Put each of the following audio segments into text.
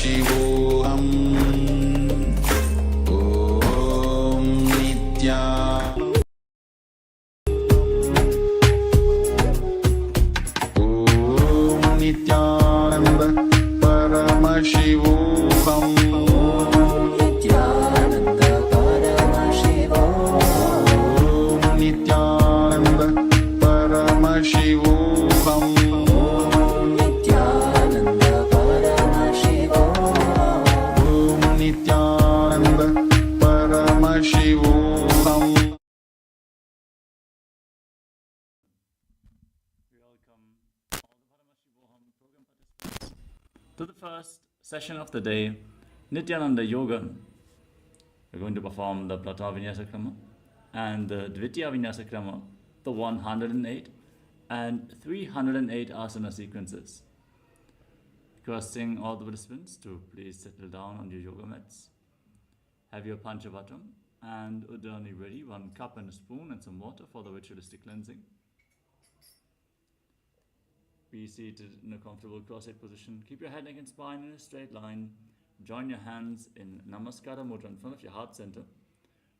Paramashivoham Om Nitya Om Nityananda Paramashivoham Nityananda Paramashivoham Om Nityananda Paramashivoham Nityananda Paramashivoham Om Nityananda Paramashivoham. We welcome all the Paramashivoham program participants to the first session of the day, Nityananda Yoga. We're going to perform the Prata Vinyasa Krama and the Dvitiya Vinyasa Krama, the 108 and 308 asana sequences. Requesting all the participants to please settle down on your yoga mats. Have your Panchavatam and Udani ready, 1 cup and a spoon and some water for the ritualistic cleansing. Be seated in a comfortable cross-legged position. Keep your head, neck and spine in a straight line. Join your hands in Namaskara Mudra in front of your heart center.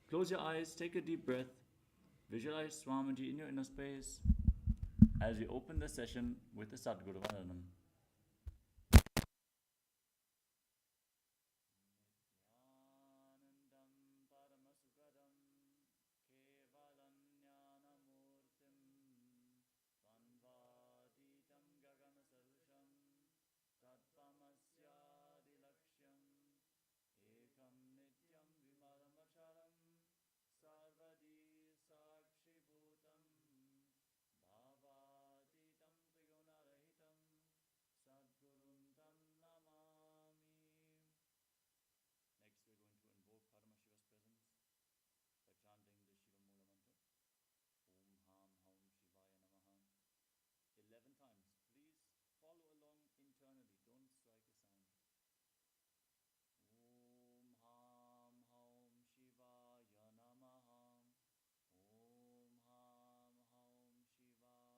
Close your eyes, take a deep breath. Visualize Swamiji in your inner space as we open the session with the Sadguru Vandanam. Next, we're going to invoke Paramashiva's presence by chanting the Shiva Mula mantra, Om Ham Haum Shivaya Namaha, 11 times. Please follow along internally, don't strike a sound. Om Ham Haum Shivaya Namaha, Om Ham Haum Shivaya Namaha, Om Ham Haum Shivaya Namaha, Om Ham Haum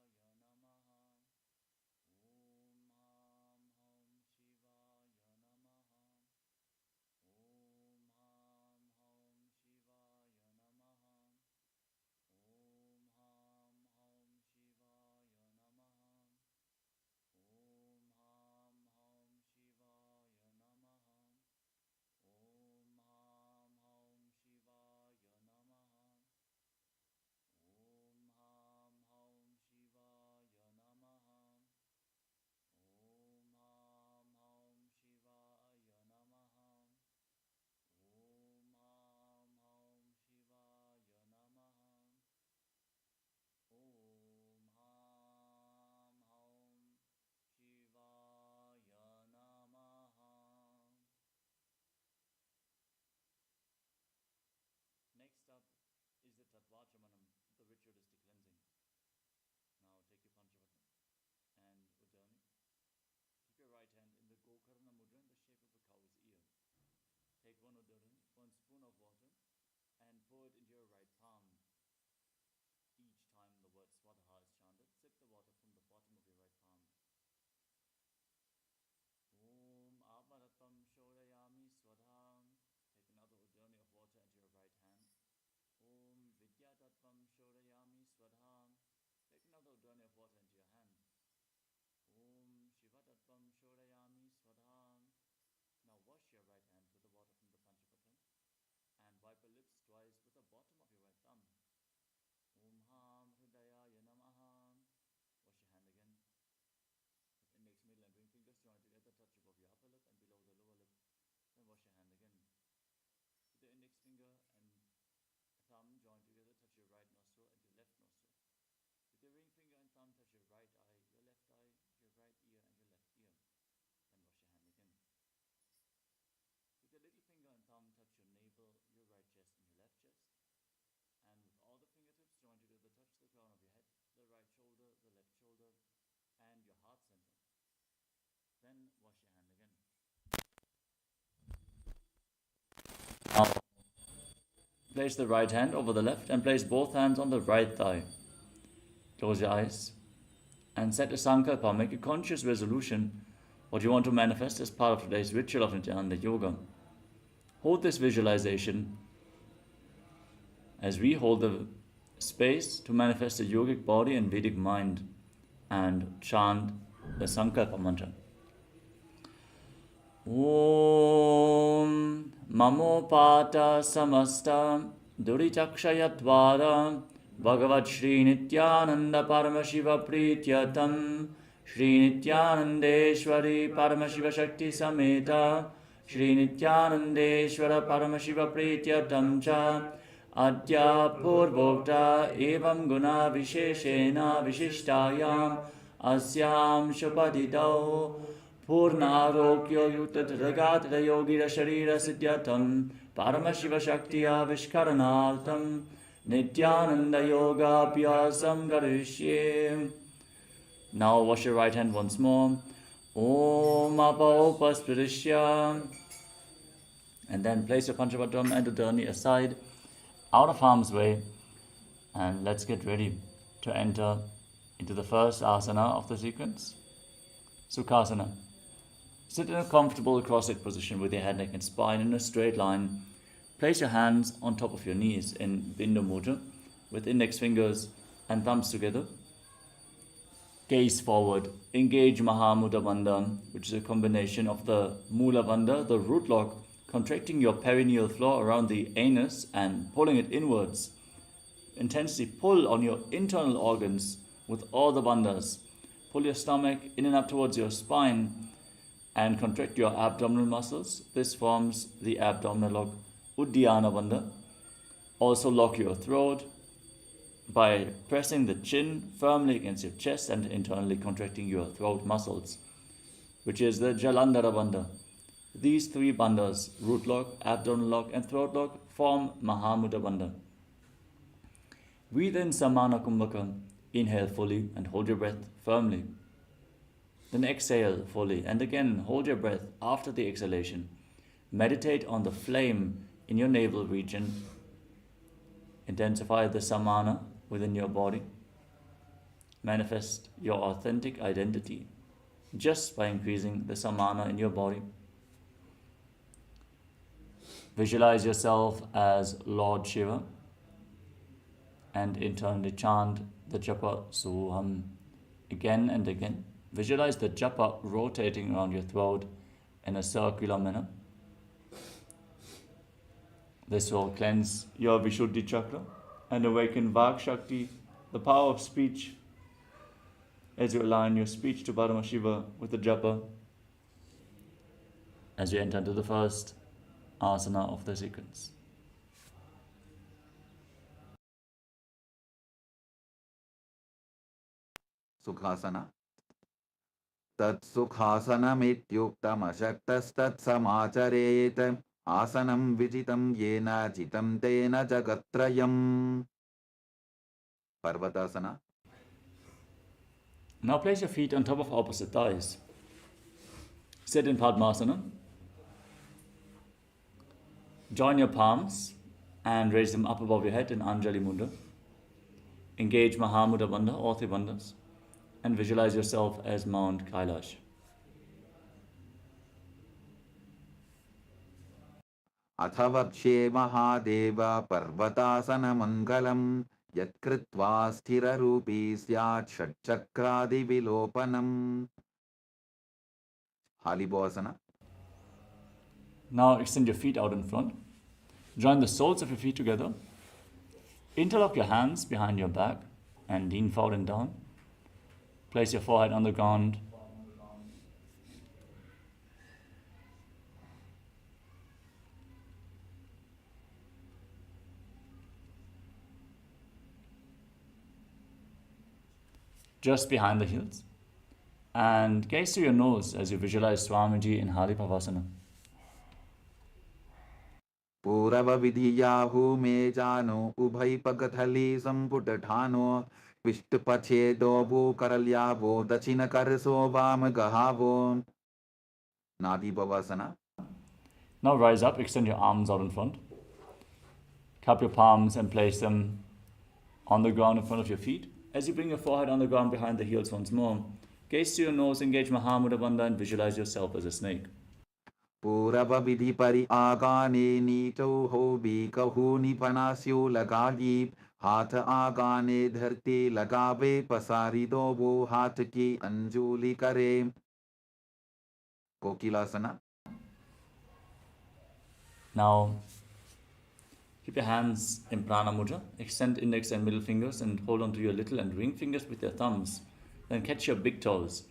Shivaya Namaha, Om Ham Haum Shivaya Namaha, Om Ham Haum Shivaya Namaha, Om Ham Haum Shivaya Namaha, Om Ham Haum Shivaya Namaha, Om Ham Haum Shivaya Namaha, Om Ham Haum Shivaya Namaha, Om Ham Haum Shivaya Namaha. Next up is the Tattvachamanam, the ritualistic cleansing. Now take your Panchavatam and Udani. Keep your right hand in the Gokarna Mudra in the shape of a cow's ear. Take 1 Udani, 1 spoon of water, and pour it into your right palm. Each time the word Swadaha is chanted, sip the water from the bottom of your right palm. Om Abharatvam Shodayami Swadham. Take another Udani of water into your right hand. Om Vidyatattvam Shodayami Swadham. Take another Udani of water into your hand. Om Shivatattvam Shodayami Swadham. Now wash your right hand with the water from the Panchapatam and wipe your lips twice with the bottom of your right thumb. Om Ham Hridayaya Namaha. Wash your hand again. With index, middle and ring fingers joined together, touch above your upper lip and below the lower lip. Then wash your hand again. With the index finger and thumb joined together, touch your right nostril and your left nostril. With your ring finger and thumb, touch your right eye, your left eye, your right ear and your left ear. Then wash your hand again. With your little finger and thumb, touch your navel, your right chest and your left chest. And with all the fingertips joined together, touch the crown of your head, the right shoulder, the left shoulder, and your heart center. Then wash your hand again. Now, place the right hand over the left and place both hands on the right thigh. Close your eyes and set a sankalpa, make a conscious resolution what you want to manifest as part of today's ritual of Nityananda Yoga. Hold this visualization as we hold the space to manifest a yogic body and Vedic mind and chant the Sankalpa mantra. Om Mamopata Samasta Duritakshayatwara Bhagavat Shri Nityananda Paramashiva Prityatam Shri Nityanandeshwari Paramashiva Shakti Sameta Shri Nityanandeshwara Paramashiva Prityatam Cha Adya Purvokta Evam Guna Visheshena Vishishtayam Asyam Shupadidau Purnarokyo Yutatagatra Yogira Sharira Siddhyatam Paramashiva Shaktiya Vishkaranartam Nityananda Yoga Pyasam Garishye. Now wash your right hand once more. Om Apa Upaspirishya. And then place your Panchabhadram and Udani aside, out of harm's way. And let's get ready to enter into the first asana of the sequence, Sukhasana. Sit in a comfortable cross-legged position with your head, neck and spine in a straight line. Place your hands on top of your knees in Bindu Mudra with index fingers and thumbs together. Gaze forward. Engage Mahamudra Bandha, which is a combination of the Mula Bandha, the root lock, contracting your perineal floor around the anus and pulling it inwards. Intensely pull on your internal organs with all the bandhas. Pull your stomach in and up towards your spine and contract your abdominal muscles. This forms the abdominal lock, Uddiyana Bandha. Also lock your throat by pressing the chin firmly against your chest and internally contracting your throat muscles, which is the Jalandhara Bandha. These three bandhas, root lock, abdominal lock and throat lock, form Mahamudra Bandha. Breathe in Samana Kumbhaka. Inhale fully and hold your breath firmly. Then exhale fully and again hold your breath after the exhalation. Meditate on the flame in your navel region. Intensify the samana within your body. Manifest your authentic identity just by increasing the samana in your body. Visualize yourself as Lord Shiva and internally chant the japa Soham again and again. Visualize the japa rotating around your throat in a circular manner. This will cleanse your Vishuddhi chakra and awaken Vak Shakti, the power of speech, as you align your speech to Paramashiva with the japa as you enter into the first asana of the sequence. Sukhasana. Tat sukhasanamityuktam ashaktastat samacharet asanam vijitam yena jitam tena jagatrayam. Parvatasana. Now place your feet on top of opposite thighs. Sit in Padmasana. Join your palms and raise them up above your head in Anjali Mudra. Engage Mahamudra Bandha, all three bandhas, and visualize yourself as Mount Kailash. Athavakshe Mahadeva Parvatasana Mangalam Yatkritva Sthira Rupi Syat Shatchakradi Vilopanam. Halibhasana. Now extend your feet out in front. Join the soles of your feet together. Interlock your hands behind your back and lean forward and down. Place your forehead on the ground. Just behind the heels. And gaze to your nose as you visualize Swamiji in Halipavasana. Purava Vidhiyahu me jano Ubhai Pagathali Samputatano Vishtupachedo Bhukaralyavo Dachina Karso Vam Gahavo. Nadi Bhavasana. Now rise up, extend your arms out in front. Cup your palms and place them on the ground in front of your feet. As you bring your forehead on the ground behind the heels once more, Gaze to your nose, engage Mahamudra Bandha and visualize yourself as a snake. पूरब विधि परि आगाने नीचो हो भी कहू निपनास्यो लगागी हाथ आगाने धरती लगावे पसारी दो वो हाथ की अंजुली करे कोकिलासना. Now, keep your hands in Prana Mudra. Extend index and middle fingers and hold on to your little and ring fingers with your thumbs. Then catch your big toes.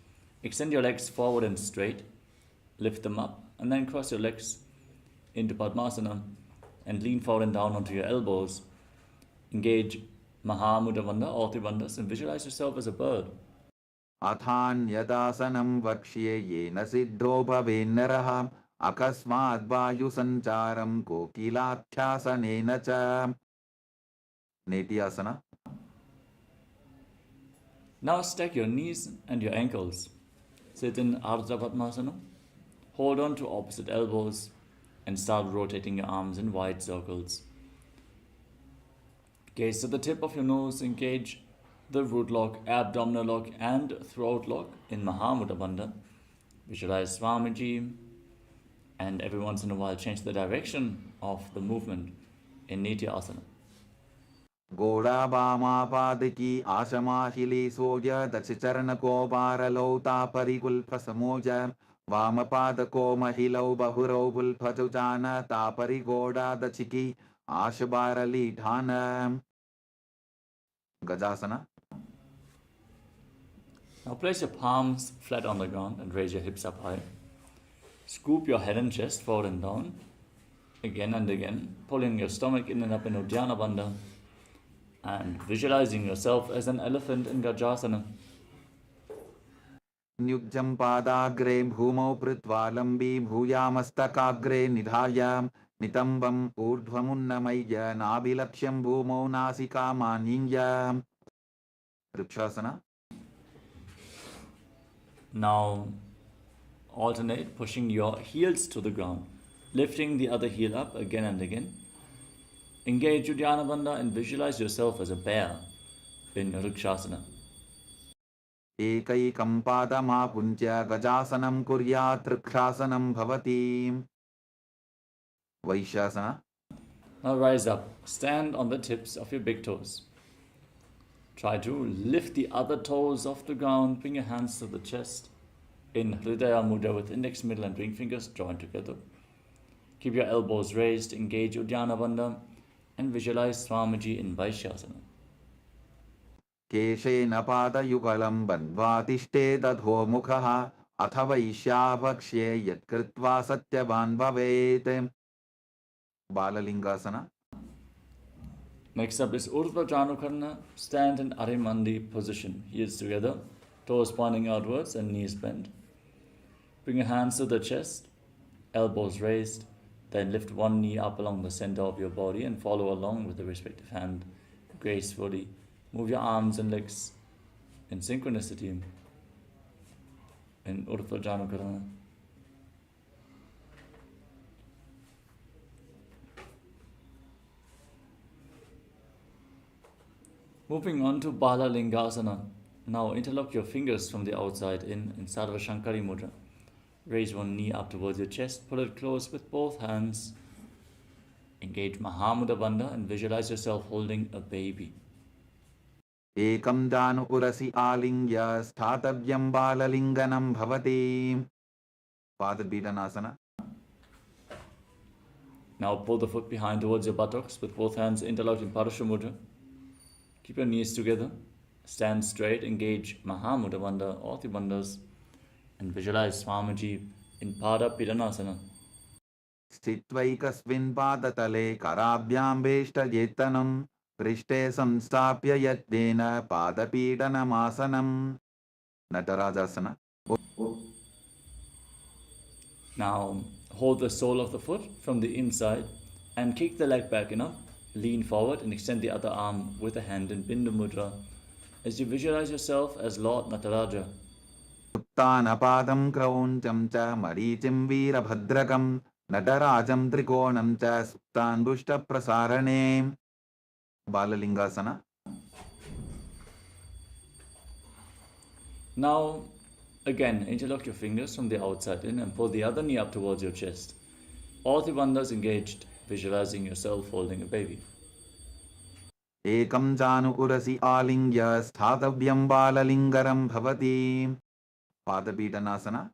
Extend your legs forward and straight. Lift them up and then cross your legs into Padmasana and lean forward and down onto your elbows. Engage Mahamudra Bandha, all three bandhas, and visualize yourself as a bird. अथान्यदासनं वक्ष्ये येन सिद्धो भवेन्नरः अकस्मात् वायुसञ्चारं कोकिलाख्यासनेन च. नेटियासना. Now stack your knees and your ankles. Sit in Ardha Padmasana. Hold on to opposite elbows and start rotating your arms in wide circles. Gaze to the tip of your nose, engage the root lock, abdominal lock and throat lock in Mahamudra Bandha. Visualize Swamiji and every once in a while change the direction of the movement in Nitya Asana. घोड़ा बामा पाद की आशमाशिली सोज दक्ष चरण को बारलौता परिकुल्फ समोज वाम पाद को महिलौ बहुरौ बुल्फजुजान तापरि घोड़ा दक्ष की आश बारली ठान. गजासना. Now place your palms flat on the ground and raise your hips up high. Scoop your head and chest forward and down, again and again, pulling your stomach in and up in Uddiyana Bandha, and visualizing yourself as an elephant in Gajasana. न्युज्जं पादाग्रे भूमौ पृत्वा लम्बी भूयामस्तकाग्रे निधाय नितम्बम् ऊर्ध्वमुन्नमय्य नाभिलक्ष्यं भूमौ नासिकामानिञ्य. Vrikshasana. Now alternate pushing your heels to the ground, lifting the other heel up again and again. Engage Uddiyana Bandha and visualize yourself as a bear in Rikshasana. एकैकं पादमापुञ्ज्य गजासनं कुर्यात् वृक्षासनं भवति. वैश्यासना. Now rise up, stand on the tips of your big toes. Try to lift the other toes off the ground, bring your hands to the chest in Hridaya Mudra with index, middle and ring fingers joined together. Keep your elbows raised, engage Uddiyana Bandha and visualize Swamiji in Vaishyasana. केशेन पादयुगलं बन्ध्वा तिष्ठेदधो मुखः अथ वैश्याभक्ष्ये यत्कृत्वा सत्यवान् भवेत्. बाललिङ्गासना. Next up is Urdhva Janukarna. Stand in Arimandi position. Heels together, toes pointing outwards and knees bent. Bring your hands to the chest, elbows raised. Then lift one knee up along the center of your body and follow along with the respective hand gracefully. Move your arms and legs in synchronicity in Urdhva Janukarana. Moving on to Bala Lingasana. Now interlock your fingers from the outside in Sarva Shankari Mudra. Raise one knee up towards your chest, pull it close with both hands. Engage Mahamudra Bandha and visualize yourself holding a baby. एकं दानु उरसि आलिङ्ग्य स्थातव्यं बाललिङ्गनं भवति. पादपीडनासना. Now pull the foot behind towards your buttocks with both hands interlocked in Parasha Mudra. Keep your knees together. Stand straight, engage Mahamudra Bandha, all three bandhas, and visualize Swamiji in Pada Pidanasana. स्थित्वैकस्मिन् पादतले कराभ्यां वेष्टयेत्तनं पृष्ठे संस्थाप्य यत्नेन पादपीडनमासनं. नटराजासना. Now hold the sole of the foot from the inside and kick the leg back enough. Lean forward and extend the other arm with a hand in Bindu Mudra as you visualize yourself as Lord Nataraja. उत्तानपादं क्रौञ्चं च मरीचिं वीरभद्रकं नटराजं त्रिकोणं च सुप्तान्बुष्टप्रसारणे. बाललिङ्गासना. Now Again, interlock your fingers from the outside in and pull the other knee up towards your chest. All the bandhas engaged, visualizing yourself holding a baby. एकं चानुकुरसि आलिङ्ग्य स्थातव्यं बाललिङ्गरं भवति. पादपीडनासना.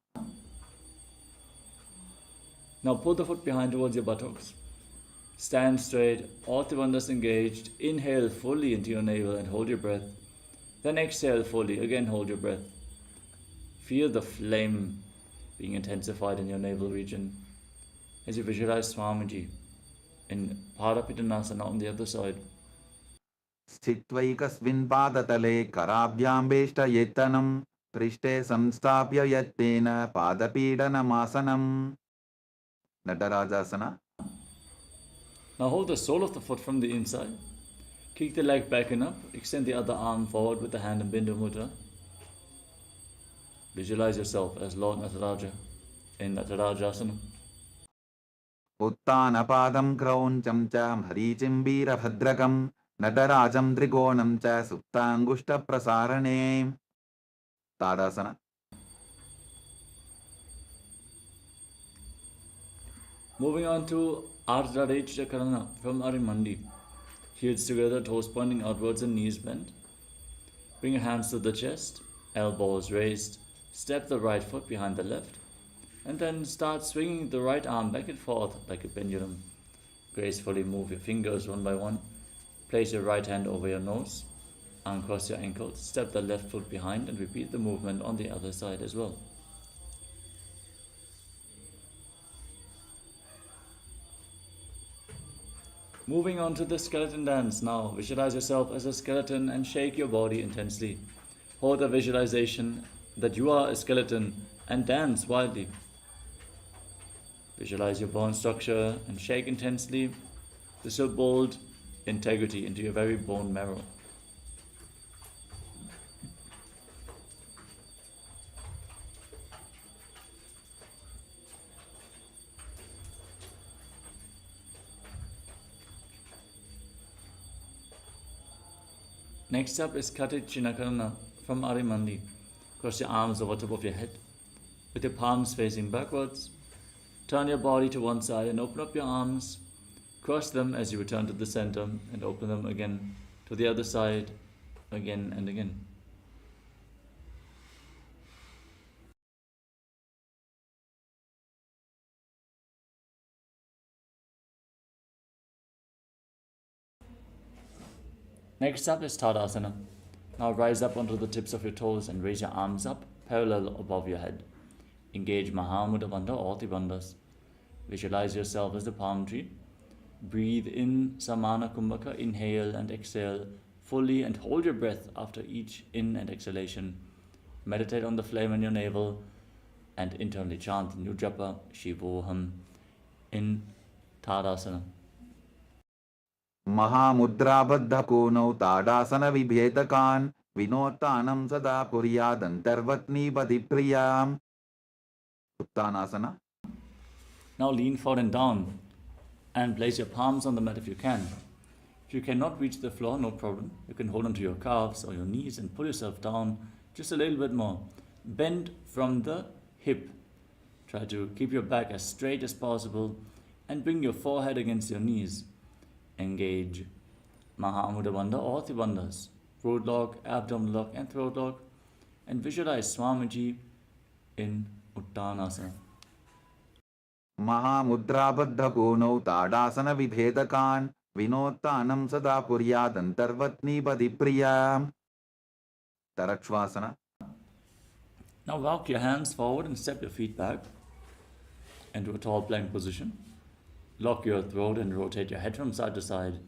Now pull the foot behind towards your buttocks. Stand straight, all the bandhas engaged. Inhale fully into your navel and hold your breath. Then exhale fully, again hold your breath. Feel the flame being intensified in your navel region as you visualize Swamiji in Parapittanasana on the other side. स्थित्वैकस्मिन् पादतले कराभ्यां वेष्टयेत्तनं पृष्ठे संस्थाप्य यत्तेन पादपीडनमासनम्. नटराजासना. Now hold the sole of the foot from the inside. Kick the leg back and up. Extend the other arm forward with the hand in Bindu Mudra. Visualize yourself as Lord Nataraja in Natarajasana. उत्तानपादं क्रौञ्चं च मरीचिं वीरभद्रकं नटराजं त्रिकोणं च सुप्ताङ्गुष्ठप्रसारणे. ताडासना. Moving on to Ardha Chakarana from Arimandi. Heels together, toes pointing outwards and knees bent. Bring your hands to the chest, elbows raised. Step the right foot behind the left. And then start swinging the right arm back and forth like a pendulum. Gracefully move your fingers one by one. Place your right hand over your nose. Uncross your ankles. Step the left foot behind and repeat the movement on the other side as well. Moving on to the skeleton dance now. Visualize yourself as a skeleton and shake your body intensely. Hold the visualization that you are a skeleton and dance wildly. Visualize your bone structure and shake intensely. This will build integrity into your very bone marrow. Next up is Katichinakarana from Arimandi. Cross your arms over top of your head with your palms facing backwards. Turn your body to one side and open up your arms. Cross them as you return to the center and open them again to the other side again and again. Next up is Tadasana. Now rise up onto the tips of your toes and raise your arms up parallel above your head. Engage Mahamudra Bandha or Bandhas. Visualize yourself as the palm tree. Breathe in Samana Kumbhaka, inhale and exhale fully and hold your breath after each in and exhalation. Meditate on the flame in your navel and internally chant the new japa Shivoham in Tadasana. महामुद्राबद्धकोनौ ताडासनविभेदकान् विनोत्तानं सदा कुर्यादन्तर्वत्नीपतिप्रियाम्. उत्तानासना. Now lean forward and down and place your palms on the mat if you can. If you cannot reach the floor, no problem. You can hold onto your calves or your knees and pull yourself down just a little bit more. Bend from the hip. Try to keep your back as straight as possible and bring your forehead against your knees. Engage Mahamudra Bandha or Bandhas, root lock, abdominal lock and throat lock, and visualize Swamiji in Uttanasana. महामुद्राबद्धकोनौ ताडासनविभेदकान् विनोत्तानं सदा कुर्यादन्तर्वत्नीपतिप्रियाम्. Tarakshvasana. Now walk your hands forward and step your feet back into a tall plank position. Lock your throat and rotate your head from side to side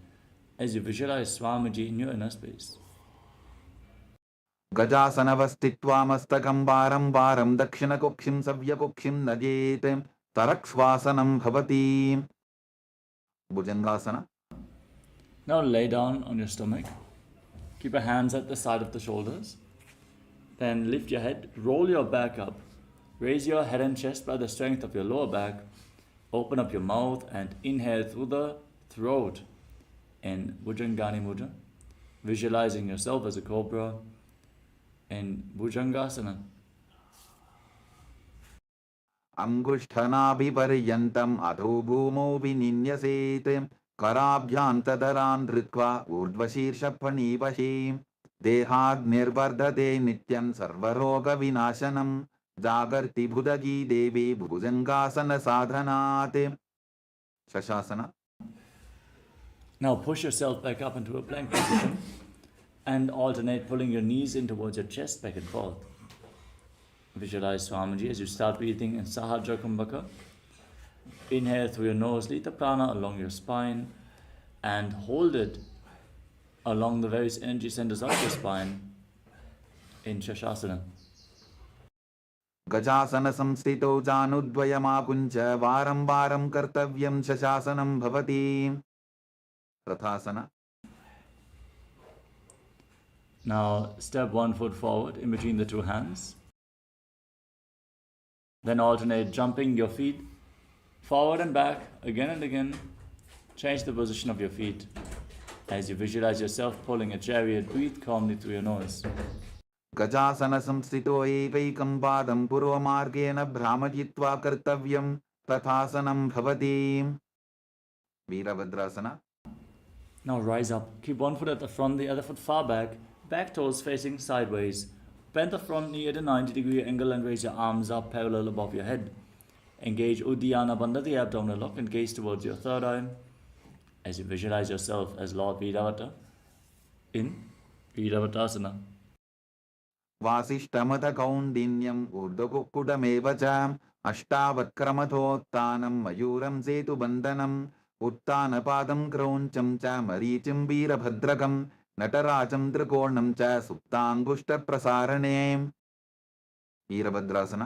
as you visualize Swamiji in your inner space. गजासनवस्थित्वा मस्तकं वारं वारं दक्षिणकुक्षिं सव्यकुक्षिं नजेत् तरक्ष्वासनं भवति. Bhujangasana. Now lay down on your stomach. Keep your hands at the side of the shoulders. Then lift your head, roll your back up. Raise your head and chest by the strength of your lower back. Open up your mouth and inhale through the throat in Bhujangani Mudra, visualizing yourself as a cobra in Bhujangasana. अंगुष्ठनाभिपर्यन्तम् अधो भूमौ विनिन्यसेत् कराभ्यान्तदरान् धृत्वा ऊर्ध्वशीर्षफणीवशी देहाग्निर्वर्धते नित्यं सर्वरोगविनाशनं जागर्ति भुदगी देवी भुजङ्गासन साधनात् शशासन. Now push yourself back up into a plank position and alternate pulling your knees in towards your chest back and forth. Visualize Swamiji as you start breathing in Sahajra Kumbhaka. Inhale through your nose, lead the prana along your spine and hold it along the various energy centers of your spine in Shashasana. गजासन संस्थितौ जानुद्वयमापुञ्च वारं वारं कर्तव्यं शशासनं भवति. रथासन. Now step 1 foot forward in between the two hands. Then alternate jumping your feet forward and back again and again. Change the position of your feet. As you visualize yourself pulling a chariot, breathe calmly through your nose. गजासन संस्थितो एवैकं पादं पूर्वमार्गेण भ्रामयित्वा कर्तव्यं तथासनं भवति. Virabhadrasana. Now rise up. Keep one foot at the front, the other foot far back. Back toes facing sideways. Bend the front knee at a 90-degree angle and raise your arms up parallel above your head. Engage Uddiyana Bandha, the abdominal lock, and gaze towards your third eye as you visualize yourself as Lord Veeravata in Veeravatasana. वासिष्ठमथ कौण्डिन्यम् ऊर्ध्वकुक्कुटमेव च अष्टावक्रमथोत्थानं मयूरं सेतुबन्धनम् उत्थानपादं क्रौञ्चं च मरीचिं वीरभद्रकं नटराजं त्रिकोणं च सुप्ताङ्गुष्ठप्रसारणे. Virabhadrasana.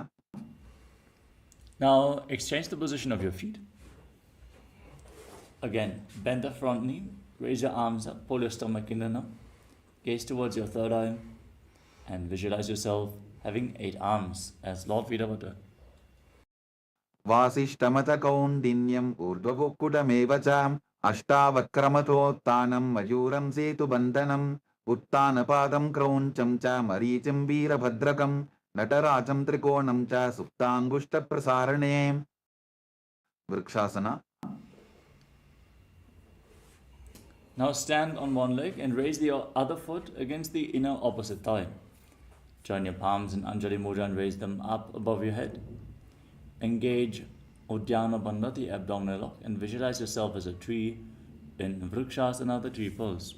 Now exchange the position of your feet. Again, bend the front knee, raise your arms up, pull your stomach in and up, gaze towards your third eye, and visualize yourself having 8 arms as Lord Veeravata. वासिष्ठमथ कौण्डिन्यम् ऊर्ध्वकुक्कुटमेव च अष्टावक्रमथोत्थानं मयूरं सेतुबन्धनम् उत्थानपादं क्रौञ्चं च मरीचिं वीरभद्रकं नटराजं त्रिकोणं च सुप्ताङ्गुष्ठप्रसारणे. Vrikshasana. Now stand on one leg and raise the other foot against the inner opposite thigh. Join your palms in Anjali Mudra and raise them up above your head. Engage Uddiyana Bandha, the abdominal lock, and visualize yourself as a tree in Vrikshasana, the tree pose.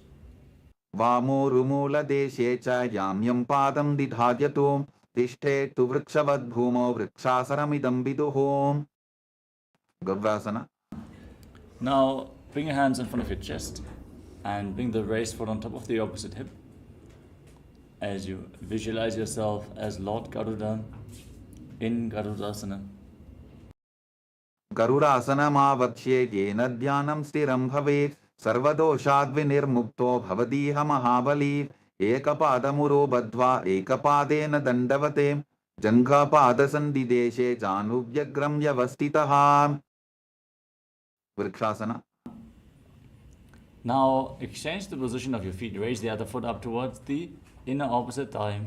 वामोरुमूलदेशे च याम्यं पादं दिधार्यतो तिष्ठेत्तु वृक्षवद्भूमौ वृक्षासनमिदं विदुः. गव्रासन. Now bring your hands in front of your chest and bring the raised foot on top of the opposite hip as you visualize yourself as Lord Garuda in Garudasana. गरुडासनमावक्ष्ये येन ध्यानं स्थिरं भवेत् सर्वदोषाद्विनिर्मुक्तो भवतीह महाबली. एकपादमुरो बद्ध्वा एकपादेन दण्डवते जङ्घापादसन्धिदेशे जानुभ्यग्रं व्यवस्थितः. Vrikshasana. Now exchange the position of your feet. Raise the other foot up towards the inner opposite thigh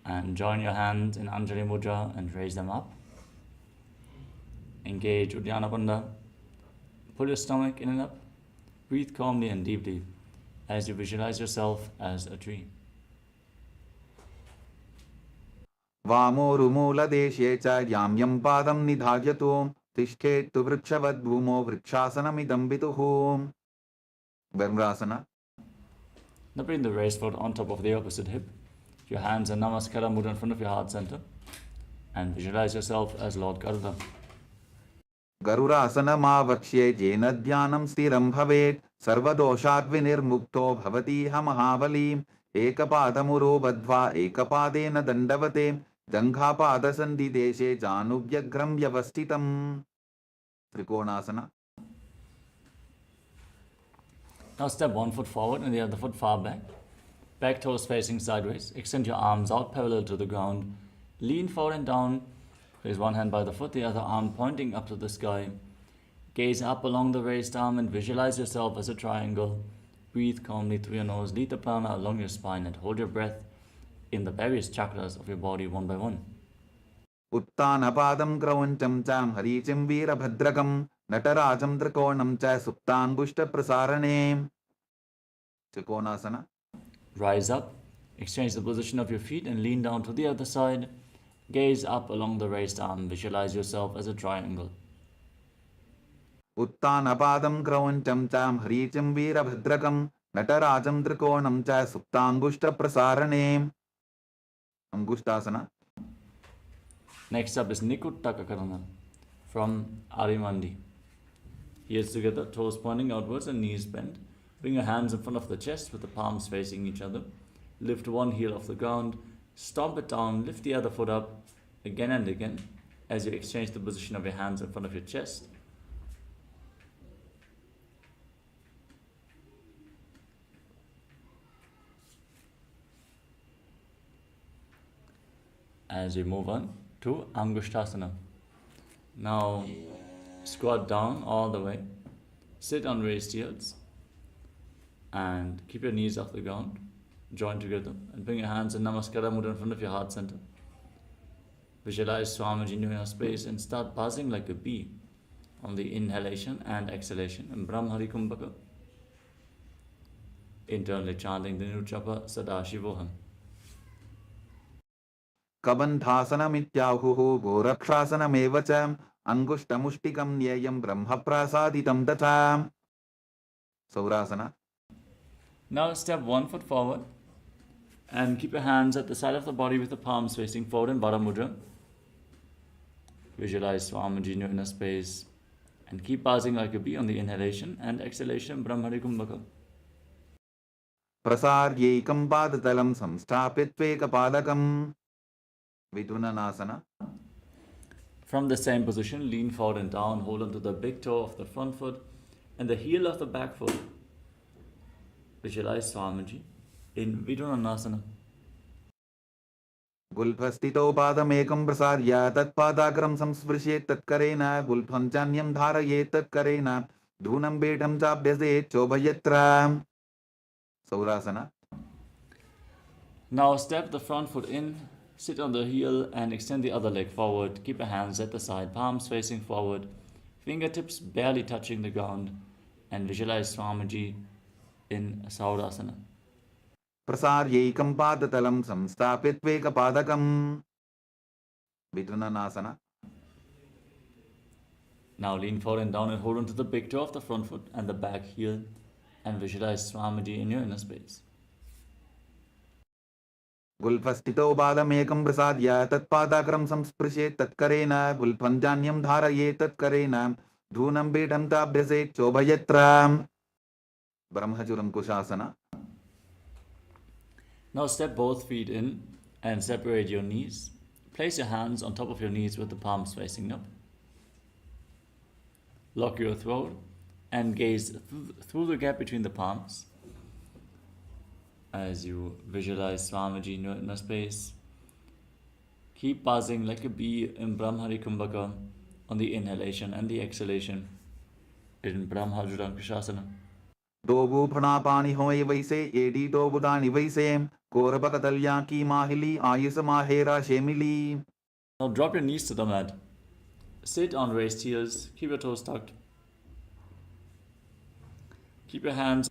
and join your hands in Anjali Mudra and raise them up. Engage Uddiyana Bandha. Pull your stomach in and up. Breathe calmly and deeply as you visualize yourself as a tree. वामोरुमूलदेशे च याम्यं पादं निधार्यतो तिष्ठेत्तु वृक्षवद्भूमौ वृक्षासनमिदं विदुः. ब्रह्मासन. Now bring the raised foot on top of the opposite hip. Your hands in Namaskara Mudra in front of your heart center and visualize yourself as Lord Garuda. गरुडासनमावक्ष्ये येन ध्यानं स्थिरं भवेत् सर्वदोषाद्विनिर्मुक्तो भवतीह महाबली. एकपादमुरो बद्ध्वा एकपादेन दण्डवते जङ्घापादसन्धिदेशे जानुभ्यग्रं व्यवस्थितम्. Trikonasana. Now step 1 foot forward and the other foot far back. Back toes facing sideways. Extend your arms out parallel to the ground. Lean forward and down. Raise one hand by the foot, the other arm pointing up to the sky. Gaze up along the raised arm and visualize yourself as a triangle. Breathe calmly through your nose. Lead the prana along your spine and hold your breath in the various chakras of your body one by one. उत्तानपादं क्रौञ्चं च हरीचिं वीरभद्रकं नटराजं त्रिकोणं च सुप्ताङ्गुष्ठप्रसारणे. Trikonasana. Rise up, exchange the position of your feet and lean down to the other side. Gaze up along the raised arm. Visualize yourself as a triangle. उत्तानपादं क्रौञ्चं च हरीचिं वीरभद्रकं नटराजं त्रिकोणं च सुप्ताङ्गुष्ठप्रसारणे. Angushtasana. Next up is Nikuttakakarana from Arimandi. Ears together, toes pointing outwards and knees bent. Bring your hands in front of the chest with the palms facing each other. Lift one heel off the ground, stomp it down, lift the other foot up again and again as you exchange the position of your hands in front of your chest. As we move on to Angushtasana. Now squat down all the way, sit on raised heels, and keep your knees off the ground, join together, and bring your hands in Namaskara Mudra in front of your heart center. Visualize Swamiji in your space and start buzzing like a bee on the inhalation and exhalation in Brahmari Kumbhaka. Internally chanting the new japa Sadashivoham. कबन्धासनमित्याहुः गोरक्षासनमेव च अङ्गुष्ठमुष्टिकं न्येयं ब्रह्मप्रसादितं तथा. Saurasana. Now step 1 foot forward and keep your hands at the side of the body with the palms facing forward in Vara Mudra. Visualize Swamiji in your inner space and keep buzzing like a bee on the inhalation and exhalation Brahmari Kumbhaka. प्रसार्यैकं पादतलं संस्थाप्यत्वेकपादकं. Vidunanasana. From the same position, lean forward and down, hold onto the big toe of the front foot and the heel of the back foot. Visualize Swamiji in Vidunanasana. गुल्फस्थितौ पादमेकं प्रसार्य तत्पादाग्रं संस्पृशेत् तत्करेण गुल्फं चान्यं धारयेत् तत्करेण धूनं बेढं चाभ्यसेत् चोभयत्र. Saurasana. Now step the front foot in, sit on the heel and extend the other leg forward. Keep your hands at the side, palms facing forward, fingertips barely touching the ground, and visualize Swamiji in Saurasana. प्रसार्यैकं पादतलं संस्थाप्यत्वेकपादकं. Vidunanasana. Now lean forward and down and hold on to the big toe of the front foot and the back heel and visualize Swamiji in your inner space. गुल्फस्थितौ पादमेकं प्रसार्य तत्पादाग्रं संस्पृशेत् तत्करेण गुल्फं चान्यं धारयेत् तत्करेण धूनं बेढं चाभ्यसेत् चोभयत्र. Brahmajuram Kushasana. Now step both feet in and separate your knees. Place your hands on top of your knees with the palms facing up. Lock your throat and gaze through the gap between the palms as you visualize Swamiji in your inner space. Keep buzzing like a bee in Brahmari Kumbhaka on the inhalation and the exhalation in Brahmajuram Kushasana. दोबू फणा पानी होय वैसे AD दोबुदानी वैसे कोरबकतल्या की माहिली Ayush माहेरा शेमिली. Now drop your knees to the mat. Sit on raised heels. Keep your toes tucked. Keep your hands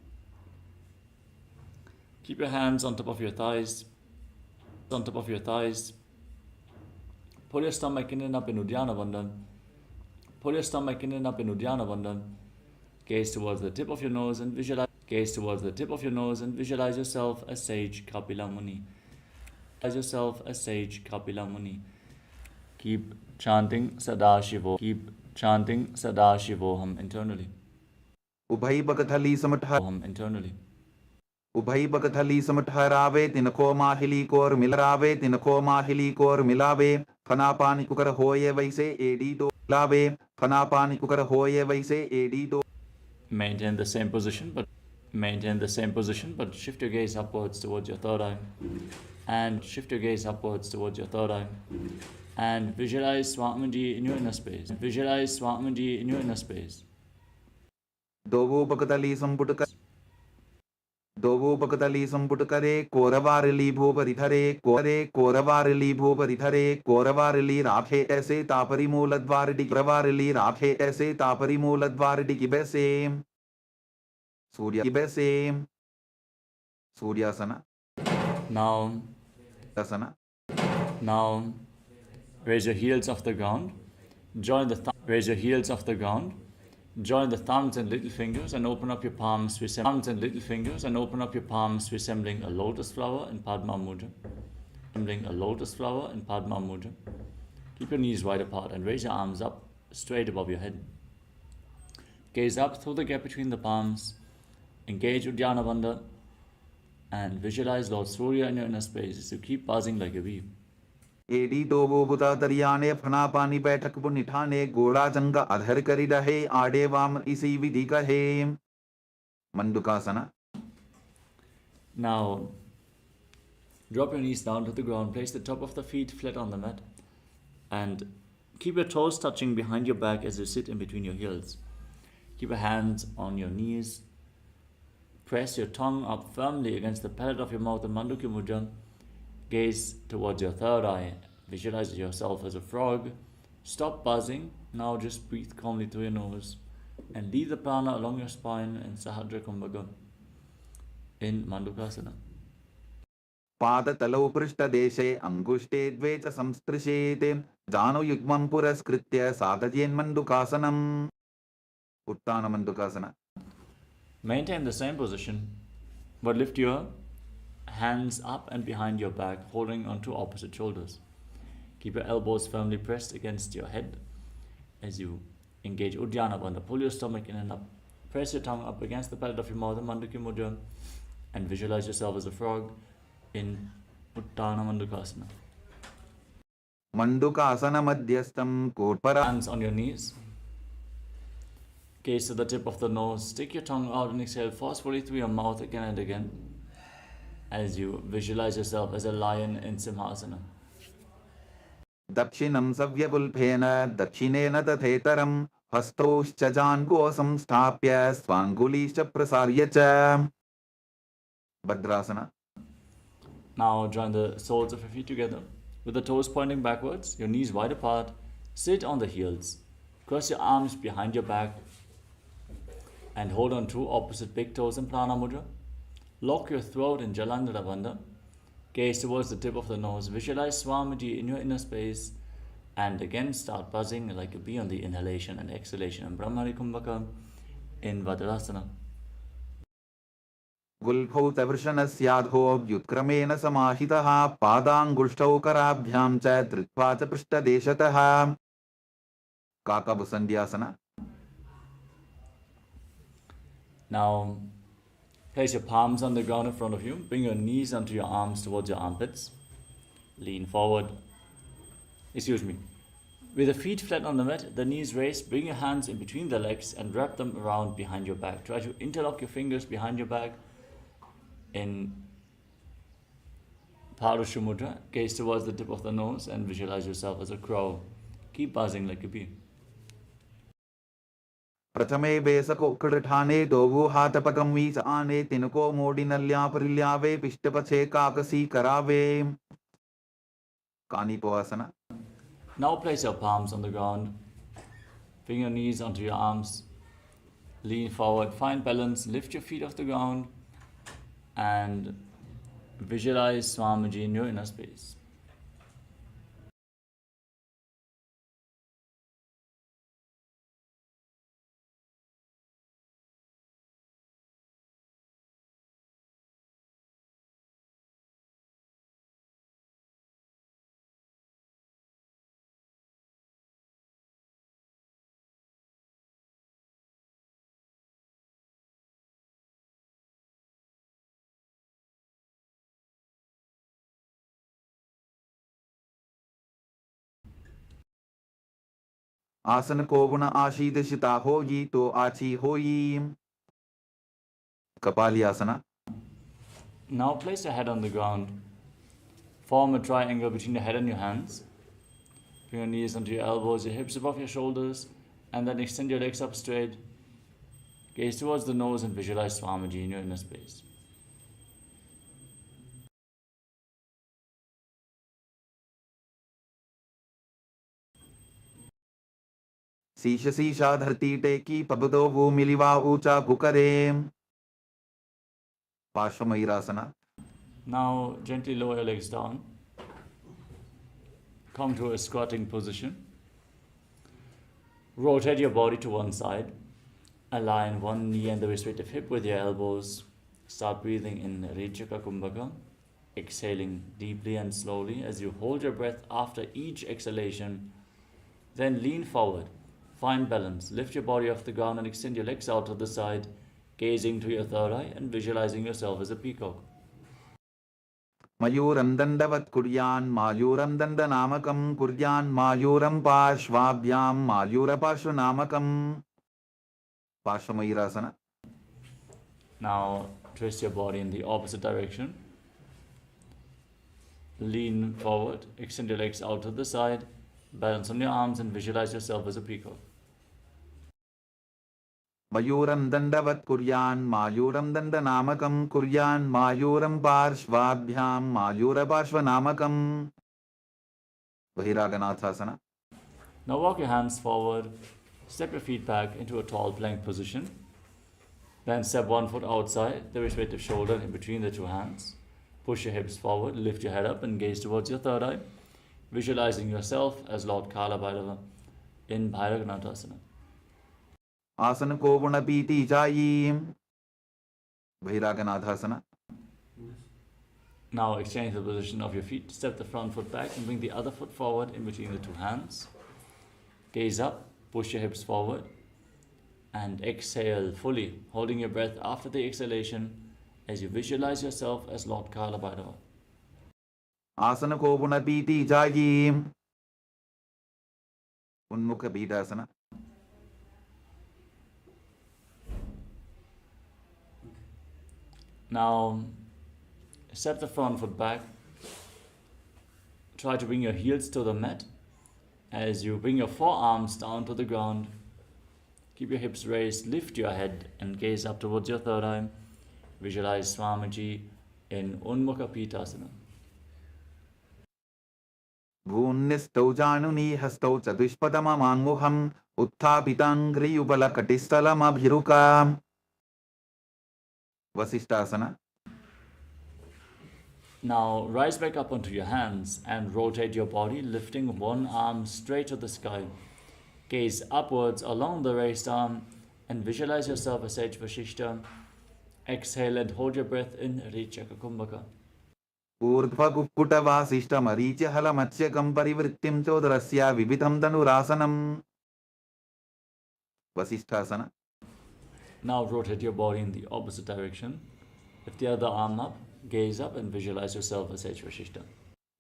on top of your thighs. Pull your stomach in and up in Uddiyana Bandhan. Gaze towards the tip of your nose and visualize yourself as Sage Kapila Muni. Keep chanting Sadashivoham internally. उभय बकथली समठहरावे तिनको माहिली core मिलरावे तिनको माहिली core मिलावे फना पानी cooker होये वैसे AD दो लावे फना पानी कुकर होये वैसे एडी दो. Maintain the same position but shift your gaze upwards towards your third eye and visualize Swamiji in your inner space. दोवो बकथली संपुटक दोवोपकतली संपुटकरे कोरवारली भूपरिधरे कोरवारली भूपरिधरे कोरवारली राखे ऐसे तापरिमूलद्वारडि प्रवारली राखे ऐसे तापरिमूलद्वारडि किबैसे सूर्य किबैसे सूर्यासना Now, asana now, raise your heels off the ground. Raise your heels off the ground. Join the thumbs and little fingers and open up your palms, resembling a lotus flower in Padma Mudra. Keep your knees wide apart and raise your arms up straight above your head. Gaze up through the gap between the palms. Engage Uddiyana Bandha and visualize Lord Surya in your inner space as you keep buzzing like a bee. एडी दोवो बुता दरियाने फना पानी बैठक पुनिठाने गोड़ा जंगा अधर करी रहे आड़े वाम इसी विधि कहे मंडुकासना. Now, drop your knees down to the ground, place the top of the feet flat on the mat, and keep your toes touching behind your back as you sit in between your heels. Keep your hands on your knees. Press your tongue up firmly against the palate of your mouth in Mandukya Mudra. Gaze towards your third eye. Visualize yourself as a frog. Stop buzzing. Now just breathe calmly through your nose and lead the prana along your spine in Sahadra Kumbhaka in Mandukasana. पादतलौ पृष्ठदेशे अंगुष्टे द्वे च संस्पृशेत् जानुयुग्मं पुरस्कृत्य साधयेन्मण्डुकासनम्. उत्तानमण्डुकासना. Maintain the same position, but lift your hands up and behind your back, holding onto opposite shoulders. Keep your elbows firmly pressed against your head as you engage Uddiyana Bandha. Pull your stomach in and up. Press your tongue up against the palate of your mouth in Mandukya Mudra and visualize yourself as a frog in Uttana Mandukasana. Mandukasana madhyastam korpara. Hands on your knees. Gaze to the tip of the nose. Stick your tongue out and exhale forcefully through your mouth again and again as you visualize yourself as a lion in Simhasana. दक्षिणं सव्यपुल्फेन दक्षिणेन तथेतरं हस्तौश्च जान्गो संस्थाप्य स्वाङ्गुलीश्च प्रसार्य च. भद्रासना. Now join the soles of your feet together with the toes pointing backwards, your knees wide apart. Sit on the heels. Cross your arms behind your back and hold on to opposite big toes in Prana Mudra. Lock your throat in Jalandhara Bandha. Gaze towards the tip of the nose. Visualize Swamiji in your inner space and again start buzzing like a bee on the inhalation and exhalation in Brahmari Kumbhaka in Vajrasana. गुल्फौ तवृषणस्याधो व्युत्क्रमेण समाहितः पादाङ्गुष्ठौ कराभ्यां च धृत्वा च पृष्ठदेशतः. काकभुसन्ध्यासना. Now place your palms on the ground in front of you. Bring your knees onto your arms towards your armpits. Lean forward. With the feet flat on the mat, the knees raised, bring your hands in between the legs and wrap them around behind your back. Try to interlock your fingers behind your back in Parusha Mudra. Gaze towards the tip of the nose and visualize yourself as a crow. Keep buzzing like a bee. प्रथमे बेसको कृठाने दोवो हाथपकं वीच आने तिनको मोडिनल्या परिल्यावे पिष्टपछे काकसी करावे. कानिपोआसना. Now place your palms on the ground. Bring your knees onto your arms. Lean forward, find balance, lift your feet off the ground and visualize Swamiji in your inner space. आसन को गुण आशीर्षिता होगी तो आची होई. कपालियासना. Now place your head on the ground. Form a triangle between your head and your hands. Bring your knees onto your elbows, your hips above your shoulders, and then extend your legs up straight. Gaze towards the nose and visualize Swamiji in your inner space. शीश शीशा धरती टेकी पबदो वो मिलिवा ऊंचा पुकरे Parshvamayurasana. Now gently lower your legs down. Come to a squatting position. Rotate your body to one side. Align one knee and the respective hip with your elbows. Start breathing in Rechaka Kumbhaka. Exhaling deeply and slowly as you hold your breath after each exhalation. Then lean forward. Find balance. Lift your body off the ground and extend your legs out to the side, gazing to your third eye and visualizing yourself as a peacock. Mayuram dandavat kuryan mayuram dandanamakam kuryan mayuram parshvabhyam mayura parshvanamakam. Parshvamayurasana. Now twist your body in the opposite direction. Lean forward, extend your legs out to the side, balance on your arms and visualize yourself as a peacock. Mayuram dandavat kuryan mayuram dandanamakam kuryan mayuram parshvabhyam mayura parshvanamakam. Bahiraganathasana. Now walk your hands forward, step your feet back into a tall plank position. Then step one foot outside the respective shoulder in between the two hands. Push your hips forward, lift your head up and gaze towards your third eye, visualizing yourself as Lord Kala Bhairava in Bhairaganathasana. Asana ko gunapiti jayim. Bahiraganathasana. Now exchange the position of your feet, step the front foot back and bring the other foot forward in between the two hands. Gaze up, push your hips forward and exhale fully, holding your breath after the exhalation as you visualize yourself as Lord Kala Bhairava. Asana ko gunapiti jayim. Unmukha Bidasana. Now step the front foot back. Try to bring your heels to the mat as you bring your forearms down to the ground. Keep your hips raised, lift your head and gaze up towards your third eye. Visualize Swamiji in Unmukha Pitasana. Gunnistau januni hastau chadushpadama manguham utthapitanghri upalakatistalam abhiruka. Vasishtasana. Now rise back up onto your hands and rotate your body, lifting one arm straight to the sky. Gaze upwards along the raised arm and visualize yourself as Sage Vashishta. Exhale and hold your breath in Rechaka Kumbhaka. Urdhva kukkuta vasishta maricha hala matsyakam parivrittim chodrasya vibitham dhanurasanam. Vasishtasana. Now rotate your body in the opposite direction. Lift the other arm up, gaze up and visualize yourself as Sage Vashishta.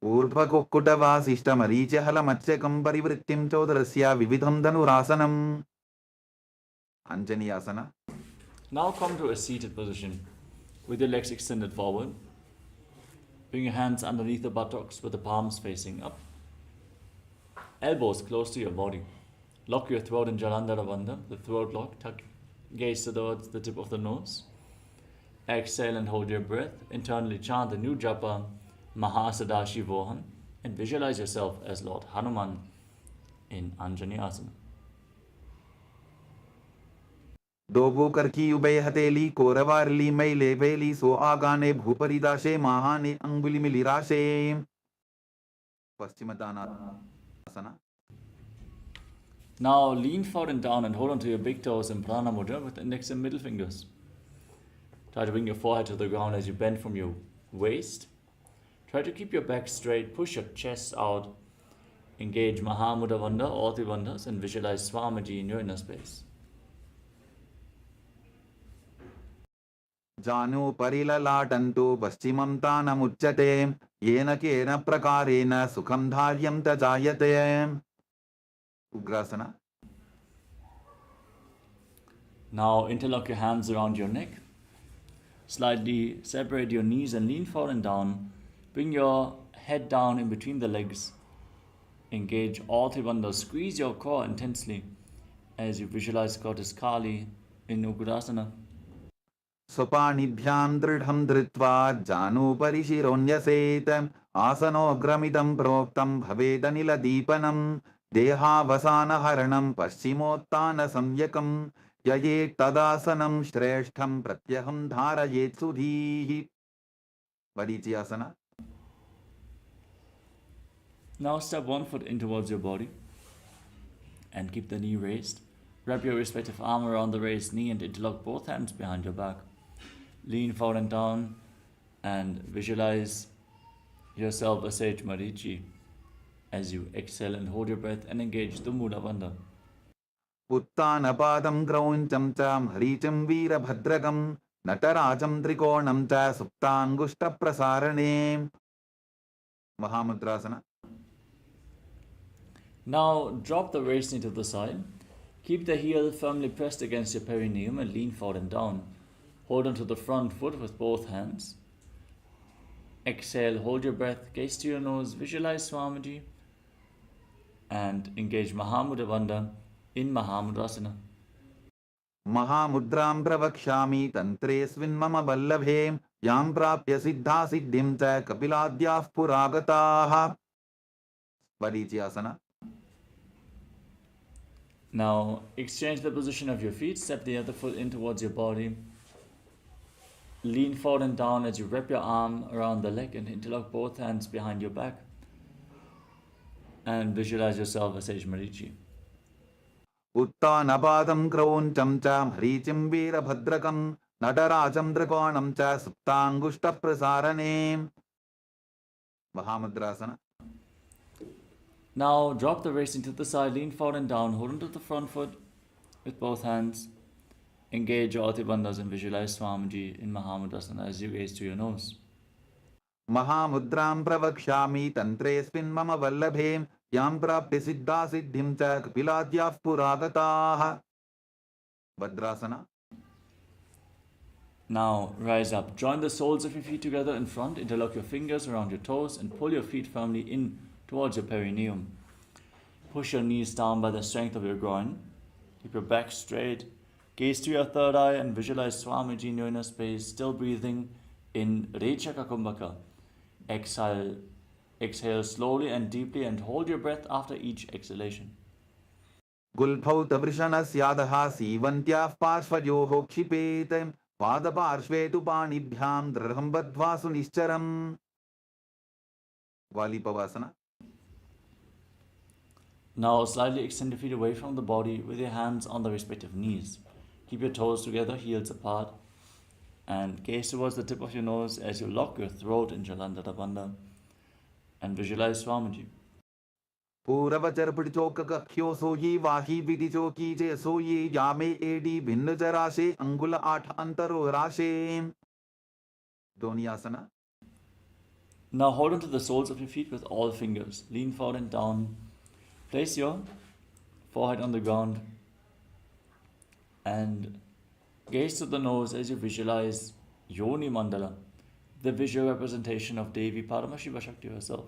Urdhva kukkuta vasishta maricha hala matsyakam parivrittim chodrasya vibitham dhanurasanam. Anjaniyasana. Now come to a seated position with your legs extended forward. Bring your hands underneath the buttocks with the palms facing up. Elbows close to your body. Lock your throat in Jalandhara Bandha, the throat lock. Tuck, gaze towards the tip of the nose. Exhale and hold your breath. Internally chant the new japa, Mahasadashivoham, and visualize yourself as Lord Hanuman in Anjani Asana. Dobu karki ubay hateli koravarli maile veli so agane bhuparidashe mahane anguli milirashe. Paschimottanasana. Now lean forward and down and hold on to your big toes in Prana Mudra with index and middle fingers. Try to bring your forehead to the ground as you bend from your waist. Try to keep your back straight, push your chest out. Engage Mahamudra Bandha, all three bandhas, and visualize Swamiji in your inner space. Janu parilalatantu paschimam tanamuchyate yena kena prakarena sukham dharyam tajayate. Ugrasana. Now interlock your hands around your neck. Slightly separate your knees and lean forward and down. Bring your head down in between the legs. Engage all three bandhas. Squeeze your core intensely as you visualize Goddess Kali in Ugrasana. Sopanibhyam dridham dhritva janu parishironyaset asano gramitam proktam bhavedanila deepanam देहावसान हरणं पश्चिमोत्तान संयकं ययेत् तदासनं श्रेष्ठं प्रत्यहं धारयेत् सुधीः. Vadiciyasana. Now step one foot in towards your body and keep the knee raised. Wrap your respective arm around the raised knee and interlock both hands behind your back. Lean forward and down and visualize yourself as Sage Marichi as you exhale and hold your breath and engage the Mula Bandha. उत्तानपादं क्रौञ्चं च हरीचं वीरभद्रकं नटराजं त्रिकोणं च सुप्ताङ्गुष्ठप्रसारणे. Mahamudrasana. Now drop the waist knee to the side. Keep the heel firmly pressed against your perineum and lean forward and down. Hold onto the front foot with both hands. Exhale, hold your breath, gaze to your nose, visualize Swamiji and engage Mahamudra Bandha in Mahamudrasana. महामुद्रां प्रवक्ष्यामि तन्त्रेऽस्मिन् मम वल्लभे यां प्राप्य सिद्धा सिद्धिं च कपिलाद्याः पुरागताः. Vadiciyasana. Now exchange the position of your feet, step the other foot in towards your body. Lean forward and down as you wrap your arm around the leg and interlock both hands behind your back. And visualize yourself as Sage Marichi. उत्तानपादं क्रौञ्चं च हरीचं वीरभद्रकं नटराजं त्रिकोणं च सुप्ताङ्गुष्ठप्रसारणे. Mahamudrasana. Now drop the waist into the side, lean forward and down, hold onto the front foot with both hands. Engage your Ati Bandhas and visualize Swamiji in Mahamudrasana as you gaze to your nose. महामुद्रां प्रवक्ष्यामि तन्त्रेऽस्मिन् मम वल्लभे यां प्राप्य सिद्धा सिद्धिं च कपिलाद्याः पुरागताः. Vadrasana. Now rise up. Join the soles of your feet together in front. Interlock your fingers around your toes and pull your feet firmly in towards your perineum. Push your knees down by the strength of your groin. Keep your back straight. Gaze to your third eye and visualize Swamiji in your inner space, still breathing in Rechaka Kumbhaka. Exhale slowly and deeply and hold your breath after each exhalation. गुल्फौ तवृषणस्यादः सीवन्त्याः पार्श्वयोः क्षिपेत् पादपार्श्वे तु पाणिभ्यां दृढं बद्ध्वा सुनिश्चरम्. Valipavasana. Now slightly extend your feet away from the body with your hands on the respective knees. Keep your toes together, heels apart, and gaze towards the tip of your nose as you lock your throat in Jalandhara Bandha and visualize Swamiji. पूरवचर चौकख्यो सोयी वाही विधि चौकी जे सोयी यामे AD भिन्न जराशे अंगुल 8 अंतरो राशे. Donyasana. Now hold onto the soles of your feet with all fingers. Lean forward and down. Place your forehead on the ground and gaze to the nose as you visualize Yoni Mandala, the visual representation of Devi Paramashiva Shakti herself.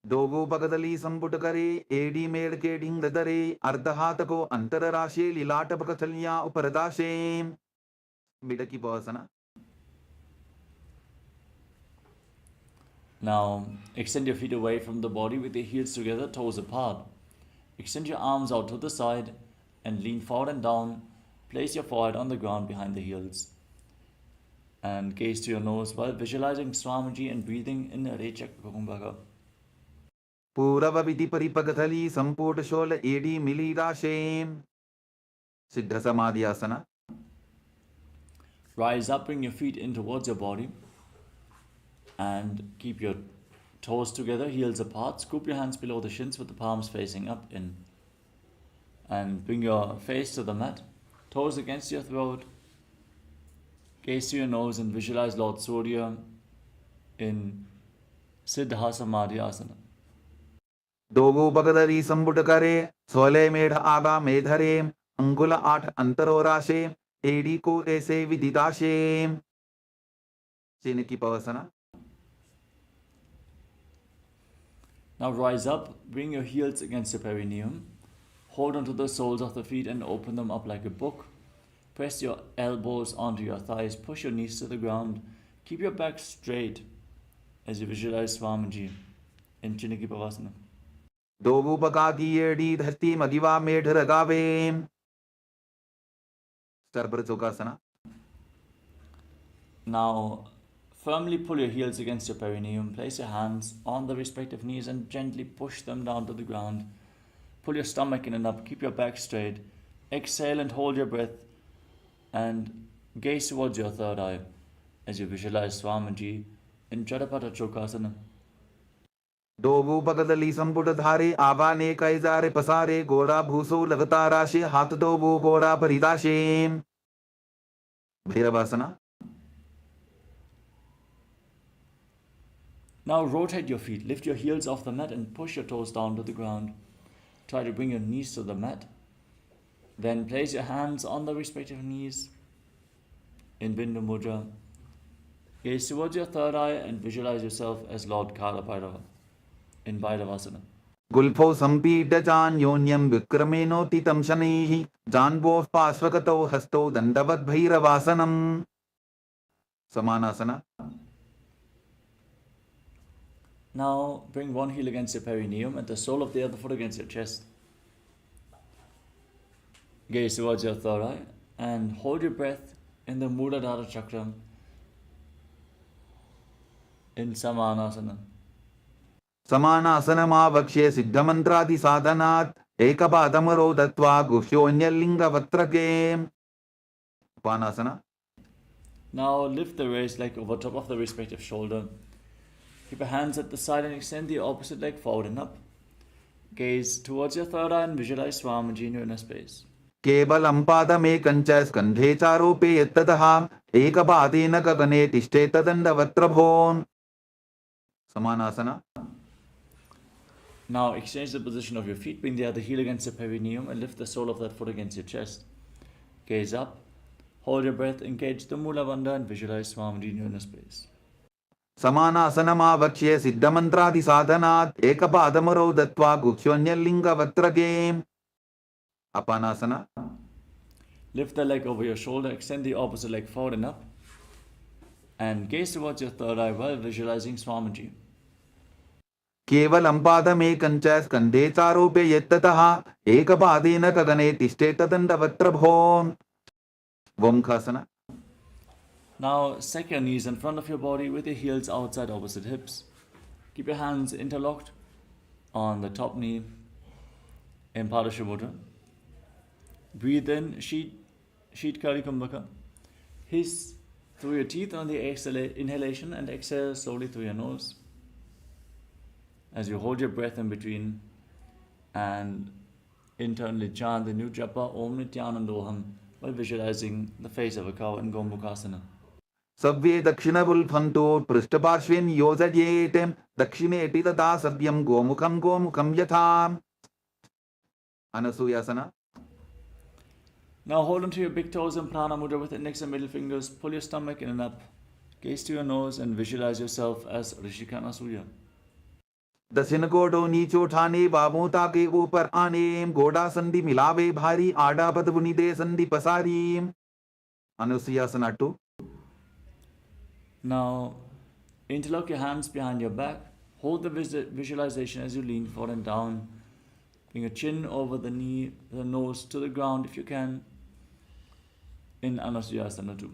दोगो पगदली संपुट करे AD मेड़ के ढिंग दरे अर्धहातको अंतर राशे लीलाट पकथलिया उपरदाशे. Midaki Pavasana. Now extend your feet away from the body with your heels together, toes apart. Extend your arms out to the side and lean forward and down. Place your forehead on the ground behind the heels. And gaze to your nose while visualizing Swamiji and breathing in Rechaka Kumbhaka. पूरव विधि परिपगथली संपुट शोल एडी मिली राशे. सिद्ध समाधि आसना. Rise up, bring your feet in towards your body and keep your toes together, heels apart. Scoop your hands below the shins with the palms facing up in. And bring your face to the mat, toes against your throat. Gaze to your nose and visualize Lord Surya in Siddha Samadhi Asana. दोगो पगदली संपुट करे सोले मेढ़ आगा मेधरे अंगुल 8 अंतरो राशे AD को ऐसे विदिदाशे. Chiniki Pavasana. Now rise up, bring your heels against your perineum. Hold onto the soles of the feet and open them up like a book. Press your elbows onto your thighs, push your knees to the ground. Keep your back straight as you visualize Swamiji in Chiniki Pavasana. Dovupakakiyedi dhasti magiva medhragave. Starbara Chokasana. Now, firmly pull your heels against your perineum. Place your hands on the respective knees and gently push them down to the ground. Pull your stomach in and up. Keep your back straight. Exhale and hold your breath. And gaze towards your third eye as you visualize Swamiji in Jadapata Chokasana. Dovupakadali Samputadhare Avane Kaizare Pasare Gora Bhuso Lavatarashe Hatadovu Gora Paridashe. Bhairavasana. Now rotate your feet. Lift your heels off the mat and push your toes down to the ground. Try to bring your knees to the mat. Then place your hands on the respective knees in Bindu Mudra. Gaze towards your third eye and visualize yourself as Lord Kala Bhairava in Bhairavasana. Gulpho Sampita Jan Yonyam Vikrameno Titam Shanihi Janvo Pasvakato Hasto Dandavat Bhairavasanam. Samanasana. Now bring one heel against your perineum and the sole of the other foot against your chest. Gaze towards your third eye and hold your breath in the Muladhara Chakra in Samanasana. Samanasanamavakshe Siddhamantradi Sadhanat Ekapadamaro Dattva Gushonyalinga Vatrake. Upanasana. Now lift the raised leg over top of the respective shoulder. Keep your hands at the side and extend the opposite leg forward and up. Gaze towards your third eye and visualize Swamiji in your inner space. Kevalam padamekance skandhe charope yattataha ekapadena gagane tishte tadandavatrabhon. Samanasana. Now exchange the position of your feet. Bring the other heel against your perineum and lift the sole of that foot against your chest. Gaze up. Hold your breath. Engage the Mula Bandha and visualize Swamiji in your inner space. Samanasanamavakshe Siddhamantradi Sadhanat Ekapadamaro Dattva Gushonyalinga Vatrake. Apanasana. Lift the leg over your shoulder. Extend the opposite leg forward and up. And gaze towards your third eye while visualizing Swamiji. Kevalam padamekance skandhe charope yattataha ekapadena gagane tishte tadandavatrabhon. Vomkhasana. Now stack your knees in front of your body with your heels outside opposite hips. Keep your hands interlocked on the top knee in Padasha Mudra. Breathe in, Sheetkari Kumbhaka. Hiss through your teeth on the inhalation and exhale slowly through your nose. As you hold your breath in between and internally chant the new japa Om Nityanandoham while visualizing the face of a cow in Gomukhasana. Sabve Dakshinabulphanto Prishtaparshvin Yojayetem Dakshine Tata Sabyam Gomukham Yatham. Anasuyasana. Now hold onto your big toes in Prana Mudra with index and middle fingers. Pull your stomach in and up. Gaze to your nose and visualize yourself as Rishika Anasuya. दक्षिण कोटो नीचो ठाने बाबूता के ऊपर आने गोडा संधि मिलावे भारी आडा पदपुनी दे संधि पसारी. Anusuyasana 2. Now interlock your hands behind your back. Hold the visualization as you lean forward and down. Bring your chin over the knee, the nose to the ground if you can in Anusuyasana 2.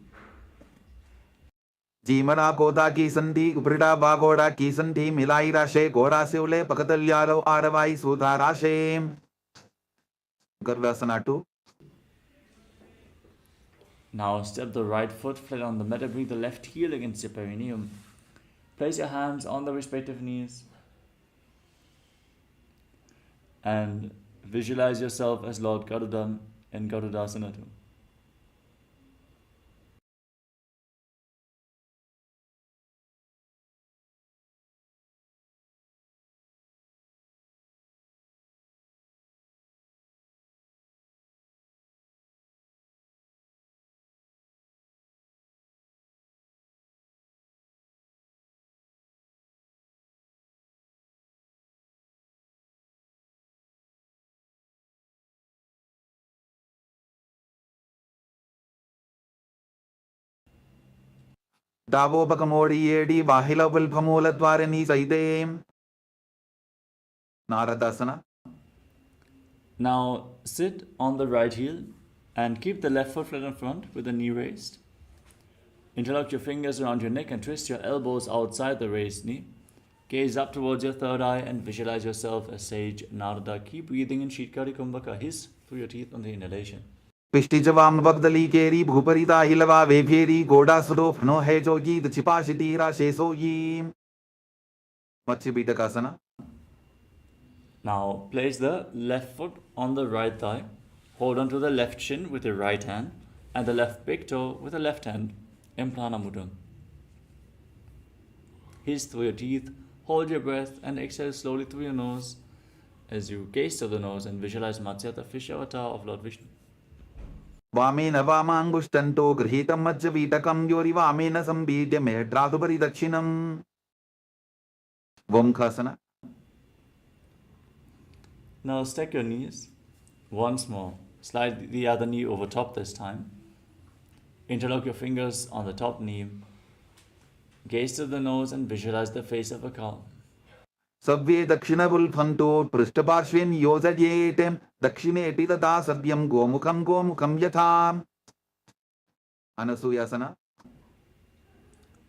जीमना कोदा की संधि उपरिडा बागोड़ा की संधि मिलाई राशे गोरा से उले पकतल्यालो आरवाई सुधा राशे. Garvasana 2. Now step the right foot flat on the mat and bring the left heel against your perineum. Place your hands on the respective knees and visualize yourself as Lord Garuda in Garudasana 2. दावो बकमोड़ी येडी बाहिला विल्फमूल द्वारनी सैदे. Naradasana. Now sit on the right heel and keep the left foot flat in front with the knee raised. Interlock your fingers around your neck and twist your elbows outside the raised knee. Gaze up towards your third eye and visualize yourself as Sage Narada. Keep breathing in Sheetkari Kumbhaka. Hiss through your teeth on the inhalation. Pishtijavam Vagdali Keri Bhuparita Hilava Veveri Goda Sudop No Hejogi the Chipashitira Shesoyi. Matsibhitakasana. Now place the left foot on the right thigh. Hold on to the left shin with your right hand and the left big toe with the left hand in pranayama. Hiss through your teeth, hold your breath and exhale slowly through your nose as you gaze to the nose and visualize Matsya, the fish avatar of Lord Vishnu. Vamena Vamangustanto Grihitam Majjavitakam Yori Vamena Sambhidya Medradubari Dakshinam. Vamkhasana. Now stack your knees once more. Slide the other knee over top this time. Interlock your fingers on the top knee. Gaze to the nose and visualize the face of a cow. Sabve Dakshinabul Phanto Prishtaparshvin Yozayetem Dakshine Titata Sabyam Gomukham Yatham. Anasuyasana.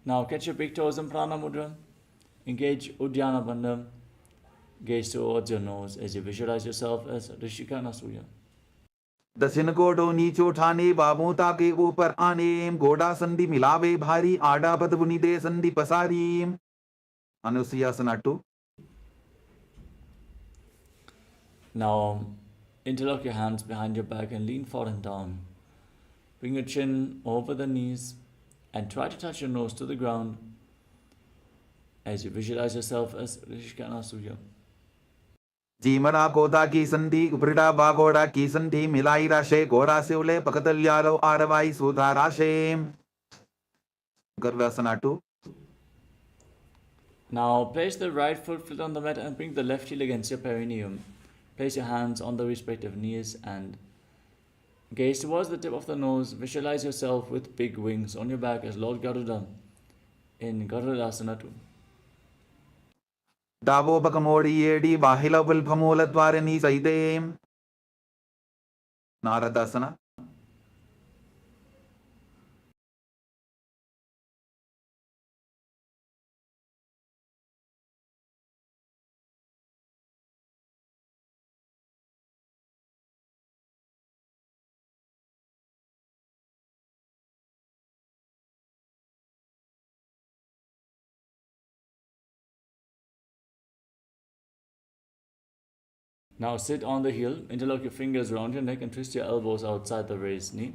Now catch your big toes in Prana Mudra. Engage Uddiyana Bandham. Gaze towards your nose as you visualize yourself as Rishika Nasuya. दक्षिण कोटो नीचो ठाने बाबोता के ऊपर आने गोडा संधि मिलावे भारी आडा पद बुनिदे संधि पसारी. Anusuyasana 2. Now interlock your hands behind your back and lean forward and down. Bring your chin over the knees and try to touch your nose to the ground as you visualize yourself as Rishika Nasuya. जीमना कोदा की संधि उपरिटा बागोड़ा की संधि मिलाई राशे गोरा से उले पकतल्यालो आरवाई सुधा राशे. Garvasana 2. Now place the right foot flat on the mat and bring the left heel against your perineum. Place your hands on the respective knees and gaze towards the tip of the nose. Visualize yourself with big wings on your back as Lord Garuda in Garudasana 2. Davopakkamodi Edi Bahila Vilpamulatvarani Saide. Naradasana. Now sit on the heel, interlock your fingers around your neck and twist your elbows outside the raised knee.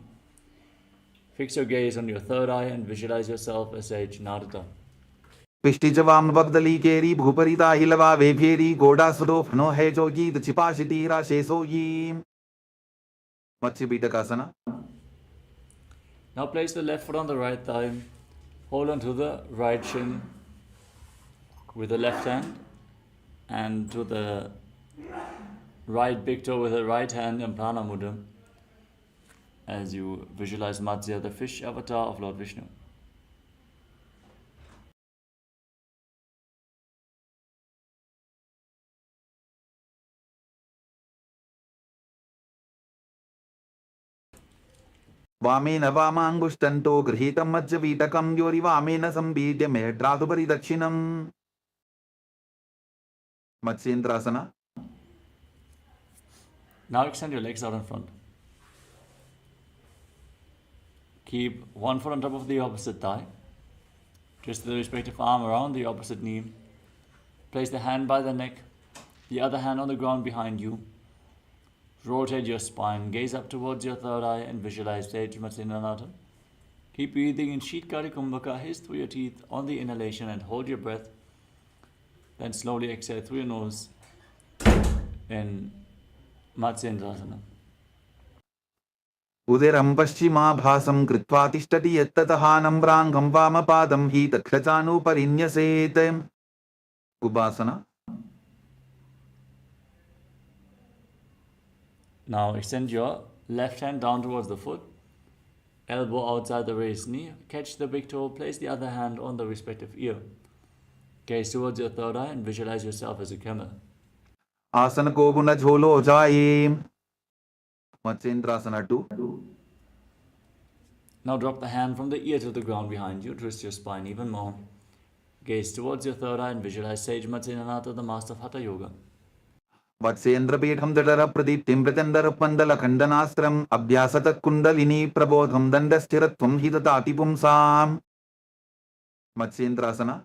Fix your gaze on your third eye and visualize yourself as Sage Narada. Pishtijavam Vagdali Keri Bhuparita Hilava Veveri Goda Sudop No Hejogi the Chipashitira Shesoyi. Matsibhitakasana. Now place the left foot on the right thigh. Hold on to the right shin with the left hand and to the right big toe with the right hand in Prana Mudra as you visualize Matsya, the fish avatar of Lord Vishnu. Vamena Vamangustanto Grihitam Majjavitakam Yori Vamena Sambhidya Medradubari Dakshinam. Matsyendrasana. Now extend your legs out in front. Keep one foot on top of the opposite thigh. Twist the respective arm around the opposite knee. Place the hand by the neck, the other hand on the ground behind you. Rotate your spine, gaze up towards your third eye and visualize Sage Matsyendrasana. Keep breathing in Sheetkari Kumbhaka, hiss through your teeth on the inhalation and hold your breath. Then slowly exhale through your nose in Matsyendrasana. Udiram Paschima Bhasam Kritva Tishtati Yattataha Nambrangam Vamapadam Hi Takshachanu Parinyaset. Kubasana. Now extend your left hand down towards the foot, elbow outside the raised knee, catch the big toe, place the other hand on the respective ear. Gaze towards your third eye and visualize yourself as a camel. आसन को गुण झोलो जाए Matsyendrasana 2. Now drop the hand from the ear to the ground behind you. Twist your spine even more. Gaze towards your third eye and visualize Sage Matsyendrasana, the master of Hatha Yoga. वत्सेन्द्रपीठं दृढर प्रदीप्तिं प्रचण्डरपन्दलखण्डनास्त्रम् अभ्यासतः kundalini प्रबोधं दण्डस्थिरत्वं हि ददाति पुंसाम् Matsyendrasana.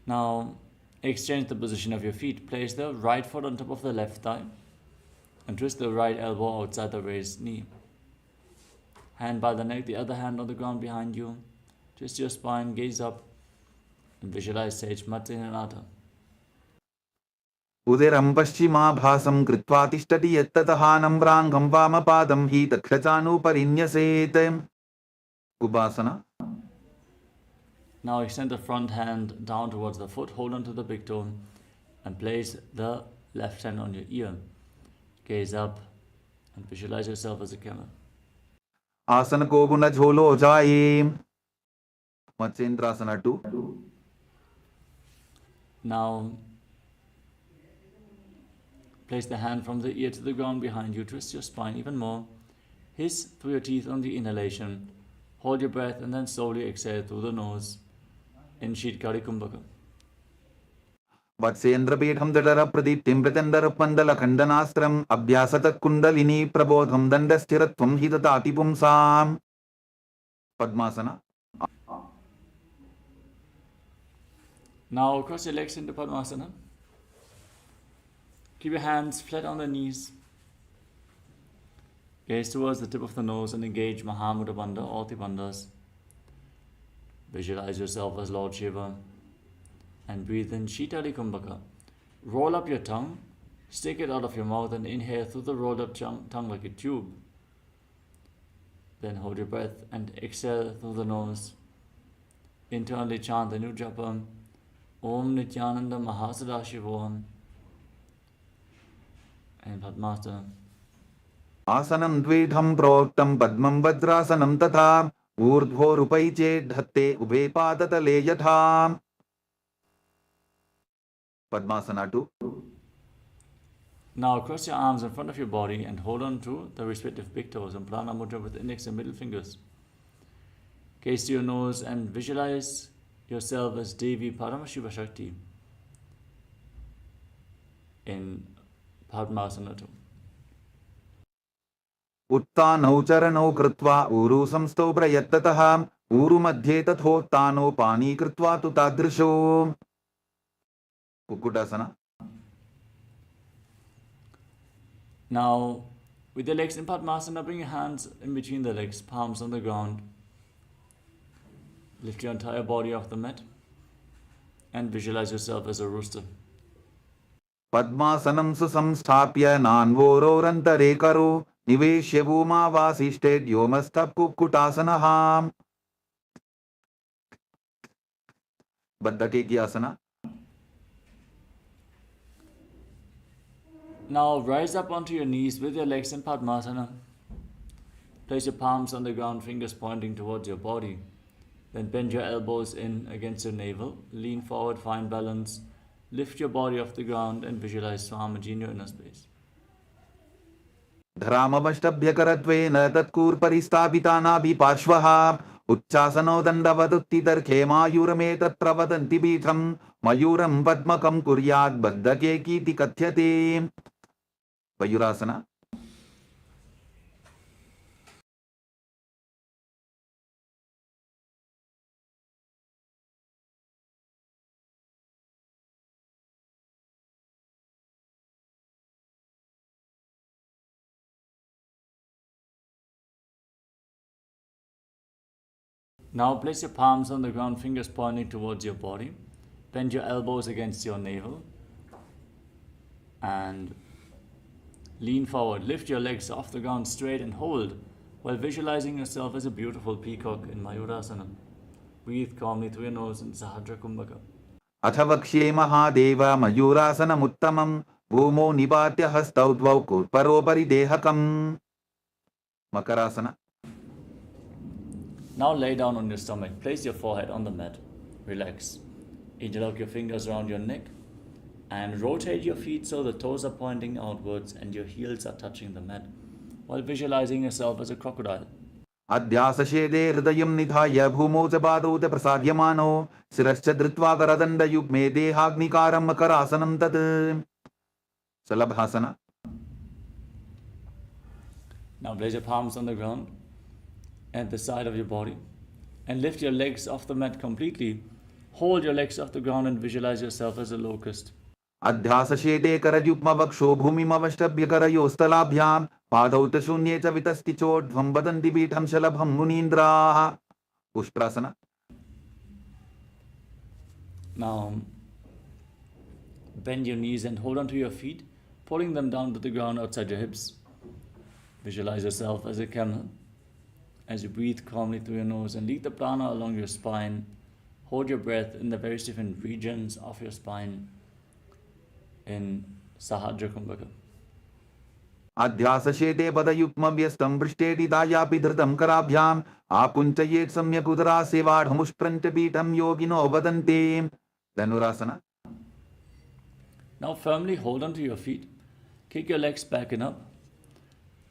Now exchange the position of your feet. Place the right foot on top of the left thigh and twist the right elbow outside the raised knee. Hand by the neck, the other hand on the ground behind you. Twist your spine, gaze up and visualize Sage Matsyendrasana. उदिरं पश्चिमाभासं कृत्वा तिष्ठति यत्ततः नम्राङ्गं वामपादं हि तत्क्षचानुपरिन्यसेत् Ubasana. Now extend the front hand down towards the foot, hold on to the big toe and place the left hand on your ear. Gaze up and visualize yourself as a camel. आसन को गुण झोलो जाए Matsyendrasana 2. Now place the hand from the ear to the ground behind you. Twist your spine even more. Hiss through your teeth on the inhalation. Hold your breath and then slowly exhale through the nose in Sheetkari Kumbhaka. वत्सेन्द्रपीठं दृढर प्रदीप्तिं प्रचण्डरपन्दलखण्डनास्त्रम् अभ्यासतः kundalini प्रबोधं दण्डस्थिरत्वं हि ददाति पुंसाम् Padmasana. Now cross your legs into Padmasana. Keep your hands flat on the knees. Gaze towards the tip of the nose and engage Mahamudra Bandha, all the bandhas. Visualize yourself as Lord Shiva and breathe in Sheetali Kumbhaka. Roll up your tongue, stick it out of your mouth and inhale through the rolled up tongue like a tube. Then hold your breath and exhale through the nose. Internally chant the new japa, Om Nityananda Mahasadashivoham and Padmasana. आसनं द्विधं प्रोक्तं पद्मं वज्रासनं तथा ऊर्ध्वोरुपै चेद्धत्ते उभे पादतले यथा Padmasana 2. Now cross your arms in front of your body and hold on to the respective big toes and pranayama mudra with index and middle fingers. Gaze to your nose and visualize yourself as Devi Paramashiva Shakti in Padmasana 2. उत्तानौ चरणौ कृत्वा ऊरु संस्थौ प्रयत्ततः ऊरु मध्ये तथोत्तानो पानी कृत्वा तु तादृशो कुक्कुटासना. Now with your legs in Padmasana, bring your hands in between the legs, palms on the ground. Lift your entire body off the mat and visualize yourself as a rooster. पद्मासनं सुसंस्थाप्य नान्वोरोरन्तरे करो निवेश्य भूमावासिष्ठे व्योमस्थः कुक्कुटासनः बद्धके की आसना. Now rise up onto your knees with your legs in Padmasana. Place your palms on the ground, fingers pointing towards your body. Then bend your elbows in against your navel. Lean forward, find balance. Lift your body off the ground and visualize Swamiji in your inner space. धरामवष्टभ्यकरत्वेन तत्कूर्परिस्थापितानाभि पार्श्वः उच्चासनो दण्डवदुत्थितर्खेमायुरमे तत्र वदन्ति पीठं मयूरं पद्मकं कुर्यात् बद्धके कीति कथ्यते. Vayurasana. Now place your palms on the ground, fingers pointing towards your body. Bend your elbows against your navel and lean forward. Lift your legs off the ground straight and hold while visualizing yourself as a beautiful peacock in Mayurasana. Breathe calmly through your nose in Sahadra Kumbhaka. अथ वक्ष्ये महादेव मयूरासनमुत्तमं भूमौ निपात्य हस्तौ द्वौ कुर्परोपरि देहकम्. Makarasana. Now lay down on your stomach. Place your forehead on the mat. Relax. Interlock your fingers around your neck And rotate your feet so the toes are pointing outwards and your heels are touching the mat, while visualizing yourself as a crocodile. अध्यासशेदे हृदयं निधाय भूमौ च पादौ च प्रसार्यमानो शिरश्च धृत्वा करदण्डयुग्मे देहाग्निकारं मकरासनं तत् शलभासना. Now place your palms on the ground at the side of your body and lift your legs off the mat completely. Hold your legs off the ground and visualize yourself as a locust. अध्यासशेदे करयुग्मवक्षो भूमिमवष्टभ्य करयोस्तलाभ्यां पादौ च शून्ये च वितस्ति चोर्ध्वं वदन्ति पीठं शलभं मुनीन्द्राः. उष्ट्रासना. Now bend your knees and hold onto your feet, pulling them down to the ground outside your hips. Visualize yourself as a camel. As you breathe calmly through your nose and lead the prana along your spine, hold your breath in the various different regions of your spine in Sahajra Kumbhaka. अध्यासशेते पदयुग्मव्यस्तं पृष्ठेति दायापि धृतं कराभ्याम् आकुञ्चयेत् सम्यक् उदरासेवाढमुष्ट्रञ्च पीठं योगिनो वदन्ति. Dhanurasana. Now firmly hold onto your feet, kick your legs back and up,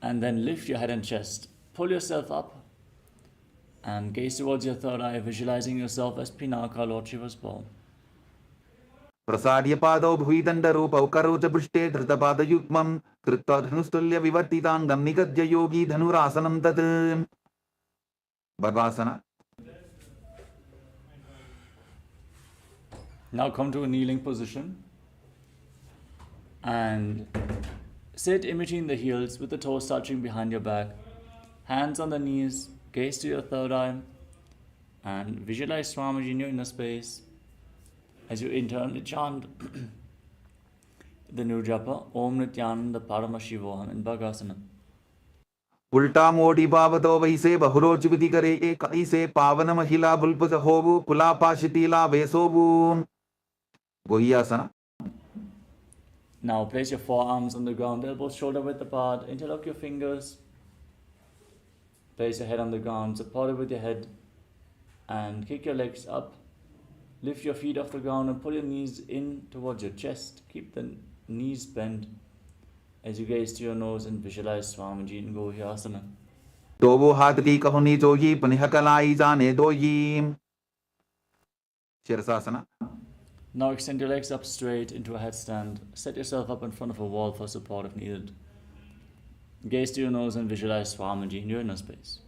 and then lift your head and chest. Pull yourself up and gaze towards your third eye, visualizing yourself as Pinaka, Lord Shiva's ball. प्रसार्य पादौ भुवि दण्डरूपौ करौ च पृष्ठे धृतपादयुग्मं कृत्वा धनुस्तुल्य विवर्तिताङ्गं निगद्य योगी धनुरासनं तत्. बद्वासना. Now come to a kneeling position and sit in between the heels with the toes touching behind your back, hands on the knees, gaze to your third eye, and visualize Swamiji in your inner space as you internally chant the new japa Om Nityananda Paramashivoham in Bhagasana. उल्टा मोटी पावतो वैसे बहुरोचुविति करे एक ऐसे पावन महिला बुल्पुस होवु कुलापाशितीला वेसोवु. गोहियासना. Now place your forearms on the ground, elbows shoulder width apart, interlock your fingers, place your head on the ground, support it with your head, and kick your legs up. Lift your feet off the ground and pull your knees in towards your chest. Keep the knees bent as you gaze to your nose and visualize Swamiji in Gohyasana. दोवो हाथ की कहुनी जोही पुनः कलाई जाने दोही. Shirshasana. Now extend your legs up straight into a headstand. Set yourself up in front of a wall for support if needed. Gaze to your nose and visualize Swamiji in your inner space.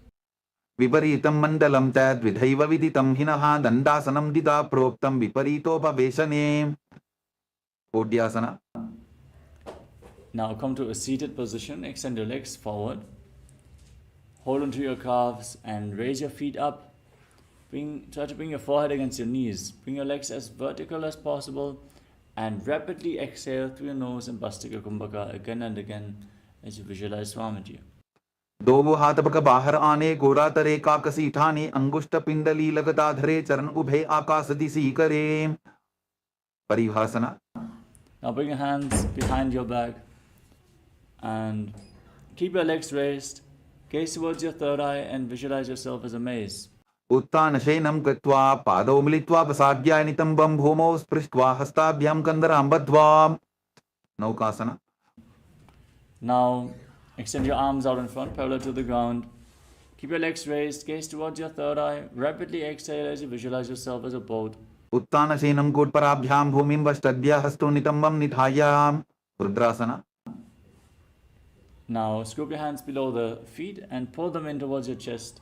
विपरीतं मण्डलं तद्विधैव विदितं हिनः दण्डासनं दिदा प्रोक्तं विपरीतोपवेशने. ओड्यासना. Now come to a seated position. Extend your legs forward. Hold onto your calves and raise your feet up. Try to bring your forehead against your knees. Bring your legs as vertical as possible and rapidly exhale through your nose in Bastika Kumbhaka again and again as you visualize Swamiji. दोवो हाथ पक बाहर आने गोरा तरे काकसी ठाने अंगुष्ठ पिंडली लगता धरे चरण उभे आकाश दिशी करे. परिभाषना. Now bring your hands behind your back and keep your legs raised. Gaze towards your third eye and visualize yourself as a maze. उत्थान शयनं कृत्वा पादौ मिलित्वा प्रसाद्याय नितम्बं भूमौ स्पृष्ट्वा हस्ताभ्यां कन्दरां बद्ध्वा. नौकासना. Now extend your arms out in front, parallel to the ground. Keep your legs raised, gaze towards your third eye. Rapidly exhale as you visualize yourself as a boat. उत्थान शयनं कोट्पराभ्यां भूमिं वष्टद्य हस्तौ नितम्बं निधाय. रुद्रासना. Now scoop your hands below the feet and pull them in towards your chest.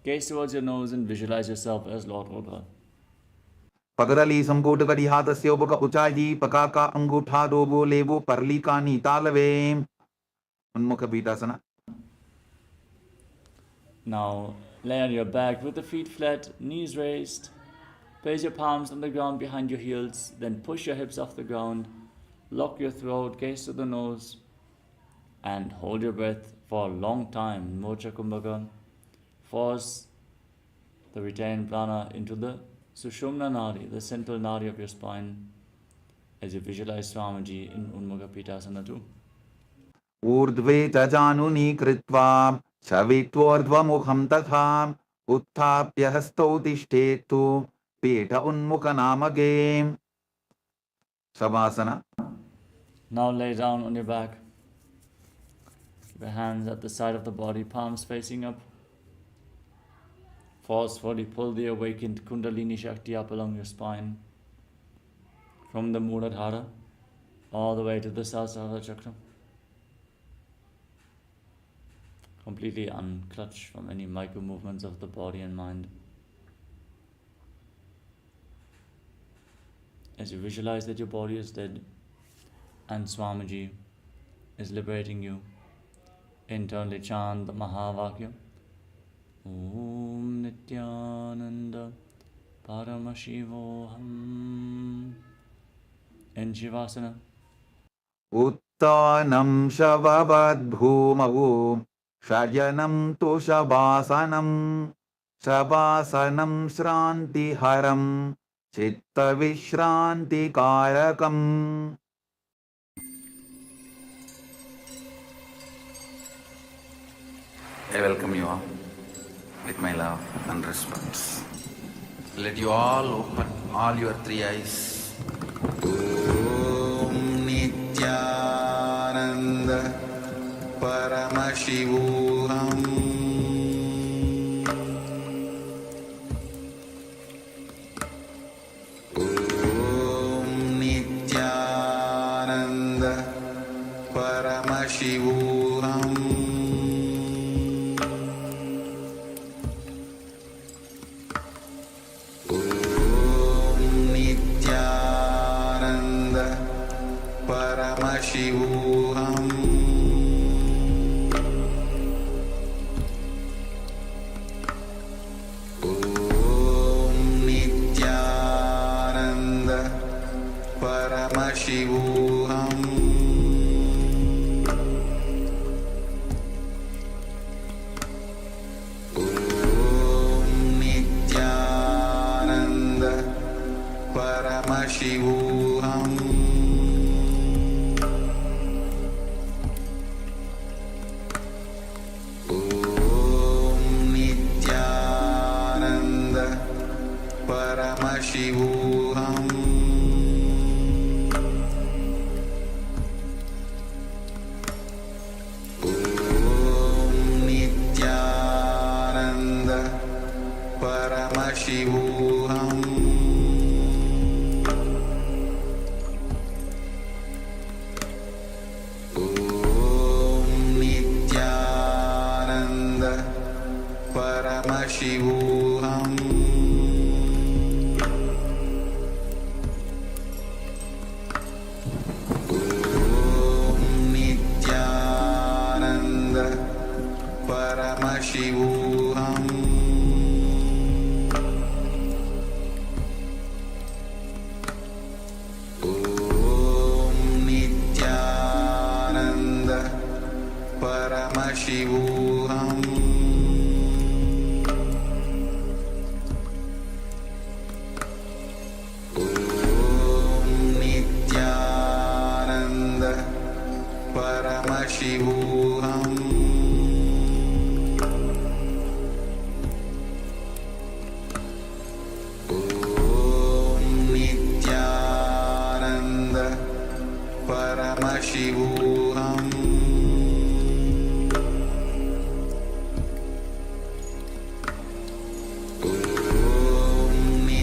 Gaze towards your nose and visualize yourself as Lord Rudra. पगरली संकोट कड़ी हाथस्य उपक उचाई पकाका अंगूठा robo लेवो परलिका नीतालवे. उन्मुख पीठासना. Now lay on your back with the feet flat, knees raised. Place your palms on the ground behind your heels. Then push your hips off the ground. Lock your throat, gaze to the nose, and hold your breath for a long time. Mocha Kumbhaka. Force the retained prana into the Sushumna Nadi, the central nadi of your spine, as you visualize Swamiji in Unmukha Pitasana too. ऊर्ध्वे च जानुनी कृत्वा शवित्वोर्ध्वमुखं तथा उत्थाप्य हस्तौ तिष्ठेत्तु पीठ उन्मुखनामके. Shavasana. Now lay down on your back. Keep your hands at the side of the body, palms facing up. Forcefully pull the awakened Kundalini Shakti up along your spine, from the Muladhara all the way to the Sahasrara Chakra. Completely unclutched from any micro movements of the body and mind. As you visualize that your body is dead and Swamiji is liberating you, internally chant the Mahavakya. Om Nityananda Paramashivoham. In Shivasana. Uttanam Shavavad Bhumau Shayanam Tu Shavasanam Shavasanam Shranti Haram Chitta Vishranti Karakam. I welcome you all with my love and respect. Let you all open all your three eyes. Om Nityananda Paramashivoham Om Nityananda Paramashivoham Paramashivoham Om Nityananda Paramashivoham Om Nityananda Paramashivoham Paramashivoham Om Nityananda Paramashivoham Om Nityananda Paramashivoham Paramashivoham Om Nityananda Paramashivoham Om Nityananda Paramashivoham Paramashivoham Om Nityananda Paramashivoham Om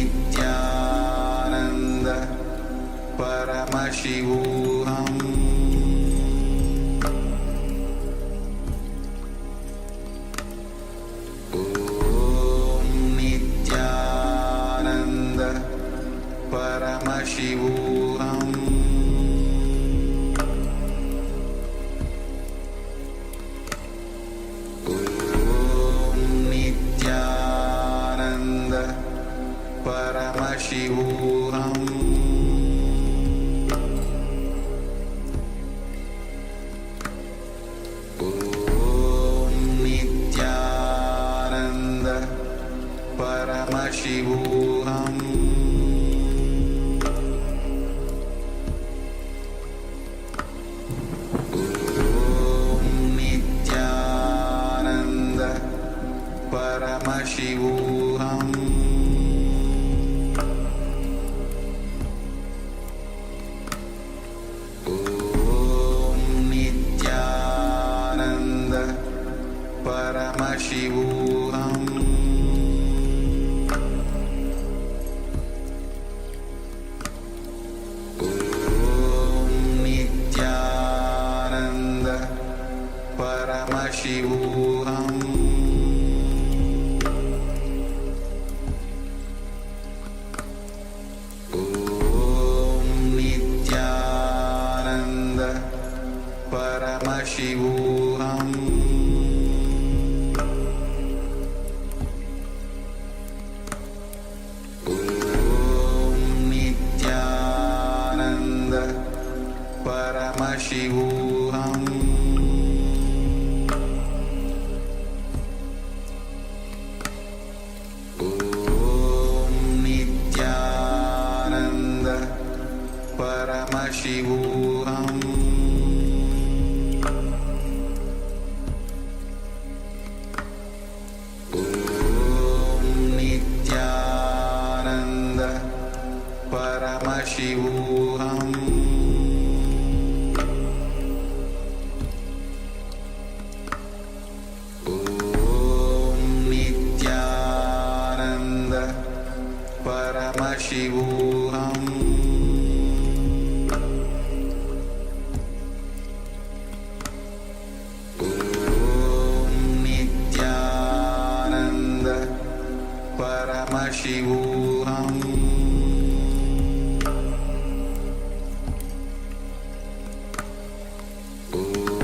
Nityananda Paramashivoham Paramashivoham Om Nityananda Paramashivoham Om Nityananda Paramashivoham Paramashivoham Om Nityananda Paramashivoham Om Nityananda Paramashivoham Om Nityananda Paramashivoham Om Nityananda Paramashivoham Om Nityananda Paramashivoham Om Nityananda Paramashivoham Om Nityananda Paramashivoham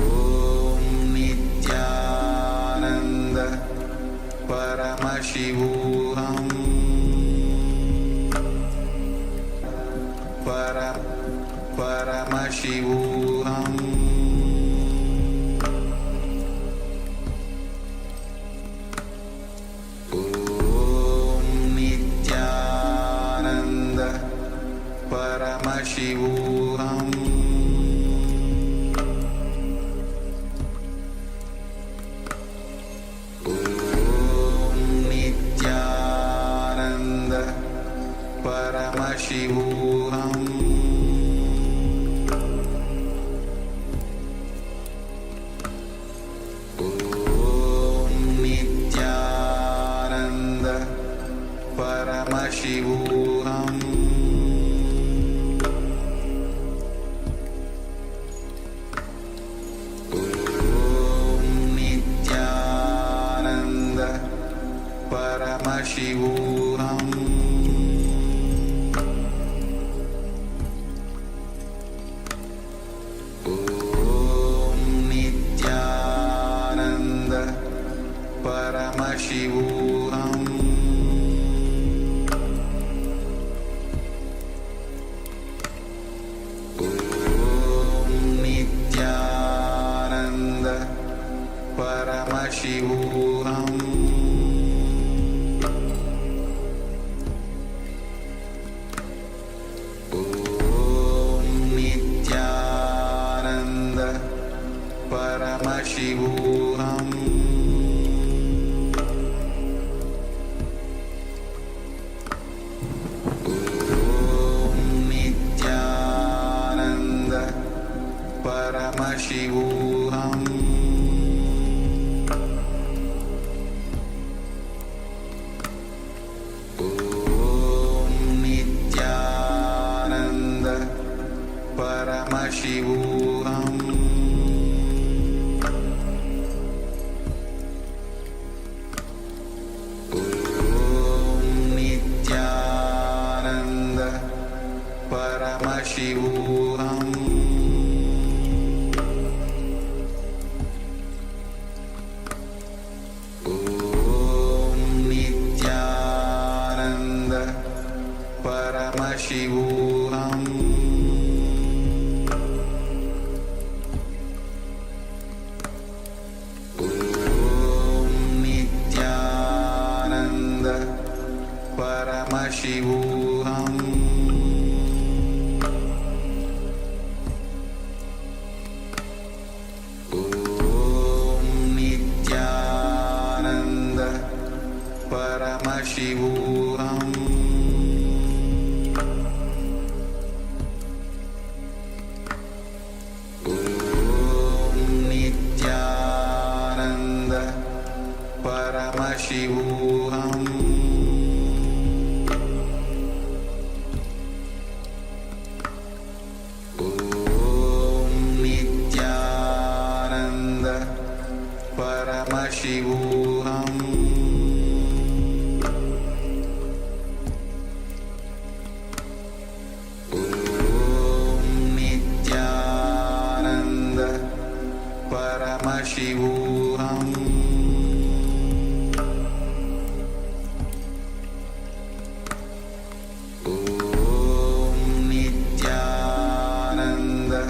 Om Nityananda Paramashivoham Paramashivoham Om Nityananda Paramashivoham Om Nityananda Paramashivoham Om Nityananda Paramashivoham Om Nityananda Paramashivoham Om Nityananda Paramashivoham Om Nityananda Paramashivoham Om Nityananda Paramashivoham Om Nityananda Paramashivoham Om Nityananda Paramashivoham Om Nityananda Paramashivoham Om Nityananda Paramashivoham Om Nityananda Paramashivoham Om Nityananda Paramashivoham Om Nityananda Paramashivoham Paramashivoham Om Nityananda Paramashivoham Om Nityananda Paramashivoham Om Nityananda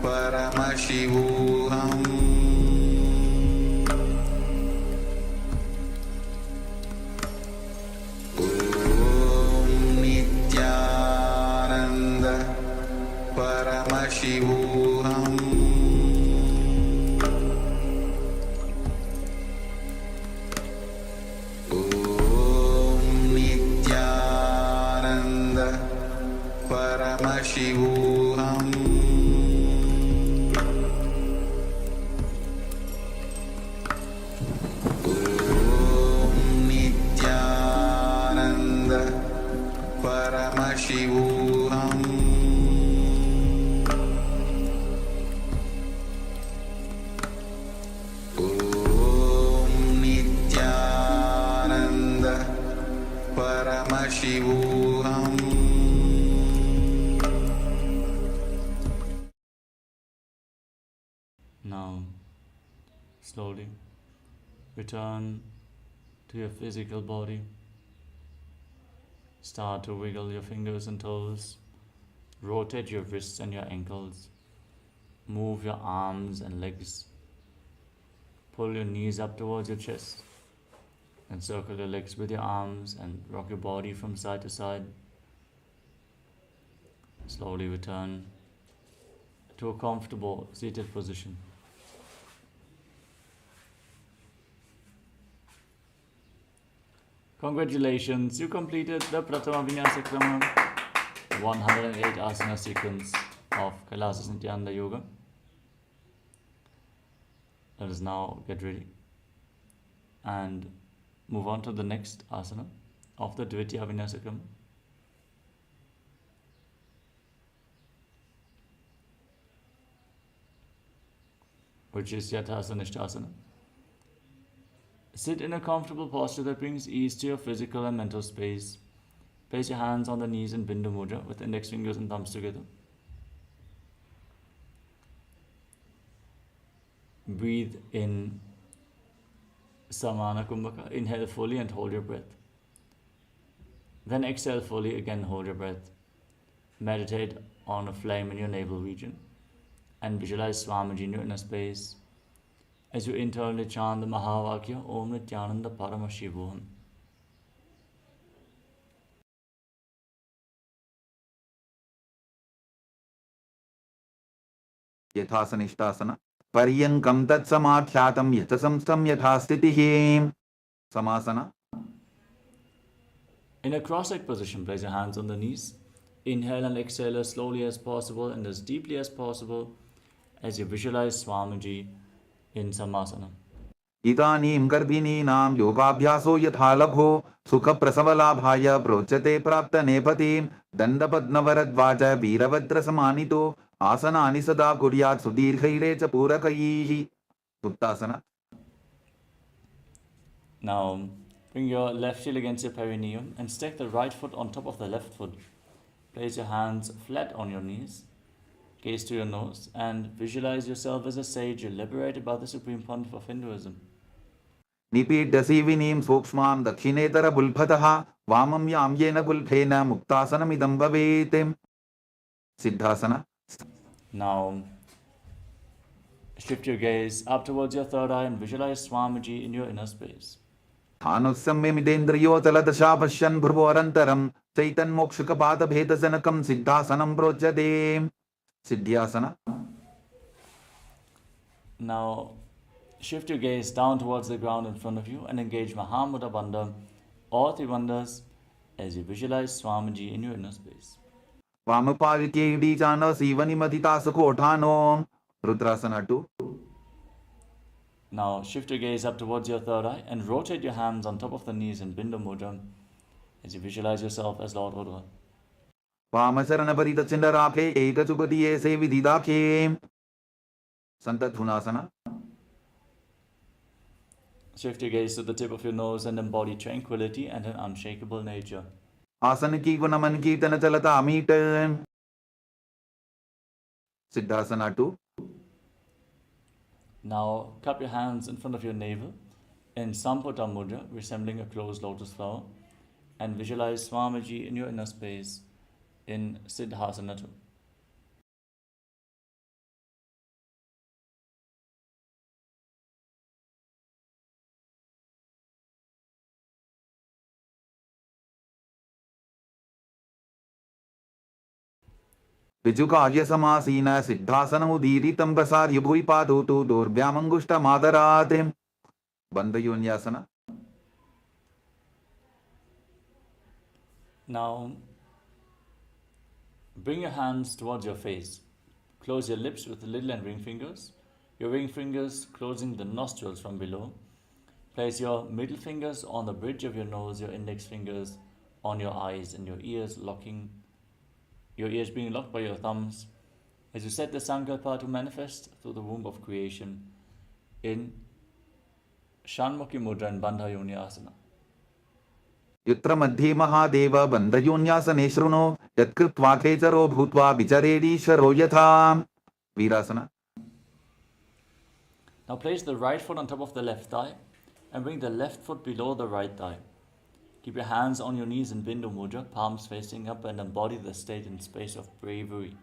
Paramashivoham Om Nityananda Paramashivoham Om Nityananda Paramashivoham Om Nityananda Paramashivoham Om Nityananda Paramashivoham Now, slowly return to your physical body. Start to wiggle your fingers and toes. Rotate your wrists and your ankles. Move your arms and legs. Pull your knees up towards your chest. And circle your legs with your arms and rock your body from side to side. Slowly return to a comfortable seated position. Congratulations, you completed the Pratama Vinyasa Krama 108 asana sequence of Kailasa Nityananda Yoga. Let us now get ready and move on to the next asana of the Dvitiya Vinyasa Krama. Which is Yathasana Nishthasana. Sit in a comfortable posture that brings ease to your physical and mental space. Place your hands on the knees in Bindu Mudra with index fingers and thumbs together. Breathe in Samana Kumbhaka. Inhale fully and hold your breath. Then exhale fully, again hold your breath. Meditate on a flame in your navel region and visualize Swamiji in your inner space as you internally chant the Mahavakya Om Nityananda Paramashivoham. यथासनिष्ठासन पर्यङ्कं तत्समाख्यातं यथसंस्थं यथा स्थितिः Samasana. In a cross-legged position, place your hands on the knees. Inhale and exhale as slowly as possible and as deeply as possible as you visualize Swamiji in Samasana. इदानीं गर्भिणीनां योगाभ्यासो यथा लघो सुखप्रसवलाभाय प्रोच्यते प्राप्तनेपथीं दण्डपद्मवरद्वाच वीरभद्रसमानितो आसनानि सदा कुर्यात् सुदीर्घैरे च पूरकैः. Uttasana. Now, bring your left heel against your perineum and stack the right foot on top of the left foot. Place your hands flat on your knees. Gaze to your nose and visualize yourself as a sage liberated by the Supreme Pontiff of Hinduism. निपीड्यसीविनीं सूक्ष्मां दक्षिणेतरबुल्फतः वामं यां येन गुल्फेन मुक्तासनमिदं भवेत्. Siddhasana. Now, shift your gaze up towards your third eye and visualize Swamiji in your inner space. स्थानुसम्यमिदेन्द्रियोतलदशा पश्यन् भ्रुवोरन्तरं चैतन्मोक्षकपातभेदजनकं सिद्धासनं प्रोच्यते. Siddhyasana. Now, shift your gaze down towards the ground in front of you and engage Mahamudra Bandha or Tribandhas as you visualize Swamiji in your inner space. वामपादिके इडीचान सीवनिमधिता सुकोठानो. Rudrasana 2. Now shift your gaze up towards your third eye and rotate your hands on top of the knees in Bindu Mudra as you visualize yourself as Lord Rudra. वामशरण परितचिंड राखे एक चुपतिये से विधि दाखे संतधुनासना. Shift your gaze to the tip of your nose and embody tranquility and an unshakable nature. आसन की को नमन कीर्तन चलता meet. Siddhasana 2. Now cup your hands in front of your navel in Samputta Mudra, resembling a closed lotus flower, and visualize Swamiji in your inner space in Siddhasana 2. विजुकार्य समासीन सिद्धासनमुदीरितं प्रसार्य भूरिपादौ तु दोर्भ्यामङ्गुष्ठमादरात्. बन्धयोन्यासना. Now bring your hands towards your face. Close your lips with the little and ring fingers. Your ring fingers closing the nostrils from below. Place your middle fingers on the bridge of your nose, your index fingers on your eyes, and your ears being locked by your thumbs as you set the Sankalpa to manifest through the womb of creation in Shanmukhi Mudra and Bandhayoni Asana. युत्र मध्ये महादेव बन्धयोन्यासने शृणु यत्कृत्वा खेचरो भूत्वा विचरेदीश्वरो यथा. वीरासना. Now place the right foot on top of the left thigh and bring the left foot below the right thigh. Keep your hands on your knees in Bindu Mudra, palms facing up, and embody the state and space of bravery.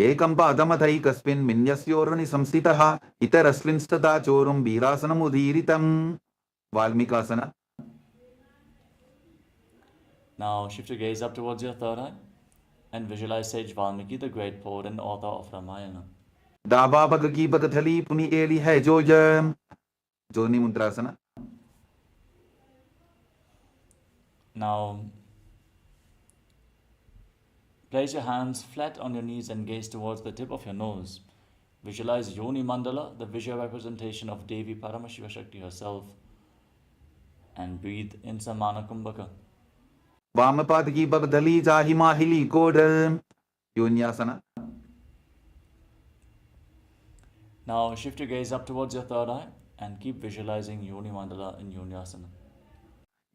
एकं पादमथैकस्मिन् मिन्यस्योर्नि संस्थितः इतरस्मिंस्तथा चोरुं वीरासनमुदीरितं. वाल्मीकासना. Now shift your gaze up towards your third eye and visualize Sage Valmiki, the great poet and author of Ramayana. दाबा पग की पगथली पुनि Eli है जोनी मुद्रासना. Now place your hands flat on your knees and gaze towards the tip of your nose. Visualize Yoni Mandala, the visual representation of Devi Paramashiva Shakti herself, and breathe in Samana Kumbhaka. वामपाद की पगथली चाहि माहिली code. योन्यासना. Now shift your gaze up towards your third eye and keep visualizing Yoni Mandala in Yonyasana.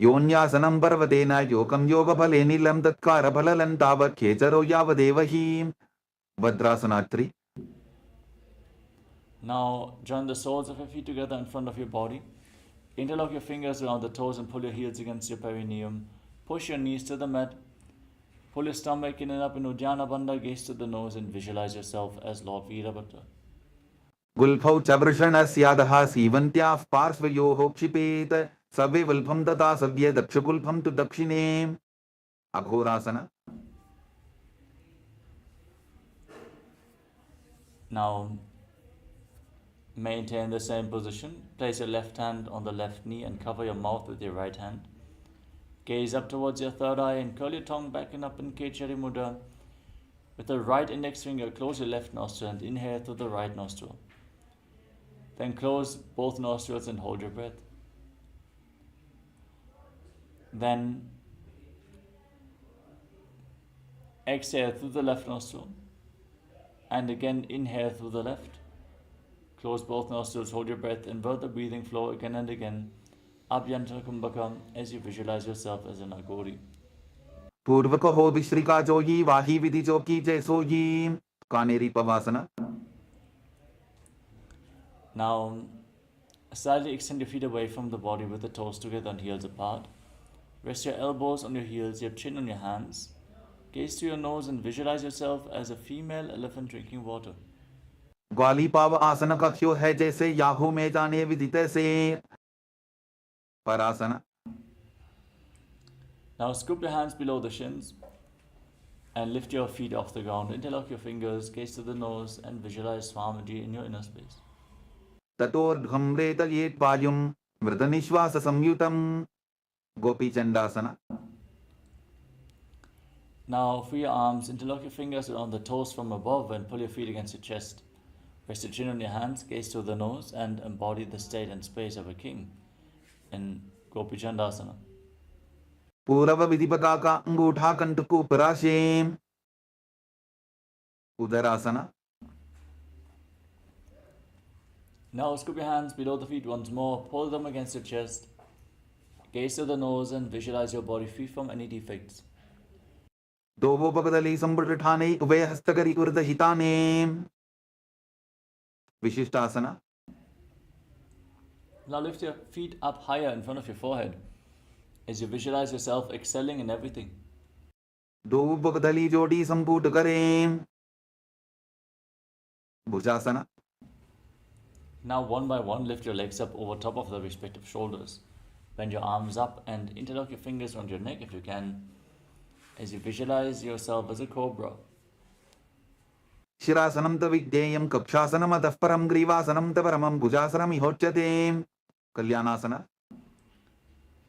योन्यासनं पर्वतेन योगं योगफले नीलं तत्कारफलं तावत् खेचरो यावदेव हि. भद्रासना 3. Now join the soles of your feet together in front of your body. Interlock your fingers around the toes and pull your heels against your perineum. Push your knees to the mat. Pull your stomach in and up in Uddiyana Bandha, gaze to the nose and visualize yourself as Lord Veerabhadra. गुल्फौ च वृषणस्यादः सीवन्त्याः पार्श्वयोः क्षिपेत सवे वल्फं तथा सव्ये दक्षगुल्फं तु दक्षिणे. अघोरासना. Now maintain the same position. Place your left hand on the left knee and cover your mouth with your right hand. Gaze up towards your third eye and curl your tongue back and up in Kechari Mudra. With the right index finger, close your left nostril and inhale through the right nostril. Then close both nostrils and hold your breath. Then exhale through the left nostril and again inhale through the left. Close both nostrils, hold your breath, invert the breathing flow again and again. Abhyantara Kumbhaka as you visualize yourself as an Agori. पूर्वक हो विश्रिका जोगी वाही विधि चौकी जैसोगी. Kanheri पवासना. Now slightly extend your feet away from the body with the toes together and heels apart. Rest your elbows on your heels, your chin on your hands. Gaze to your nose and visualize yourself as a female elephant drinking water. ग्वाली पाव आसन कक्ष्यो है जैसे Yahoo में जाने विदित से. परासना. Now scoop your hands below the shins and lift your feet off the ground. Interlock your fingers, gaze to the nose and visualize Swamiji in your inner space. ततोर्ध्वं रेतयेत् वायुं मृदनिश्वास संयुतं. Gopi चंडासना. Now free your arms, interlock your fingers around the toes from above and pull your feet against your chest. Rest your chin on your hands, gaze to the nose, and embody the state and space of a king in Gopi Chandasana. पूर्व विधिपता का अंगूठा कंठ को पराशे उदरासना. Now scoop your hands below the feet once more, pull them against your chest, gaze to the nose and visualize your body free from any defects. दोवोपगदली संप्रठाने उभय हस्तकरी Kurd हिताने विशिष्टासना. Now lift your feet up higher in front of your forehead as you visualize yourself excelling in everything. दोवोपगदली जोड़ी संपूट करें भुजासना. Now one by one lift your legs up over top of the respective shoulders. Bend your arms up and interlock your fingers around your neck if you can as you visualize yourself as a cobra. शिरासनं त विज्ञेयं कक्षासनम् अतः परं ग्रीवासनं त परमं भुजासनम् इहोच्यते कल्याणासना.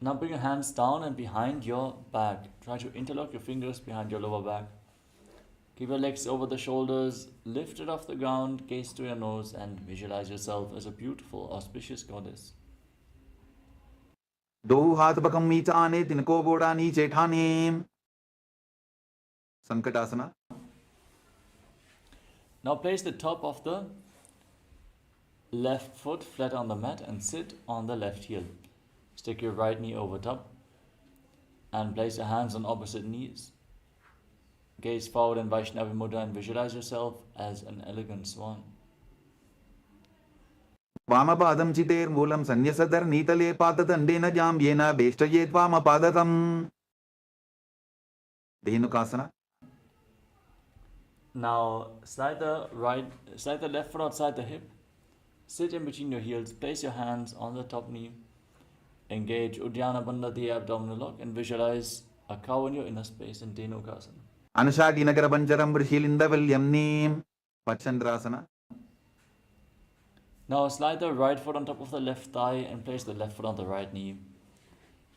Now bring your hands down and behind your back. Try to interlock your fingers behind your lower back. Keep your legs over the shoulders, lifted off the ground, gaze to your nose and visualize yourself as a beautiful, auspicious goddess. दो हाथ बकम नीचे आने तिनको बोड़ा नीचे ठाने संकटासना. Now place the top of the left foot flat on the mat and sit on the left heel. Stick your right knee over top and place your hands on opposite knees. Gaze forward in Vaishnavi Mudra and visualize yourself as an elegant swan. वामपादं चितेर्मूलं संन्यसदर नीतले पाददण्डेन जाम्येन वेष्टयेत् वामपादतम् धेनुकासना. Now slide the left foot outside the hip. Sit in between your heels. Place your hands on the top knee. Engage Uddiyana Bandha, the abdominal lock, and visualize a cow in your inner space in Dhenukasana. अनुषाटी Nagar पंचरम ऋषिलिंदवल्यम Neem पचंद्रासना. Now slide the right foot on top of the left thigh and place the left foot on the right knee.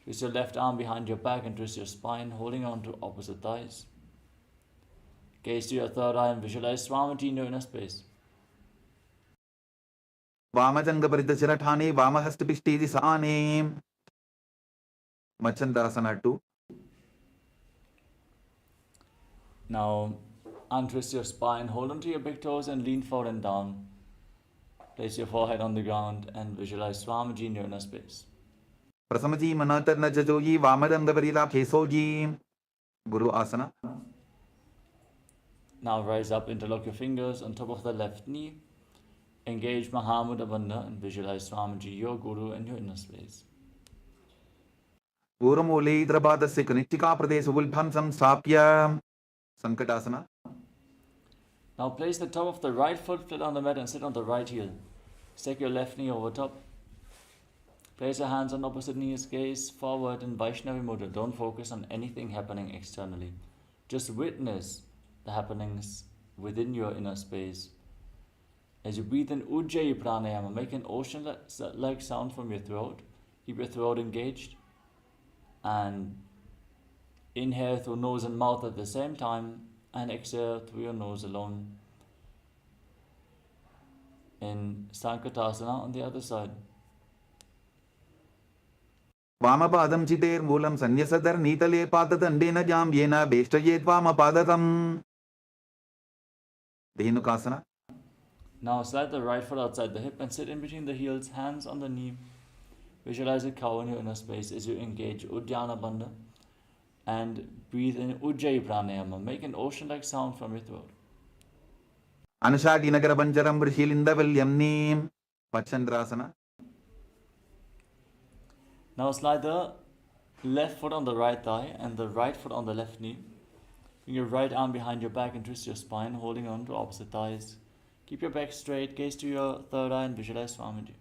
Twist your left arm behind your back and twist your spine, holding on to opposite thighs. Gaze to your third eye and visualize Swamiji in your inner space. वामजंग परितशिरठाने वामहस्तपिष्टे दिशाने मच्छंद्रासना 2. Now untwist your spine, hold onto your big toes and lean forward and down. Place your forehead on the ground and visualize Swamiji in your inner space. प्रसमजी मनोतर न जजोजी वामदंग परिला खेसोजी गुरु आसना. Now rise up, interlock your fingers on top of the left knee. Engage Mahamudra Bandha and visualize Swamiji, your guru, in your inner space. पूर्वमूले द्रपादस्य कनिष्ठिका प्रदेश उल्भं संस्थाप्य संकटासना. Now place the top of the right foot flat on the mat and sit on the right heel. Stake your left knee over top. Place your hands on opposite knees, gaze forward in Vaishnavi Mudra. Don't focus on anything happening externally. Just witness the happenings within your inner space. As you breathe in Ujjayi pranayama, make an ocean-like sound from your throat. Keep your throat engaged. And inhale through nose and mouth at the same time. And exhale through your nose alone. In Sankatasana on the other side. वामपादं चितेर्मूलं संन्यसदर नीतले पाददण्डेन जाम्येन वेष्टयेत् वामपादतम् धेनुकासना. Now slide the right foot outside the hip and sit in between the heels, hands on the knee. Visualize a cow in your inner space as you engage Uddiyana Bandha and breathe in Ujjayi pranayama. Make an ocean-like sound from your throat. अनुषाटी Nagar पंचरम ऋषिलिंदवल्यम Neem पचंद्रासना. Now slide the left foot on the right thigh and the right foot on the left knee. Bring your right arm behind your back and twist your spine, holding on to opposite thighs. Keep your back straight, gaze to your third eye and visualize Swamiji.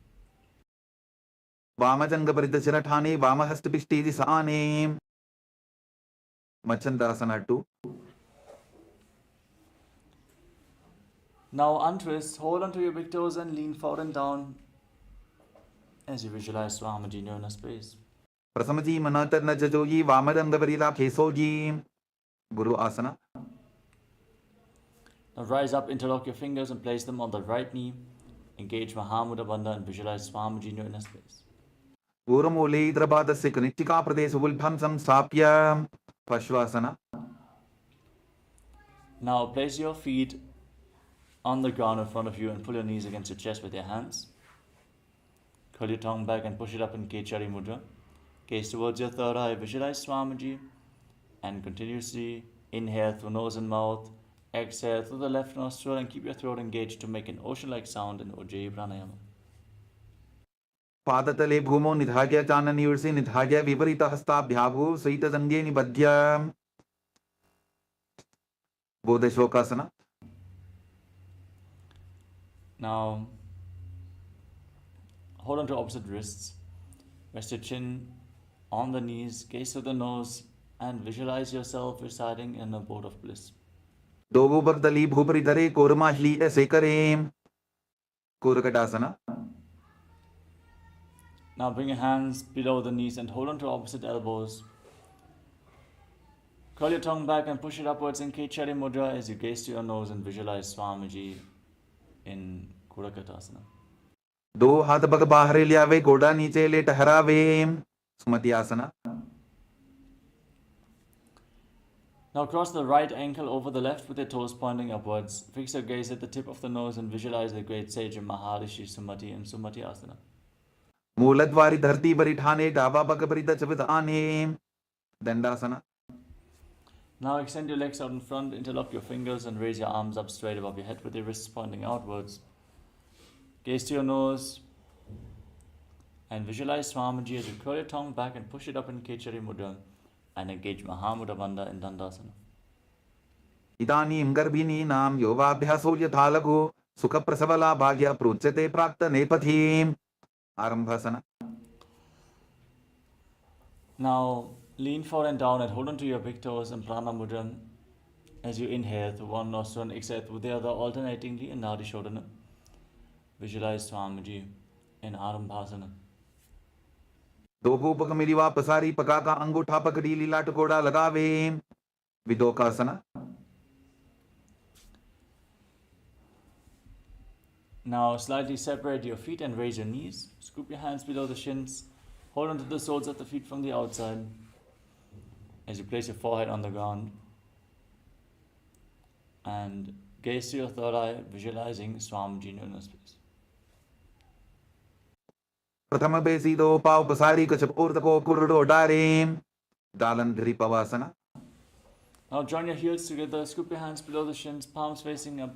वामजंग परितशिरठाने वामहस्तपिष्टे दिशाने मच्छंद्रासना 2. Now untwist, hold onto your big toes and lean forward and down as you visualize Swamiji in your inner space. प्रसमजी मनोतर न जजोजी वामदंग परिला खेसोजी गुरु आसना. Now rise up, interlock your fingers and place them on the right knee. Engage Mahamudra Bandha and visualize Swamiji in your inner space. ऊरमूलेन्द्रपादस्य कनिष्ठिकाप्रदेशोल्भं संस्थाप्य पश्वासना. Now place your feet on the ground in front of you and pull your knees against your chest with your hands. Curl your tongue back and push it up in Kechari Mudra. Gaze towards your third eye, visualize Swamiji, and continuously inhale through nose and mouth, exhale through the left nostril, and keep your throat engaged to make an ocean-like sound in Ujjayi Pranayama. पादतले भूमौ निधाय चाननियुर्षि निधाय विपरीतहस्ताभ्याभू सहितजङ्गे निबध्य बोधशोकासना. Now, hold on to opposite wrists. Rest your chin on the knees, gaze through the nose, and visualize yourself residing in a abode of bliss. दोगुबर्दली भूपरिधरे कोरमाह्ली शेकरे कोरकटासना. Now bring your hands below the knees and hold on to opposite elbows. Curl your tongue back and push it upwards in Kechari Mudra as you gaze to your nose and visualize Swamiji in Kurakatasana. दो हाथ पग बाहर लियावे गोड़ा नीचे ले ठहरावे सुमति आसना. Now cross the right ankle over the left with your toes pointing upwards. Fix your gaze at the tip of the nose and visualize the great sage Maharishi Sumati in Sumati Asana. मूलद्वारी धरती परिठाने डाबा पग परित चवित आने दंडासना. Now extend your legs out in front, interlock your fingers and raise your arms up straight above your head with your wrists pointing outwards. Gaze to your nose and visualize Swamiji as you curl your tongue back and push it up in Kechari Mudra and engage Mahamudra Bandha in Dandasana. इदानीं गर्भिणीनां योगाभ्यासो यथालघु सुखप्रसवला भाग्य प्रोच्यते प्राप्त नेपथीम् आरंभासना. Now lean forward and down and hold on to your big toes in Prana Mudra as you inhale through one nostril and exhale through the other alternatingly in Nadi Shodhana. Visualize Swamiji in Arambhasana. दो भूपक मिलिवा पसारी पका का अंगूठा पकड़ी लीला टकोड़ा लगावे विदोकासना. Now slightly separate your feet and raise your knees. Scoop your hands below the shins. Hold on to the soles of the feet from the outside as you place your forehead on the ground. And gaze to your third eye, visualizing Swamiji in your inner space. प्रथम बेसी दो पाव पसारी कछप ऊर्ध को कुर्डो डारे दालन धरी पवासना. Now join your heels together, scoop your hands below the shins, palms facing up,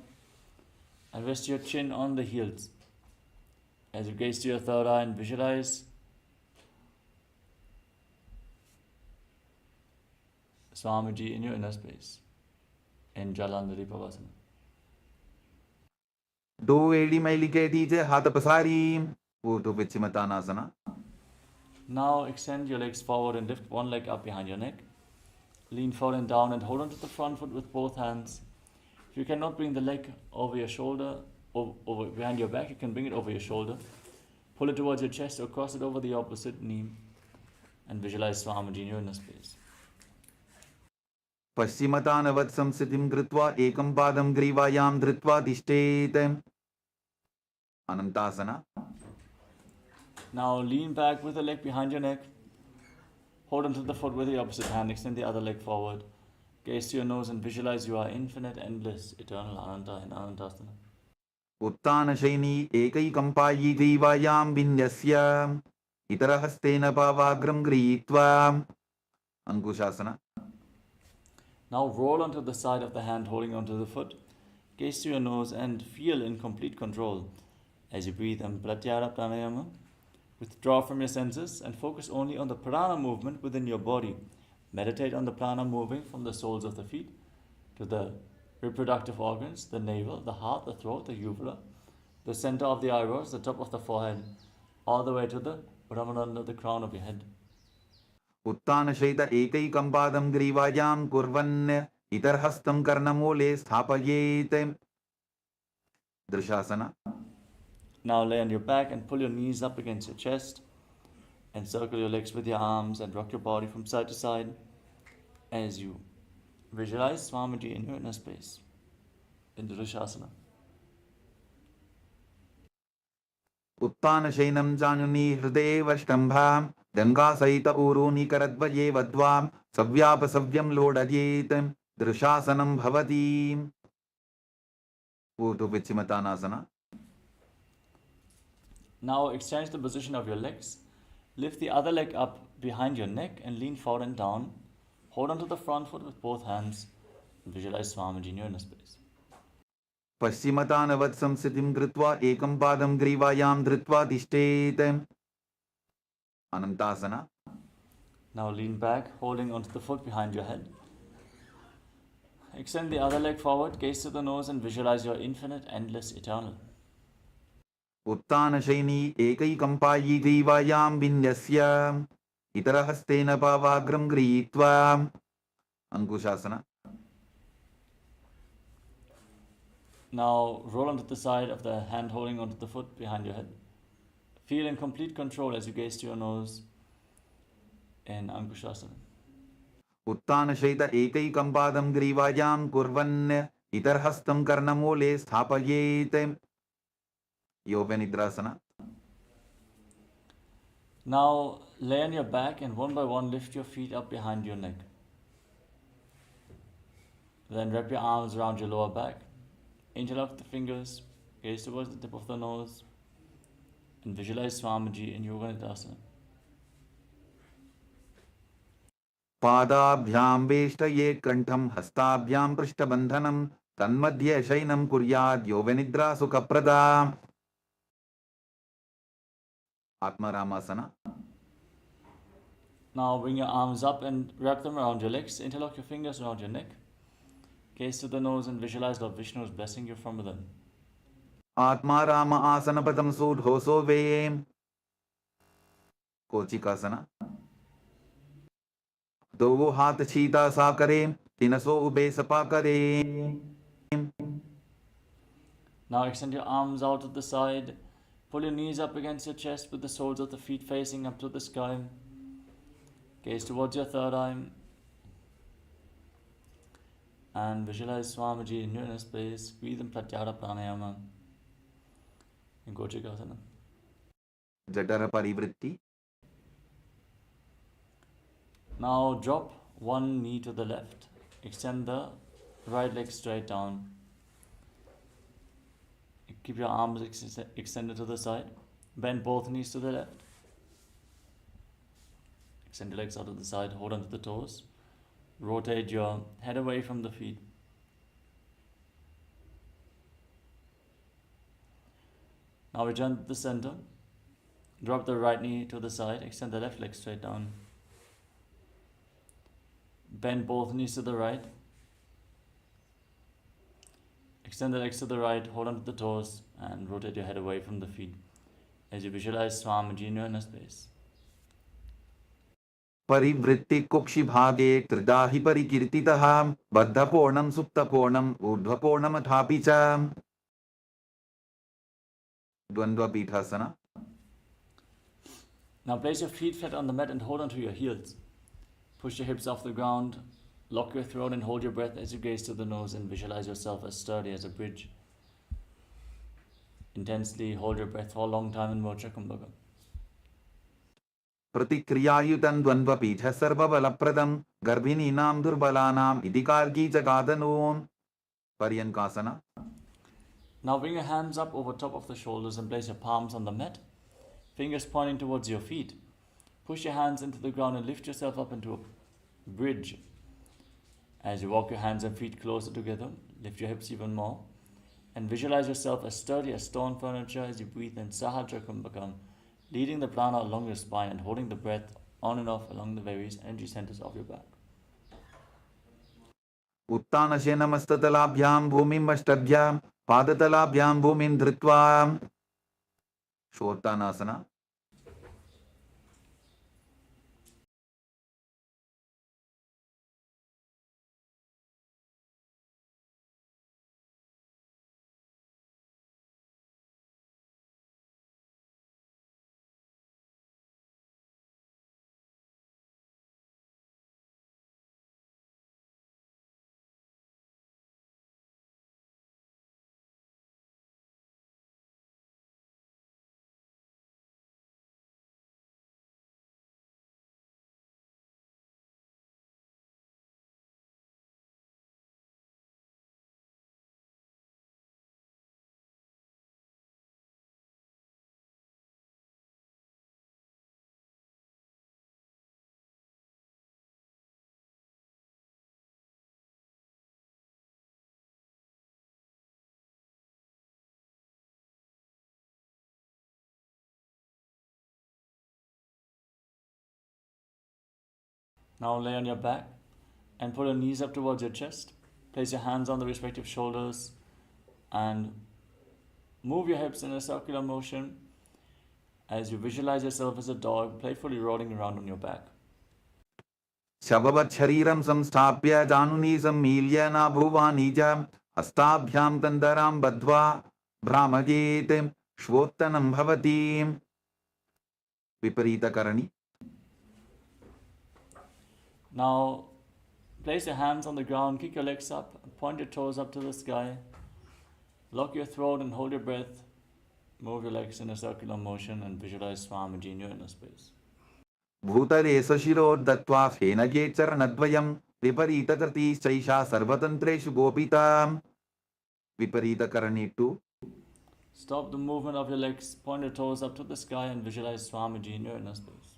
and rest your chin on the heels. As you gaze to your third eye and visualize Swamiji in your inner space in Jalandhari Pavasana. दो एड़ी मैली के दीजे हाथ पसारी ऊर्ध्व विचिमतानासना. Now extend your legs forward and lift one leg up behind your neck. Lean forward and down and hold on to the front foot with both hands. If you cannot bring the leg over your shoulder, over behind your back, you can bring it over your shoulder. Pull it towards your chest or cross it over the opposite knee and visualize Swamiji in your inner space. पश्चिमतानवत् संस्थितिं कृत्वा एकं पादं ग्रीवायां धृत्वा तिष्ठेत् अनन्तासना. Now lean back with the leg behind your neck. Hold onto the foot with the opposite hand. Extend the other leg forward. Gaze to your nose and visualize you are infinite, endless, eternal Ananta in Anantasana. उत्तान शैनी एकैकं पायी ग्रीवायां विन्यस्य इतरहस्तेन पावाग्रं गृहीत्वा अंकुशासना. Now roll onto the side of the hand holding onto the foot. Gaze to your nose and feel in complete control. As you breathe in Pratyahara Pranayama, withdraw from your senses and focus only on the prana movement within your body. Meditate on the prana moving from the soles of the feet to the reproductive organs, the navel, the heart, the throat, the uvula, the center of the eyebrows, the top of the forehead, all the way to the Brahmananda, the crown of your head. उत्तान शैत एकैकं पादं ग्रीवायां कुर्वन् इतरहस्तं कर्णमूले स्थापयेत् दृशासना. Now lay on your back and pull your knees up against your chest. Encircle your legs with your arms and rock your body from side to side as you visualize Swamiji in your inner space. into Dushasana. उत्तानशयनं जानुनी हृदयेवष्टम्भां गङ्गासहित ऊरूनि करद्वये वद्वां सव्यापसव्यं लोडयेत् दृशासनं भवति. Urdhva Now exchange the position of your legs. Lift the other leg up behind your neck and lean forward and down. Hold onto the front foot with both hands. Visualize Swamiji in your inner space. पश्चिमतानवत् संस्थितिं कृत्वा एकं पादं ग्रीवायां धृत्वा तिष्ठेत्. Anantasana. Now lean back, holding onto the foot behind your head. Extend the other leg forward, gaze to the nose and visualize your infinite, endless, eternal. उत्तानशयनी एकैकम्पायी ग्रीवायां विन्यस्य इतरहस्तेन पावाग्रं गृहीत्वा. Ankushasana. Now roll onto the side of the hand holding onto the foot behind your head. Feel in complete control as you gaze to your nose in Ankushasana. उत्तानशयित एकैकं पादं ग्रीवायां कुर्वन् इतरहस्तं कर्णमूले स्थापयेत्. Yogenidrasana. Now lay on your back and one by one lift your feet up behind your neck. Then wrap your arms around your lower back. Interlock the fingers, gaze towards the tip of the nose, and visualize Swamiji in Yoga Nidasana. पादाभ्यां वेष्टये कंठं हस्ताभ्यां पृष्ठबन्धनं तन्मध्ये शयनं कुर्यात् योगनिद्रा सुखप्रदा. Atmaramasana. Now bring your arms up and wrap them around your legs. Interlock your fingers around your neck. Gaze to the nose and visualize Lord Vishnu is blessing you from within. Atmarama asana padam sudhoso ve. Kochikasana. दो हाथ छीता सा करे तिनसो ube Sapa करे. Now extend your arms out to the side. Pull your knees up against your chest with the soles of the feet facing up to the sky. Gaze towards your third eye. And visualize Swamiji in your inner space. Breathe in Pratyahara pranayama. In Kochikasana. Jatara parivritti. Now drop one knee to the left. Extend the right leg straight down. Keep your arms extended to the side. Bend both knees to the left. Extend your legs out to the side. Hold onto the toes. Rotate your head away from the feet. Now return to the center. Drop the right knee to the side. Extend the left leg straight down. Bend both knees to the right. Extend the legs to the right, hold on to the toes, and rotate your head away from the feet as you visualize Swamiji in your inner space. परिवृत्ति कुक्षि भागे त्रिदाहि परिकीर्तितः बद्धपूर्णं सुप्तपूर्णं ऊर्ध्वपूर्णमथापि च. द्वन्द्वपीठासना. Now place your feet flat on the mat and hold on to your heels. Push your hips off the ground. Lock your throat and hold your breath as you gaze to the nose and visualize yourself as sturdy as a bridge. Intensely hold your breath for a long time in Mocha Kumbhaka. प्रतिक्रियायुतं द्वन्द्वपीठ सर्वबलप्रदं गर्भिणीनां दुर्बलानां इति कार्गी जगादनून्. पर्यङ्कासना. Now bring your hands up over top of the shoulders and place your palms on the mat. Fingers pointing towards your feet. Push your hands into the ground and lift yourself up into a bridge. As you walk your hands and feet closer together, lift your hips even more. And visualize yourself as sturdy as stone furniture as you breathe in Sahajra Kumbhakam, leading the prana along your spine and holding the breath on and off along the various energy centers of your back. उत्तानशयनमस्ततलाभ्यां भूमिं अष्टभ्यां पादतलाभ्यां भूमिं धृत्वा. शोत्तानासना. Now lay on your back and pull your knees up towards your chest. Place your hands on the respective shoulders and move your hips in a circular motion as you visualize yourself as a dog playfully rolling around on your back. शववत् शरीरं संस्थाप्य जानुनी सम्मील्य नाभुवानी च हस्ताभ्यां तन्दरां बद्ध्वा भ्रामयेत् श्वोत्तनं भवति विपरीतकरणी. Now place your hands on the ground, kick your legs up, point your toes up to the sky, lock your throat and hold your breath. Move your legs in a circular motion and visualize Swamiji in your inner space. भूतले सशिरोद्धत्वा फेनके चरणद्वयं विपरीतकृतिश्चैषा सर्वतन्त्रेषु गोपिता विपरीतकरणी 2. Stop the movement of your legs, point your toes up to the sky and visualize Swamiji in your inner space.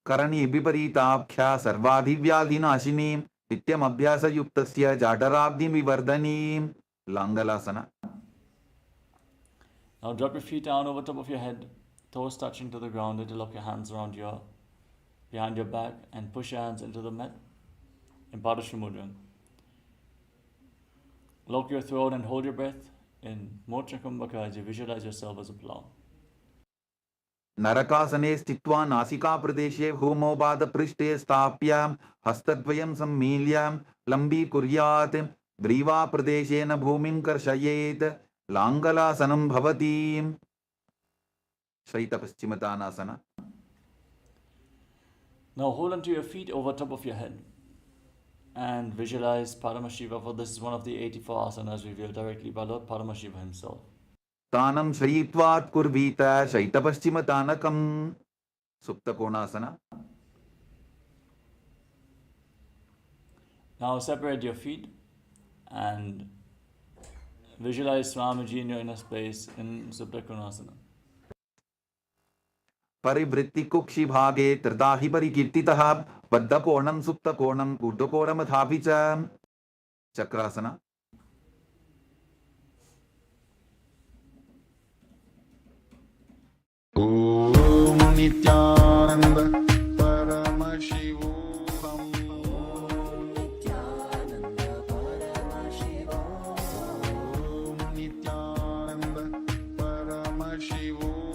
Karni विपरीताख्या सर्वाधिव्याधिनाशिनी नित्यमभ्यासयुक्तस्य जाठराब्धिविवर्धनी लांगलासना. Now drop your feet down over top of your head, toes touching to the ground. Interlock your hands around behind your back and push your hands into the mat in Padashri Mudra. Lock your throat and hold your breath in Moksha Kumbhaka as you visualize yourself as a plow. नरकासने स्थित्वा नासिका प्रदेशे भूमोपादपृष्ठे स्थाप्य हस्तद्वयं सम्मील्य लम्बीकुर्यात् ग्रीवा प्रदेशेन भूमिं कर्षयेत् लाङ्गलासनं भवति शैतपश्चिमतानासना. Now hold onto your feet over top of your head and visualize Paramashiva, for this is one of the 84 asanas revealed directly by Lord Paramashiva himself. तानं शयित्वात् कुर्वीत शैतपश्चिमतानकं सुप्तकोणासना. Now separate your feet and visualize Swamiji in your inner space in Supta Konasana. परिवृत्ति कुक्षि भागे त्रिदाहि परिकीर्तितः बद्धकोणं सुप्तकोणं ऊर्ध्वकोणमथापि च चक्रासना. ॐ नित्यानन्द परमशिवोऽहम् ॐ नित्यानन्द परमशिवोऽहम् ॐ नित्यानन्द परमशिवोऽहम्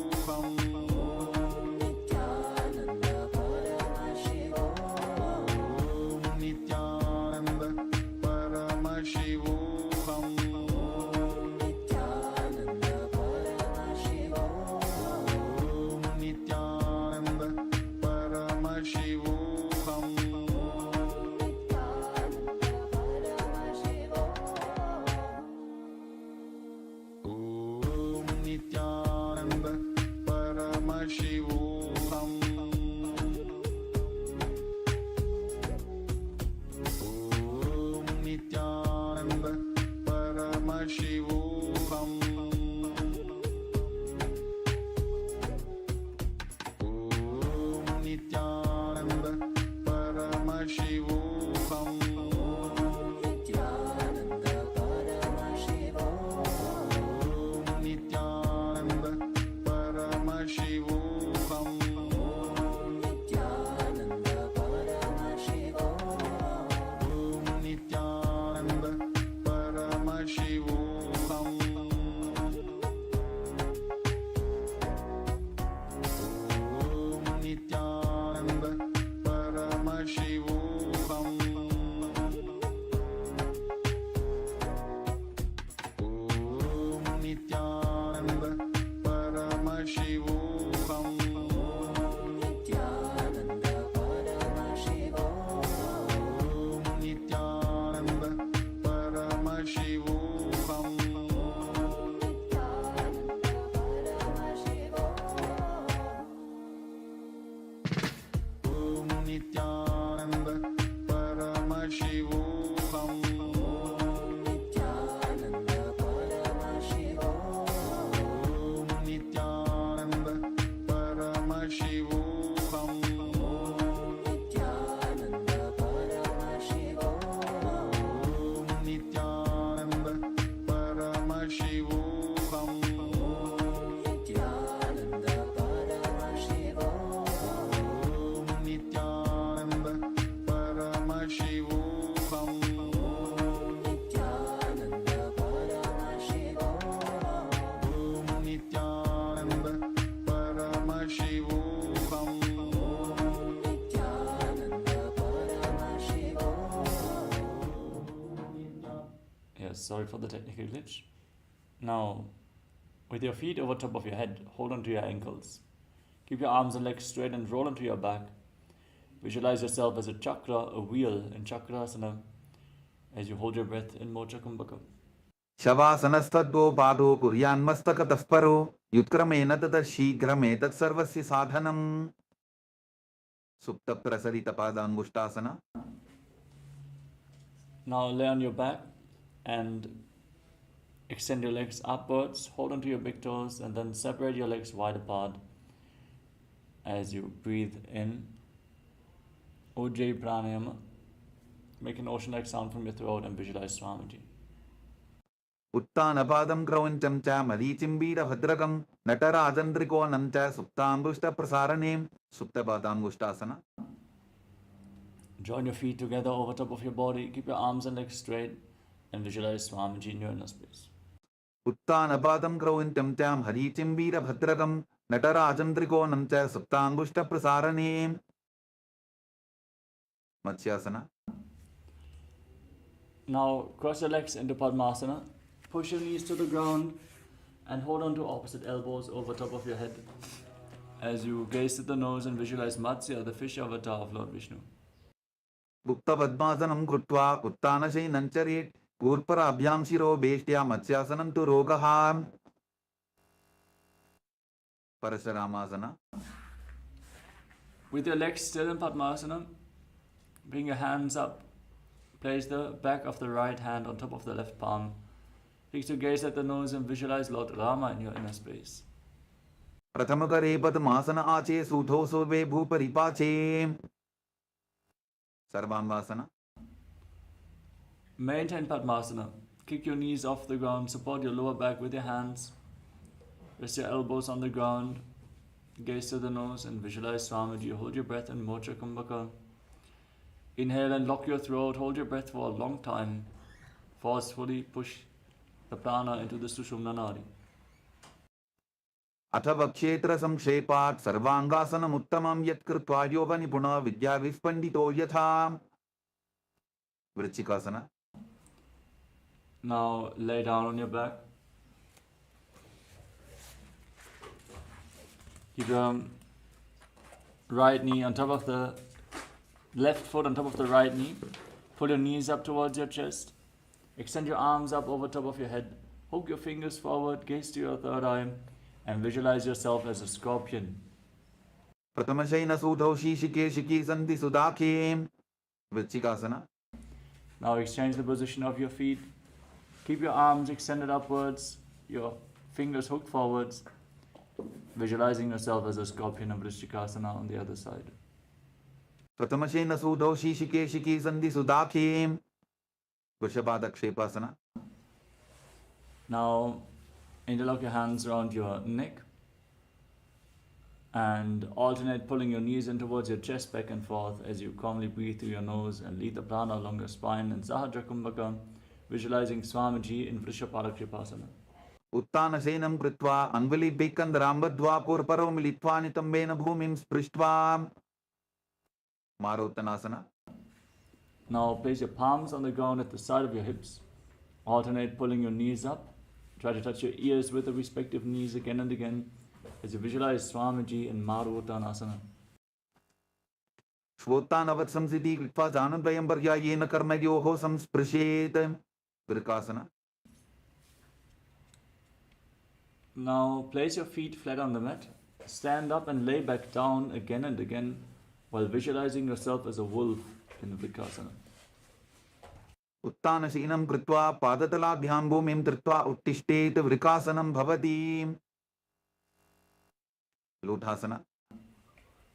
sorry for the technical glitch. Now, with your feet over top of your head, hold onto your ankles. Keep your arms and legs straight and roll onto your back. Visualize yourself as a chakra, a wheel in Chakrasana, as you hold your breath in Mocha Kumbhaka. शवासनस्तद्वो पादो कुर्यान्मस्तकतः परो युत्क्रमेण ततः शीघ्रमेतत् सर्वस्य साधनम् सुप्तप्रसरितपादाङ्गुष्टासन. Now lay on your back and extend your legs upwards, hold onto your big toes, and then separate your legs wide apart as you breathe in. Ujjayi pranayama. Make an ocean-like sound from your throat and visualize Swamiji. उत्तानपादं क्रौञ्चं च मरीचिम्बीरभद्रकं नटराजन्द्रिकोणं च सुप्ताङ्गुष्ठप्रसारणे सुप्तपादाङ्गुष्टासन. Join your feet together over top of your body. Keep your arms and legs straight and visualize Swamiji in your inner space. उत्तानपादं क्रौञ्चं च मरीचिम्बीरभद्रकं नटराजन्द्रिकोणं च सुप्ताङ्गुष्ठप्रसारणे matsyasana. Now cross your legs into Padmasana. Push your knees to the ground and hold on to opposite elbows over top of your head as you gaze at the nose and visualize Matsya, the fish avatar of Lord Vishnu. मुक्तपद्मासनं कृत्वा उत्तानशयनं चरेत् कूर्पराभ्यां शिरो वेष्ट्या मत्स्यासनं तु रोगः. परशुरामासन. With your legs still in Padmasana, bring your hands up. Place the back of the right hand on top of the left palm. Fix your gaze at the nose and visualize Lord Rama in your inner space. प्रथमकरे पद्मासन आचे सूधो Sorve भूपरिपाचे sarvangasana. Maintain Padmasana. Kick your knees off the ground. Support your lower back with your hands. Rest your elbows on the ground. Gaze to the nose and visualize Swamiji. Hold your breath in Mocha Kumbhaka. Inhale and lock your throat. Hold your breath for a long time. Forcefully push the prana into the Sushumna Nadi. अथ वक्षेत्र संक्षेपात् सर्वांगासनमुत्तमं यत्कृत्वा योगनिपुणः विद्याविस्पण्डितो यथा. वृश्चिकासन. Now lay down on your back. Keep your right knee on top of the left foot on top of the right knee. Pull your knees up towards your chest. Extend your arms up over top of your head. Hook your fingers forward, gaze to your third eye, and visualize yourself as a scorpion. प्रथमशयनसूतौ शीशिके सन्धि सुदाखे. वृश्चिकासन. Now exchange the position of your feet. Keep your arms extended upwards, your fingers hooked forwards, visualizing yourself as a scorpion of Vrishchikasana on the other side. प्रथमशयनसूतौ शीशिके सन्धि सुदाखे. वृषभादक्षेपासन. Now interlock your hands around your neck and alternate pulling your knees in towards your chest back and forth as you calmly breathe through your nose and lead the prana along your spine in Sahajra Kumbhaka, visualizing Swamiji in Vrishabhadakripasana. उत्तानशयनं कृत्वा अन्वलिभिकन्दराम्बद्वा पूर्वपरो मिलित्वा नितम्बेन भूमिं स्पृष्ट्वा. मारोत्तनासन. Now place your palms on the ground at the side of your hips. Alternate pulling your knees up. Try to touch your ears with the respective knees again and again as you visualize Swamiji in Maruttanasana. श्वोत्तानवत् संसिद्धि कृत्वा जानद्वयं पर्यायेन कर्मयोः संस्पृशेत्. वृकासन. Now place your feet flat on the mat. Stand up and lay back down again and again while visualizing yourself as a wolf in Vrikasana. उत्तानशीनं कृत्वा पादतलाभ्यां भूमिं धृत्वा उत्तिष्ठेत्. वृकासनं भवति. लोटासन.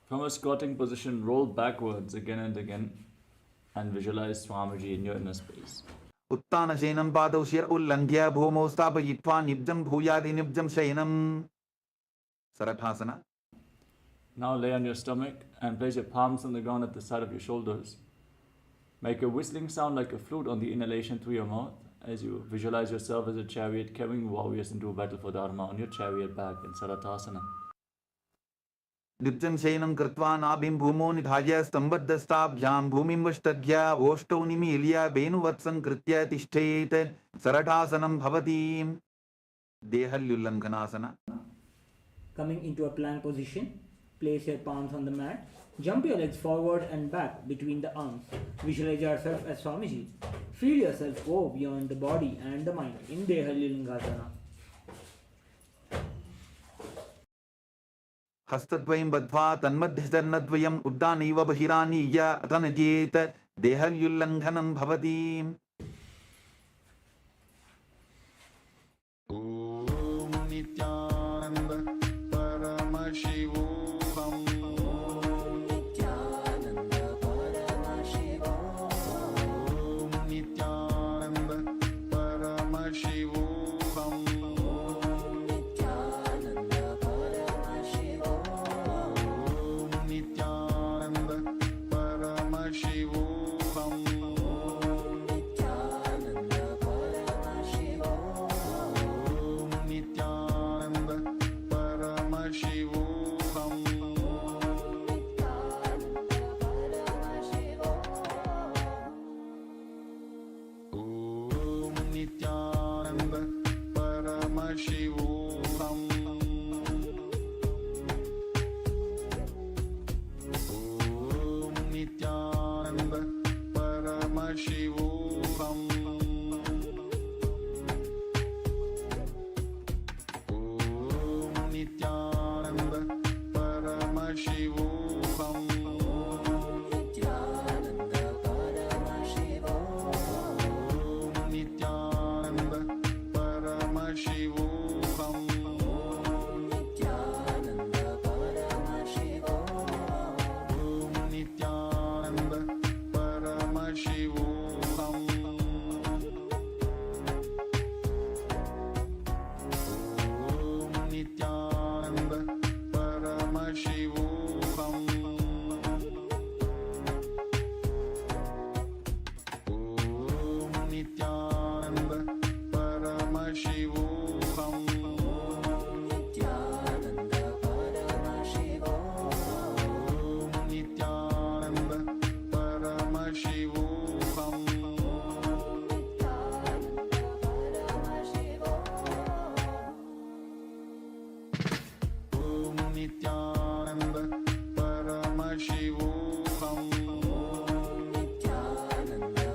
From a squatting position, roll backwards again and again and visualize Swamiji in your inner space. उत्तानशयनं पादौ शिर उल्लङ्घ्य भूमौ स्थापयित्वा निब्जं भूयादि निब्जं शयनं. सरठासन. Now lay on your stomach and place your palms on the ground at the side of your shoulders. Make a whistling sound like a flute on the inhalation through your mouth as you visualize yourself as a chariot carrying warriors into a battle for Dharma on your chariot back in Saratasana. Nirjan Shayanam Kritva Nabhim Bhumo Nidhaya Stambadhastabhyam Bhumim Vashtadhya Voshto Nimilya Venuvatsan Kritya Tishthet Saratasanam Bhavati. Dehalyullanganasana. Coming into a plank position, place your palms on the mat. Jump your legs forward and back between the arms. Visualize yourself as Swamiji. Feel yourself go beyond the body and the mind in Dehalyullangasana. Hastadvayam Badva Tanmadhyasarnadvayam Uddaniva Bahiraniya Atanajeta Dehalyullanghanam Bhavati. Om Nityananda Paramashivoham Om Nityananda Paramashivoham Om Nityananda Paramashivoham Nityananda Paramashivoham Om Nityananda Paramashivoham Om Nityananda Paramashivoham Om Nityananda Paramashivoham Om Nityananda Paramashivoham Om Nityananda Paramashivoham Om Nityananda Paramashivoham Om Nityananda Paramashivoham Om Nityananda Paramashivoham Om Nityananda Paramashivoham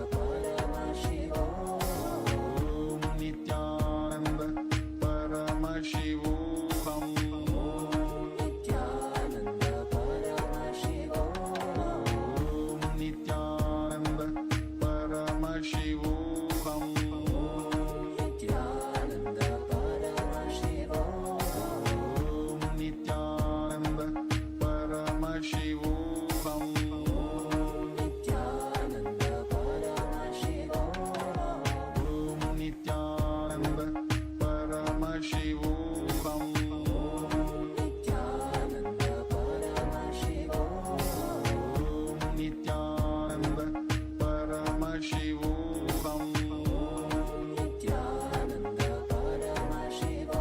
Om Nityananda Paramashivoham Om Nityananda Paramashivoham Om Nityananda Paramashivoham Om Nityananda Paramashivoham Om Nityananda Paramashivoham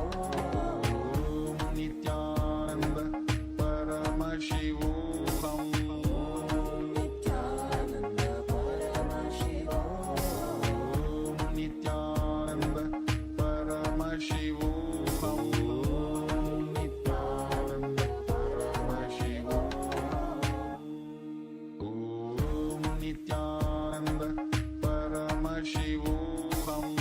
Om Nityananda Paramashivoham Om Nityananda Paramashivoham Om Nityananda Paramashivoham Om Nityananda Paramashivoham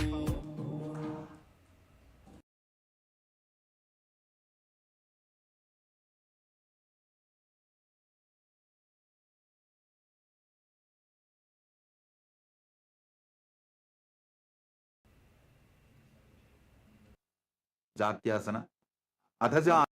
Jatyasana. Adhaja.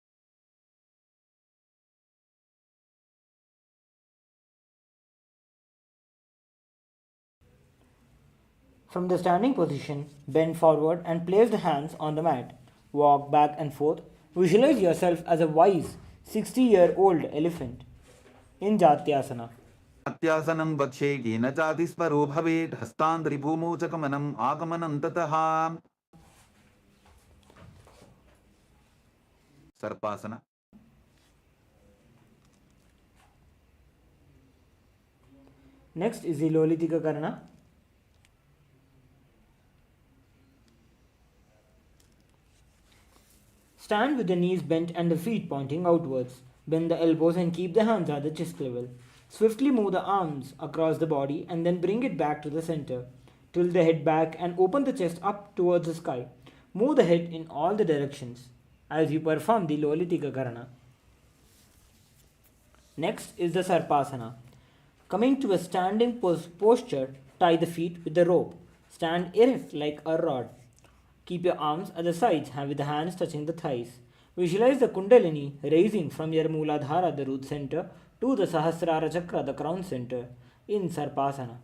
From the standing position, bend forward and place the hands on the mat. Walk back and forth. Visualize yourself as a wise 60-year-old elephant in Jatyasana. Atyasanam vakshe gena jatisparo bhavet hastandri bhumo chakamanam agamanam tataha. Sarpasana. Next is the Lolitika Karana. Stand with the knees bent and the feet pointing outwards. Bend the elbows and keep the hands at the chest level. Swiftly move the arms across the body and then bring it back to the center. Tilt the head back and open the chest up towards the sky. Move the head in all the directions as you perform the Lolitika Karana. Next is the Sarpasana. Coming to a standing posture, tie the feet with the rope. Stand erect like a rod. Keep your arms at the sides with the hands touching the thighs. Visualize the Kundalini raising from your Mooladhara, the root center, to the Sahasrara Chakra, the crown center, in Sarpasana.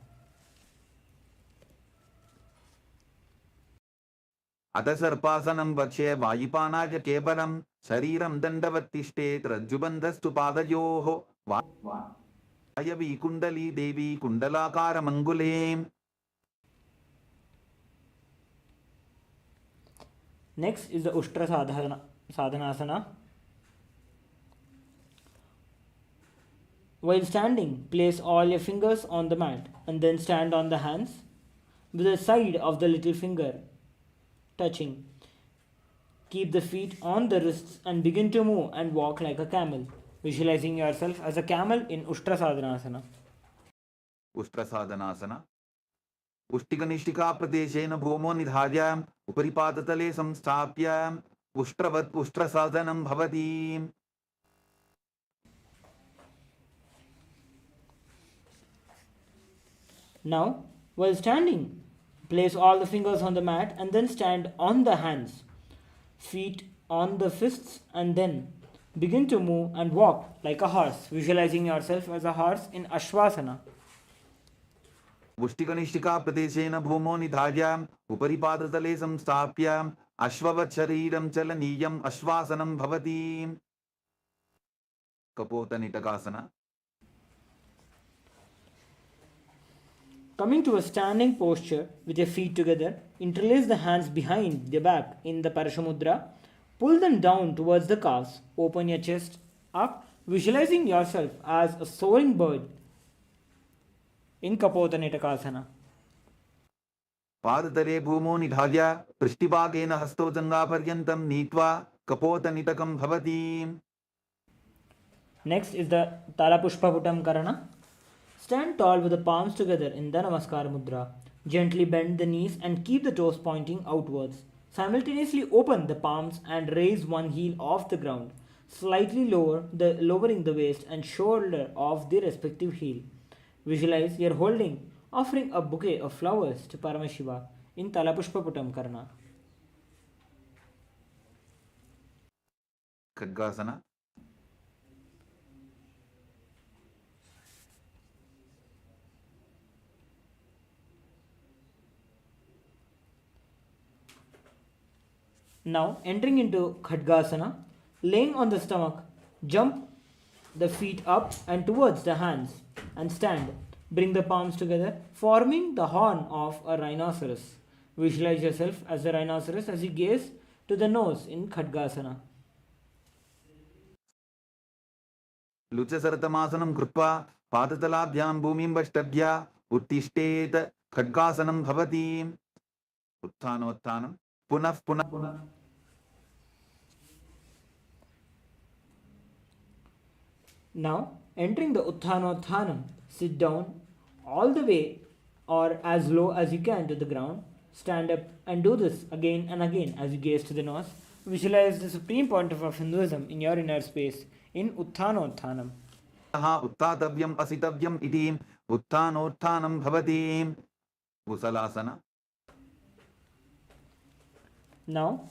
अथ सर्पासनं वक्ष्ये वायुपानाय केवलं शरीरं दण्डवत्तिष्ठेत् रज्जुबन्धस्तु पादयोः वायवी कुण्डली देवी कुण्डलाकारमङ्गुले. Next is the Ushtra Sadhanasana. While standing, place all your fingers on the mat and then stand on the hands with the side of the little finger touching. Keep the feet on the wrists and begin to move and walk like a camel, visualizing yourself as a camel in Ushtra Sadhanasana. उष्ट्रसाधनासन उष्टिकनिष्ठिका प्रदेशेन भूमो निधाय उपरिपादतले संस्थाप्य उष्ट्रवत् उष्ट्रसाधनं भवति. Now, while standing, place all the fingers on the mat and then stand on the hands, feet on the fists, and then begin to move and walk like a horse, visualizing yourself as a horse in Ashwasana. उष्टिकनिष्ठिका प्रदेशेन भूमो निधाय उपरिपादतले संस्थाप्य अश्ववत् शरीरं चलनीयम् अश्वासनं भवति. कपोतनिटकासन. Coming to a standing posture with your feet together, interlace the hands behind the back in the Parashamudra, pull them down towards the calves, open your chest up, visualizing yourself as a soaring bird in Kapotanitakasana. पादतले भूमो निधाय पृष्ठभागेन हस्तो जङ्घापर्यन्तं नीत्वा कपोतनिटकं भवति. Next is the Talapushpaputam Karana. Stand tall with the palms together in the Namaskar Mudra. Gently bend the knees and keep the toes pointing outwards. Simultaneously open the palms and raise one heel off the ground, slightly lowering the waist and shoulder of the respective heel. Visualize you're offering a bouquet of flowers to Paramashiva in Talapushpaputam Karana. खड्गासन. Now, entering into Khadgasana, laying on the stomach, jump the feet up and towards the hands and stand. Bring the palms together, forming the horn of a rhinoceros. Visualize yourself as a rhinoceros as you gaze to the nose in Khadgasana. लुचसरतमासनं कृत्वा पादतलाभ्यां भूमिं वष्टभ्य उत्तिष्ठेत् खड्गासनं भवति. उत्थानोत्थानं पुनः पुनः. Now, entering the Utthanotthanam, sit down all the way or as low as you can to the ground. Stand up and do this again and again as you gaze to the nose. Visualize the supreme point of Hinduism in your inner space in Utthanotthanam. उत्थातव्यम् असितव्यम् इति उत्थानोत्थानं भवति. कुशलासन. Now,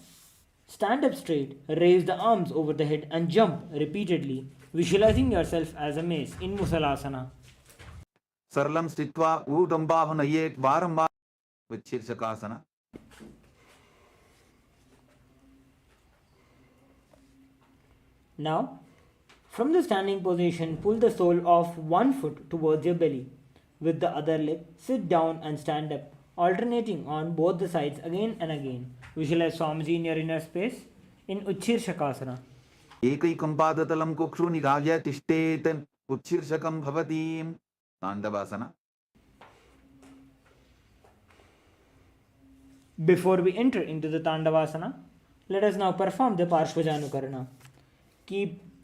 stand up straight, raise the arms over the head and jump repeatedly, visualizing yourself as a mace in Musalasana. सरलं स्थित्वा ऊर्ध्वं वारंवार विच्छीर्षकासन. Now, from the standing position, pull the sole of one foot towards your belly. With the other leg, sit down and stand up, alternating on both the sides again and again. Visualize Swamiji in your inner space in Uchirshakasana. एकैकं पादतलं कुक्षु निधाय तिष्ठेत् उत्शीर्षकं भवति. ताण्डवासन. Before we enter into the Tandavasana, let us now perform the Parshvajanukarana.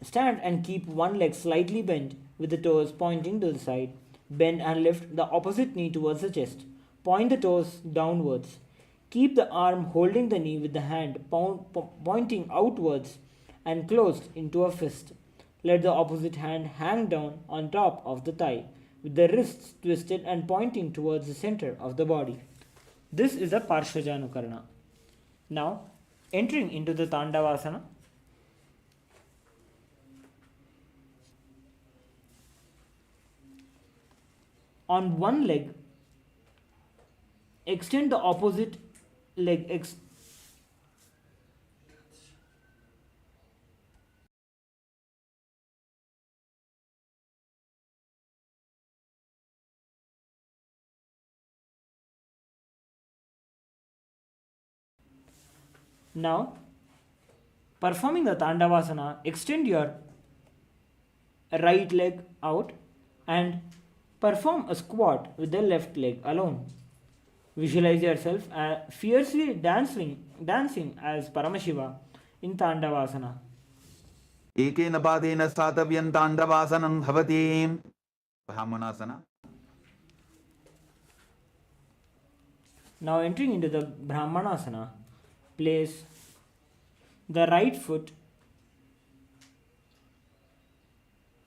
Stand and keep one leg slightly bent with the toes pointing to the side. Bend and lift the opposite knee towards the chest. Point the toes downwards. Keep the arm holding the knee with the hand pointing outwards and closed into a fist. Let the opposite hand hang down on top of the thigh with the wrists twisted and pointing towards the center of the body. This is the Parshvajanukarana. Now, entering into the Tandavasana. On one leg, extend the opposite leg. Now, performing the Tandavasana, extend your right leg out and perform a squat with the left leg alone. Visualize yourself fiercely dancing as Paramashiva in Tandavasana. एकेन पादेन स्थातव्यं ताण्डवासनं भवति. Brahmanasana. Now entering into the Brahmanasana, place the right foot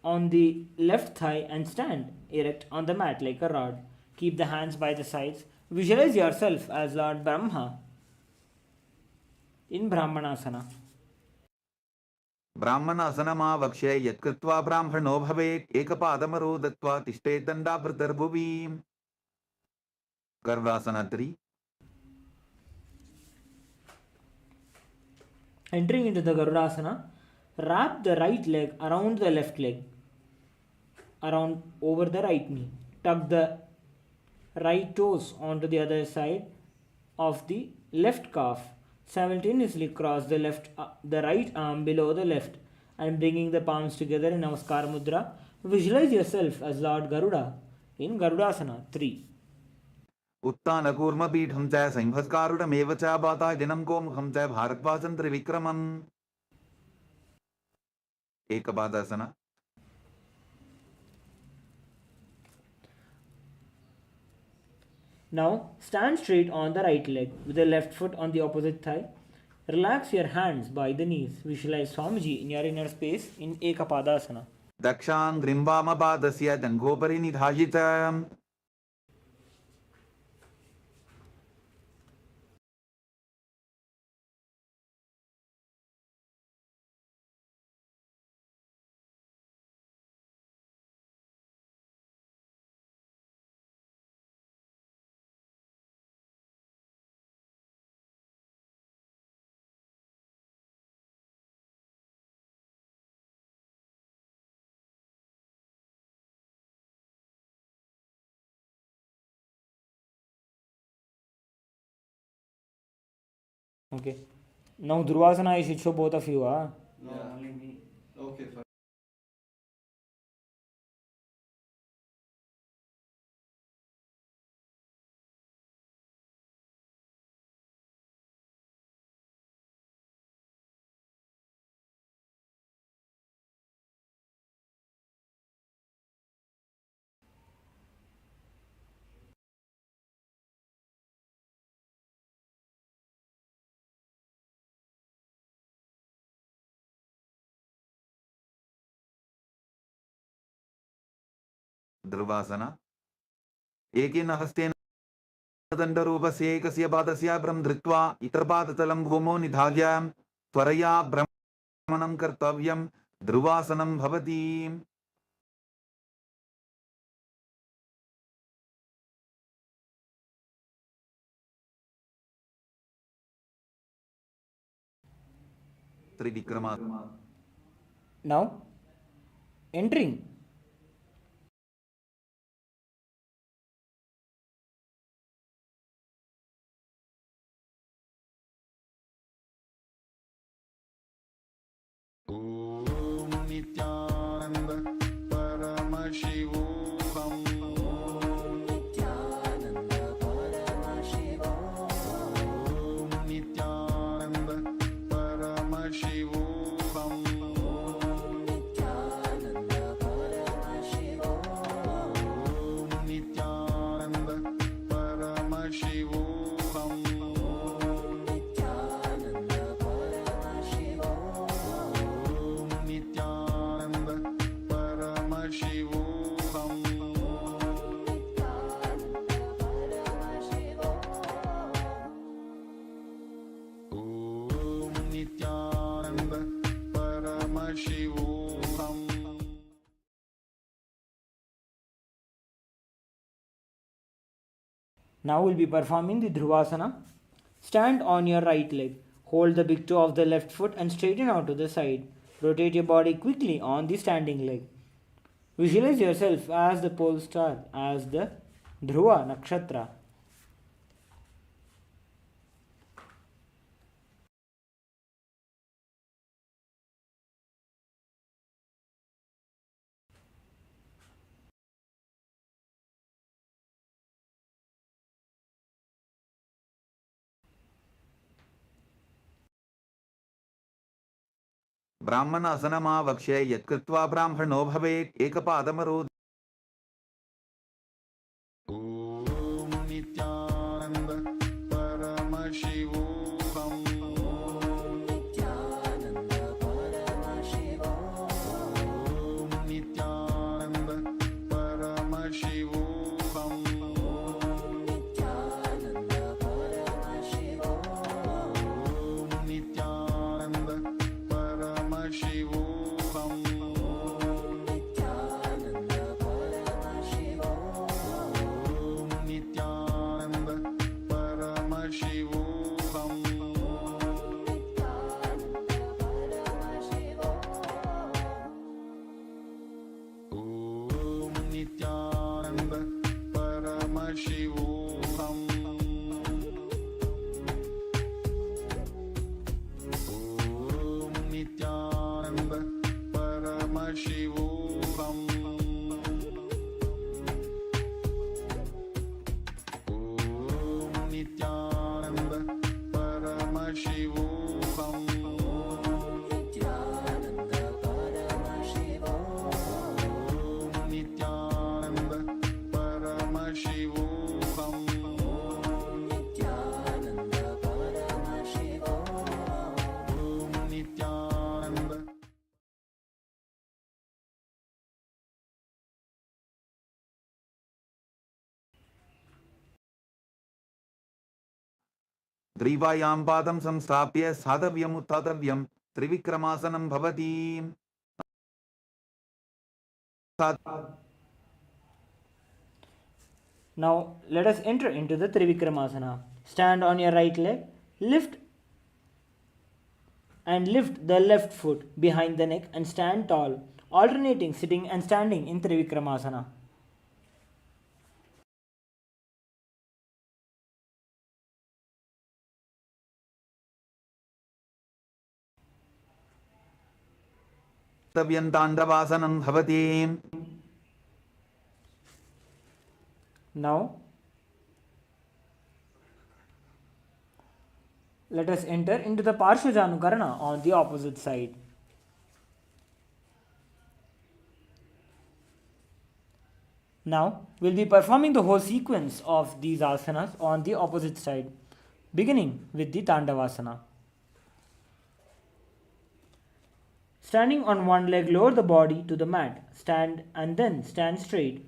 on the left thigh and stand erect on the mat like a rod. Keep the hands by the sides. Visualize yourself as Lord Brahma in Brahmanasana. ब्राह्मणासनमावक्ष्य यत्कृत्वा ब्राह्मणो भवेत् एकपादमरो दत्वा तिष्ठेत् दण्डाभृतर्भुवि. Garvasana 3. Entering into the Garudasana, wrap the right leg around the left leg, around over the right knee. Tuck the right toes onto the other side of the left calf. Simultaneously cross the right arm below the left and bringing the palms together in Namaskar Mudra. Visualize yourself as Lord Garuda in Garudasana 3. उत्तानकूर्मपीठं च संभस्कारुडमेव च वातायनं गोमुखं च भारद्वाजं त्रिविक्रमम्. एकपादासना. Now stand straight on the right leg with the left foot on the opposite thigh. Relax your hands by the knees. Visualize Swamiji in your inner space in Ekapadasana. दक्षां ग्रिम्बामपादस्य दङ्घोपरि निधायित. Okay. Now Durvasana I should show both of you. No, only me. Okay, fine. ध्रुवासना. एकेन हस्तेन दण्डरूपस्य एकस्य पादस्य भ्रं धृत्वा इतरपादतलं भूमौ निधाय त्वरया भ्रमणं कर्तव्यं. ध्रुवासनं भवति. त्रिविक्रमा. Now entering ॐ नित्यानन्द परमशिवोऽहम्. Now we'll be performing the Dhruvasana. Stand on your right leg. Hold the big toe of the left foot and straighten out to the side. Rotate your body quickly on the standing leg. Visualize yourself as the pole star, as the Dhruva Nakshatra. ब्राह्मणासनमावक्ष्य यत्कृत्वा ब्राह्मणो भवेत् एकपादमरोद ॐ नित्यानन्द परमशिवोऽहम् ॐ नित्यानन्द परमशिवोऽहम् ॐ नित्यानन्द परमशिवोऽहम् नित्यानन्द परमशिवोऽहम् ॐ नित्यानन्द परमशिवोऽहम् ॐ नित्यानन्द परमशिवोऽहम् नित्यानन्द परमशिवोऽहम् नित्यानन्द परमशिवोऽहम् नित्यानन्द ग्रीवायां पादं संस्थाप्य साधव्यम् उत्थातव्यं त्रिविक्रमासनं भवति Now let us enter into the Trivikramasana. Stand on your right leg, lift the left foot behind the neck and stand tall, alternating sitting and standing in Trivikramasana. ताण्डवासनं भवति Now let us enter into the Parshvajanukarana on the opposite side. Now we'll be performing the whole sequence of these asanas on the opposite side, beginning with the Tandavasana. Standing on one leg, lower the body to the mat. Stand and then stand straight,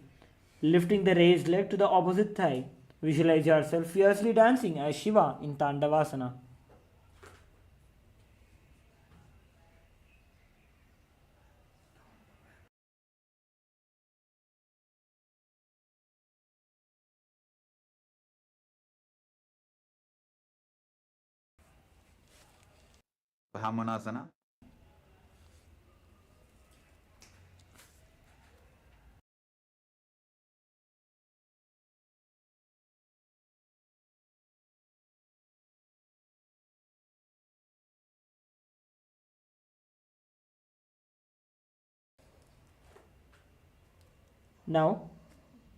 lifting the raised leg to the opposite thigh. Visualize yourself fiercely dancing as Shiva in Tandavasana. ब्राह्मणासन Now,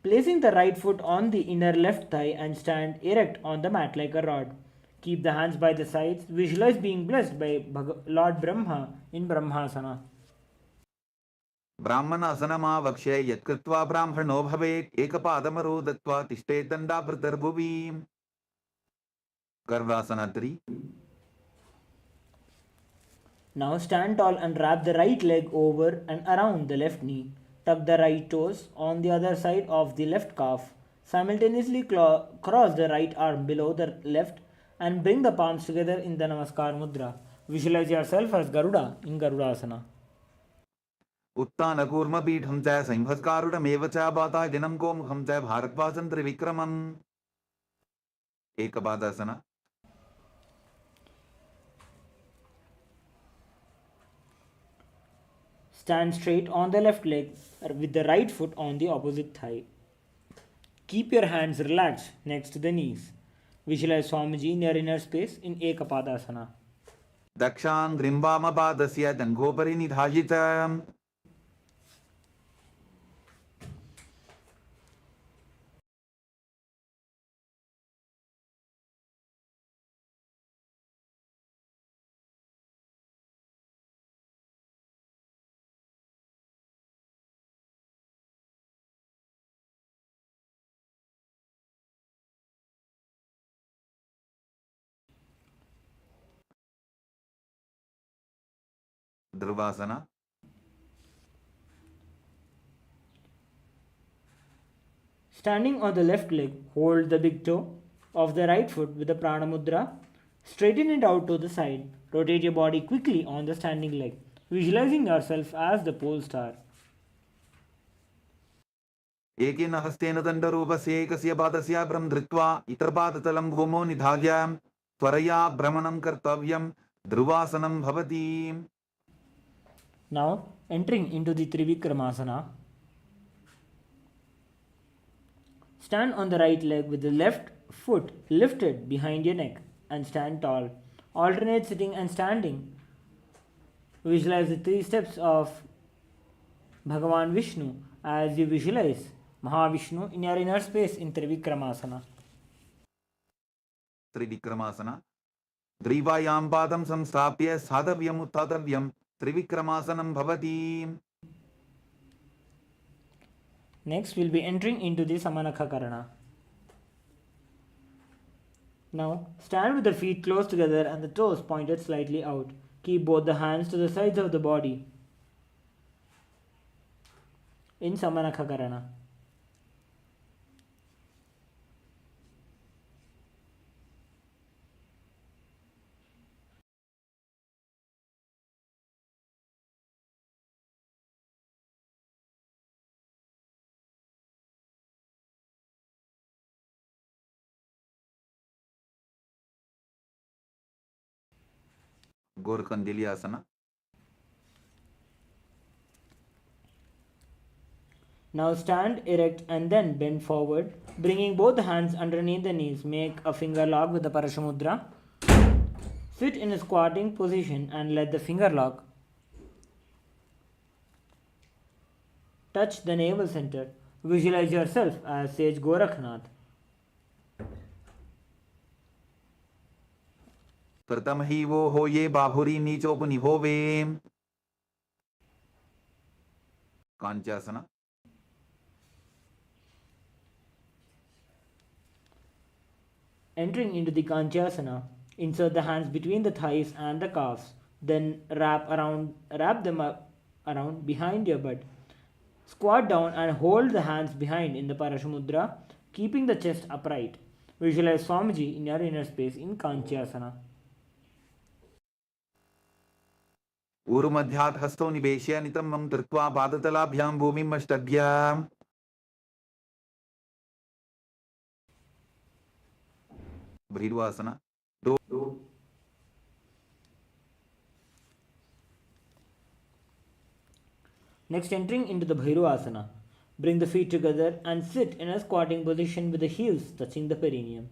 placing the right foot on the inner left thigh and stand erect on the mat like a rod. Keep the hands by the sides. Visualize being blessed by Lord Brahma in Brahmasana. ब्राह्मणासनमावक्ष्य यत्कृत्वा ब्राह्मणो भवेत् एकपादमरो दत्त्वा तिष्ठेत् दण्डाभृतर्भुवि गर्वासन 3. Now stand tall and wrap the right leg over and around the left knee. Tuck the right toes on the other side of the left calf. Simultaneously cross the right arm below the left and bring the palms together in the Namaskar Mudra. Visualize yourself as Garuda in Garudasana. उत्तानकूर्मपीठं च संभस्कारुडमेव च बाताय दिनं गोमुखं च भारद्वाजं त्रिविक्रमम् Ekapadasana. Stand straight on the left leg with the right foot on the opposite thigh. Keep your hands relaxed next to the knees. Visualize Swamiji in your inner space in Ekapadasana. Dakshan Grimbama Padasya Dangopari Nidhajitam. Dhruvasana. Standing on the left leg, hold the big toe of the right foot with the prana mudra. Straighten it out to the side. Rotate your body quickly on the standing leg, visualizing yourself as the pole star. Ekin hastena dandarupasya ekasya padasya bram dhritva itarpadatalam bhumo nidhagyam tvaraya brahmanam kartavyam dhruvasanam bhavati. Now entering into the Trivikramasana. Stand on the right leg with the left foot lifted behind your neck and stand tall. Alternate sitting and standing. Visualize the 3 steps of Bhagavan Vishnu as you visualize Mahavishnu in your inner space in Trivikramasana. Trivikramasana. Drivayam padam samstapya sadhavyam uttadavyam Trivikramasanam bhavati. Next, we'll be entering into the Samanakha Karana. Now, stand with the feet close together and the toes pointed slightly out. Keep both the hands to the sides of the body in Samanakha Karana. Gorkandiliasana. Now stand erect and then bend forward, bringing both hands underneath the knees. Make a finger lock with the Parashamudra. Sit in a squatting position and let the finger lock touch the navel center. Visualize yourself as Sage Gorakhnath. Pratam hi wo hoye babhuri nichopuni hove. Kanchasana. Entering into the Kanchasana, insert the hands between the thighs and the calves. Then wrap them up around behind your butt. Squat down and hold the hands behind in the Parashamudra, keeping the chest upright. Visualize Swamiji in your inner space in Kanchasana. Urumadhyat hasto nibeshya nitamam dhritva padatalabhyam bhumim ashtadhyam. Bhridvasana. Next, entering into the Bhairuvasana. Bring the feet together and sit in a squatting position with the heels touching the perineum.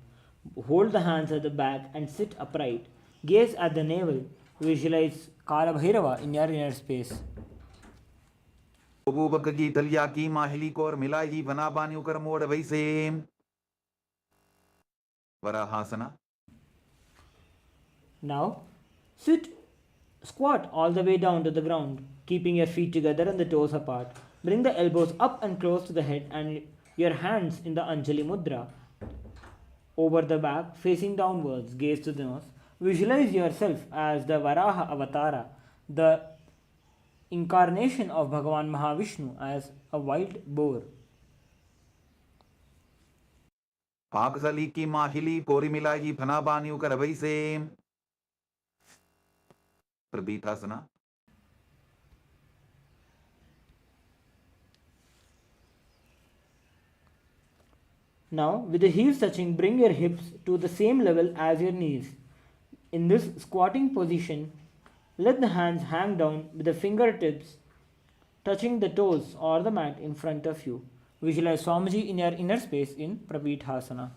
Hold the hands at the back and sit upright. Gaze at the navel. Visualize Kala Bhairava in your inner space. Bubaka ki talya ki mahili ko aur milai bana bani ukar mod vaise. Varahasana. Now, squat all the way down to the ground, keeping your feet together and the toes apart. Bring the elbows up and close to the head and your hands in the Anjali Mudra. Over the back, facing downwards, gaze to the nose. Visualize yourself as the Varaha Avatara, the incarnation of Bhagavan Mahavishnu as a wild boar. Pakasali ki mahili kori milai bana bani ukar vaise. Prabhithasana. Now, with the heels touching, bring your hips to the same level as your knees. In this squatting position, let the hands hang down with the fingertips touching the toes or the mat in front of you. Visualize Swamiji in your inner space in Prabhithasana.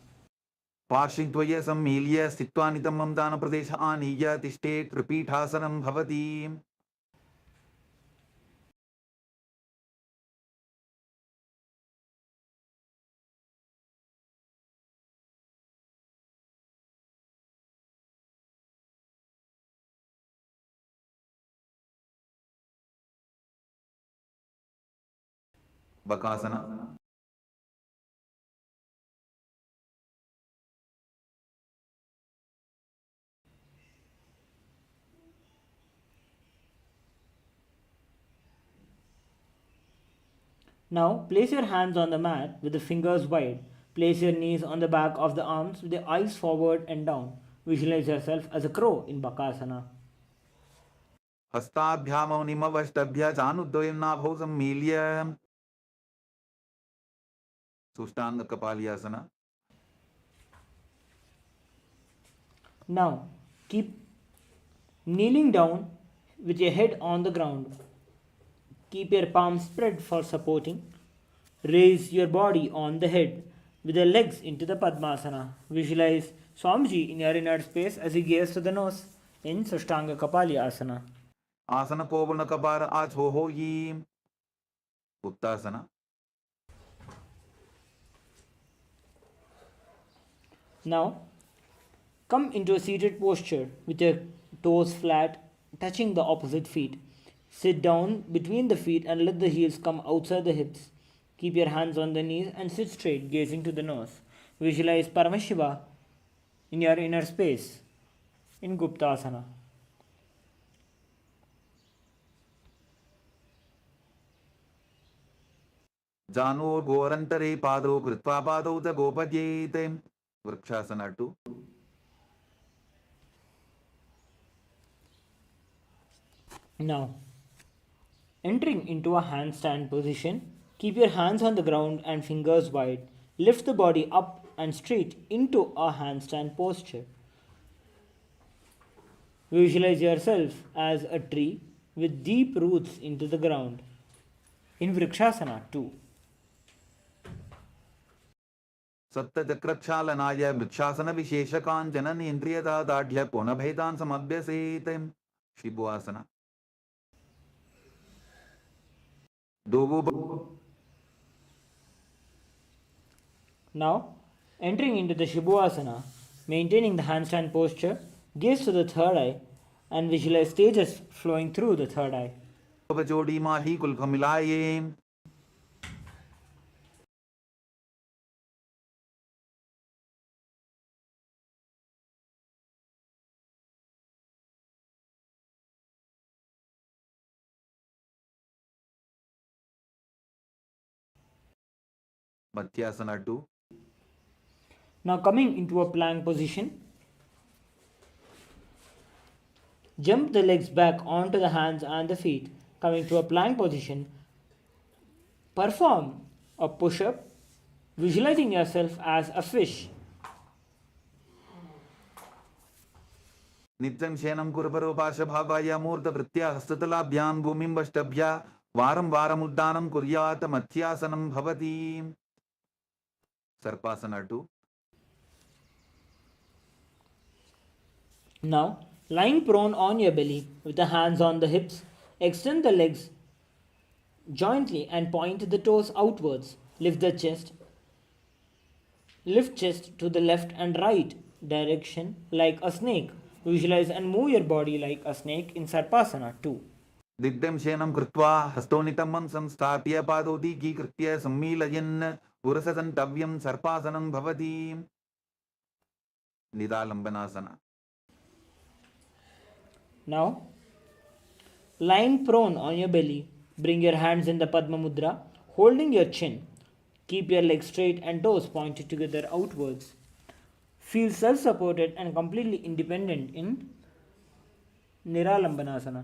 पार्श्विद्वये सम्मील्य स्थित्वा नितम्बं दानप्रदेश आनीय तिष्ठेत् त्रिपीठासनं भवति Bakasana Now, place your hands on the mat with the fingers wide. Place your knees on the back of the arms with the eyes forward and down. Visualize yourself as a crow in Bakasana. हस्ताभ्यामौनिमवष्टभ्य चानुद्वयं नाभौ सम्मील्य सुष्टांग कपालियासना Now, keep kneeling down with your head on the ground. Keep your palms spread for supporting. Raise your body on the head with the legs into the Padmasana. Visualize Swamiji in your inner space as he gaze to the nose in Sashtanga Kapali Asana. आसन कोवण कपार आछो होयि उत्तासना Now, come into a seated posture with your toes flat, touching the opposite feet. Sit down between the feet and let the heels come outside the hips. Keep your hands on the knees and sit straight, gazing to the nose. Visualize Paramashiva in your inner space in Guptasana. जानो गोरंतरे पादौ कृत्वा पादौ च गोपद्येते vrikshasana 2 Now, entering into a handstand position, keep your hands on the ground and fingers wide. Lift the body up and straight into a handstand posture. Visualize yourself as a tree with deep roots into the ground. In Vrikshasana 2. सप्तचक्रक्षालनाय vrikshasana विशेषकाञ्चन इन्द्रियता दाढ्य पुनभेदान् समभ्यसेते शिबुआसना Now, entering into the Shibuasana, maintaining the handstand posture, gaze to the third eye and visualize stages flowing through the third eye. जोड़ी माही कुल्फ मिलाये मध्यासना 2 Now, coming into a plank position, jump the legs back onto the hands and the feet. Coming to a plank position, perform a push up, visualizing yourself as a fish. नित्यं शयनं कुर्वरो पार्श्वभावाय मूर्धवृत्त्या हस्ततलाभ्यां भूमिं वष्टभ्या वारं वारम् उड्डानं कुर्यात् मध्यासनं भवति सर्पासना 2 Now, lying prone on your belly with the hands on the hips, extend the legs jointly and point the toes outwards. Lift chest to the left and right direction like a snake. Visualize and move your body like a snake in Sarpasana 2. दिग्धं शयनं कृत्वा हस्तोनितमं संस्थाप्य पादोदीकीकृत्य सम्मीलयन् उरससन्तव्यं सर्पासनं भवति निदालम्बनासना Now, lying prone on your belly, bring your hands in the Padma Mudra, holding your chin. Keep your legs straight and toes pointed together outwards. Feel self-supported and completely independent in Niralambanasana.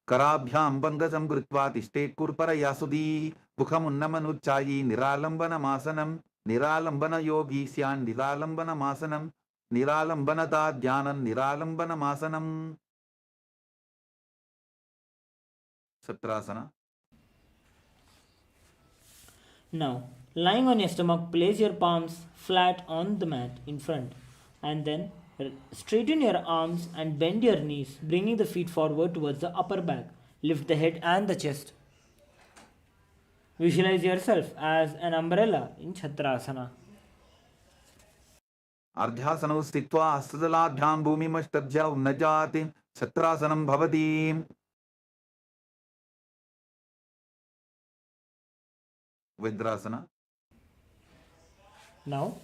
कराभ्यां पंकजं कृत्वा तिष्ठेत् कुर्परयासुदी मुखमुन्नमनुच्चायी निरालम्बनमासनं Niralambana yogi syan niralambana masanam. Niralambana ta dhyanam niralambana masanam. Satrasana. Now, lying on your stomach, place your palms flat on the mat in front and then straighten your arms and bend your knees, bringing the feet forward towards the upper back. Lift the head and the chest. Visualize yourself as an umbrella in Chatrasana. Ardhyasanau sthitva hastadaladhyam bhumimashtabhya unnajati satrasanam bhavati. Vidrasana. Now,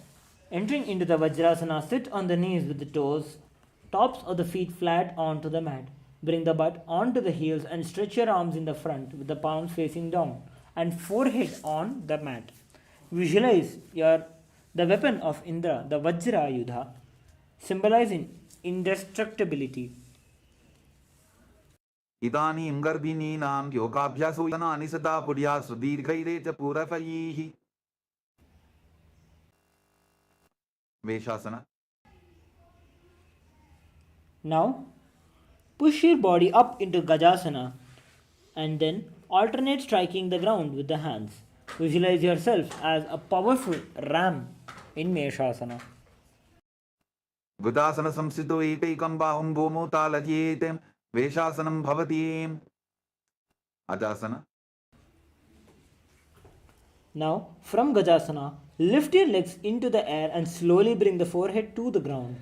entering into the Vajrasana, sit on the knees with the toes, tops of the feet flat onto the mat. Bring the butt onto the heels and stretch your arms in the front with the palms facing down and forehead on the mat. Visualize the weapon of Indra, the Vajra Yudha, symbolizing indestructibility. Idani imgarbini nam yogabhyaso yana anisada purya sudirghaire cha purafayihi. Veshasana. Now, push your body up into Gajasana and then alternate striking the ground with the hands. Visualize yourself as a powerful ram in Meshasana. Gudasana samsito ekam bahum bhomo talajyetem veshasanam bhavati. Ajasana. Now, from Gajasana, lift your legs into the air and slowly bring the forehead to the ground.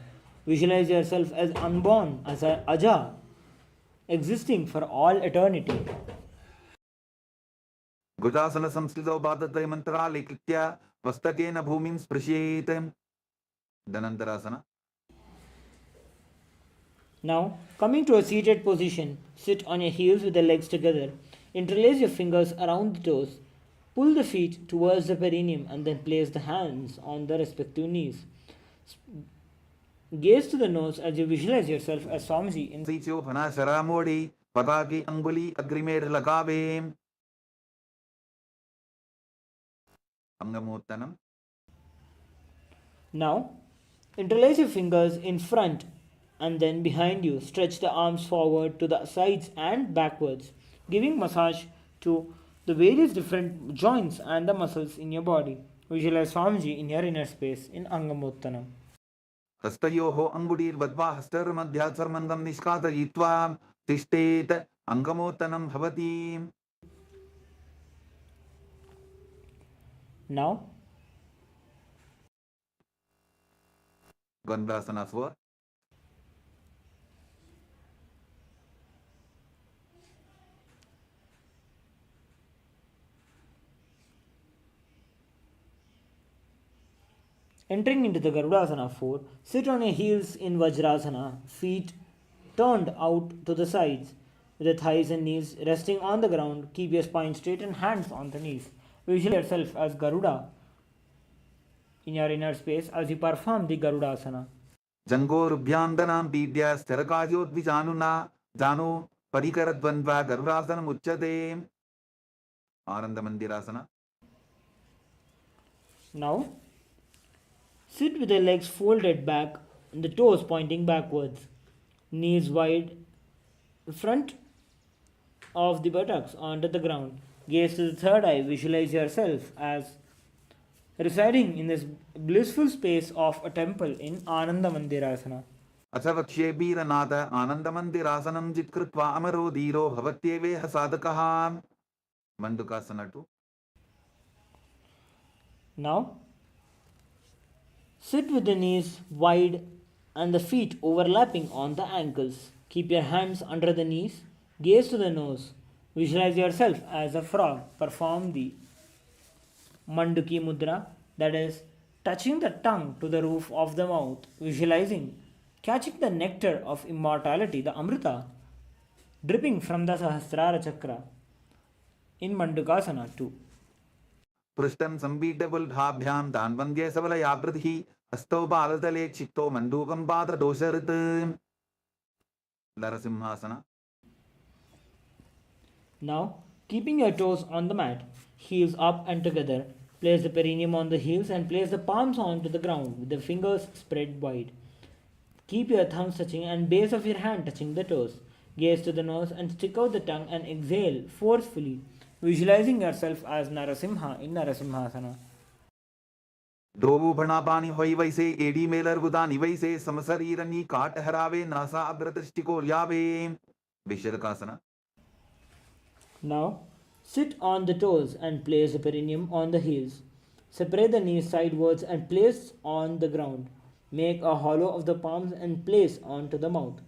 Visualize yourself as unborn, as a Aja, existing for all eternity. Gudasana samsito bhadate mantrale kritya vastakena bhumim sprashetem. Dhanantarasana. Now, coming to a seated position, sit on your heels with the legs together. Interlace your fingers around the toes. Pull the feet towards the perineum and then place the hands on the respective knees. Gaze to the nose as you visualize yourself as Swamiji in Sicho phana sharamodi pataki anguli agrimer lagave. Angamottanam. Now, interlace your fingers in front and then behind you. Stretch the arms forward to the sides and backwards, giving massage to the various different joints and the muscles in your body. Visualize Swamiji in your inner space in Angamottanam. Hastayoho angudir vadva hastar madhyat sarmandam niskatayitva tishtet angamottanam bhavati. Now, Gandhasana swa. entering into the Garudasana 4, sit on your heels in Vajrasana, feet turned out to the sides, with the thighs and knees resting on the ground. Keep your spine straight and hands on the knees. Visualize yourself as Garuda in your inner space as you perform the Garudasana. Jangorubhyandanam vidya sterakasyot vijanuna jano parikaradvandva garudasanam uchyate. Anandamandirasana. Now, sit with the legs folded back and the toes pointing backwards, knees wide, front of the buttocks onto the ground. Gaze to the third eye. Visualize yourself as residing in this blissful space of a temple in Anandamandirasana. Asavakshe Biranatha Anandamandirasanam jitkritva amaro dhiro bhavatyeveha sadakaha. Mandukasana 2. Now, sit with the knees wide and the feet overlapping on the ankles. Keep your hands under the knees. Gaze to the nose. Visualize yourself as a frog. Perform the Manduki Mudra, that is, touching the tongue to the roof of the mouth, visualizing catching the nectar of immortality, the Amrita, dripping from the Sahasrara Chakra in Mandukasana 2. Prishtam sambitable bhabhyam danvandya savala yabradhi astau balatale chikto mandukam patra dosharit. Narasimhasana. Now, keeping your toes on the mat, heels up and together, Place the perineum on the heels and place the palms onto the ground with the fingers spread wide. Keep your thumbs touching and base of your hand touching the toes. Gaze to the nose and stick out the tongue and exhale forcefully, visualizing yourself as Narasimha in Narasimhasana. डोबू भणा पानी होई वैसे AD Mailer गुदानी वैसे समशरीरनी काट हरावे NASA अग्रदृष्टि को ल्यावे विशरकासना. Now, sit on the toes and place the perineum on the heels. Separate the knees sidewards and place on the ground. Make a hollow of the palms and place onto the mouth.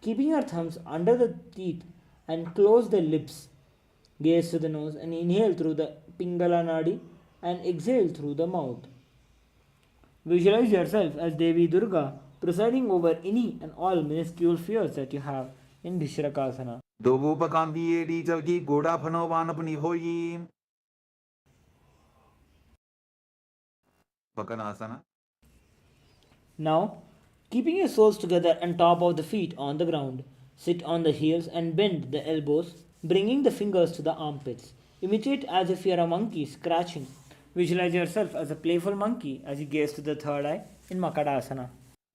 Keeping your thumbs under the teeth and close the lips. Gaze to the nose and inhale through the Pingala Nadi and exhale through the mouth. Visualize yourself as Devi Durga presiding over any and all minuscule fears that you have in Vishrakasana. डोबू पकान भी AD चलकी गोड़ा फनो वान अपनी होई पकनासना. Now, keeping your soles together and top of the feet on the ground, sit on the heels and bend the elbows, bringing the fingers to the armpits. Imitate as if you are a monkey scratching. Visualize yourself as a playful monkey as you gaze to the third eye in Makadasana.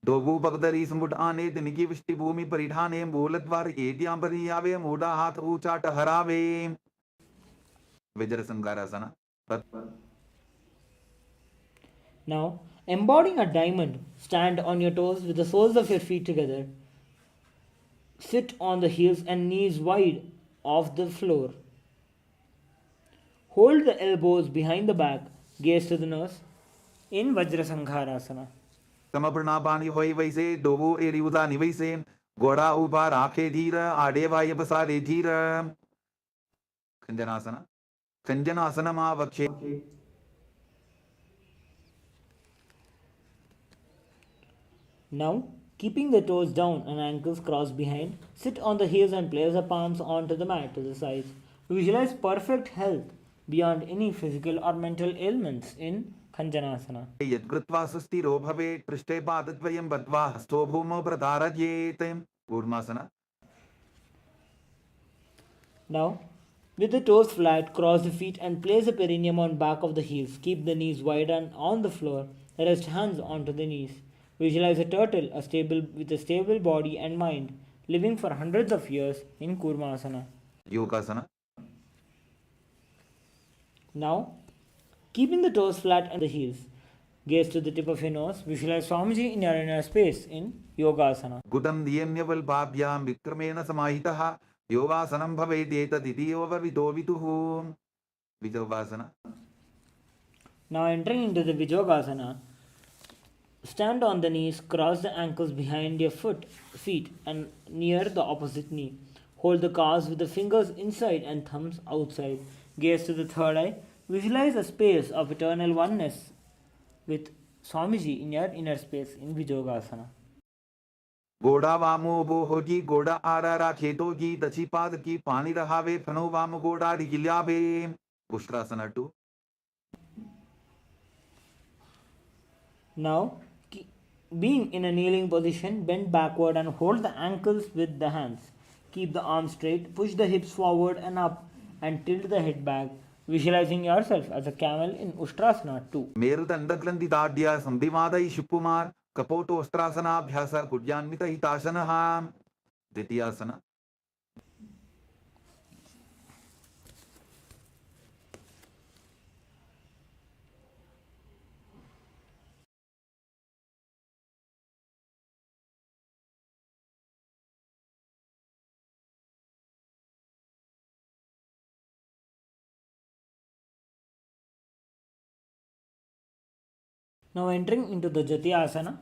डोबू पकदरी समुट आने दिनकी विष्टि भूमि परिठाने मूलद्वार एद्यांबरी आवे मोड़ा हाथ ऊंचा टहरावे विजर संगारासना. Now, embodying a diamond, stand on your toes with the soles of your feet together. Sit on the heels and knees wide off the floor. Hold the elbows behind the back, gaze to the nose in Vajrasangarasana. समर्पणा पानी होई वैसे डोबू AD उदानी वैसे गोड़ा ऊपर आंखें धीर आडे वाय बसारे धीर खंजनासना. खंजनासनमा वक्षे Now, keeping the toes down and ankles crossed behind, sit on the heels and place the palms onto the mat to the sides. Visualize perfect health beyond any physical or mental ailments in Khanjanasana. यत्कृत्वा सुस्थिरो भवेत् पृष्ठे पादद्वयं बद्ध्वा हस्तो भूमौ प्रधारयेत् Kurmasana. Now, with the toes flat, cross the feet and place the perineum on back of the heels. Keep the knees wide and on the floor. Rest hands onto the knees. Visualize a turtle with a stable body and mind, living for hundreds of years in Kurmasana. योगासना. Now, keeping the toes flat and the heels, gaze to the tip of your nose. Visualize Swamiji in your inner space in Yogasana. गुदं नियम्य बलभाभ्यां विक्रमेण समाहितः योगासनं भवेत् एतदितियोपविदो विदुः विजोगासना. Now, entering into the Vijogasana, stand on the knees, cross the ankles behind your feet and near the opposite knee. Hold the calves with the fingers inside and thumbs outside. Gaze to the third eye. Visualize a space of eternal oneness with Swamiji in your inner space in Vijogasana. गोड़ा वामो वो होगी गोड़ा आरा खेतो की दची पाद की पानी रहावे फनो वाम गोड़ा रिगिल्यावे पुष्करासना 2. Now, being in a kneeling position, bend backward and hold the ankles with the hands. Keep the arms straight, push the hips forward and up and tilt the head back, visualizing yourself as a camel in Ustrasana 2. मेरुदंडग्रंथि दाढ्य संधिवादय शिवकुमार कपोटोस्त्रासनाभ्यास कुड्यान्वित हितासनः द्वितीयासना. Now entering into the Jatyasana.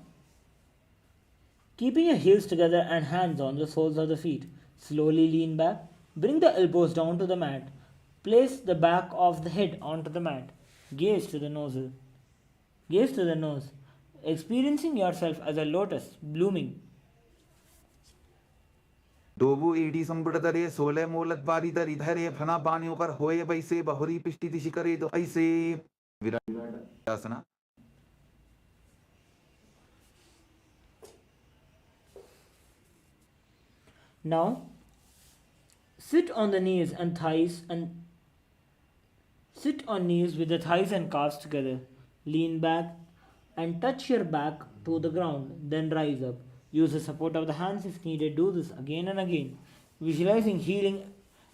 Keeping your heels together and hands on the soles of the feet. Slowly lean back. Bring the elbows down to the mat. Place the back of the head onto the mat. Gaze to the nostril. Gaze to the nose. Experiencing yourself as a lotus blooming. डोबू एडी संबुड़दरे सोले मूलद्वारी दर इधरे फना पानियों पर होए वैसे बहुरी पिष्टि दिशि करे तो ऐसे विरासना. Now, sit on the knees and thighs and Sit on knees with the thighs and calves together. Lean back and touch your back to the ground, then rise up. Use the support of the hands if needed. Do this again and again, visualizing healing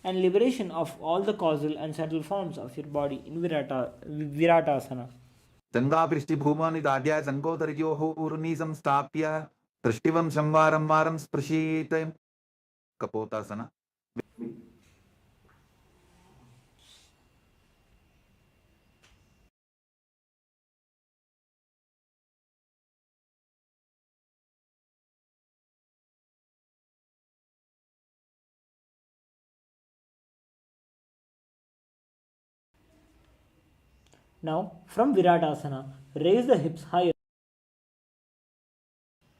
and liberation of all the causal and subtle forms of your body in Viratasana. चङ्गापृष्टिभूमानिदाड्य सङ्कोदरयोः ऊर्नि संस्थाप्य दृष्टिवंशं वारं वारं स्पृशेत् कपोतासना. Now, from Viratasana, raise the hips higher.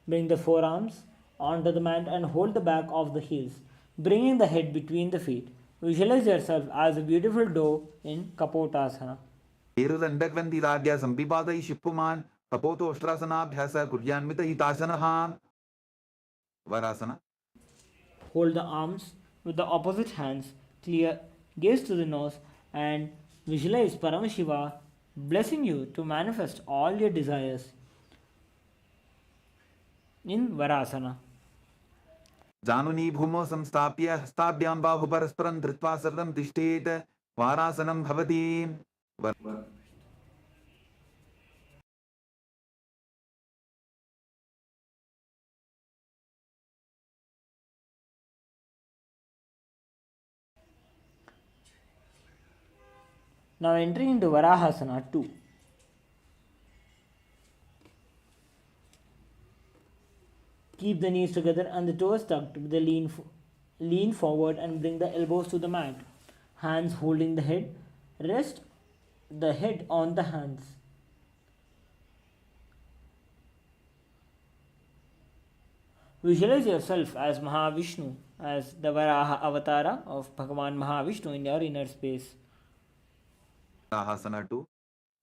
Bring the forearms onto the mat and hold the back of the heels, bringing the head between the feet. Visualize yourself as a beautiful doe in Kapotasana. ीरुदण्डग्रन्थिदाड्य सम्पिपातैः शिप्पुमान् कपोतोष्ट्रासनाभ्यास कुर्यान्वितहितासनः वरासना. Hold the arms with the opposite hands, clear, gaze to the nose, and visualize Paramashiva blessing you to manifest all your desires in Varasana. जानुनी भूमौ संस्थाप्य हस्ताभ्यां बाहुपरस्परं धृत्वा सततं तिष्ठेत् वारासनं भवति. Now entering into Varahasana 2. Keep the knees together and the toes tucked with the lean forward and bring the elbows to the mat. Hands holding the head. Rest the head on the hands. Visualize yourself as Mahavishnu, as the Varaha avatara of Bhagavan Mahavishnu in your inner space. आसना 2.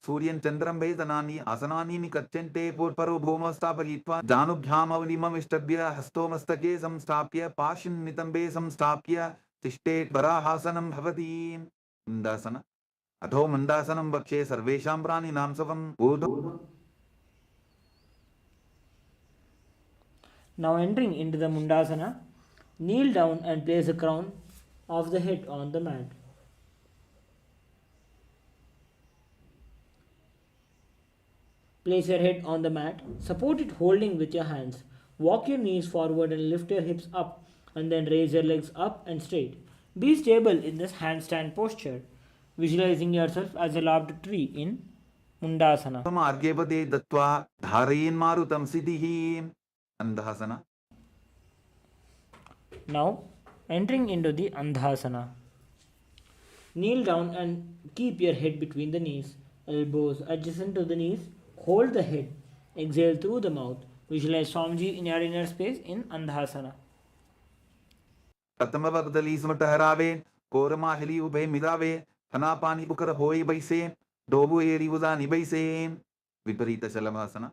सूर्यं चन्द्रं वेदनानि आसनानि निकच्यन्ते पूर्वपरो भूमौ स्थापयित्वा जानुभ्यामवनिममिष्टभ्य हस्तोमस्तके संस्थाप्य पाशिन्नितम्बे संस्थाप्य तिष्ठेत् वराहासनं भवति. मन्दासन. अथो मन्दासनं वक्षे सर्वेषां प्राणिनां स्वं ऊर्ध्वं. Now entering into the Mundasana, kneel down and place the crown of the head on the mat. Place your head on the mat, support it holding with your hands. Walk your knees forward and lift your hips up, and then raise your legs up and straight. Be stable in this handstand posture, visualizing yourself as a loved tree in Mundasana. अर्घ्यपदे दत्त्वा धारयेन्मारुतं सिद्धिः. अन्धःसना. Now entering into the Andhasana. Kneel down and keep your head between the knees, elbows adjacent to the knees. Hold the head. Exhale through the mouth. Visualize Swamiji in your inner space in Andhasana. प्रथमवगदली सुमटहरावे कोरमाहली उभे मिलावे थनापानी Booker होई बैसे डोबु एरी उदानी बैसे. विपरीत शलमासना.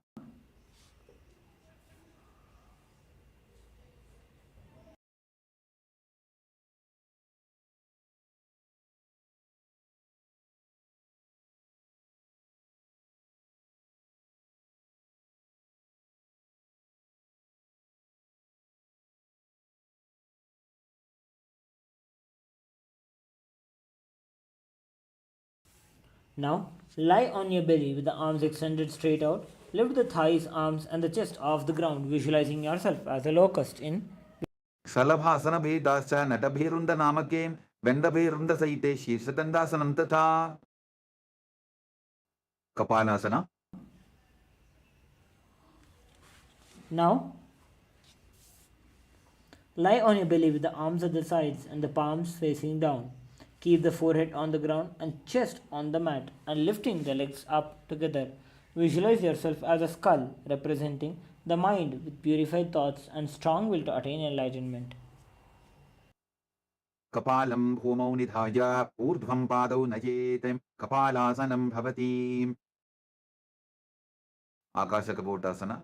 Now lie on your belly with the arms extended straight out. Lift the thighs, arms, and the chest off the ground, visualizing yourself as a locust in शलभासन भेदाश्च नटभेरुन्द नामके वेन्दभेरुन्द सहिते शीर्षदण्डासनं तथा. कपालासना. Now lie on your belly with the arms at the sides and the palms facing down. Keep the forehead on the ground and chest on the mat and lifting the legs up together. Visualize yourself as a skull representing the mind with purified thoughts and strong will to attain enlightenment. कपालं भूमौ निधाय ऊर्ध्वं पादौ नयेत् कपालासनं भवति. आकाशकपोटासना.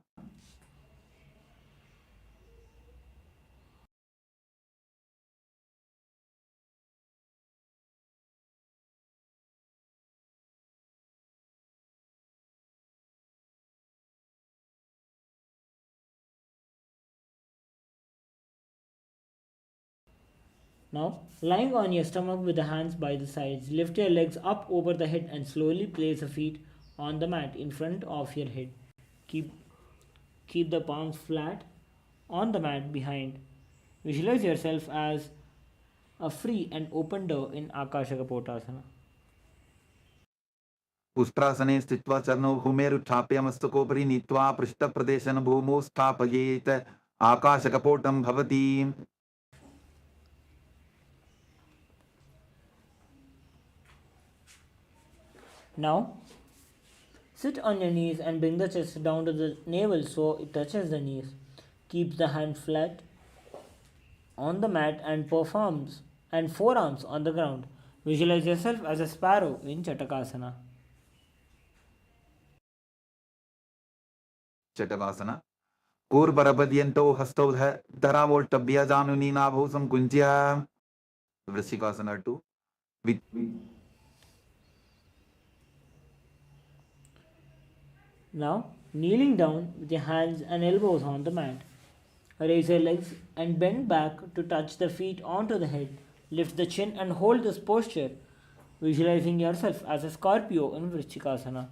Now, lying on your stomach with the hands by the sides, lift your legs up over the head and slowly place the feet on the mat in front of your head. Keep, keep the palms flat on the mat behind. Visualize yourself as a free and open door in Akashakapotasana. उष्ट्रासने स्थित्वा चरणौ भूमेरुत्थाप्य मस्तकोपरि नीत्वा पृष्ठप्रदेशन भूमौ स्थापयेत् आकाशकपोटं भवति. Now, sit on your knees and bring the chest down to the navel so it touches the knees. Keep the hand flat on the mat and forearms on the ground. Visualize yourself as a sparrow in Chatakasana. चटकासन कूर्परपद्यन्तौ हस्तौ धरावोल्टभ्य जानुनी नाभौ संकुञ्च्य. वृश्चिकासन 2. Now, kneeling down with your hands and elbows on the mat. Raise your legs and bend back to touch the feet onto the head. Lift the chin and hold this posture, visualizing yourself as a Scorpio in Vrishchikasana.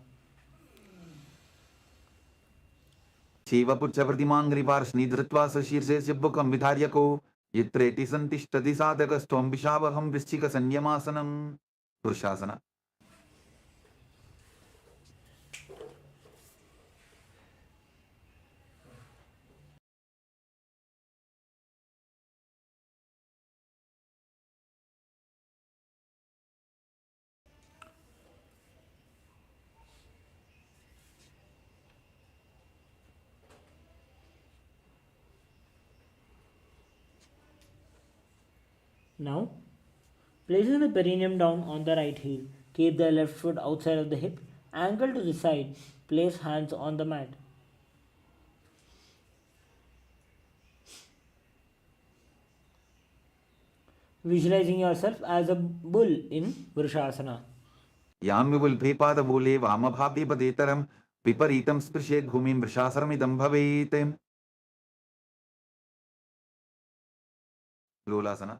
शिवपुच्छप्रतिमाङ्घ्रिपार्ष्णि धृत्वा सशीर्षे शिवबुकं विधार्यको यत्रेति सन्तिष्ठति साधकस्त्वं विशावहं वृश्चिकसंयमासनं. पुरुषासन. Now, placing the perineum down on the right heel, keep the left foot outside of the hip, ankle to the side, place hands on the mat. Visualizing yourself as a bull in Vrishasana. यान्विपुल्भेपादमूले वामभाव्यपदेतरं विपरीतं स्पृशेत् भूमिं वृषासनमिदं भवेत्. लोलासन.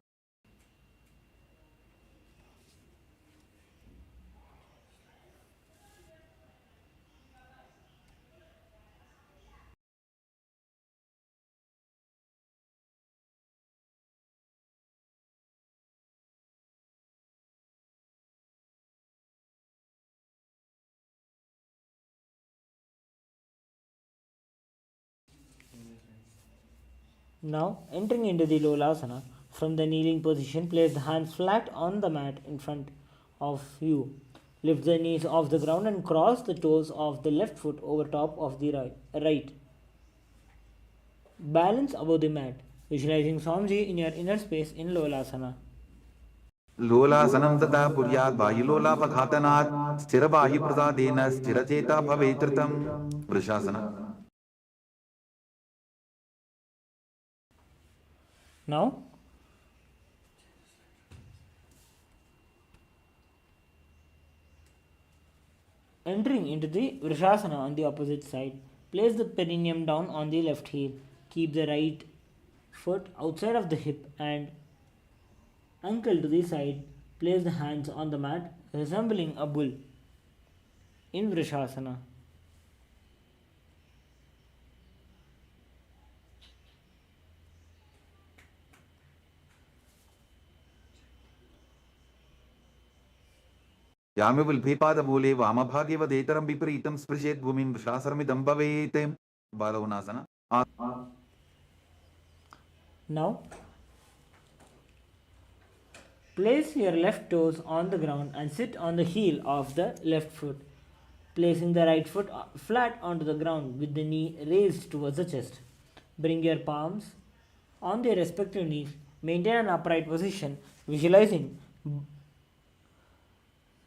Now, entering into the Lolasana, from the kneeling position, place the hands flat on the mat in front of you. Lift the knees off the ground and cross the toes of the left foot over top of the right. Balance above the mat, visualizing Swamiji in your inner space in Lolasana. लोलासनं तथा पुर्यात् वायुलोलापघातनात् स्थिरवायुप्रसादेन स्थिरचेता भवेत् ऋतं. वृषासन. Now, entering into the Vrishasana on the opposite side, place the perineum down on the left heel. Keep the right foot outside of the hip and ankle to the side. Place the hands on the mat, resembling a bull in Vrishasana. यामिपुल्भेपादमूले वामभाग्यवदेतरं विपरीतं स्पृशेत् भूमिं वृषासनमिदं भवेत्. बालवनासन. Now, place your left toes on the ground and sit on the heel of the left foot, placing the right foot flat onto the ground with the knee raised towards the chest. Bring your palms on their respective knees. Maintain an upright position, visualizing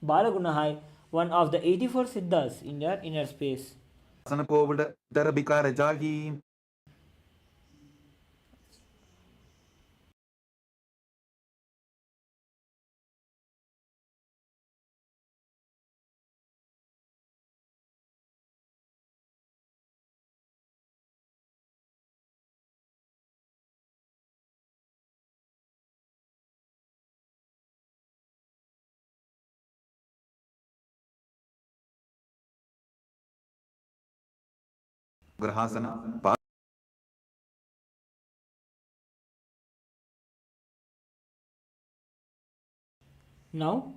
Balagunahai, one of the 84 Siddhas in your inner space. Kovid Darabika Rajagi. Grahasana. Now,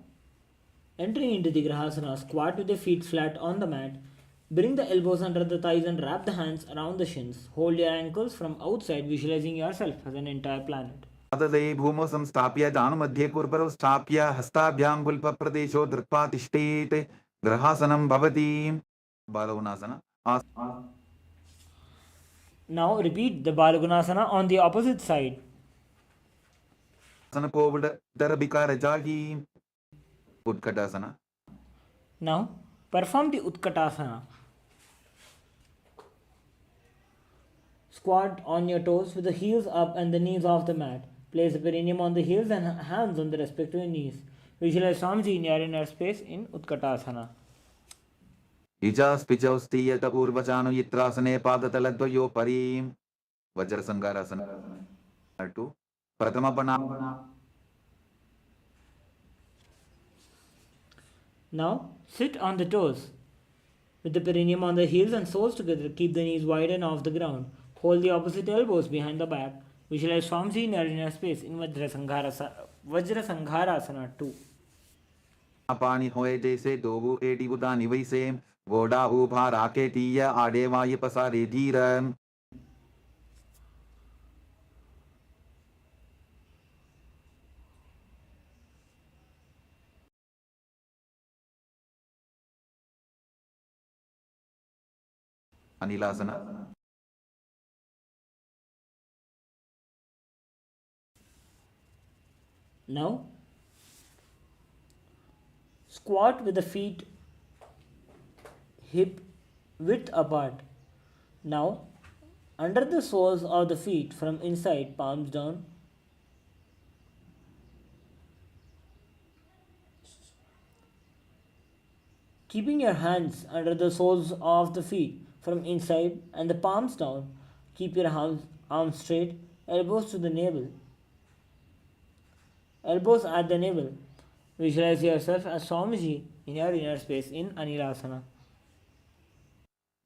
entering into the Grahasana, squat with the feet flat on the mat. Bring the elbows under the thighs and wrap the hands around the shins. Hold your ankles from outside, visualizing yourself as an entire planet. पाददये भूमौ संस्थाप्य जानुमध्ये कुर्परौ स्थाप्य हस्ताभ्यां गुल्पप्रदेशो धृत्वा तिष्ठेत् ग्रहासनं भवति बालवनासन Now repeat the Balagunasana on the opposite side. आसन Covid दरबिकार जागी Utkatasana. Now perform the Utkatasana. Squat on your toes with the heels up and the knees off the mat. Place the perineum on the heels and hands on the respective knees. Visualize Swamiji in your inner space in Utkatasana. इजास् पिचौस्तीयत पूर्वचानु यत्रासने पादतलद्वयो परि वज्रसंगारासन. 2 प्रथमपना. Now sit on the toes with the perineum on the heels and soles together. Keep the knees wide and off the ground. Hold the opposite elbows behind the back. Visualize Swamiji in your inner space in Vajrasangarasana 2. पानी होए जैसे Dogu eighty बुदानी वैसे गोडा उभा राके टीया आडे वाये पसारे धीर. अनिलासना. Now squat with the feet hip width apart. Now under the soles of the feet from inside, palms down. Keeping your hands under the soles of the feet from inside and the palms down. Keep your arms straight, elbows to the navel. Elbows at the navel. Visualize yourself as Swamiji in your inner space in Anilasana.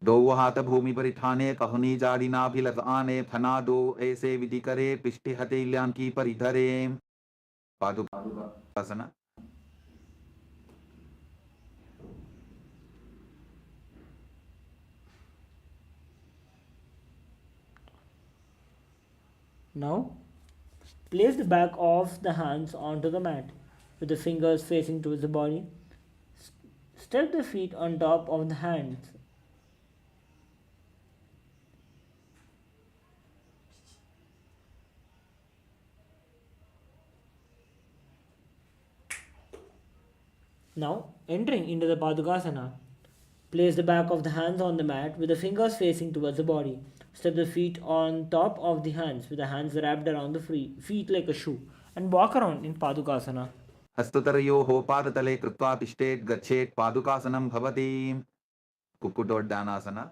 दो हाथ भूमि पर ठाने कहुनी जाड़ी नाभिलत आने फना दो ऐसे विधि करे पिष्टि हथेलियां की परिधरे पादुकासना. Now place the back of the hands onto the mat with the fingers facing towards the body. Step the feet on top of the hands. Now entering into the Padukasana. Place the back of the hands on the mat with the fingers facing towards the body. Step the feet on top of the hands with the hands wrapped around the feet like a shoe and walk around in Padukasana. हस्ततरयोः पादतले कृत्वा तिष्ठेत् गच्छेत् पादुकासनं भवति कुक्कुटोड्डानासना.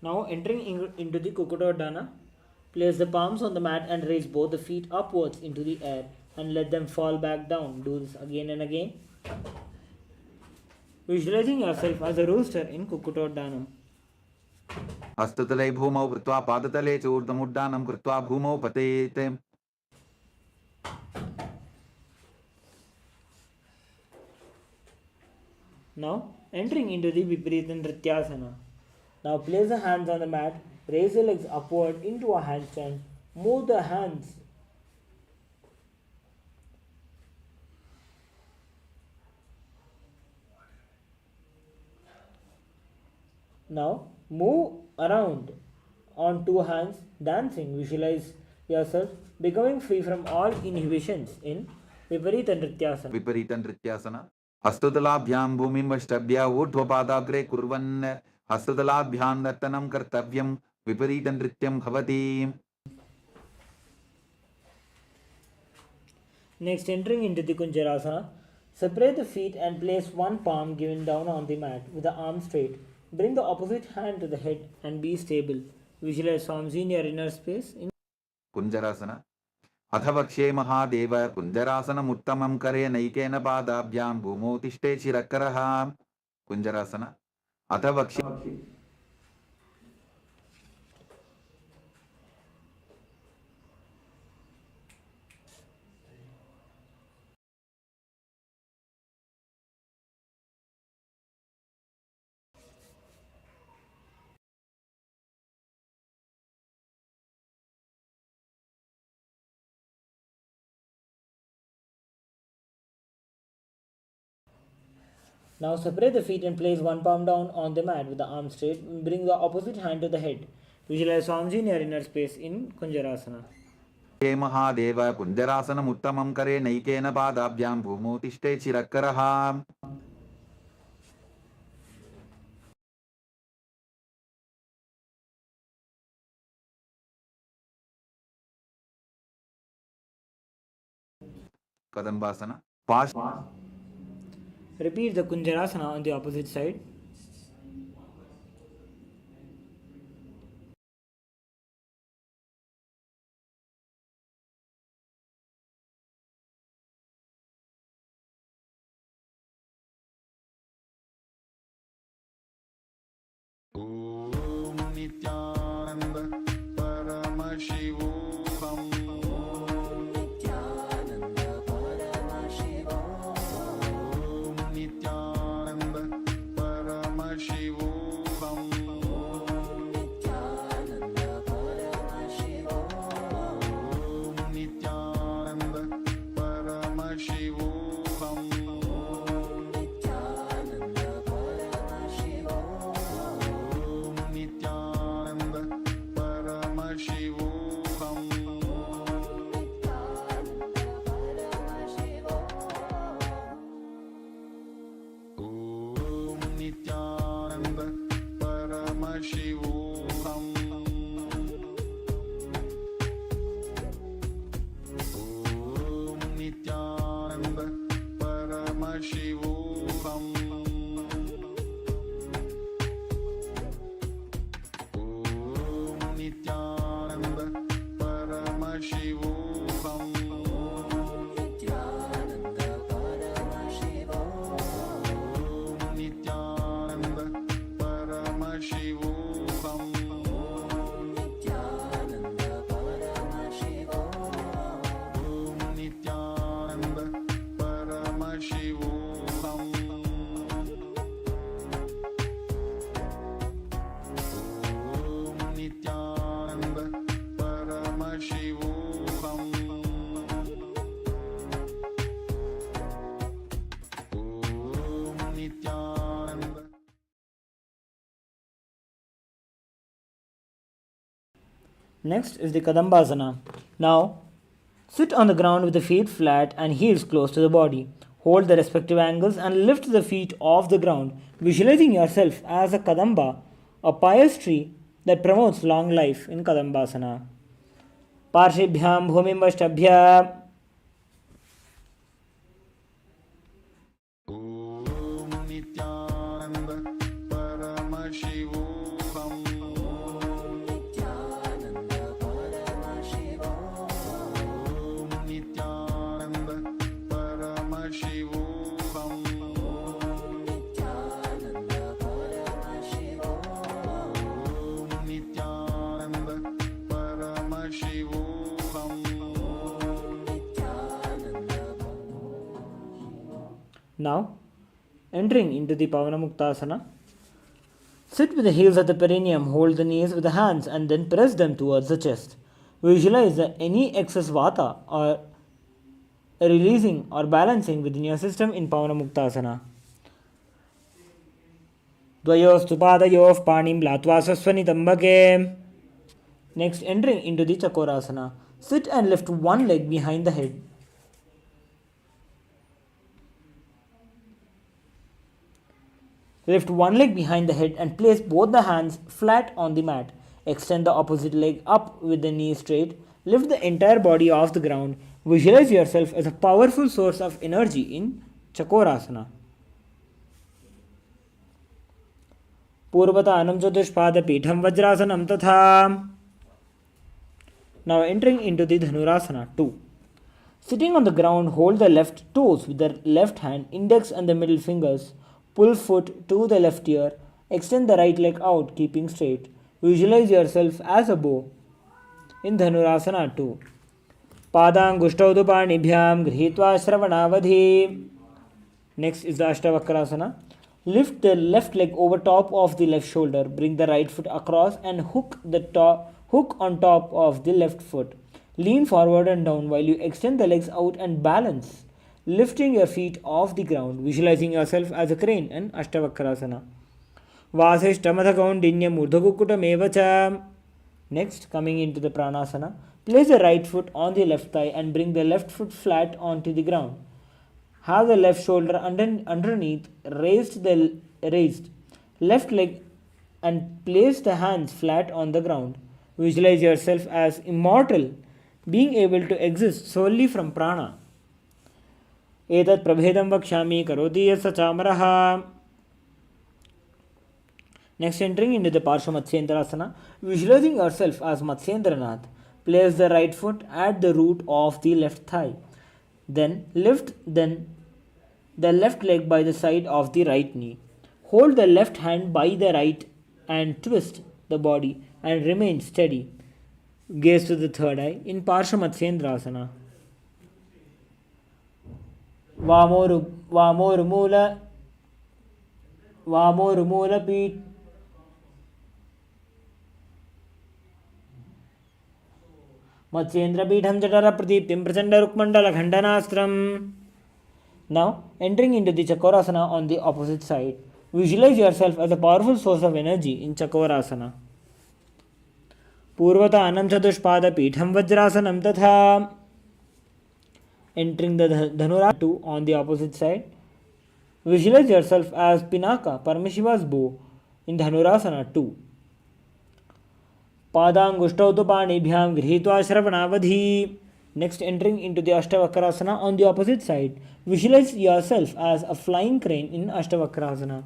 Now entering into the Kukutoddana, place the palms on the mat and raise both the feet upwards into the air and let them fall back down. Do this again and again. Visualizing yourself as a rooster in Kukutoddanam. हस्ततले भूमौ कृत्वा पादतले च ऊर्ध्वमुड्डानं कृत्वा भूमौ पतेत्. Now entering into the Viparita Nrityasana. Now place the hands on the mat, raise the legs upward into a handstand, move the hands. Now move around on two hands, dancing. Visualize yourself becoming free from all inhibitions in Viparita Nrityasana. विपरीत नृत्यासन. हस्ततलाभ्यां भूमिं वष्टभ्य ऊर्ध्वपादाग्रे कुर्वन् हस्तदलाभ्यां नर्तनं कर्तव्यं विपरीतनृत्यं भवति. Next, entering into the Kunjarasana, separate the feet and place one palm given down on the mat with the arm straight. Bring the opposite hand to the head and be stable. Visualize Swamiji in your inner space. कुञ्जरासन अथ वक्ष्ये महादेव कुञ्जरासनमुत्तमं करे नैकेन पादाभ्यां भूमौ तिष्ठे चिरकरः. कुञ्जरासन अथ वक्ष्ये Now separate the feet and place one palm down on the mat with the arm straight. Bring the opposite hand to the head. Visualize Swamiji in your inner space in Kunjarasana. हे महादेव कुञ्जरासनमुत्तमं करे नैकेन पादाभ्यां भूमौ तिष्ठे चिरकरः. कदम्बासन पाश Repeat the Kunjarasana on the opposite side. Om Nityananda Paramashivoham. Om Nityananda Paramashivoham. Om Nityananda Paramashivoham. Om Nityananda Paramashivoham. Om Nityananda Paramashivoham. Nityananda Paramashivoham. Om Nityananda Paramashivoham. Om Nityananda Paramashivoham. Next is the Kadambasana. Now, sit on the ground with the feet flat and heels close to the body. Hold the respective angles and lift the feet off the ground, visualizing yourself as a Kadamba, a pious tree that promotes long life in Kadambasana. Parshibhyam bhumim vashtabhyam. Om Nityananda Paramashivoham. Om Nityananda Paramashivoham. Om Nityananda Paramashivoham. Om Nityananda Paramashivoham. Om Nityananda Paramashivoham. Now, entering into the Pavanamuktasana, sit with the heels at the perineum, hold the knees with the hands and then press them towards the chest. Visualize that any excess vata or releasing or balancing within your system in Pavanamuktasana. Dvayostu padayoh panim latva sasvanitambake. Next, entering into the Chakorasana. Sit and lift one leg behind the head. Lift one leg behind the head and place both the hands flat on the mat. Extend the opposite leg up with the knee straight. Lift the entire body off the ground. Visualize yourself as a powerful source of energy in Chakorasana. Purvata Chatuspada Pitham Vajrasanam Tatha. Now entering into the Dhanurasana 2. Sitting on the ground, hold the left toes with the left hand, index and the middle fingers. Pull foot to the left ear. Extend the right leg out, keeping straight. Visualize yourself as a bow in Dhanurasana 2. Padangushtav dupanibhyam grihitva shravanavadhi. Next is the Ashtavakrasana. Lift the left leg over top of the left shoulder. Bring the right foot across and hook on top of the left foot. Lean forward and down while you extend the legs out and balance, lifting your feet off the ground, visualizing yourself as a crane in Ashtavakrasana. Vasishtamadhakaundinyam urdhakukutam. Next, coming into the Pranasana, place the right foot on the left thigh and bring the left foot flat onto the ground. Have the left shoulder underneath, raised left leg and place the hands flat on the ground. Visualize yourself as immortal, being able to exist solely from prana. Etat prabhedam vakshami karoti yasachamaraha. Next, entering into the Parsha Matsyendrasana, visualizing yourself as Matsyendranath. Place the right foot at the root of the left thigh. Then lift the left leg by the side of the right knee. Hold the left hand by the right and twist the body and remain steady. Gaze to the third eye in Parsha Matsyendrasana. Vamorumula Pit. Matsyendra Pitham Jatara Pradiptim Prachanda Rukmandala Khandanastram. Now, entering into the Chakorasana on the opposite side, visualize yourself as a powerful source of energy in Chakorasana. Purvata Anam Chatuspada Pitham Vajrasanam Tatha. Entering the Dhanurasana 2 on the opposite side, visualize yourself as Pinaka, Paramashiva's bow in Dhanurasana 2. Padangushtav dupanibhyam grihitva shravanavadhi. Next, entering into the Ashtavakrasana on the opposite side, visualize yourself as a flying crane in Ashtavakrasana.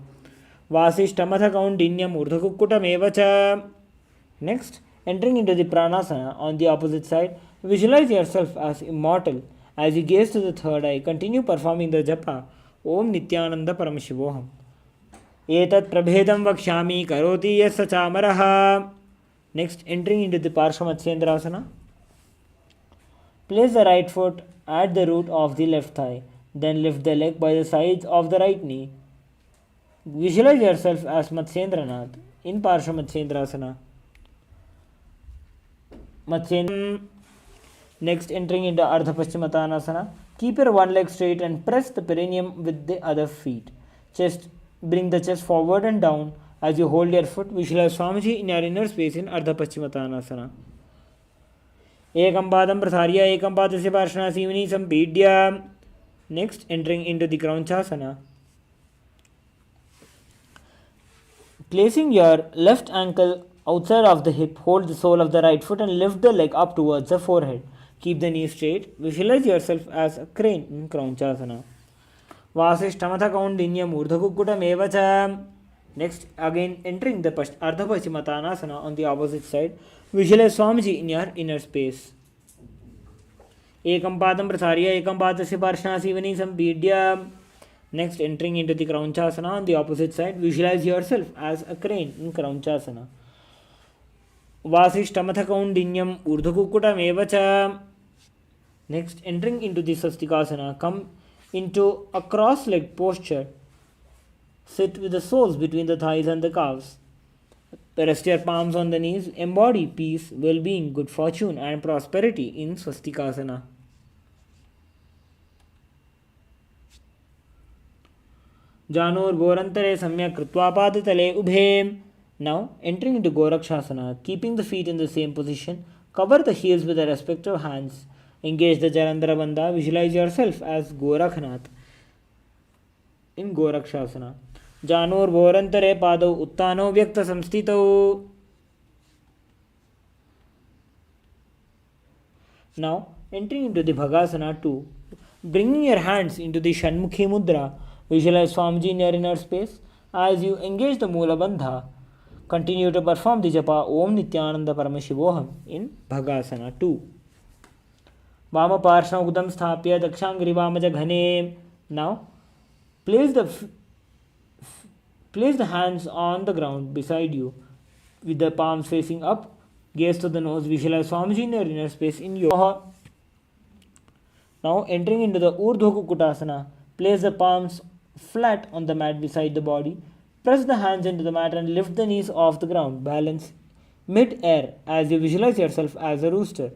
Vasishtamadhakaundinyam urdhakukutam evacha. Next, entering into the Pranasana on the opposite side, visualize yourself as immortal. As you gaze to the third eye, continue performing the japa Om Nityananda Paramashivoham. Etat prabhedam vakshami karoti yasachamaraha. Next, entering into the Parsha Matsyendrasana, place the right foot at the root of the left thigh. Then lift the leg by the sides of the right knee. Visualize yourself as Matsyendranath in Parsha Matsyendrasana. Next, entering into Ardha Paschimottanasana, keep your one leg straight and press the perineum with the other feet. Bring the chest forward and down. As you hold your foot, visualize Swamiji in your inner space in Ardha Paschimottanasana. Ekam padam prasarya ekam padasya parshana sivani sampidya. Next, entering into the Kraunchasana. Placing your left ankle outside of the hip, hold the sole of the right foot and lift the leg up towards the forehead. Keep the knee straight. Visualize yourself as a crane in Kraunchasana. Vasishtamatha kaundinyam urdhakukutam evacha. Next, again entering the Ardha Paschimottanasana on the opposite side, visualize Swamiji in your inner space. Ekam padam prasarya ekam padasya parshana sivani sampidya. Next, entering into the Kraunchasana on the opposite side, visualize yourself as a crane in Kraunchasana. Vasishtamatha kaundinyam urdhakukutam evacha. Next, entering into the Swastikasana, come into a cross-legged posture. Sit with the soles between the thighs and the calves. Rest your palms on the knees. Embody peace, well-being, good fortune and prosperity in Swastikasana. Janur Gorantare Samyak Kritva Padatale Ubhe. Now, entering into Gorakshasana, keeping the feet in the same position, cover the heels with the respective hands. Engage the Jalandhara Bandha. Visualize yourself as Gorakhnath in Gorakshasana. जानुर्भोरन्तरे पादौ उत्तानौ व्यक्तसंस्थितौ. Now, entering into the Bhagasana 2, bringing your hands into the Shanmukhi Mudra, visualize Swamiji in your inner space. As you engage the Mula Bandha, continue to perform the japa Om Nityananda Paramashivoham in Bhagasana 2. Vama Parsham Udam Sthapya Dakshangri Vamaja Ghane. Now, place the hands on the ground beside you with the palms facing up. Gaze to the nose. Visualize Swamiji in your inner space in your. Now, entering into the Urdhva Kukutasana, place the palms flat on the mat beside the body. Press the hands into the mat and lift the knees off the ground. Balance mid-air as you visualize yourself as a rooster.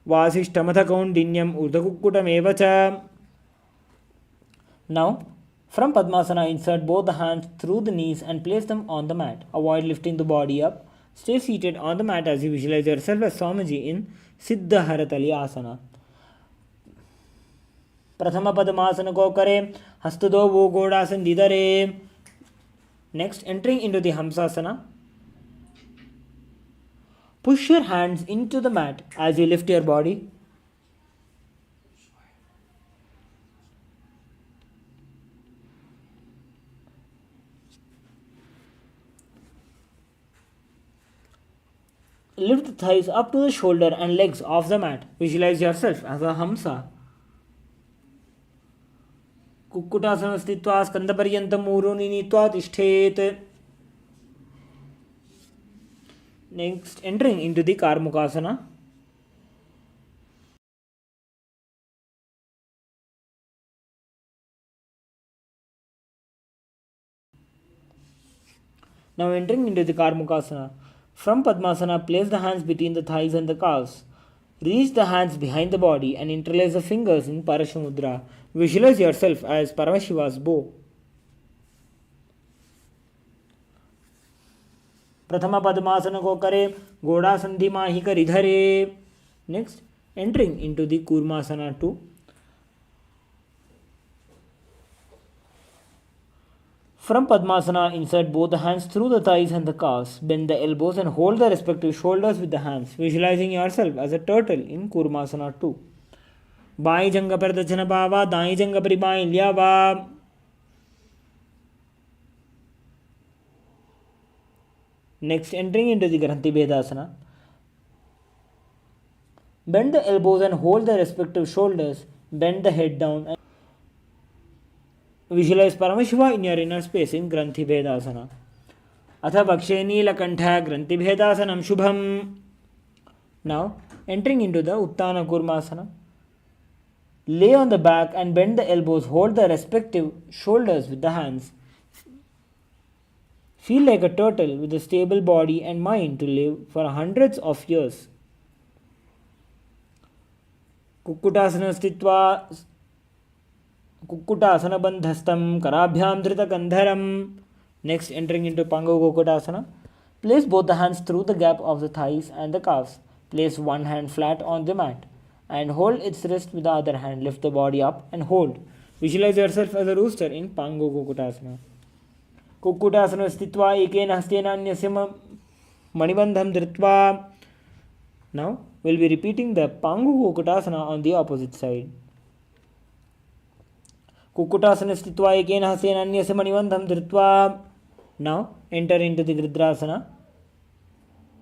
Vasishtamata Kaundinyam Urdhva Kukutam Evacha. Now, from Padmasana, insert both the hands through the knees and place them on the mat. Avoid lifting the body up. Stay seated on the mat as you visualize yourself as Swamiji in Siddha Haratali Asana. प्रथम पद्मासन को करें, हस्त दो वो गोड़ासन दीदरे. Next, entering into the Hamsasana. Push your hands into the mat as you lift your body. Lift the thighs up to the shoulder and legs off the mat. Visualize yourself as a Hamsa. Kukkutasana स्थित्वा स्कंदपर्यन्तं ऊरूनि नीत्वा तिष्ठेत्. Next, entering into the Karmukasana. Now entering into the Karmukasana. From Padmasana, place the hands between the thighs and the calves. Reach the hands behind the body and interlace the fingers in Parashamudra. Visualize yourself as Paramashiva's bow. Prathama Padmasana ko kare, Goda Sandhi Mahi kar idhare. Next, entering into the Kurmasana 2. From Padmasana, insert both the hands through the thighs and the calves. Bend the elbows and hold the respective shoulders with the hands, visualizing yourself as a turtle in Kurmasana 2. By जंग पर दक्षिण पावा, दाई जंग पर by ल्यावा. Next, entering into the Granthi Bhedasana. Bend the elbows and hold the respective shoulders. Bend the head down and visualize Paramashiva in your inner space in Granthi Bhedasana. Atha Bhakshe Neelakantha Granthi Bhedasanam Shubham. Now, entering into the Uttana Kurmasana. Lay on the back and bend the elbows. Hold the respective shoulders with the hands. Feel like a turtle with a stable body and mind to live for hundreds of years. Kukkutasana Stitva Kukkutasana Bandhastam Karabhyam Dhrita Gandharam. Next, entering into Pango Kukkutasana. Place both the hands through the gap of the thighs and the calves. Place one hand flat on the mat and hold its wrist with the other hand. Lift the body up and hold. Visualize yourself as a rooster in Pango Kukkutasana. Kukkutasana Stitva Ekena Hastena Anyasya Manibandham Dhritva. Now, we'll be repeating the Pango Kukkutasana on the opposite side. Kukkutasana Stitva Ekena Hastena Anyasya Manibandham Dhritva. Now, enter into the Gridrasana.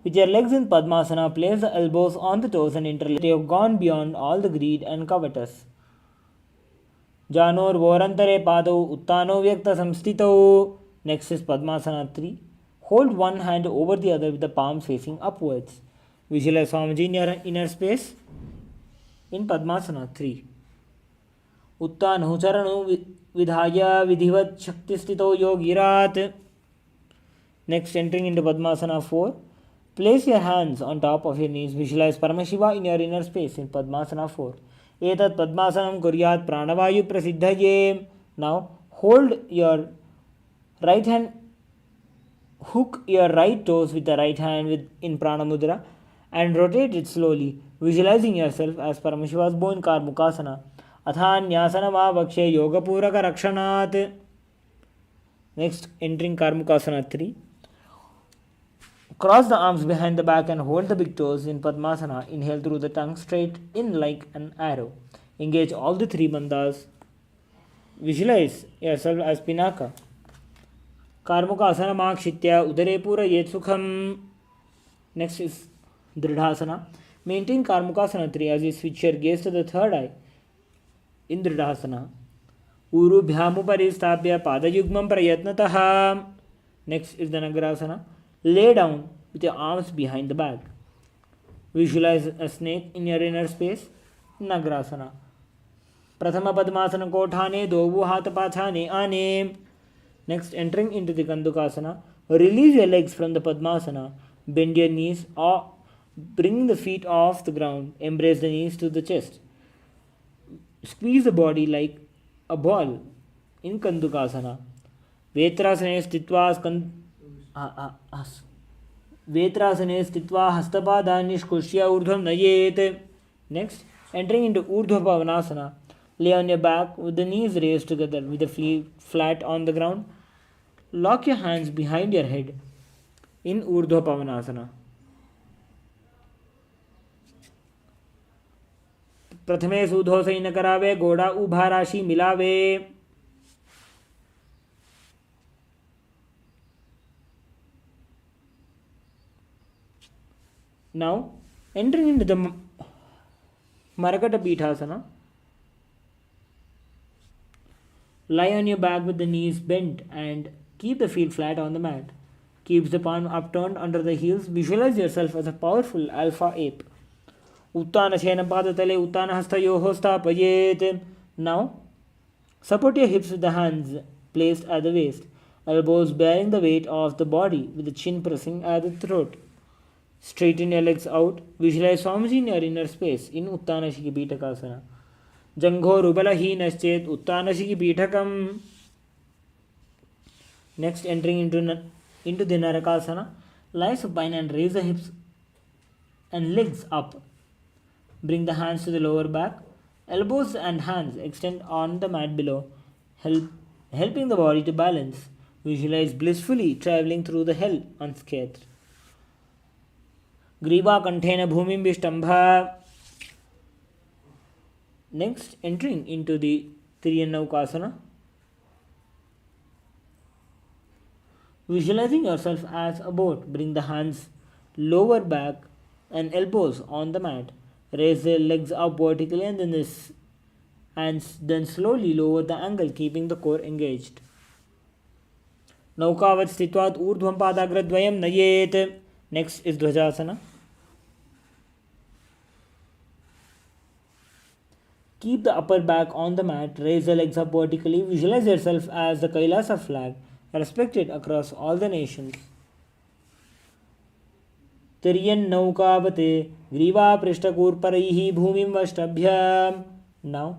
With your legs in Padmasana, place the elbows on the toes and interlace. You have gone beyond all the greed and covetous. Janor Vorantare Pado Uttano Vyakta Samstito. Next is Padmasana 3. Hold one hand over the other with the palms facing upwards. Visualize Swamiji in your inner space in Padmasana 3. Uttano Charano Vidhaya Vidhivat Shaktistito Yogirat. Next, entering into Padmasana 4. Place your hands on top of your knees. Visualize Paramashiva in your inner space in Padmasana 4. Etat Padmasanam Kuryat Pranavayu Prasiddhaye. Now, hold your right hand, hook your right toes with the right hand in Prana Mudra and rotate it slowly, visualizing yourself as Paramashiva's bow in Karmukasana. Athanyasana ma vakshe yoga puraka rakshanat. Next, entering Karmukasana 3. Cross the arms behind the back and hold the big toes in Padmasana. Inhale through the tongue straight in like an arrow. Engage all the three bandhas. Visualize yourself as Pinaka. Karmukasana Makshitya Udare Pura Yet Sukham. Next is Dridhasana. Maintain Karmukasana 3 as you switch your gaze to the third eye in Dridhasana. Urubhyamupari Sthapya Padayugmam Prayatnataha. Next is the Nagrasana. Lay down with your arms behind the back. Visualize a snake in your inner space. Nagrasana. Prathama Padmasana Kothane Dovu Hatha Pachane Ane. Next, entering into the Kandukasana. Release your legs from the Padmasana. Bend your knees or bring the feet off the ground. Embrace the knees to the chest. Squeeze the body like a ball in Kandukasana. Vetrasane Stitva Vetrasane Stitva Hastapada Nishkushya Urdhvam Nayet. Next, entering into Urdhva Pavanasana. Lay on your back with the knees raised together with the feet flat on the ground. Lock your hands behind your head in Urdhva Pavanasana. प्रथमे सूधो से न करावे घोड़ा उभा राशि मिलावे. Now, entering into the Marakata Pithasana. Lie on your back with the knees bent and keep the feet flat on the mat. Keep the palm upturned under the heels. Visualize yourself as a powerful alpha ape. Uttana Shena Padatale Uttana Hastayoho Stapayet. Now, support your hips with the hands placed at the waist, elbows bearing the weight of the body with the chin pressing at the throat. Straighten your legs out. Visualize Swamiji in your inner space in Uttana Shiki Pitakasana. Jangho Rubala Hi Naschet Uttana Shiki Pitakam. Next, entering into the Narakasana. Lie supine and raise the hips and legs up. Bring the hands to the lower back. Elbows and hands extend on the mat below, helping the body to balance. Visualize blissfully traveling through the hell unscathed. Griva Kanthena Bhumim Vishtambha. Next, entering into the Triyannaukasana. Visualizing yourself as a boat. Bring the hands lower back and elbows on the mat. Raise the legs up vertically and then slowly lower the angle, keeping the core engaged. Naukavat Stitvat Urdhvam Padagradvayam Nayet. Next is Dvajasana. Keep the upper back on the mat. Raise the legs up vertically. Visualize yourself as the Kailasa flag, respected across all the nations. Tiryannaukaavate Griva Prishtakurparaihi Bhumim Vashtabhyam. Now,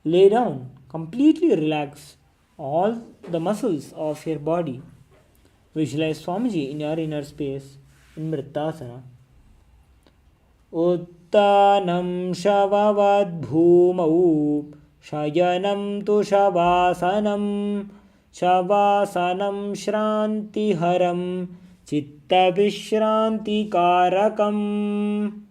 lay down. Completely relax all the muscles of your body. Visualize Swamiji in your inner space in Mrittasana. Uttanam Shavavad Bhumau Shayanam Tu Shavasanam Shavasanam Shrantiharam Chitta Vishranti Karakam.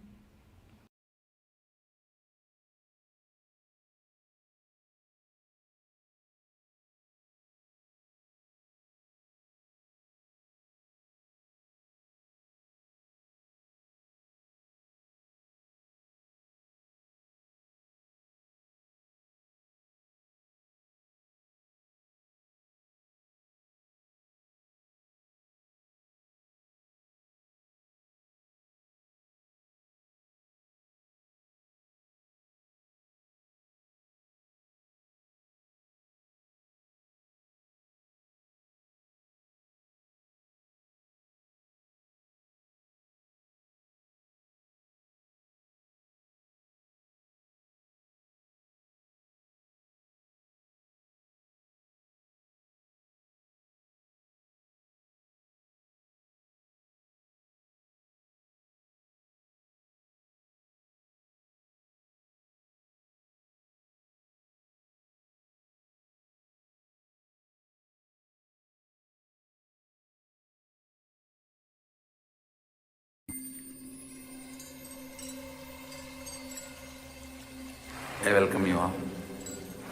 I welcome you all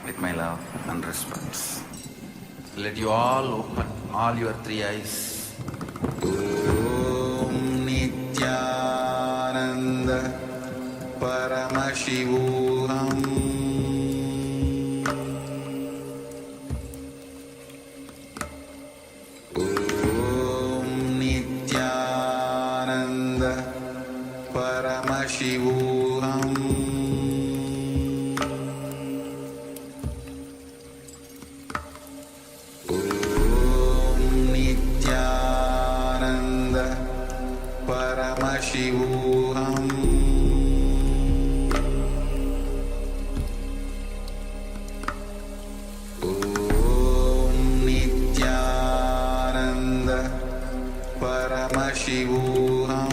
with my love and respect. Let you all open all your three eyes. Om Nityananda Paramashivoham Om Nityananda Paramashivoham Paramashivoham Om Nityananda Paramashivoham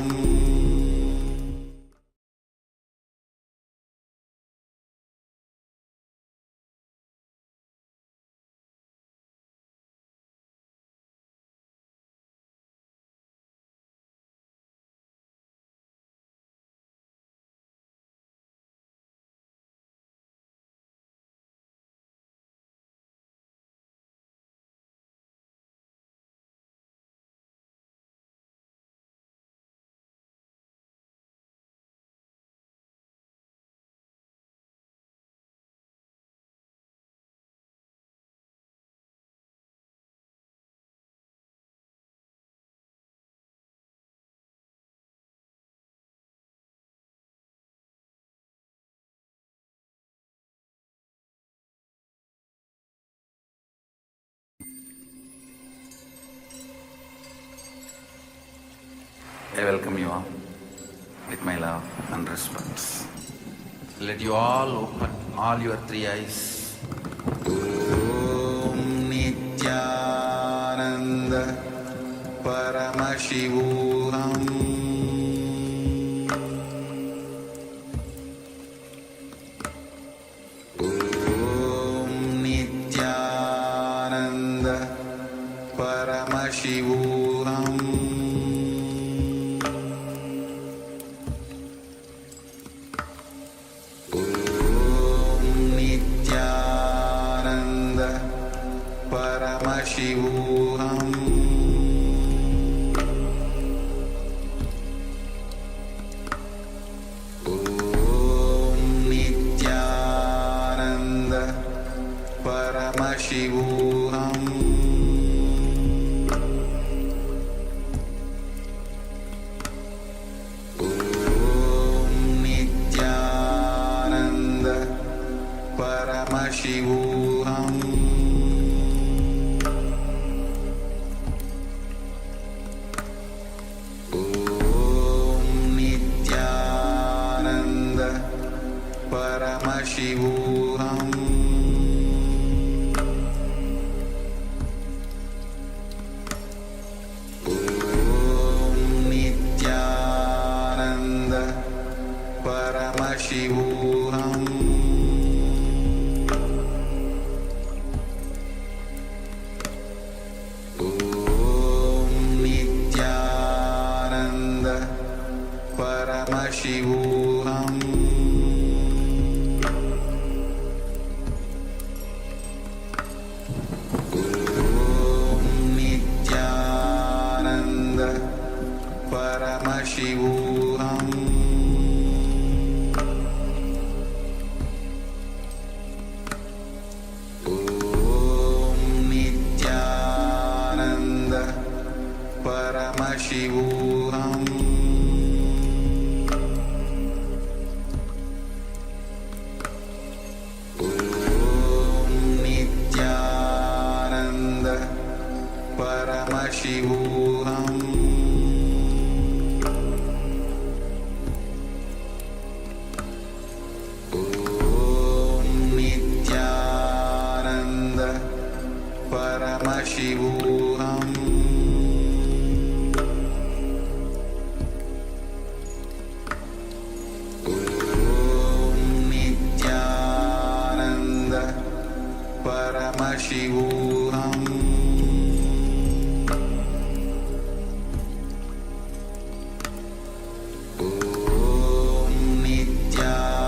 I welcome you all with my love and respect. Let you all open all your three eyes. Om Nityananda Paramashivoham Om Nityananda Paramashivoham Paramashivoham Om Nityananda Paramashivoham Om Nityananda Paramashivoham Paramashivoham Om Nityananda Paramashivoham Om Nityananda Paramashivoham Paramashivoham Om Nityananda Paramashivoham Om Nityananda Paramashivoham Paramashivoham Om Nityananda Paramashivoham Om Nityananda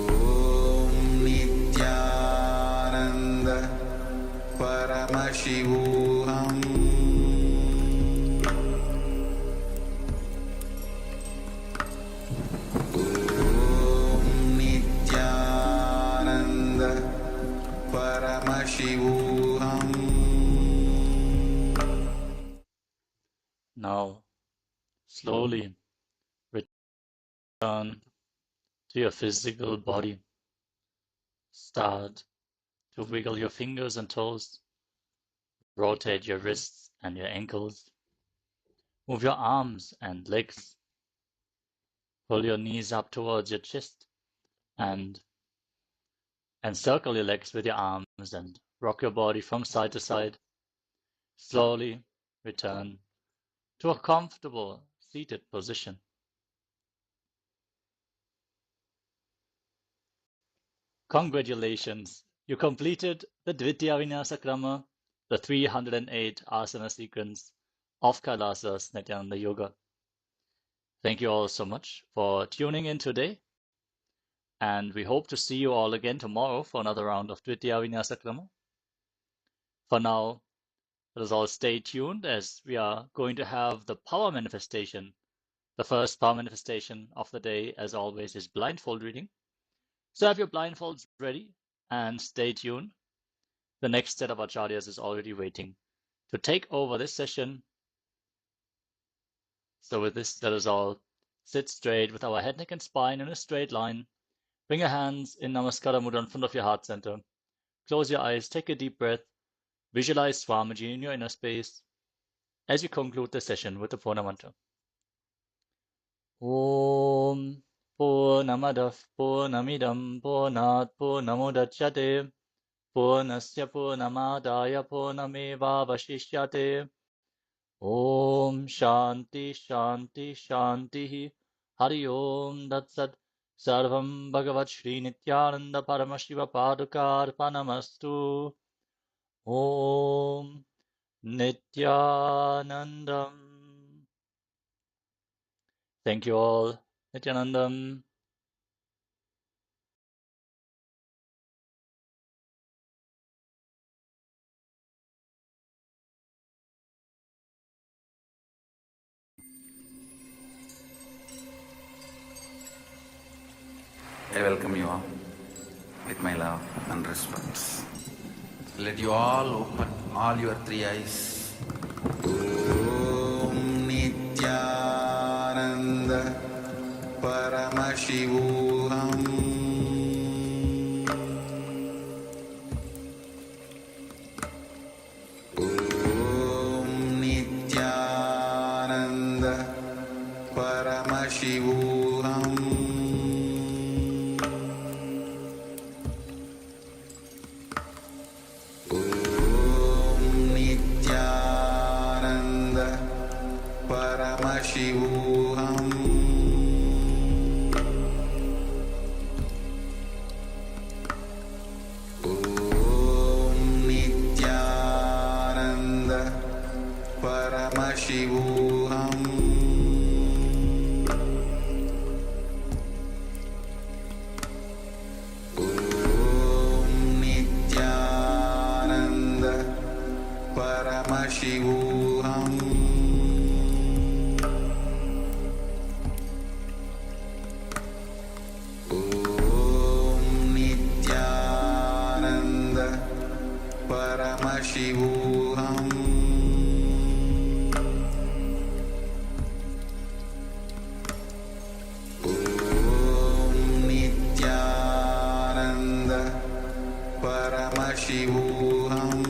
Nityananda Paramashivoham. Now, slowly return to your physical body. Start to wiggle your fingers and toes. Rotate your wrists and your ankles. Move your arms and legs. Pull your knees up towards your chest and circle your legs with your arms and rock your body from side to side. Slowly return to a comfortable seated position. Congratulations! You completed the Dvitiya Vinyasa Krama, the 308 asana sequence of Kailasa's Nityananda Yoga. Thank you all so much for tuning in today, and we hope to see you all again tomorrow for another round of Dvitiya Vinyasa Krama. For now, let us all stay tuned as we are going to have the power manifestation. The first power manifestation of the day, as always, is blindfold reading. So have your blindfolds ready and stay tuned. The next set of acharyas is already waiting to take over this session. So with this, let us all sit straight with our head, neck, and spine in a straight line. Bring your hands in Namaskara Mudra in front of your heart center. Close your eyes, take a deep breath. Visualize Swamiji in your inner space as you conclude the session with the Purna mantra. Om Purnamadav Purnamidam Purnat Purnamudachyate Purnasya Purnamadaya Purnamevavashishyate. Om Shanti Shanti Shanti Hari Om Datsat Sarvam Bhagavat Shri Nityananda Paramashiva Padukar Panamastu. Om Nityanandam. Thank you all. Nityanandam. I welcome you all with my love and respect. Let you all open all your three eyes. Om Nityananda Paramashivoham. Om Nityananda Paramashivoham. Paramashivoham. Om Nityananda Paramashivoham. Om Nityananda Paramashivoham. Paramashivoham. Om Nityananda Paramashivoham.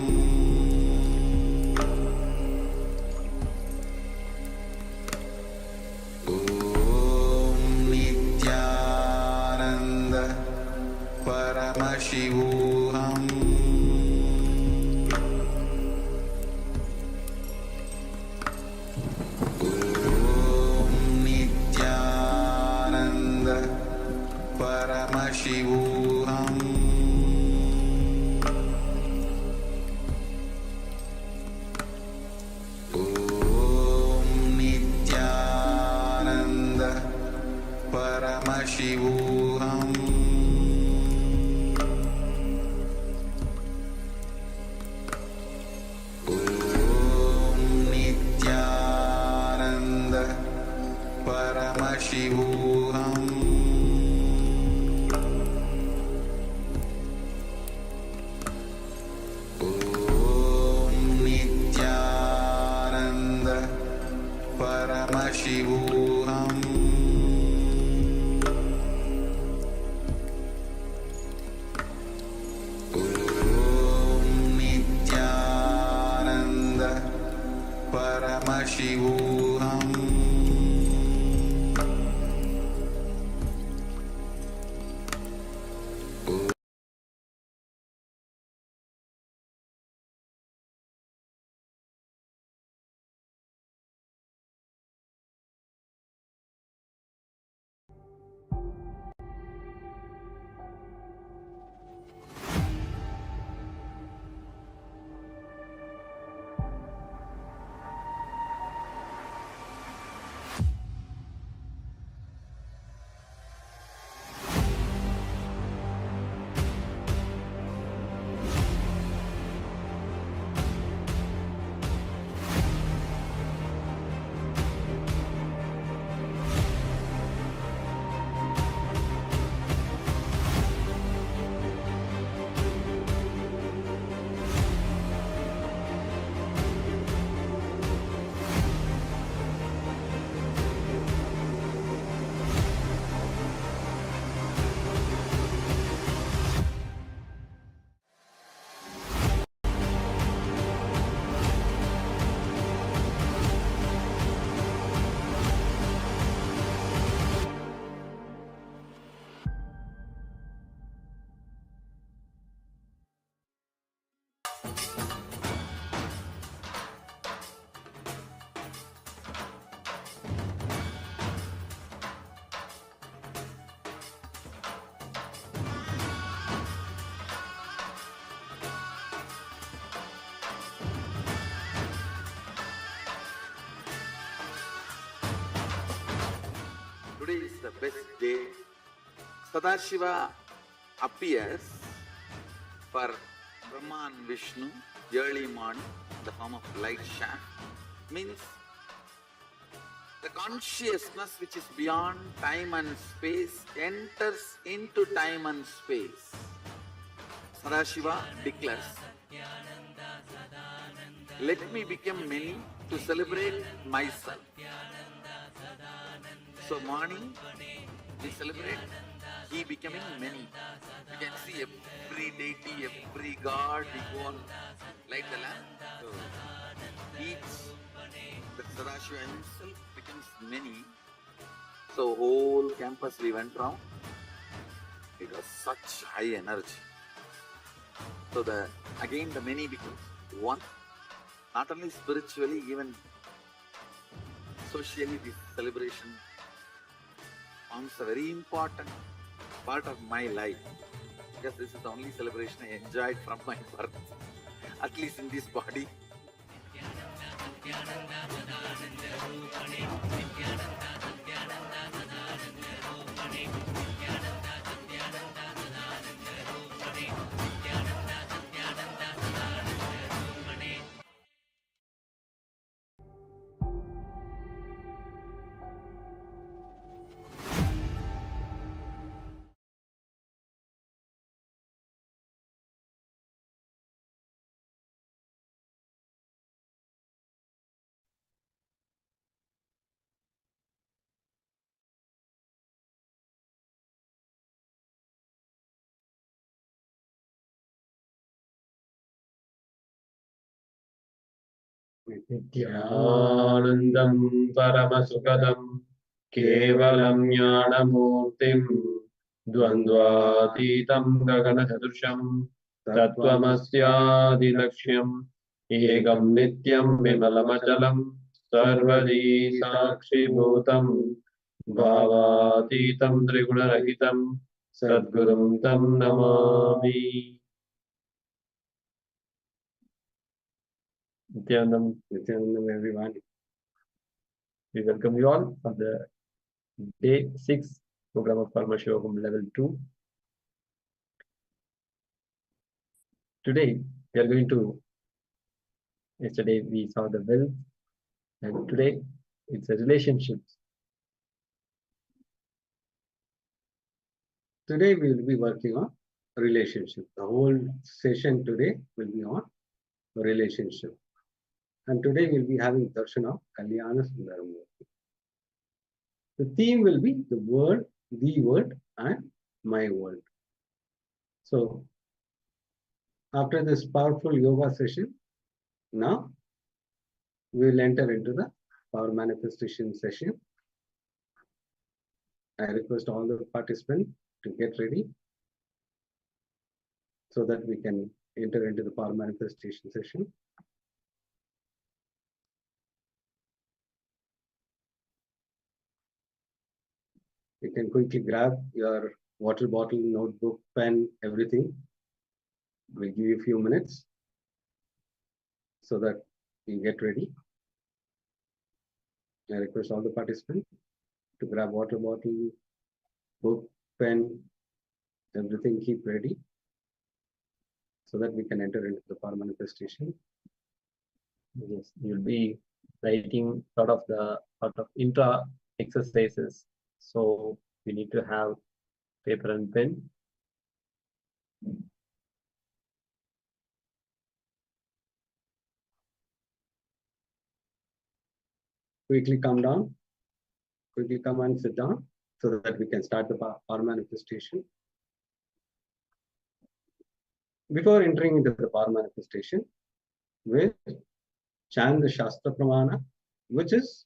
Paramashivoham Om Nityananda Paramashivoham Om Nityananda Paramashivoham Today is the best day. Sadashiva appears for Brahma and Vishnu early morning in the form of light shaft. Means the consciousness which is beyond time and space enters into time and space. Sadashiva declares, let me become many to celebrate myself. So morning we celebrate he becoming many. You can see every deity, every god, we go on light the lamp. So each, the Sadashiva himself becomes many. So whole campus we went round. It was such high energy. So again the many becomes one. Not only spiritually, even socially this celebration forms a very important part of my life, because this is the only celebration I enjoyed from my birth, at least in this body. नित्यानन्दं परमसुखदं केवलं ज्ञानमूर्तिं द्वन्द्वातीतं गगनसदृशं तत्त्वमस्यादिलक्ष्यम् एकं नित्यं विमलमचलं सर्वदी साक्षिभूतं भावातीतं त्रिगुणरहितं सद्गुरुं तं Namami. Nityanandam, everyone. We welcome you all for the day 6 program of Paramashivoham Level 2. Today we are going to, yesterday we saw the will, and today it's a relationship. Today we will be working on relationship. The whole session today will be on relationship. And today we'll be having darshan of Kalyana Sundaramurti. The theme will be the world, and my world. So after this powerful yoga session, now we will enter into the power manifestation session. I request all the participants to get ready so that we can enter into the power manifestation session. You can quickly grab your water bottle, notebook, pen, everything. We'll give you a few minutes so that you get ready. I request all the participants to grab water bottle, book, pen, everything, keep ready so that we can enter into the power manifestation. Yes, you'll be writing lot of intra exercises. So we need to have paper and pen. Quickly come down. Quickly come and sit down so that we can start the power manifestation. Before entering into the power manifestation, we'll chant the Shastra Pramana, which is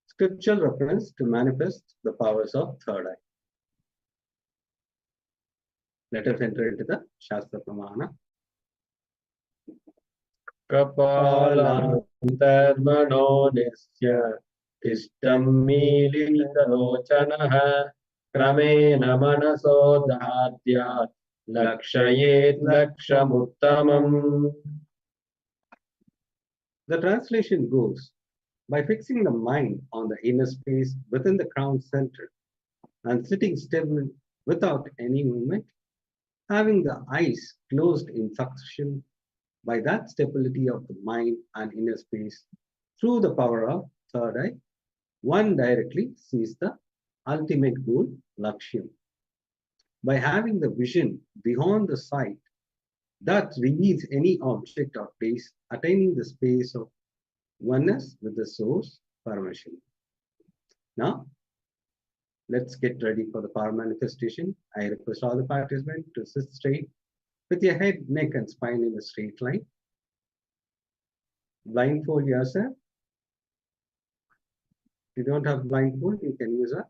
scriptural reference to manifest the powers of third eye. Let us enter into the Shastra Pramana. Kapalantarmano nisya Tishtam militalochanaha Kramena manaso dhatya Lakshayet lakshamuttamam. The translation goes, by fixing the mind on the inner space within the crown center and sitting still without any movement, having the eyes closed in succession, by that stability of the mind and inner space through the power of third eye, one directly sees the ultimate goal, Lakshyam. By having the vision beyond the sight that reveals any object or place, attaining the space of oneness with the source, Paramashiva. Now, let's get ready for the power manifestation. I request all the participants to sit straight with your head, neck, and spine in a straight line. Blindfold yourself. If you don't have blindfold, you can use a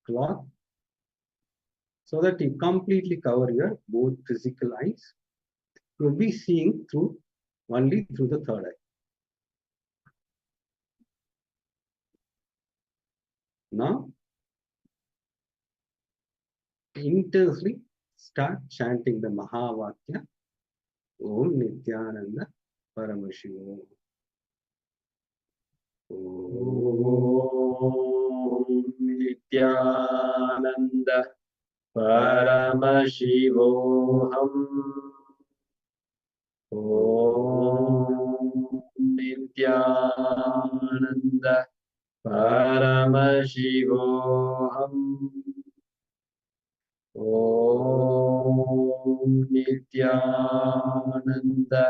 cloth so that you completely cover your both physical eyes. You will be seeing only through the third eye. Now, intensely start chanting the Mahavakya, Om Nityananda Paramashivoham. Om Nityananda Paramashivoham. Om Nityananda Paramashivoham. Om Nityananda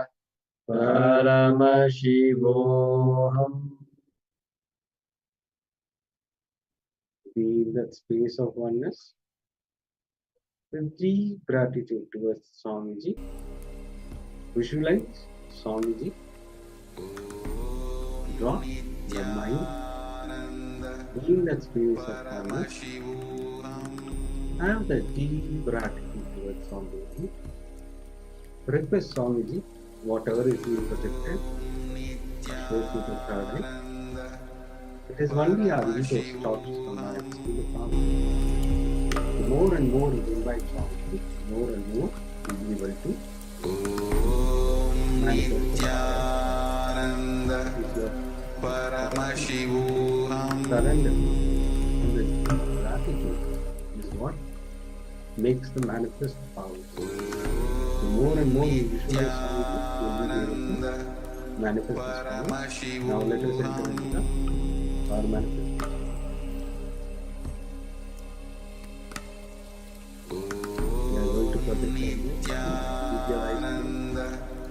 Paramashivoham. Be in that space of oneness with deep gratitude towards Swamiji. Visualize Swamiji. Draw your mind in that space of oneness. Have that deep gratitude towards Swamiji. Request Swamiji, whatever is being projected, shows to the third eye. It is only our ego stops from our experience. The more and more you invite Swamiji, more and more you will be able to manifest. Surrender and the gratitude is what makes the manifest power. The more and more you visualize Swamiji, you will be able to manifest this power. Now let us enter into the power manifestation.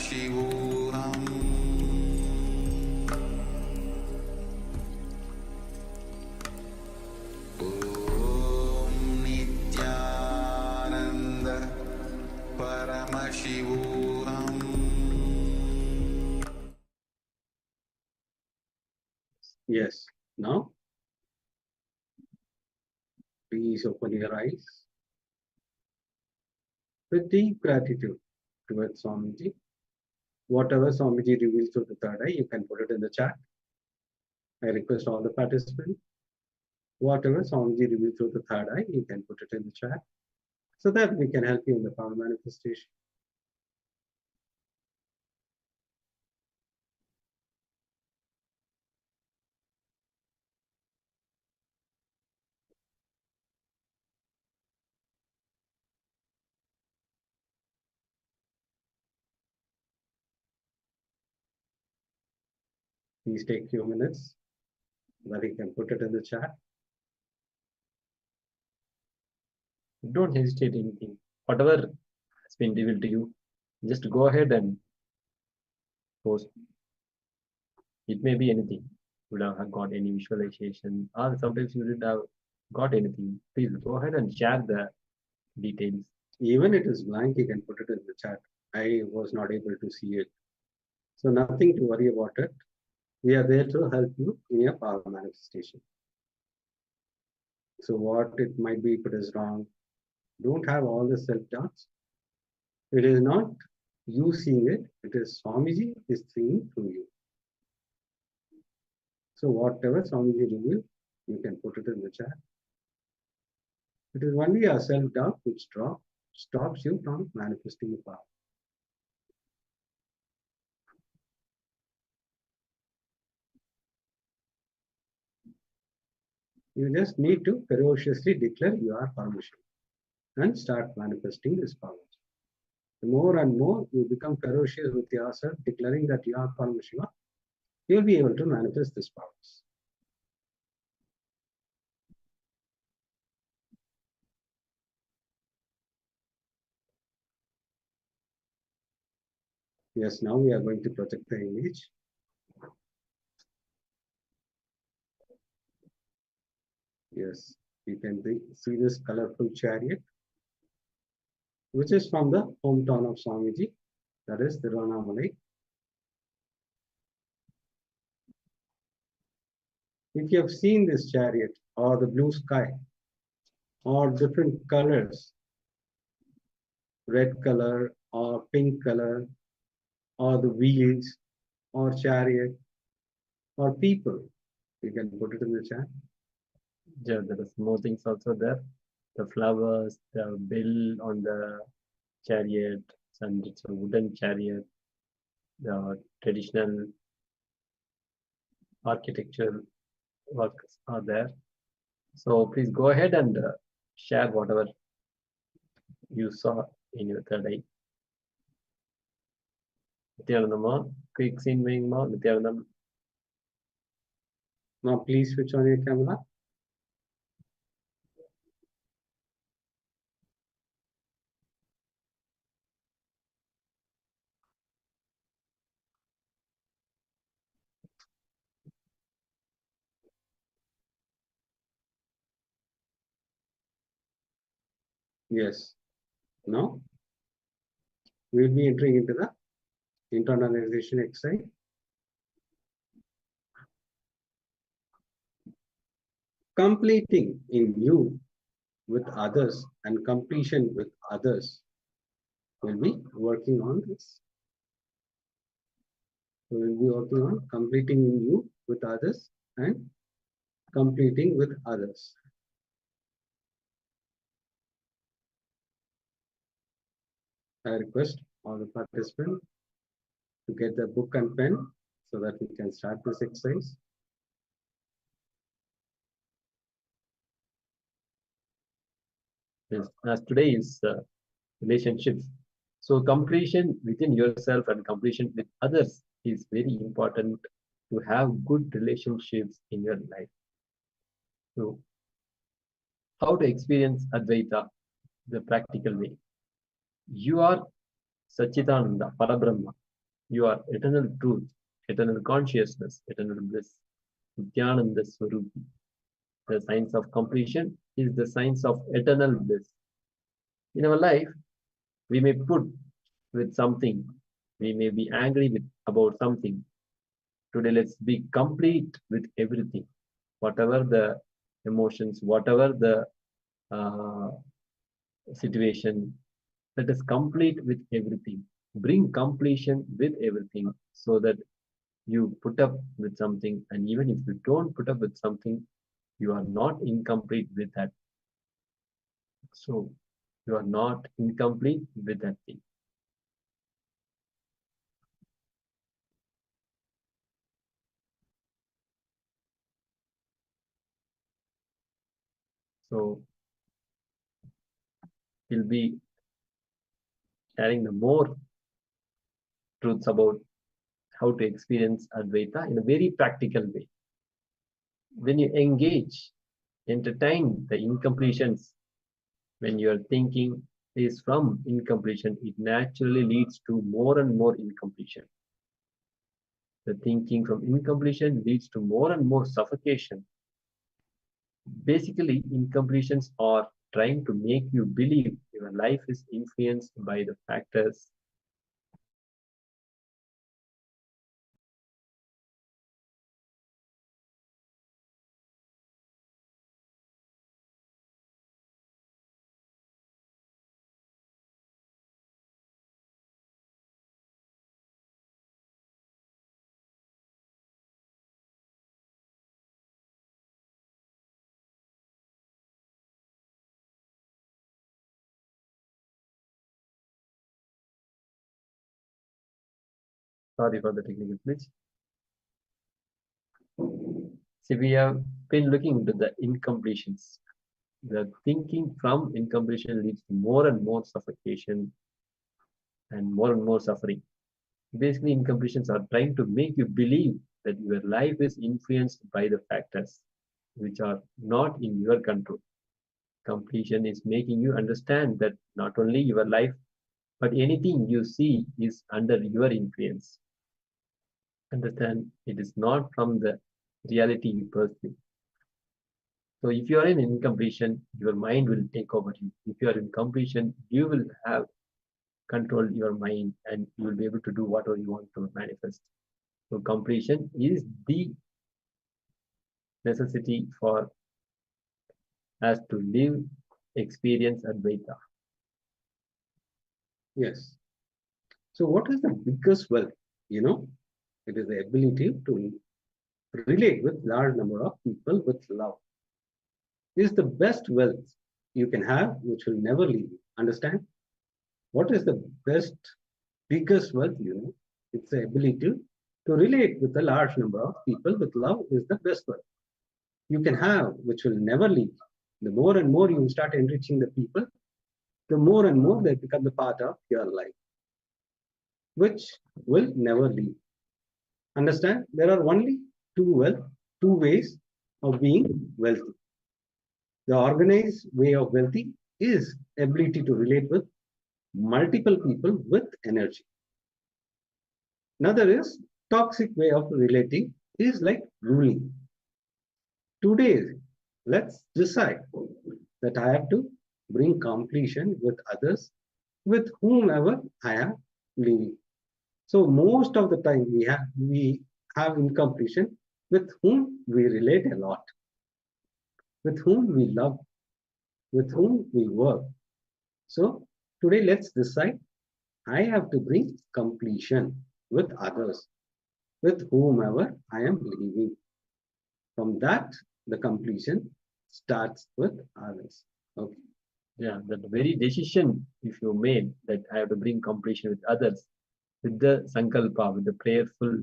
Paramashivoham Om Nityananda Paramashivoham. Yes. Now, please open your eyes with deep gratitude towards Swamiji. Whatever Swamiji reveals through the third eye, you can put it in the chat. I request all the participants. Whatever Swamiji reveals through the third eye, you can put it in the chat so that we can help you in the power manifestation. Please take a few minutes that you can put it in the chat. Don't hesitate anything. Whatever has been revealed to you, just go ahead and post. It may be anything. You would have got any visualization, or sometimes you didn't have got anything. Please go ahead and share the details. Even it is blank, you can put it in the chat. I was not able to see it. So nothing to worry about it. We are there to help you in your power manifestation. So what it might be if it is wrong, don't have all the self-doubts. It is not you seeing it, it is Swamiji is seeing through you. So whatever Swamiji reveals, you can put it in the chat. It is only a self-doubt which stops you from manifesting the power. You just need to ferociously declare your permission and start manifesting this power. The more and more you become ferocious with yourself, declaring that you are Paramashiva, you'll be able to manifest these powers. Yes, now we are going to project the image. Yes, you can see this colorful chariot, which is from the hometown of Swamiji, that is Tiruvannamalai. If you have seen this chariot or the blue sky or different colors, red color or pink color or the wheels or chariot or people, you can put it in the chat. Yeah, there are more things also there. The flowers, the bell on the chariot, and it's a wooden chariot. The traditional architecture works are there. So please go ahead and share whatever you saw in your third eye. Nityanandama, quick scene ma, Nityanandam. Now please switch on your camera. Yes. Now we will be entering into the internalization exercise. Completing in you with others and completion with others will be working on this. We will be working on completing in you with others and completing with others. I request all the participants to get the book and pen so that we can start this exercise. Yes, as today is relationships. So completion within yourself and completion with others is very important to have good relationships in your life. So how to experience Advaita the practical way? You are Sachidananda, Parabrahma. You are eternal truth, eternal consciousness, eternal bliss. Nityananda Swarupi. The science of completion is the science of eternal bliss. In our life, we may put with something, we may be angry with about something. Today, let's be complete with everything. Whatever the emotions, whatever the uh, situation, let us complete with everything. Bring completion with everything so that you put up with something, and even if you don't put up with something, you are not incomplete with that. So you are not incomplete with that thing. So we'll be sharing the more truths about how to experience Advaita in a very practical way. When you engage, entertain the incompletions, when your thinking is from incompletion, it naturally leads to more and more incompletion. The thinking from incompletion leads to more and more suffocation. Basically, incompletions are trying to make you believe your life is influenced by the factors Sorry for the technical glitch. See, we have been looking into the incompletions. The thinking from incompletion leads to more and more suffocation and more suffering. Basically, incompletions are trying to make you believe that your life is influenced by the factors which are not in your control. Completion is making you understand that not only your life, but anything you see is under your influence. Understand, it is not from the reality you perceive. So if you are in incompletion, your mind will take over you. If you are in completion, you will have control your mind and you will be able to do whatever you want to manifest. So completion is the necessity for us to live, experience Advaita. Yes. So what is the biggest wealth? You know, it is the ability to relate with large number of people with love. It is the best wealth you can have, which will never leave you. Understand? What is the best, biggest wealth? You know, it's the ability to relate with a large number of people with love is the best wealth you can have, which will never leave. The more and more you start enriching the people, the more and more they become the part of your life, which will never leave. Understand? There are only two ways of being wealthy. The organized way of wealthy is ability to relate with multiple people with energy. Another is toxic way of relating is like ruling. Today, let's decide that I have to bring completion with others, with whomever I am living. So most of the time we have incompletion with whom we relate a lot, with whom we love, with whom we work. So today let's decide I have to bring completion with others, with whomever I am living. From that, the completion starts with others. Okay. Yeah, that very decision, if you made that I have to bring completion with others, with the sankalpa, with the prayerful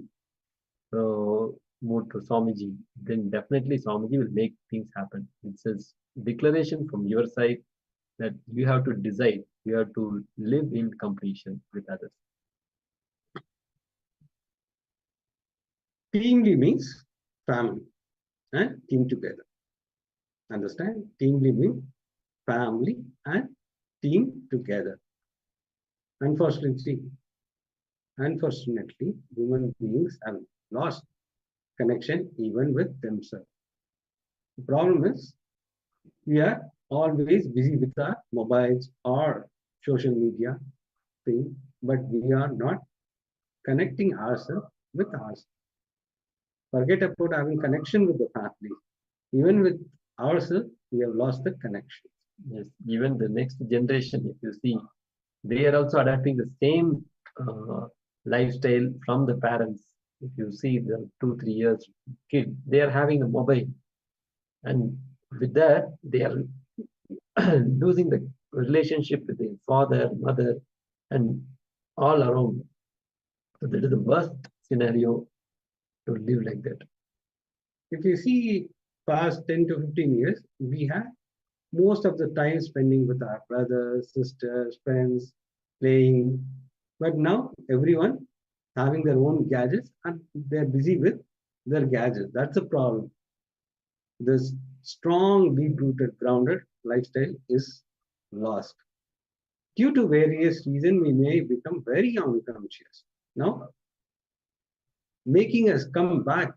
mood to Swamiji, then definitely Swamiji will make things happen. It's a declaration from your side that you have to decide, you have to live in completion with others. Teamly means family and team together. Understand? Teamly means family and team together. Unfortunately, Unfortunately, human beings have lost connection even with themselves. The problem is we are always busy with our mobiles or social media thing, but we are not connecting ourselves with ourselves. Forget about having connection with the family. Even with ourselves, we have lost the connection. Yes, even the next generation, if you see, they are also adapting the same lifestyle from the parents. If you see the 2 3 years kid, they are having a mobile, and with that they are losing the relationship with their father, mother, and all around. So that is the worst scenario to live like that. If you see past 10 to 15 years, we had most of the time spending with our brothers, sisters, friends, playing. But now everyone having their own gadgets and they're busy with their gadgets. That's a problem. This strong, deep-rooted, grounded lifestyle is lost. Due to various reasons, we may become very unconscious. Now, making us come back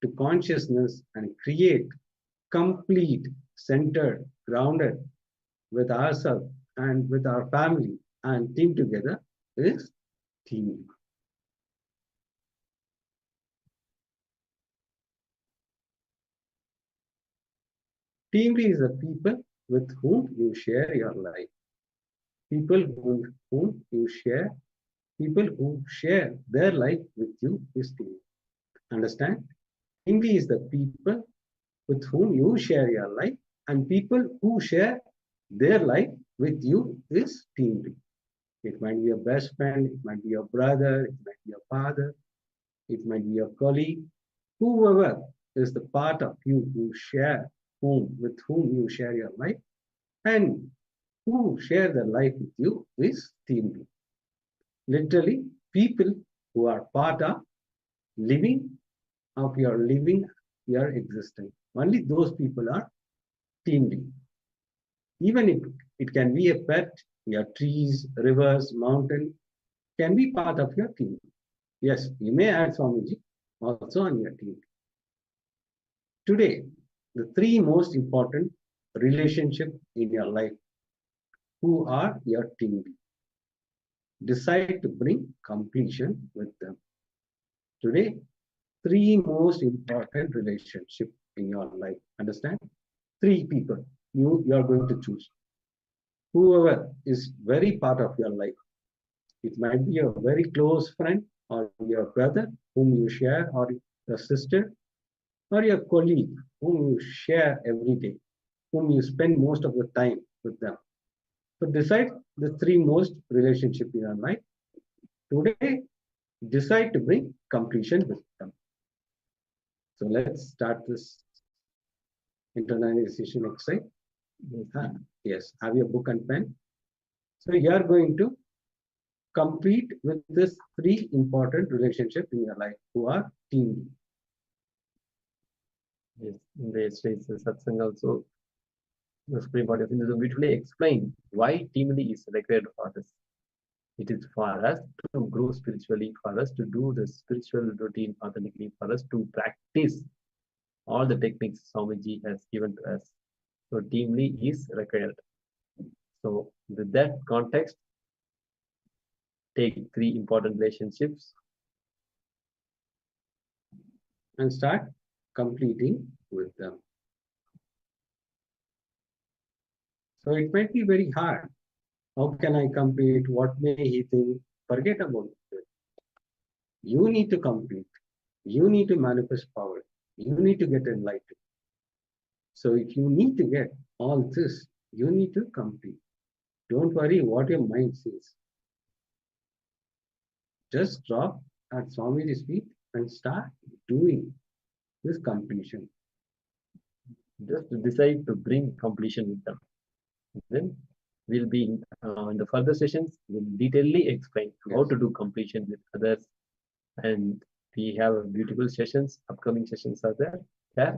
to consciousness and create complete, centered, grounded with ourselves and with our family and team together is team. Team is the people with whom you share your life. People whom you share, people who share their life with you is team. Understand? Team is the people with whom you share your life, and people who share their life with you is team. It might be your best friend, it might be your brother, it might be your father, it might be your colleague, whoever is the part of you who share with whom you share your life and who share their life with you is team. Literally, people who are part of living your existence. Only those people are team. Even if it can be a pet, your trees, rivers, mountain can be part of your team. Yes, you may add Swamiji also on your team. Today, the three most important relationships in your life. Who are your team? Decide to bring completion with them. Today, three most important relationships in your life. Understand? Three people you are going to choose. Whoever is very part of your life. It might be a very close friend or your brother whom you share, or your sister, or your colleague whom you share every day, whom you spend most of the time with them. So decide the three most relationship in your life. Today, decide to bring completion with them. So let's start this internalization exercise. Yes, have your book and pen. So you are going to complete with this three important relationship in your life who are team. Yes, in the yesterday's satsang also, the Supreme Body of Hinduism beautifully explained why teamly is required for us. It is for us to grow spiritually, for us to do the spiritual routine authentically, for us to practice all the techniques Swamiji has given to us. So teamly is required. So with that context, take three important relationships And start completing with them. So it might be very hard. How can I complete? What may he think? Forget about it. You need to complete. You need to manifest power. You need to get enlightened. So if you need to get all this, you need to complete. Don't worry what your mind says. Just drop at Swamiji's feet and start doing this completion. just to decide to bring completion with them. Then we'll be in the further sessions, we'll detailedly explain how to do completion with others. And we have beautiful sessions, upcoming sessions are there. There,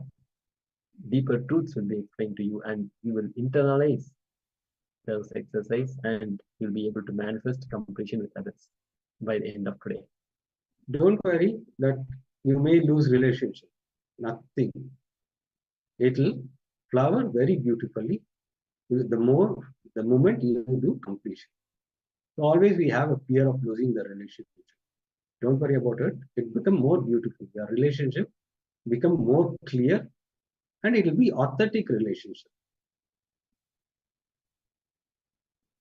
deeper truths will be explained to you, and you will internalize those exercise and you'll be able to manifest completion with others. by the end of today. Don't worry that you may lose relationship. Nothing. It'll flower very beautifully the moment you do completion. So always we have a fear of losing the relationship. Don't worry about it. It become more beautiful. Your relationship become more clear and it will be authentic relationship.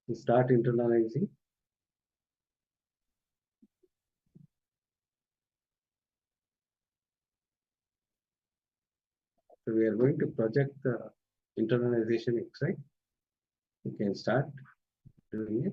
You start internalizing. So we are going to project the internalization exercise. You can start doing it.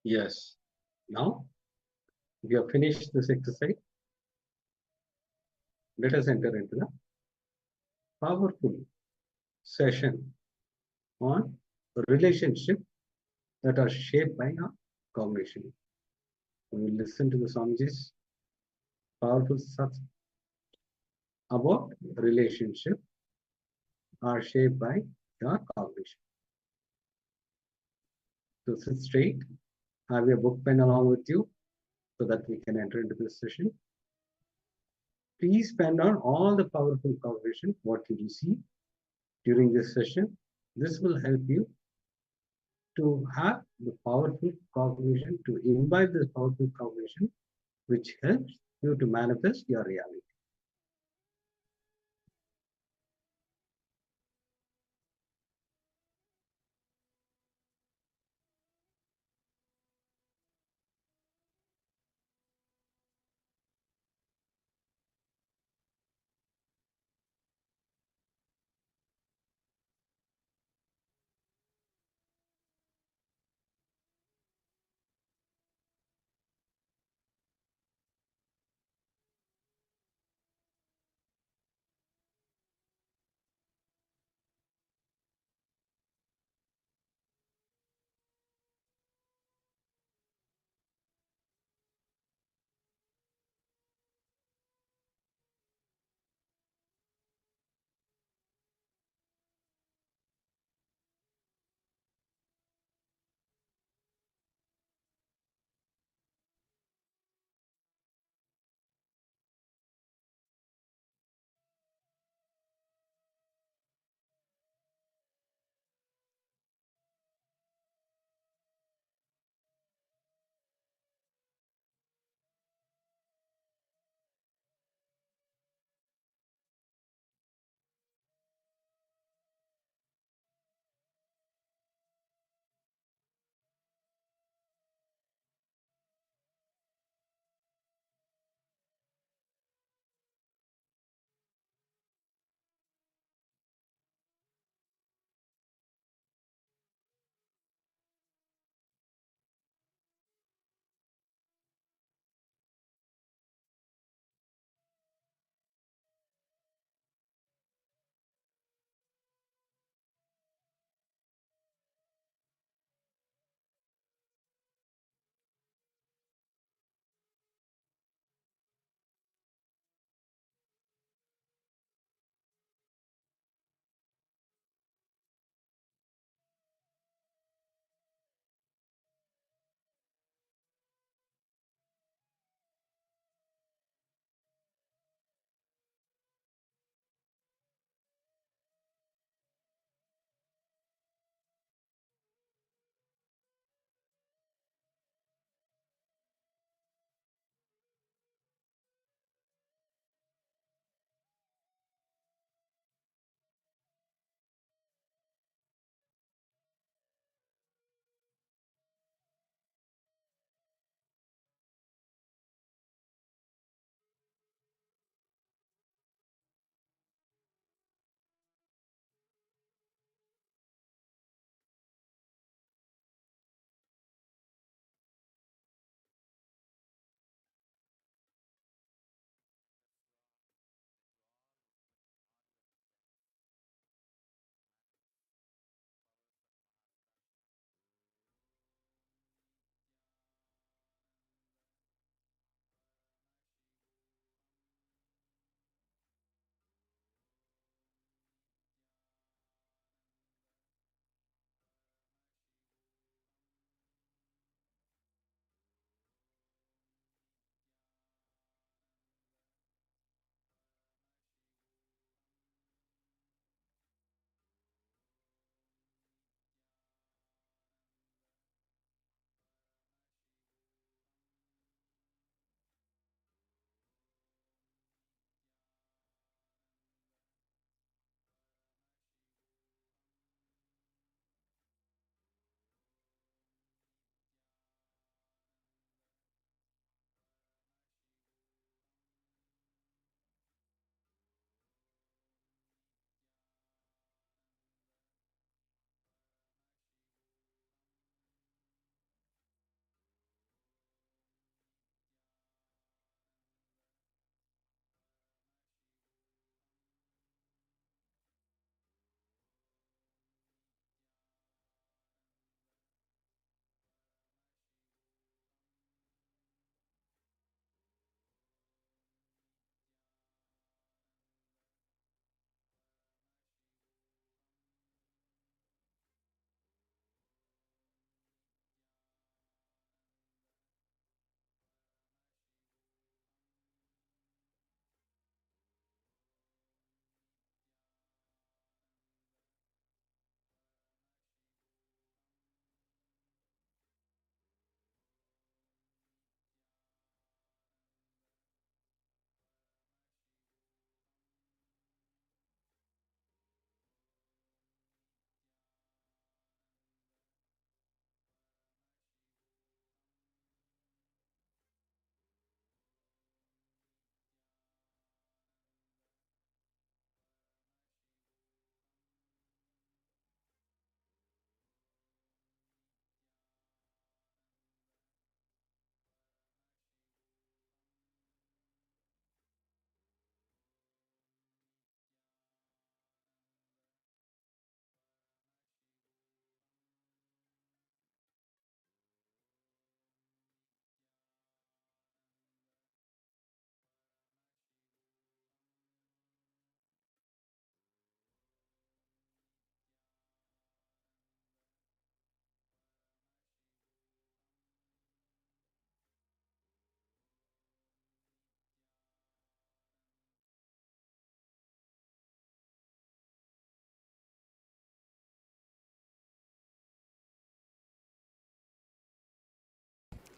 Yes. Now we have finished this exercise. Let us enter into the powerful session on relationship that are shaped by our cognition. We will listen to the Swamiji's powerful thoughts about relationship are shaped by your cognition. So sit straight, have your book pen along with you so that we can enter into this session. Please pen down all the powerful cognition. What did you see during this session? This will help you to have the powerful cognition, to imbibe this powerful cognition, which helps you to manifest your reality.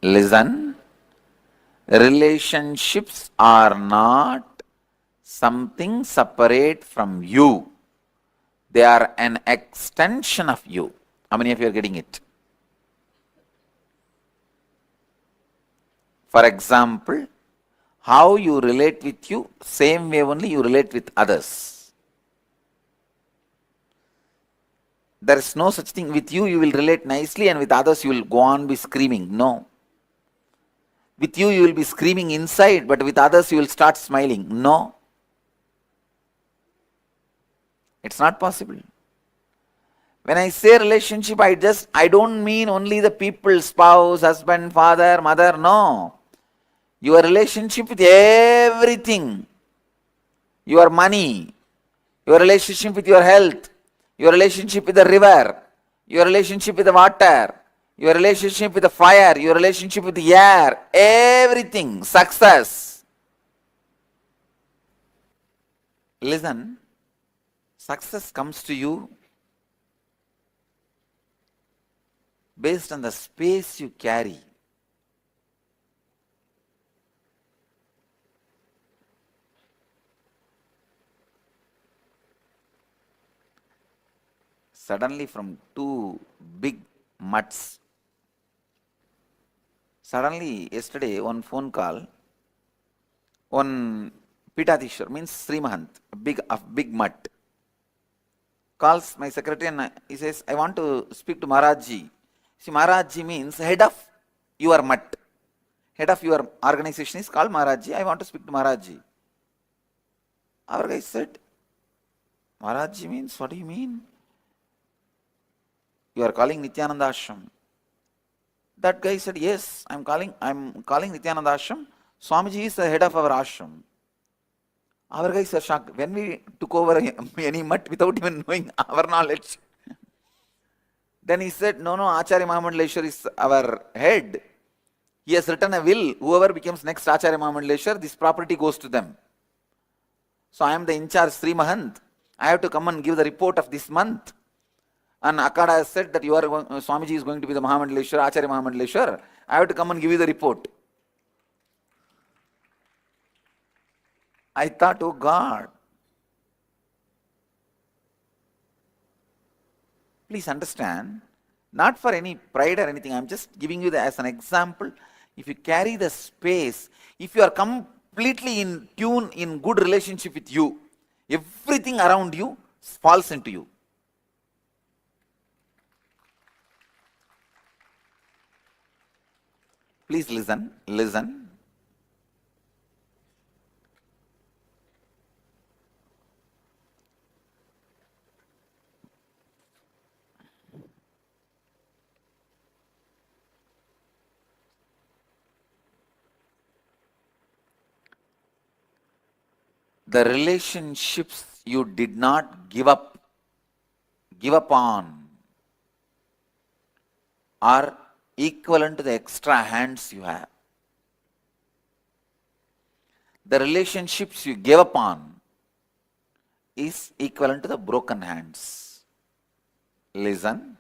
Listen, relationships are not something separate from you. They are an extension of you. How many of you are getting it? For example, how you relate with you, same way only you relate with others. There is no such thing. With you will relate nicely, and with others you will go on be screaming. No. With you will be screaming inside, but with others you will start smiling. No. It's not possible. When I say relationship, I don't mean only the people, spouse, husband, father, mother. No. Your relationship with everything. Your money, your relationship with your health, your relationship with the river, your relationship with the water, your relationship with the fire, your relationship with the air, everything, success. Listen, success comes to you based on the space you carry. Suddenly from two big mutts, suddenly yesterday one phone call, one Pitadishwar means Sri Mahant, a big mutt, calls my secretary and he says, I want to speak to Maharajji. See, Maharajji means head of your mutt. Head of your organization is called Maharajji. I want to speak to Maharajji. Our guy said, Maharajji means, what do you mean? You are calling Nityananda Ashram. That guy said, yes, I'm calling Nityananda Ashram. Swamiji is the head of our ashram. Our guys are shocked. When we took over any mutt without even knowing our knowledge, then he said, no, Acharya Mahamandaleshwar is our head. He has written a will. Whoever becomes next Acharya Mahamandaleshwar, this property goes to them. So I am the in charge Sri Mahant. I have to come and give the report of this month. And Akada has said that Swamiji is going to be the Mahamandaleshwar, Acharya Mahamandaleshwar. I have to come and give you the report. I thought, oh God, please understand, not for any pride or anything, I'm just giving you as an example. If you carry the space, if you are completely in tune, in good relationship with you, everything around you falls into you. Please listen. The relationships you did not give up on are equivalent to the extra hands you have. The relationships you gave up on is equivalent to the broken hands. Listen.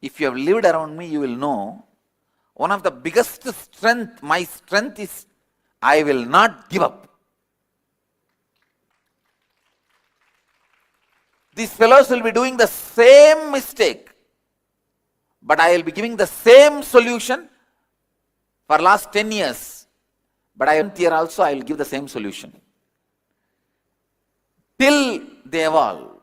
If you have lived around me, you will know one of the biggest strength, my strength is I will not give up. These fellows will be doing the same mistake, but I will be giving the same solution for last 10 years. But here also I will give the same solution. Till they evolve.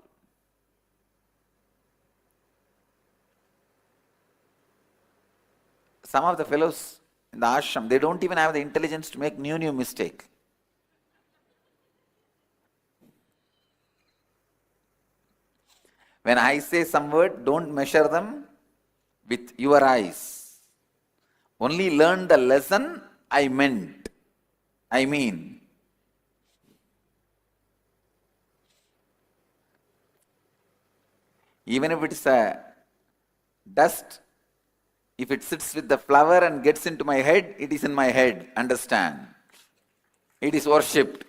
Some of the fellows in the ashram, they don't even have the intelligence to make new mistake. When I say some word, don't measure them with your eyes. Only learn the lesson I meant. I mean. Even if it is a dust, if it sits with the flower and gets into my head, it is in my head. Understand? It is worshipped.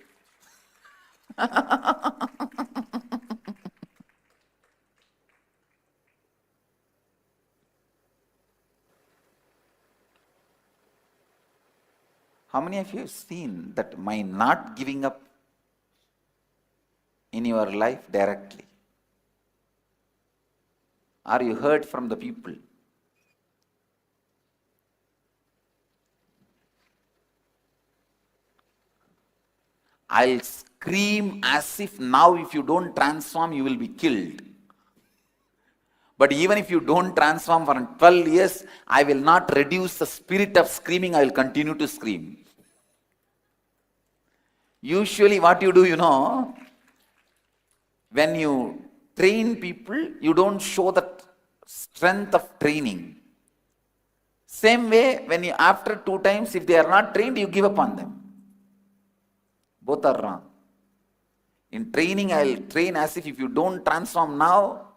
How many of you have seen that my not giving up in your life directly? Or you heard from the people? I'll scream as if now if you don't transform, you will be killed. But even if you don't transform for 12 years, I will not reduce the spirit of screaming, I will continue to scream. Usually what you do, when you train people, you don't show the strength of training. Same way, when you after 2 times, if they are not trained, you give up on them. Both are wrong. In training, I will train as if you don't transform now,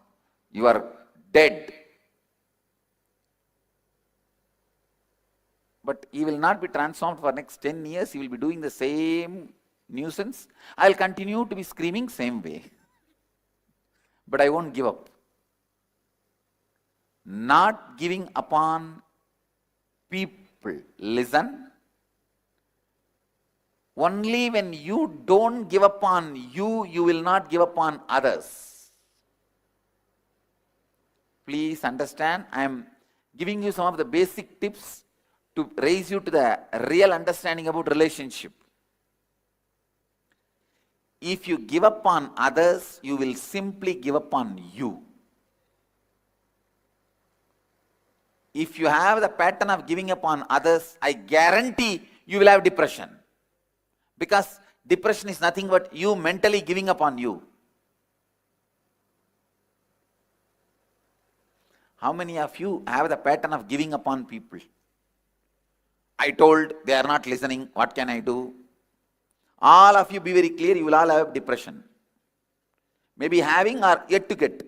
you are dead. But he will not be transformed for next 10 years. He will be doing the same nuisance. I will continue to be screaming same way. But I won't give up. Not giving upon people. Listen. Only when you don't give up on you, you will not give up on others. Please understand, I am giving you some of the basic tips to raise you to the real understanding about relationship. If you give up on others, you will simply give up on you. If you have the pattern of giving up on others, I guarantee you will have depression. Because depression is nothing but you mentally giving up on you. How many of you have the pattern of giving up on people? I told, they are not listening, what can I do? All of you be very clear, you will all have depression. Maybe having or yet to get.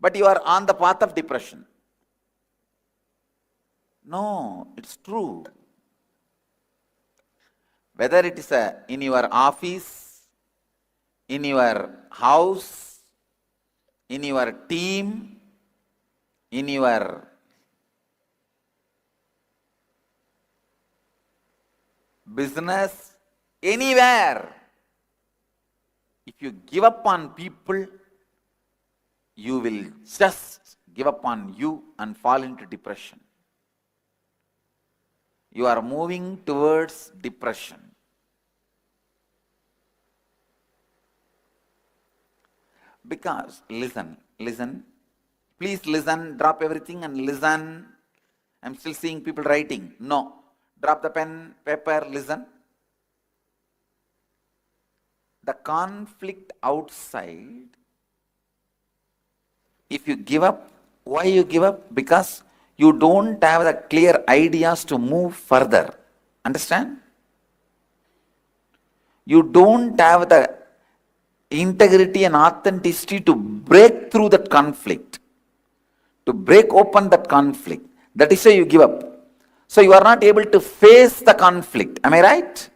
But you are on the path of depression. No, it's true. Whether it is in your office, in your house, in your team, in your business, anywhere. If you give up on people, you will just give up on you and fall into depression. You are moving towards depression. Because, listen, please listen, drop everything and listen. I'm still seeing people writing. No, drop the pen, paper, listen. The conflict outside, if you give up, why you give up? Because you don't have the clear ideas to move further. Understand? You don't have the integrity and authenticity to break through that conflict, to break open that conflict. That is why you give up. So you are not able to face the conflict. Am I right?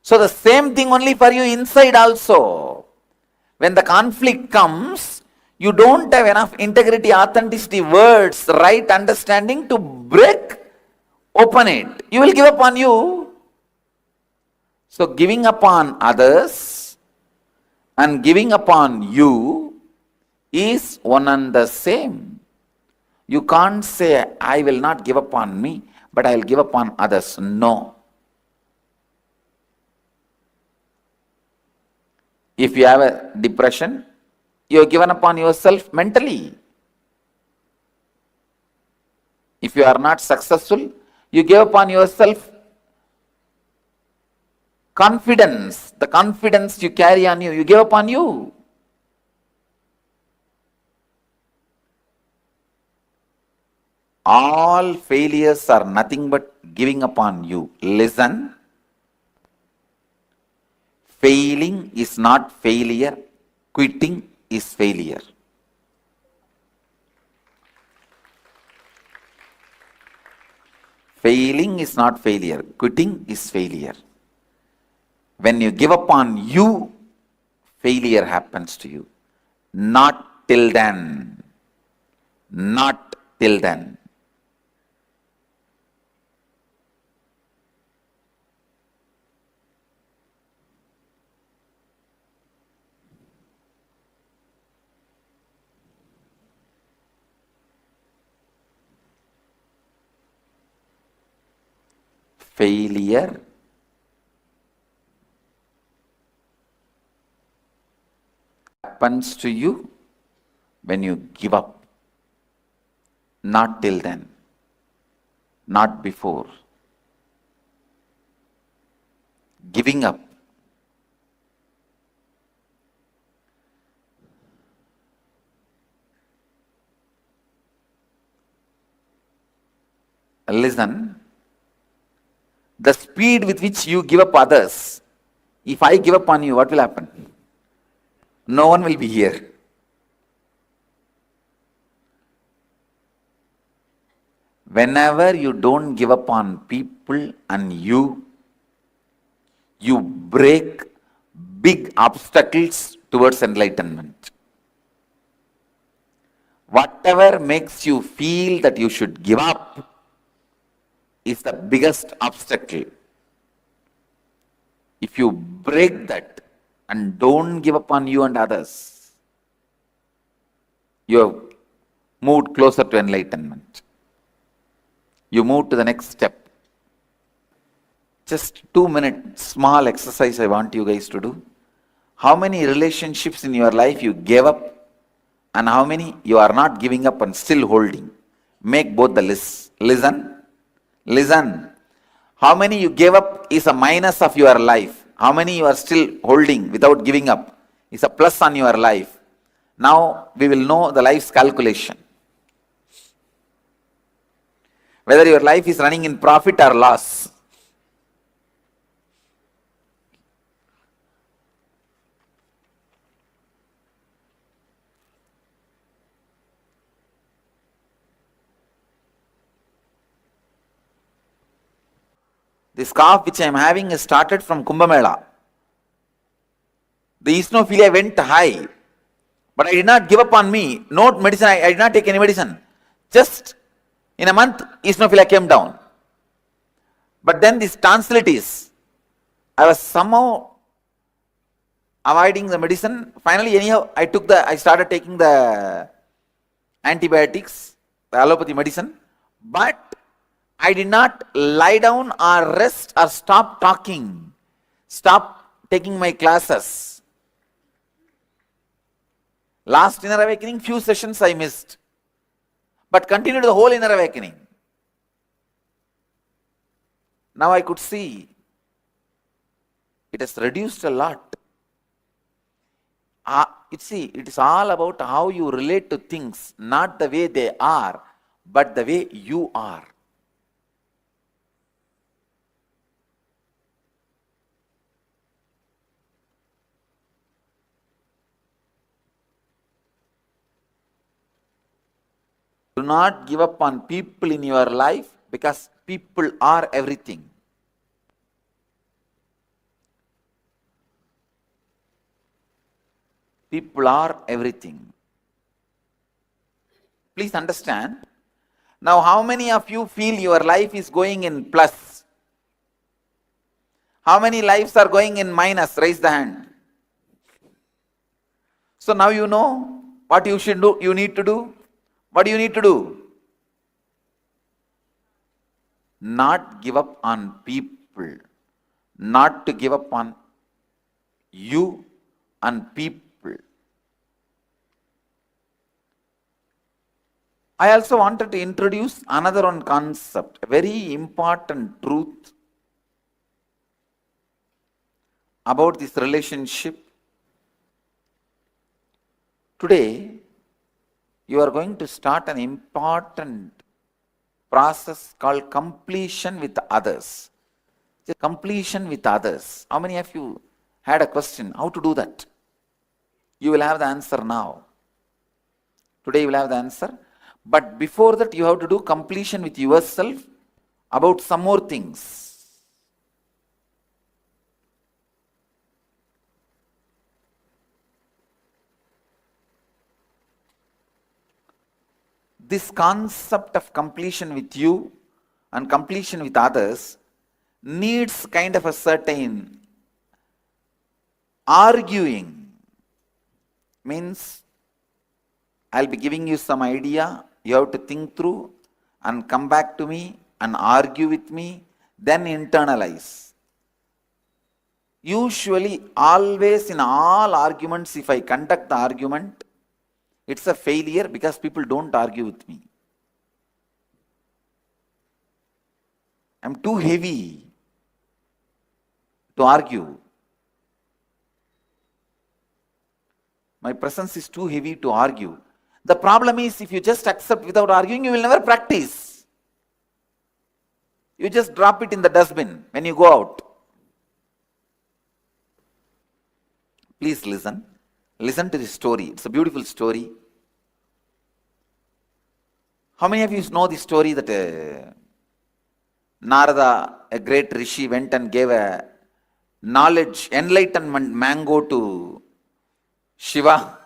So the same thing only for you inside also. When the conflict comes, you don't have enough integrity, authenticity, words, right understanding to break open it. You will give up on you. So giving upon others and giving upon you is one and the same. You can't say, I will not give up on me, but I will give up on others. No. If you have a depression, you have given up on yourself mentally. If you are not successful, you give up on yourself confidence. The confidence you carry on you, you give up on you. All failures are nothing but giving up on you. Listen. Failing is not failure. Quitting is failure. Failing is not failure. Quitting is failure. When you give up on you, failure happens to you. Not till then. Not till then. failure happens to you when you give up. Not till then, not before. Giving up. Listen, the speed with which you give up others, if I give up on you, what will happen? No one will be here. Whenever you don't give up on people and you break big obstacles towards enlightenment. Whatever makes you feel that you should give up is the biggest obstacle. If you break that and don't give up on you and others, you have moved closer to enlightenment. You move to the next step. Just 2 minute small exercise I want you guys to do. How many relationships in your life you gave up and how many you are not giving up and still holding? Make both the lists. Listen. How many you gave up is a minus of your life. How many you are still holding without giving up is a plus on your life. Now we will know the life's calculation. Whether your life is running in profit or loss. This cough which I am having is started from Kumbh Mela. The eosinophilia went high, but I did not give up on me. No medicine, I did not take any medicine. Just in a month, eosinophilia came down. But then these tonsillitis, I was somehow avoiding the medicine. Finally, anyhow, I started taking the antibiotics, the allopathy medicine, but I did not lie down or rest or stop talking, stop taking my classes. Last inner awakening, few sessions I missed, but continued the whole inner awakening. Now I could see it has reduced a lot. It is all about how you relate to things, not the way they are, but the way you are. Do not give up on people in your life because people are everything. People are everything. Please understand. Now, how many of you feel your life is going in plus? How many lives are going in minus? Raise the hand. So now you know what you should do, you need to do. What do you need to do? Not give up on people. Not to give up on you and people. I also wanted to introduce another one concept, a very important truth about this relationship. Today, you are going to start an important process called completion with others. The completion with others. How many of you had a question? How to do that? You will have the answer now. Today you will have the answer. But before that, you have to do completion with yourself about some more things. This concept of completion with you and completion with others needs kind of a certain arguing. Means I'll be giving you some idea, you have to think through and come back to me and argue with me, then internalize. Usually, always in all arguments, if I conduct the argument, it's a failure because people don't argue with me. I'm too heavy to argue. My presence is too heavy to argue. The problem is, if you just accept without arguing, you will never practice. You just drop it in the dustbin when you go out. Please listen. Listen to this story. It's a beautiful story. How many of you know the story that Narada, a great rishi, went and gave a knowledge, enlightenment mango to Shiva?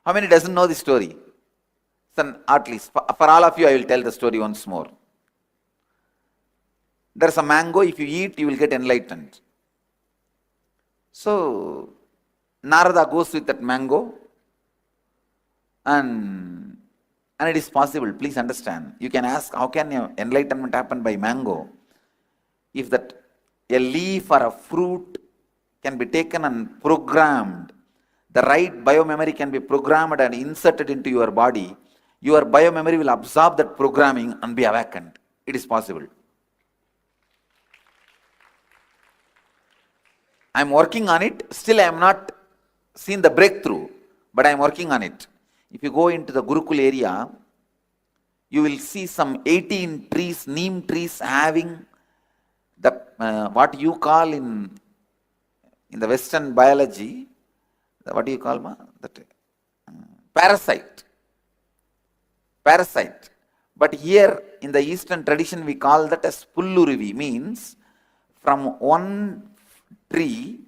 How many doesn't know the story? At least for all of you, I will tell the story once more. There's a mango. If you eat, you will get enlightened. So Narada goes with that mango, and it is possible. Please understand. You can ask, how can enlightenment happen by mango? If that a leaf or a fruit can be taken and programmed, the right biomemory can be programmed and inserted into your body, your biomemory will absorb that programming and be awakened. It is possible. I am working on it. Still I am not seen the breakthrough, but I am working on it. If you go into the Gurukul area, you will see some 18 trees, neem trees, having the what you call in the Western biology, what do you call that? Parasite. Parasite. But here in the Eastern tradition, we call that as pullurivi, means from one tree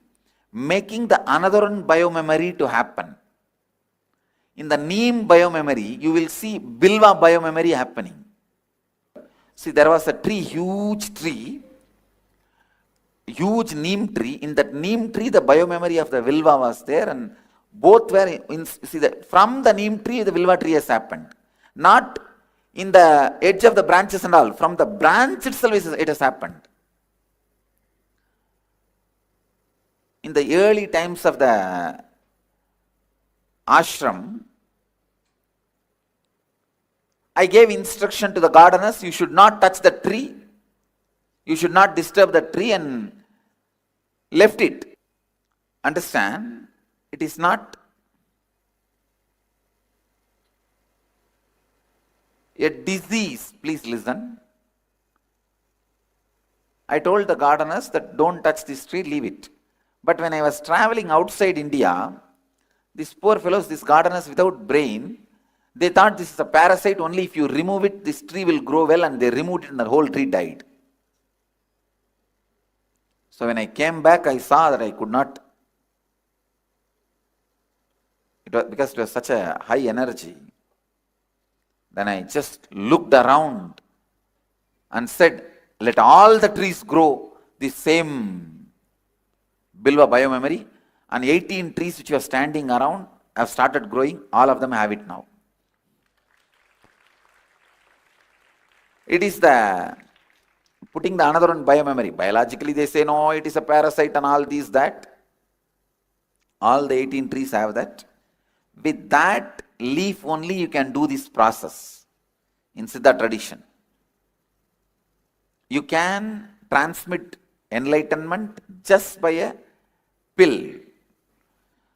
making the another one biomemory to happen. In the neem biomemory, you will see bilva biomemory happening. See, there was a tree, huge neem tree. In that neem tree, the biomemory of the vilva was there, and both were from the neem tree, the vilva tree has happened. Not in the edge of the branches and all. From the branch itself, it has happened. In the early times of the ashram, I gave instruction to the gardeners, you should not touch the tree, you should not disturb the tree, and left it. Understand? It is not a disease. Please listen. I told the gardeners that don't touch this tree, leave it. But when I was traveling outside India, these poor fellows, these gardeners without brain, they thought this is a parasite, only if you remove it, this tree will grow well, and they removed it and the whole tree died. So when I came back, I saw that I could not, because it was such a high energy. Then I just looked around and said, let all the trees grow the same bilva biomemory, and 18 trees which were standing around have started growing. All of them have it now. It is the putting the another one biomemory. Biologically they say no, it is a parasite and all these that. All the 18 trees have that. With that leaf only you can do this process in Siddha tradition. You can transmit enlightenment just by a pill.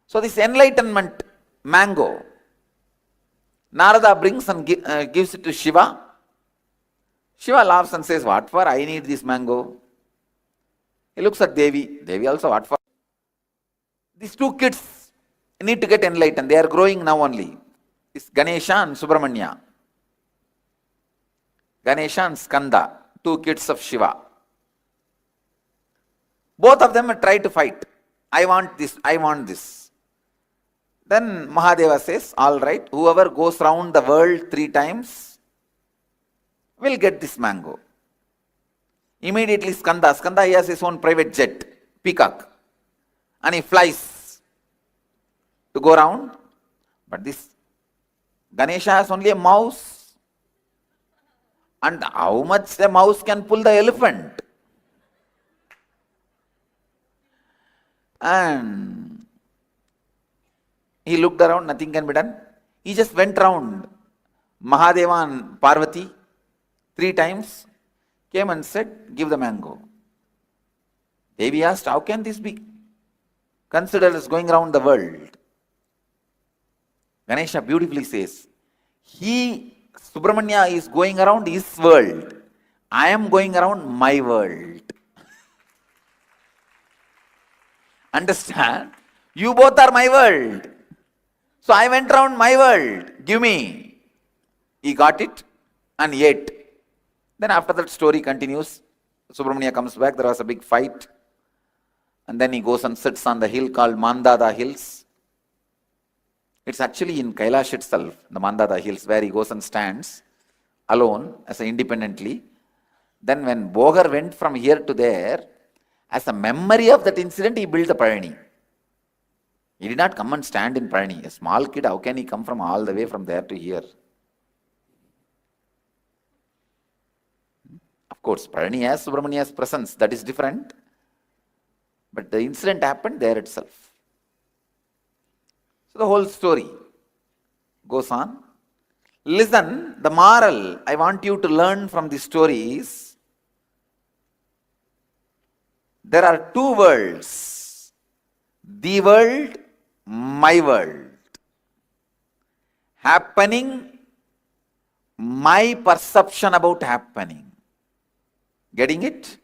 So this enlightenment mango, Narada brings and gives it to Shiva. Shiva laughs and says, what for? I need this mango. He looks at Devi. Devi also, what for? These two kids need to get enlightened. They are growing now only. It's Ganesha and Subramanya. Ganesha and Skanda, two kids of Shiva. Both of them try to fight. I want this, I want this. Then Mahadeva says, all right, whoever goes round the world 3 times will get this mango. Immediately Skanda, he has his own private jet, peacock, and he flies to go round. But this Ganesha has only a mouse And how much a mouse can pull the elephant? And he looked around, nothing can be done. He just went round Mahadeva and Parvati 3 times, came and said, give the mango. Devi asked, how can this be considered as going around the world? Ganesha beautifully says, Subramanya is going around his world. I am going around my world. Understand? You both are my world. So I went around my world. Give me. He got it and ate. Then after that story continues. Subramanya comes back. There was a big fight. And then he goes and sits on the hill called Mandada Hills. It's actually in Kailash itself, the Mandada Hills, where he goes and stands alone as independently. Then when Bogar went from here to there, as a memory of that incident, he built the Parani. He did not come and stand in Parani. A small kid, how can he come from all the way from there to here? Of course, Parani has Subramania's presence, that is different. But the incident happened there itself. So the whole story goes on. Listen, the moral I want you to learn from the story is, there are 2 worlds. The world, my world. Happening, my perception about happening. Getting it?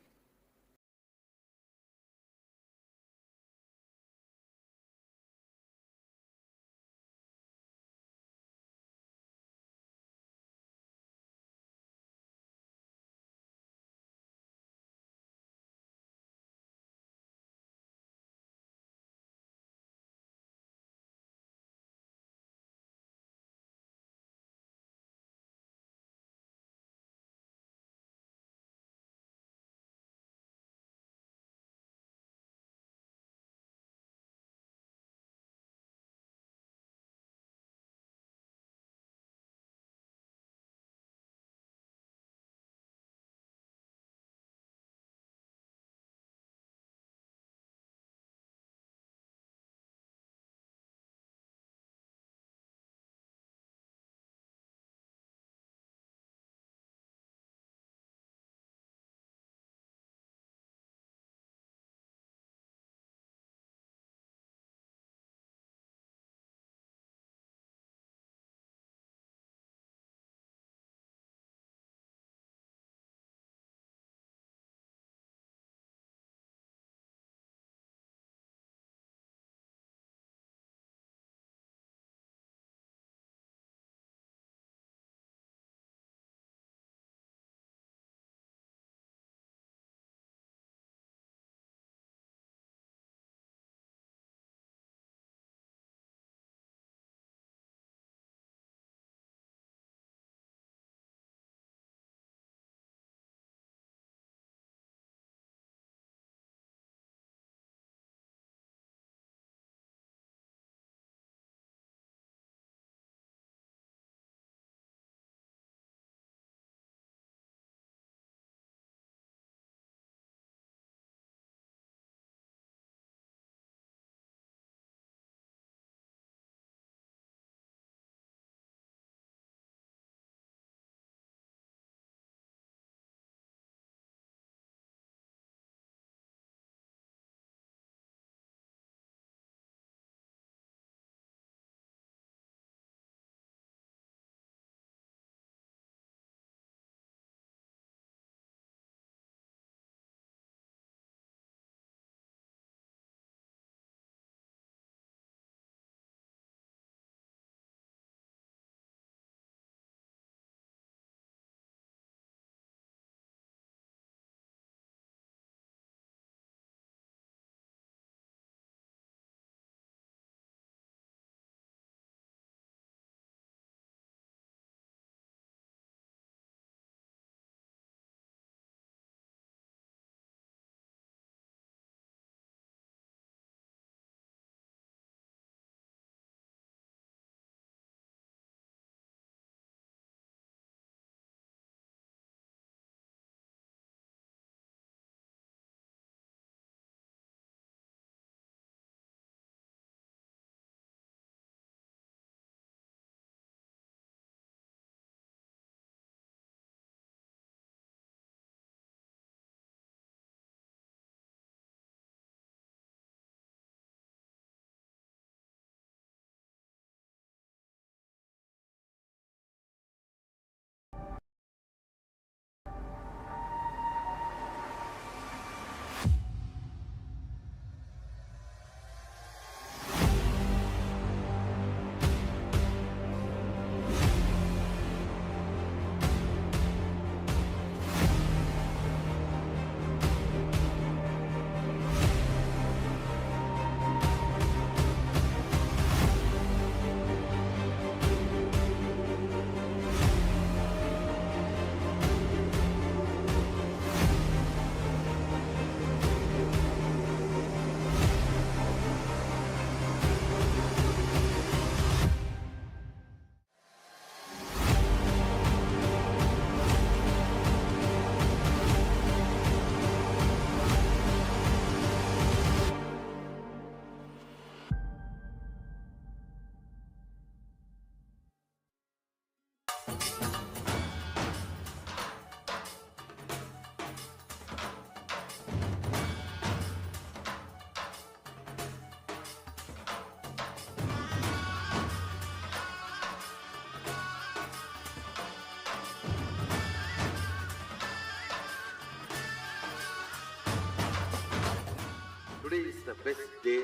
Today is the best day.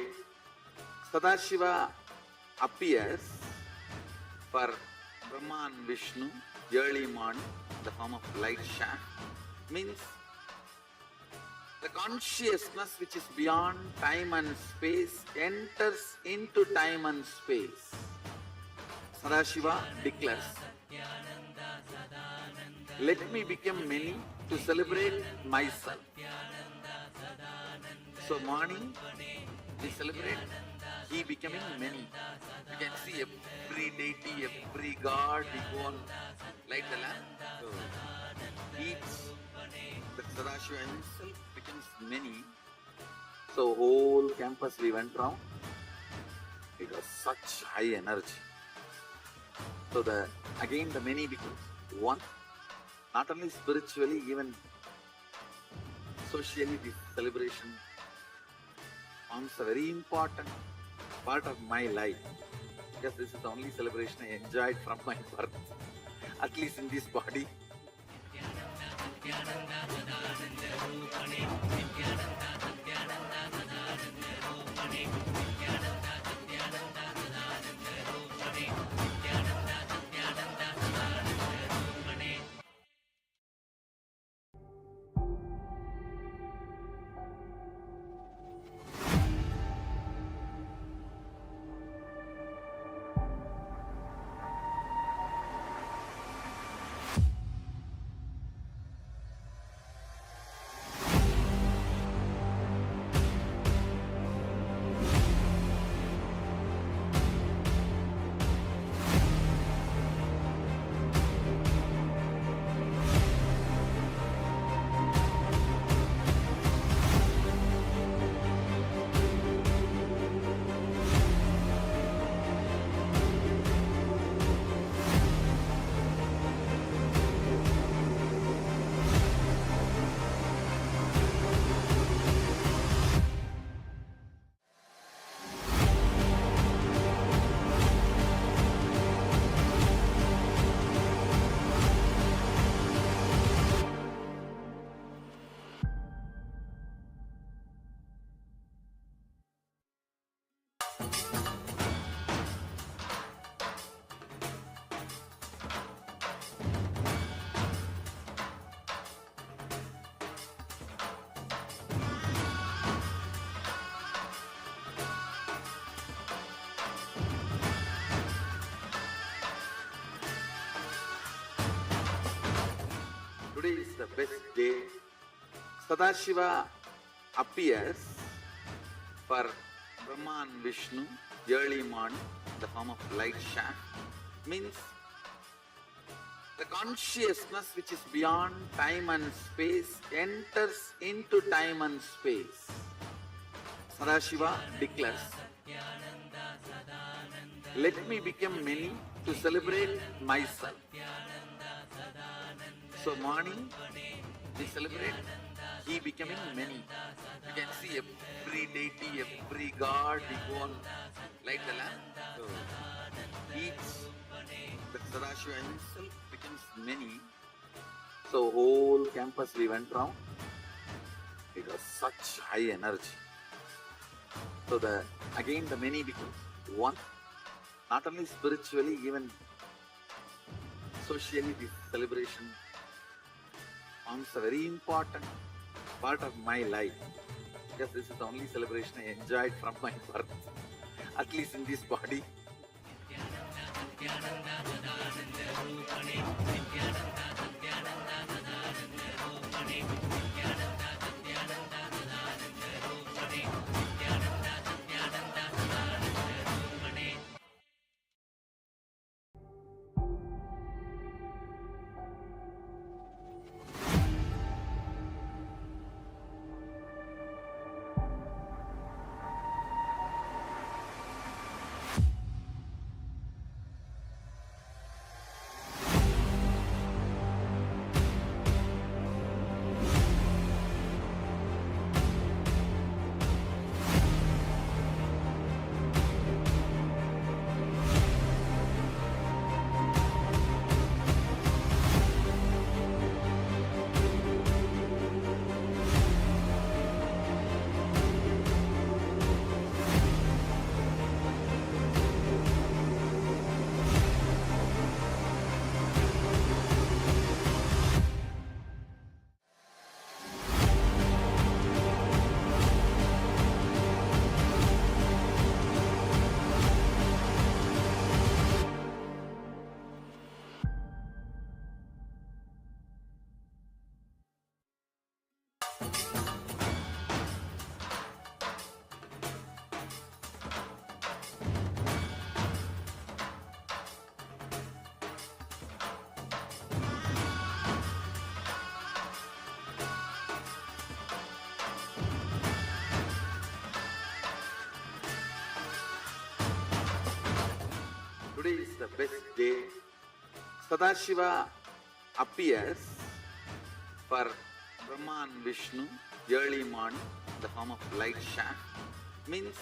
Sadashiva appears for Brahma and Vishnu early morning in the form of light shaft. Means the consciousness which is beyond time and space enters into time and space. Sadashiva declares, let me become many to celebrate myself. So morning we celebrate he becoming many. You can see every deity, every god, we go and light the lamp. So each, the Sadashiva himself becomes many. So whole campus we went round. It was such high energy. So again the many becomes one. Not only spiritually, even socially, this celebration forms a very important part of my life, because this is the only celebration I enjoyed from my birth, at least in this body. Today is the best day. Sadashiva appears for Brahma and Vishnu early morning in the form of light shaft. Means the consciousness which is beyond time and space enters into time and space. Sadashiva declares, let me become many to celebrate myself. So morning we celebrate he becoming many. You can see every deity, every god, we go and light the lamp. So each, the Sadashiva himself becomes many. So whole campus we went round. It was such high energy. So again the many becomes one. Not only spiritually, even socially, this celebration forms a very important part of my life, because this is the only celebration I enjoyed from my birth, at least in this body. today is the best day. Sadashiva appears for Brahma and Vishnu early morning in the form of light shaft. Means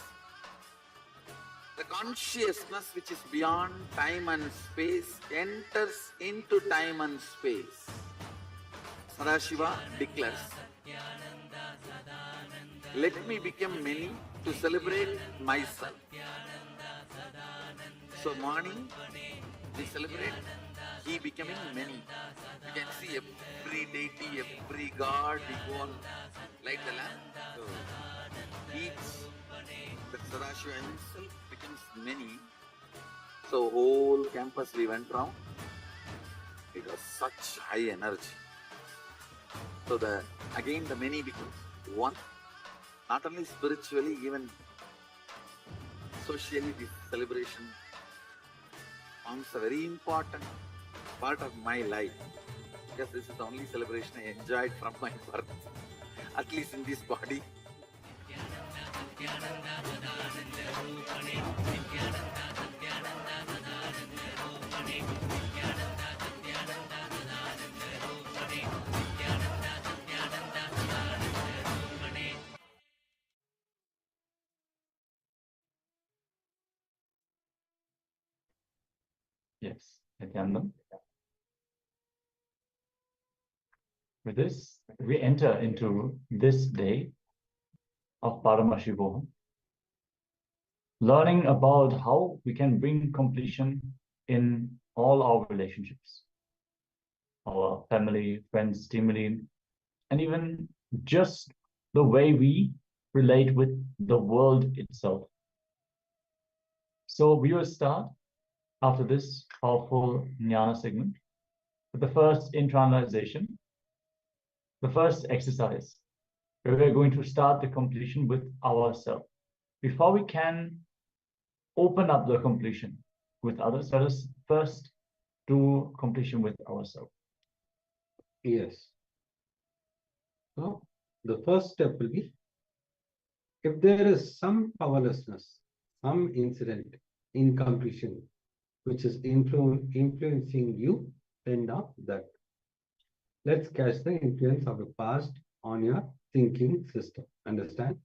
the consciousness which is beyond time and space enters into time and space. Sadashiva declares, let me become many to celebrate myself. So morning we celebrate he becoming many. You can see every deity, every god, we go on light the lamp. So each, the Sadashiva himself becomes many. So whole campus we went round. It was such high energy. So again the many becomes one. Not only spiritually, even socially, this celebration forms a very important part of my life. Because this is the only celebration I enjoyed from my birth, at least in this body. Yes, Nityananda. With this, we enter into this day of Paramashivoham, learning about how we can bring completion in all our relationships, our family, friends, team, and even just the way we relate with the world itself. So we will start after this powerful jnana segment with the first internalization, the first exercise, where we're going to start the completion with ourselves. Before we can open up the completion with others, let us first do completion with ourselves. Yes. So the first step will be, if there is some powerlessness, some incident, incompletion, which is influencing you, then now that. Let's catch the influence of the past on your thinking system. Understand?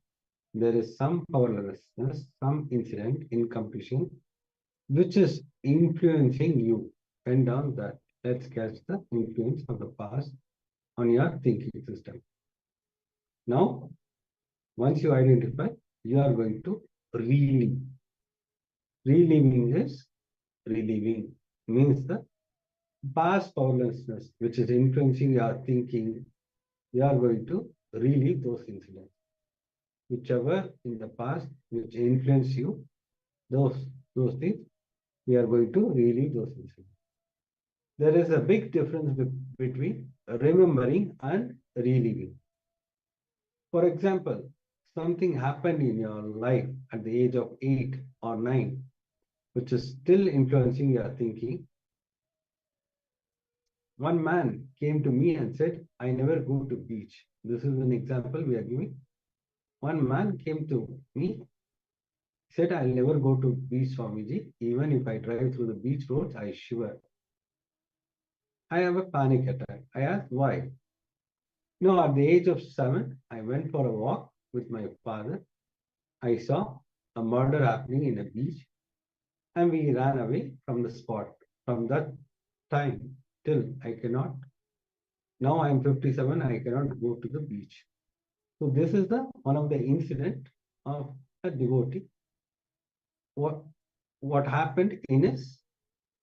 There is some powerlessness, some incident, incompletion, which is influencing you. Pen down that. Let's catch the influence of the past on your thinking system. Now, once you identify, you are going to relieve. Relieving is relieving, means the past powerlessness, which is influencing your thinking, you are going to relieve those incidents. Whichever in the past which influence you, those things, we are going to relieve those incidents. There is a big difference between remembering and reliving. For example, something happened in your life at the age of 8 or 9, which is still influencing your thinking. One man came to me and said, I never go to beach. This is an example we are giving. One man came to me, said, I'll never go to beach, Swamiji. Even if I drive through the beach roads, I shiver. I have a panic attack. I asked, why? No, at the age of 7, I went for a walk with my father. I saw a murder happening in a beach, and we ran away from the spot. From that time till I cannot. Now I am 57, I cannot go to the beach. So this is the one of the incident of a devotee. What happened in his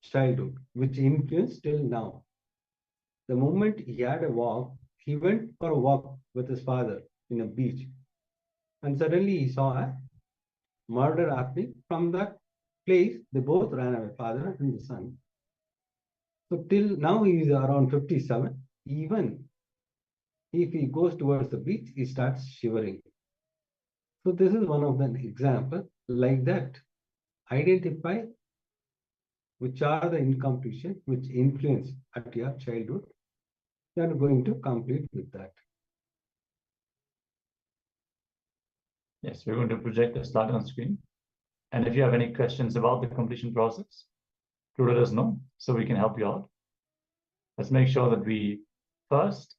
childhood, which influenced till now. The moment he had a walk, he went for a walk with his father in a beach, and suddenly he saw a murder happening. From that place, they both ran away, father and the son. So till now he is around 57. Even if he goes towards the beach, he starts shivering. So this is one of the example like that. Identify which are the incompletion which influence at your childhood. You are going to complete with that. Yes, we're going to project the slide on screen. And if you have any questions about the completion process, to let us know so we can help you out. Let's make sure that we first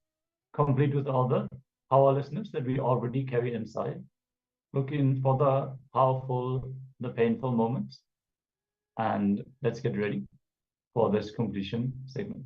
complete with all the powerlessness that we already carry inside, looking for the powerful, the painful moments, and let's get ready for this completion segment.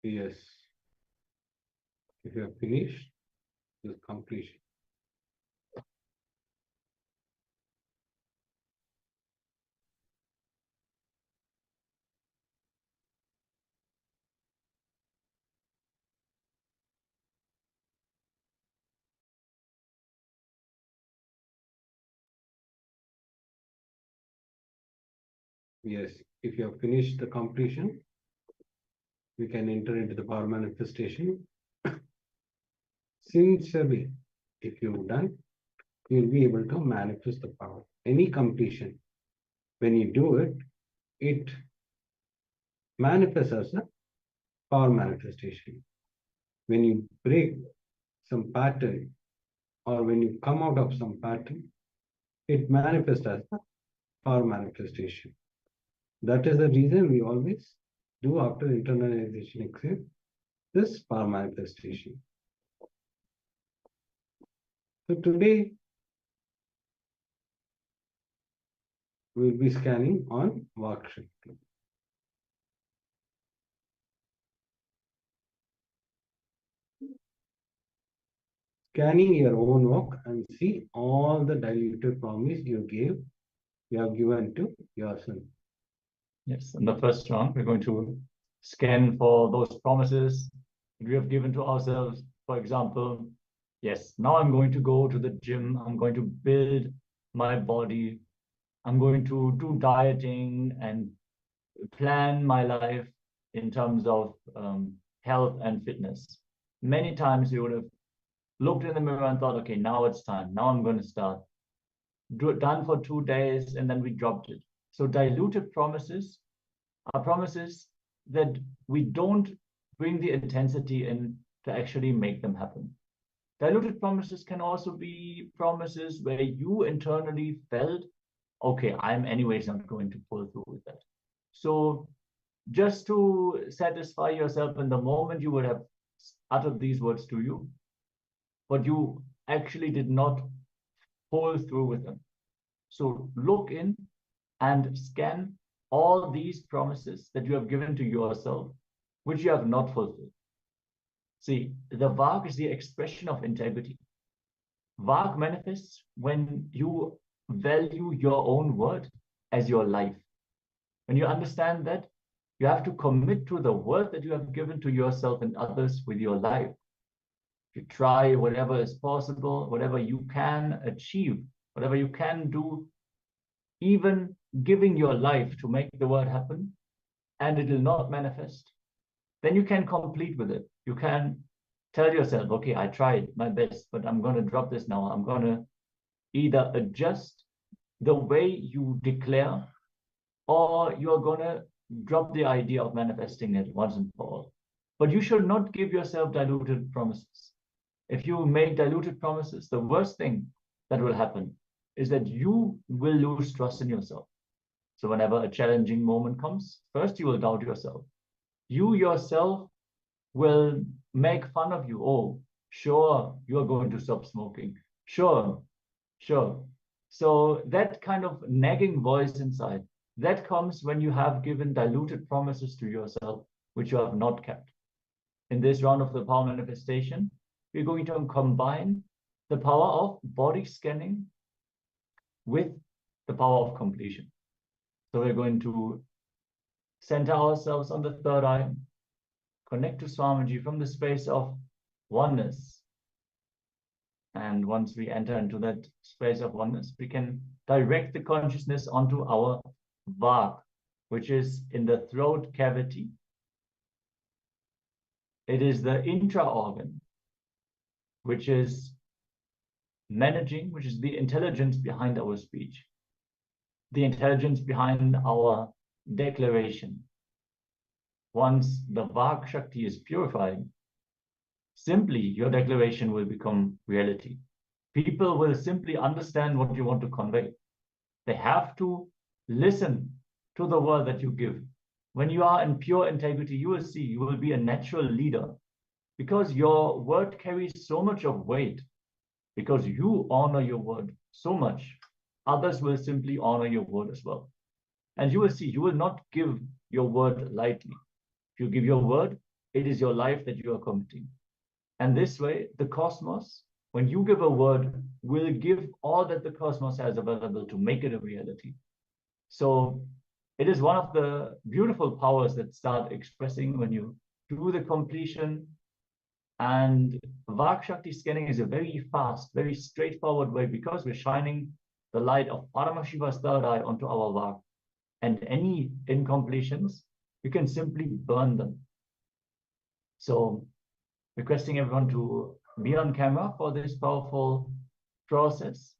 Yes. If you have finished, this completion. Yes, if you have finished the completion, we can enter into the power manifestation. Sincerely, if you've done, you'll be able to manifest the power. Any completion, when you do it, it manifests as a power manifestation. When you break some pattern or when you come out of some pattern, it manifests as a power manifestation. That is the reason we always do after internalization exit this power manifestation. So today we'll be scanning on Vak Shakti. Scanning your own work and see all the diluted promise you have given to yourself. Yes, in the first round, we're going to scan for those promises that we have given to ourselves. For example, yes, now I'm going to go to the gym, I'm going to build my body, I'm going to do dieting and plan my life in terms of health and fitness. Many times you would have looked in the mirror and thought, okay, now it's time, now I'm going to start. Do it done for 2 days and then we dropped it. So diluted promises are promises that we don't bring the intensity in to actually make them happen. Diluted promises can also be promises where you internally felt, okay, I'm anyways not going to pull through with that. So just to satisfy yourself in the moment, you would have uttered these words to you, but you actually did not pull through with them. So look in and scan all these promises that you have given to yourself, which you have not fulfilled. See, the Vak is the expression of integrity. Vak manifests when you value your own word as your life. When you understand that, you have to commit to the word that you have given to yourself and others with your life. You try whatever is possible, whatever you can achieve, whatever you can do, even giving your life to make the word happen, and it will not manifest, then you can complete with it. You can tell yourself, okay, I tried my best, but I'm going to drop this now. I'm going to either adjust the way you declare, or you're going to drop the idea of manifesting it once and for all. But you should not give yourself diluted promises. If you make diluted promises, the worst thing that will happen is that you will lose trust in yourself. So whenever a challenging moment comes, first you will doubt yourself. You yourself will make fun of you. Oh, sure, you are going to stop smoking. Sure, sure. So that kind of nagging voice inside, that comes when you have given diluted promises to yourself, which you have not kept. In this round of the power manifestation, we're going to combine the power of body scanning with the power of completion. So we're going to center ourselves on the third eye, connect to Swamiji from the space of oneness. And once we enter into that space of oneness, we can direct the consciousness onto our Vak, which is in the throat cavity. It is the intra-organ, which is managing, which is the intelligence behind our speech, the intelligence behind our declaration. Once the Vak Shakti is purified, simply your declaration will become reality. People will simply understand what you want to convey. They have to listen to the word that you give. When you are in pure integrity, you will see you will be a natural leader because your word carries so much of weight. Because you honor your word so much, others will simply honor your word as well. And you will see, you will not give your word lightly. If you give your word, it is your life that you are committing. And this way, the cosmos, when you give a word, will give all that the cosmos has available to make it a reality. So it is one of the beautiful powers that start expressing when you do the completion. And Vak Shakti scanning is a very fast, very straightforward way, because we're shining the light of Paramashiva's third eye onto our Vak. And any incompletions, you can simply burn them. So requesting everyone to be on camera for this powerful process.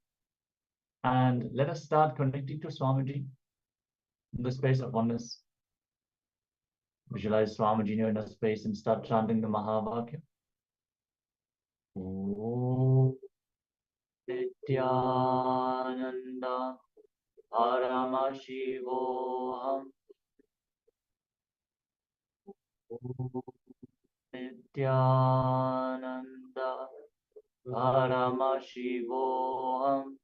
And let us start connecting to Swamiji in the space of oneness. Visualize Swamiji in your inner space and start chanting the Mahavakya. Om Nityananda Paramashivoham Nityananda Paramashivoham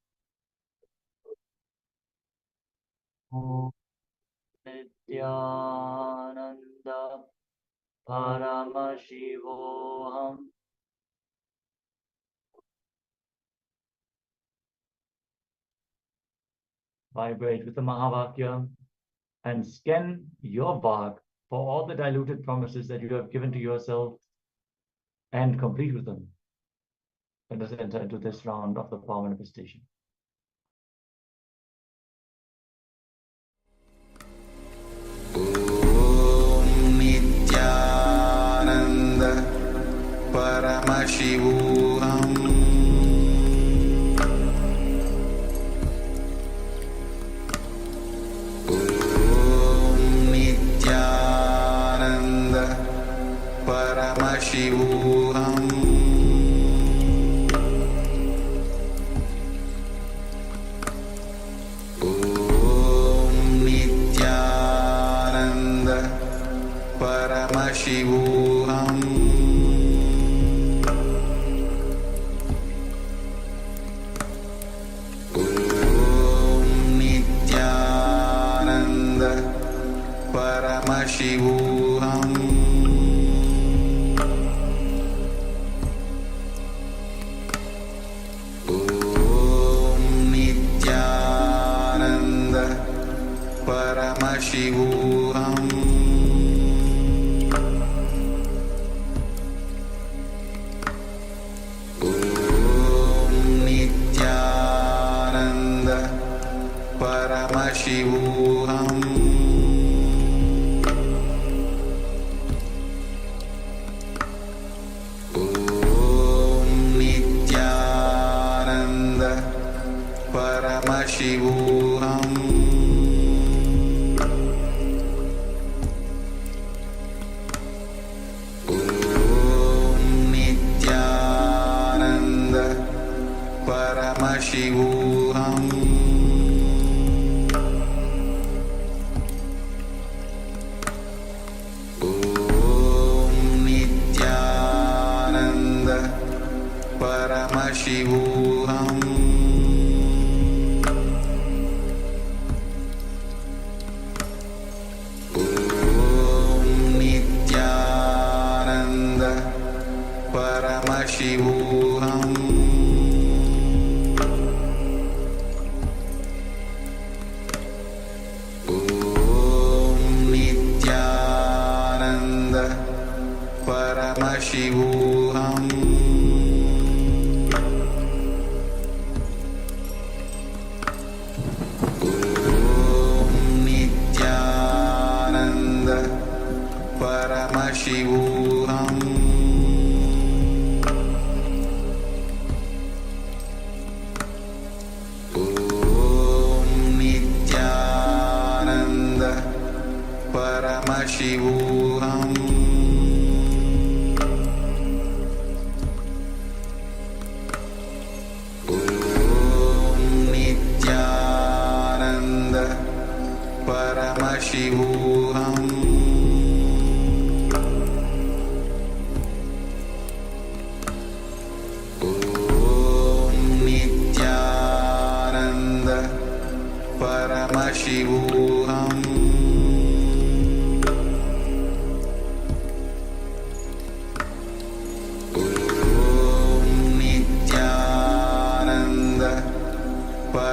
Nityananda Paramashivoham. Vibrate with the Mahavakya and scan your Vak for all the diluted promises that you have given to yourself and complete with them. Let us enter into this round of the power manifestation. Om Nityananda Paramashivoham Om Nityananda Paramashivoham Paramashivoham Om Nityananda Paramashivoham Om Nityananda Paramashivoham Paramashivoham Om Nityananda Paramashivoham Om Nityananda Paramashivoham Paramashivoham Om Nityananda Paramashivoham Om Nityananda Paramashivoham Paramashivoham Om Nityananda Paramashivoham Om Nityananda Paramashivoham Paramashivoham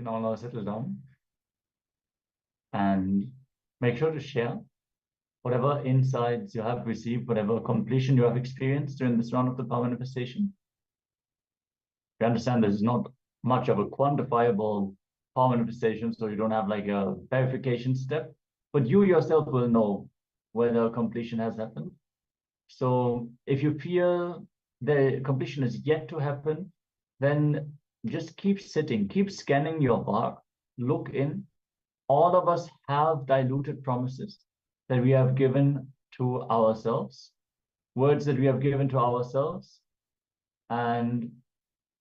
You can all now settle down and make sure to share whatever insights you have received, whatever completion you have experienced during this round of the power manifestation. You understand there's not much of a quantifiable power manifestation, so you don't have like a verification step, but you yourself will know whether completion has happened. So if you feel the completion is yet to happen, then just keep sitting, keep scanning your bar, look in. All of us have diluted promises that we have given to ourselves, words that we have given to ourselves, and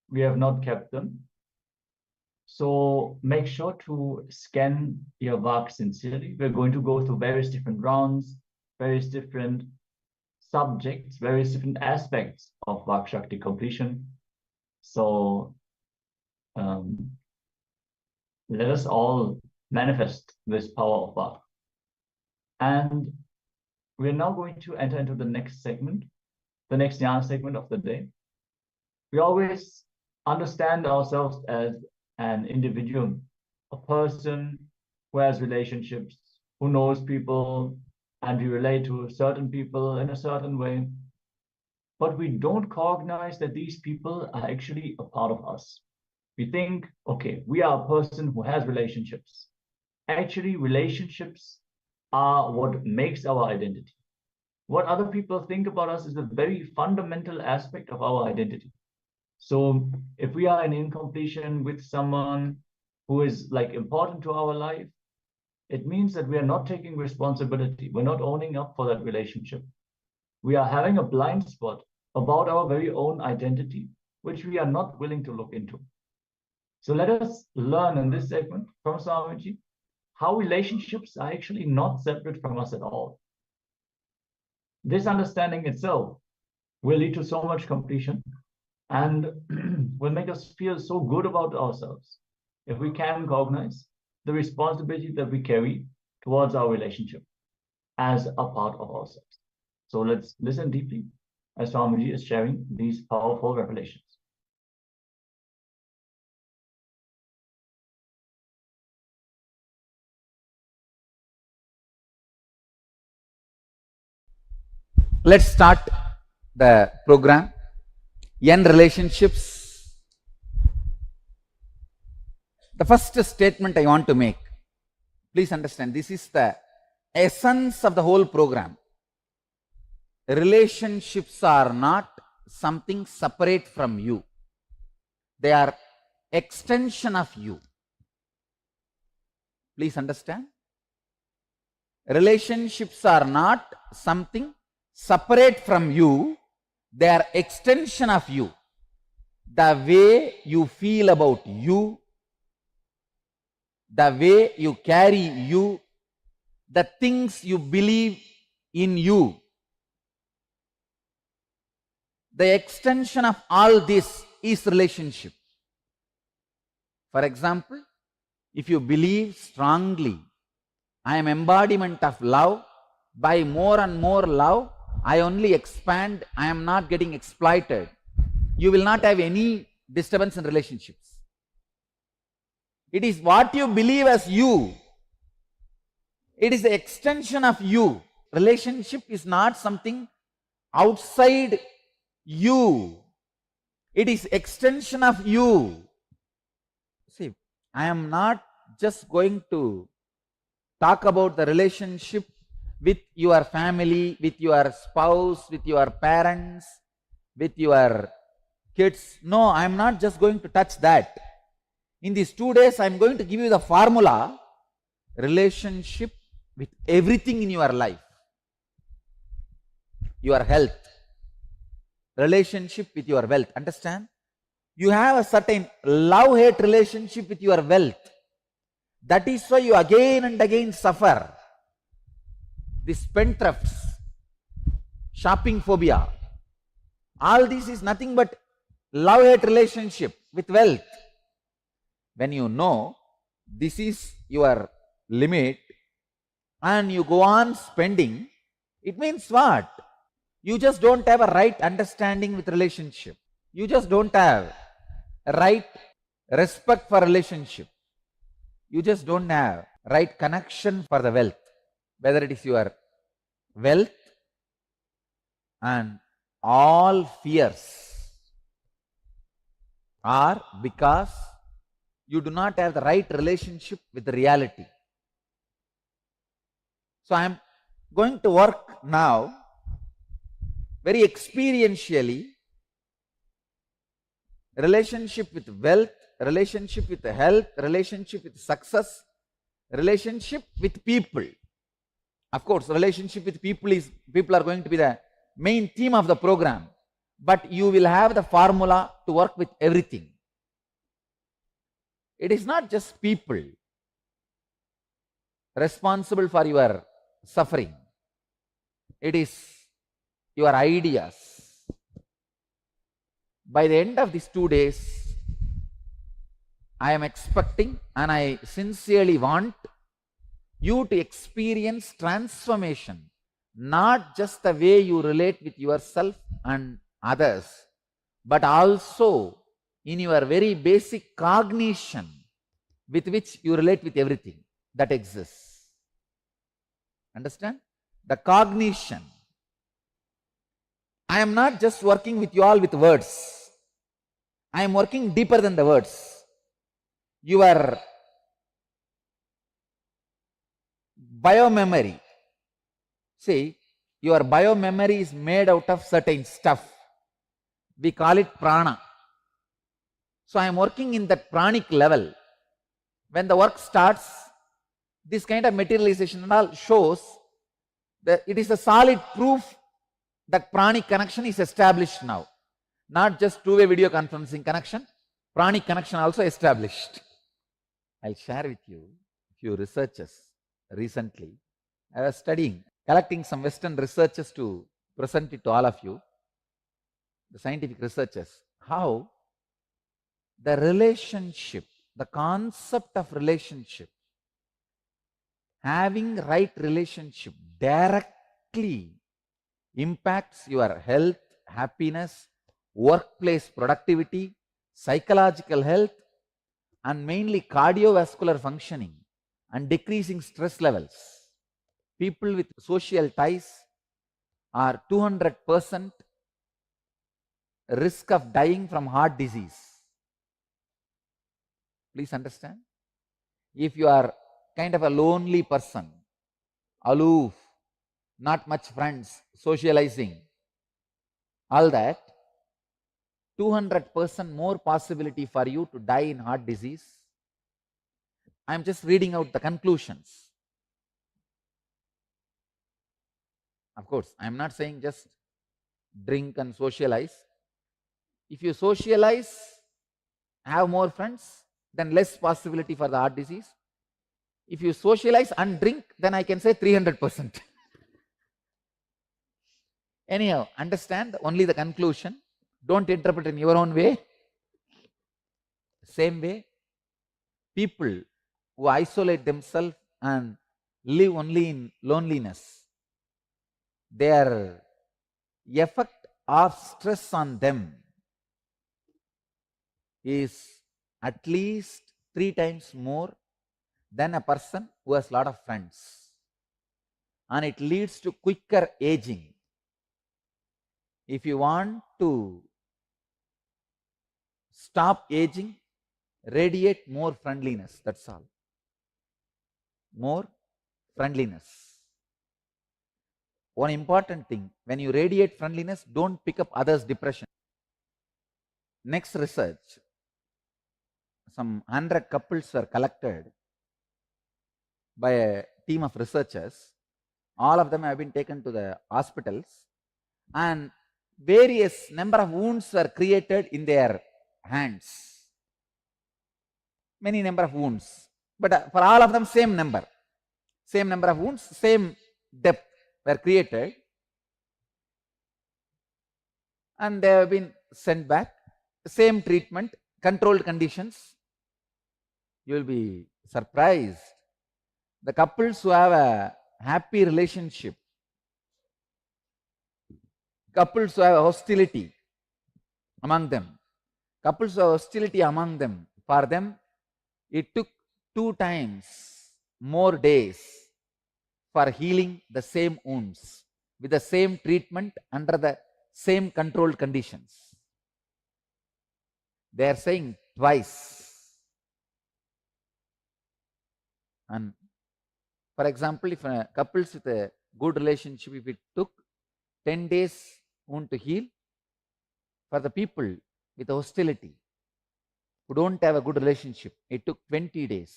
we have not kept them. So make sure to scan your work sincerely. We're going to go through various different rounds, various different subjects, various different aspects of Vak Shakti completion. So let us all manifest this power of Vak. And we're now going to enter into the next segment, the next jnana segment of the day. We always understand ourselves as an individual, a person who has relationships, who knows people, and we relate to certain people in a certain way. But we don't cognize that these people are actually a part of us. We think, okay, we are a person who has relationships. Actually, relationships are what makes our identity. What other people think about us is a very fundamental aspect of our identity. So if we are in incompletion with someone who is like important to our life, it means that we are not taking responsibility. We're not owning up for that relationship. We are having a blind spot about our very own identity, which we are not willing to look into. So let us learn in this segment from Swamiji how relationships are actually not separate from us at all. This understanding itself will lead to so much completion and will make us feel so good about ourselves if we can cognize the responsibility that we carry towards our relationship as a part of ourselves. So let's listen deeply as Swamiji is sharing these powerful revelations. Let's start the program. End relationships. The first statement I want to make, please understand, this is the essence of the whole program. Relationships are not something separate from you. They are extension of you. Please understand. Relationships are not something separate from you. They are extension of you. The way you feel about you, the way you carry you, the things you believe in you. The extension of all this is relationship. For example, if you believe strongly, I am embodiment of love, by more and more love, I only expand, I am not getting exploited, you will not have any disturbance in relationships. It is what you believe as you. It is the extension of you. Relationship is not something outside you. It is extension of you. See, I am not just going to talk about the relationship with your family, with your spouse, with your parents, with your kids. No, I am not just going to touch that. In these 2 days, I am going to give you the formula, relationship with everything in your life. Your health, relationship with your wealth. Understand? You have a certain love-hate relationship with your wealth. That is why you again and again suffer. The spendthrifts, shopping phobia, all this is nothing but love-hate relationship with wealth. When you know this is your limit and you go on spending, it means what? You just don't have a right understanding with relationship. You just don't have a right respect for relationship. You just don't have right connection for the wealth, whether it is your wealth and all fears, or because you do not have the right relationship with the reality. So I am going to work now very experientially, relationship with wealth, relationship with health, relationship with success, relationship with people. Of course, relationship with people are going to be the main theme of the program, but you will have the formula to work with everything. It is not just people responsible for your suffering. It is your ideas. By the end of these 2 days, I am expecting and I sincerely want you to experience transformation, not just the way you relate with yourself and others, but also in your very basic cognition with which you relate with everything that exists. Understand? The cognition. I am not just working with you all with words. I am working deeper than the words. Your biomemory. See, your biomemory is made out of certain stuff. We call it prana. So I am working in that pranic level. When the work starts, this kind of materialization and all shows that it is a solid proof that pranic connection is established now. Not just two-way video conferencing connection, pranic connection also established. I'll share with you a few researches recently. I was studying, collecting some Western researches to present it to all of you, the scientific researches, how the relationship, the concept of relationship, having right relationship directly impacts your health, happiness, workplace productivity, psychological health, and mainly cardiovascular functioning and decreasing stress levels. People with social ties are 200% risk of dying from heart disease. Please understand. If you are kind of a lonely person, aloof, not much friends, socializing, all that, 200% more possibility for you to die in heart disease. I am just reading out the conclusions. Of course, I am not saying just drink and socialize. If you socialize, have more friends, then less possibility for the heart disease. If you socialize and drink, then I can say 300%. Anyhow, understand only the conclusion. Don't interpret in your own way. Same way, people who isolate themselves and live only in loneliness, their effect of stress on them is at least 3 times more than a person who has a lot of friends. And it leads to quicker aging. If you want to stop aging, radiate more friendliness, that's all. More friendliness. One important thing, when you radiate friendliness, don't pick up others' depression. Next research, some 100 couples were collected by a team of researchers. All of them have been taken to the hospitals, and various number of wounds were created in their hands. Many number of wounds, but for all of them same number of wounds, same depth were created, and they have been sent back. Same treatment, controlled conditions. You will be surprised. The couples who have a happy relationship, couples who have hostility among them, for them it took 2 times more days for healing the same wounds with the same treatment under the same controlled conditions. They are saying twice. And for example, if a couples with a good relationship, if it took 10 days wound to heal, for the people with hostility who don't have a good relationship, it took 20 days.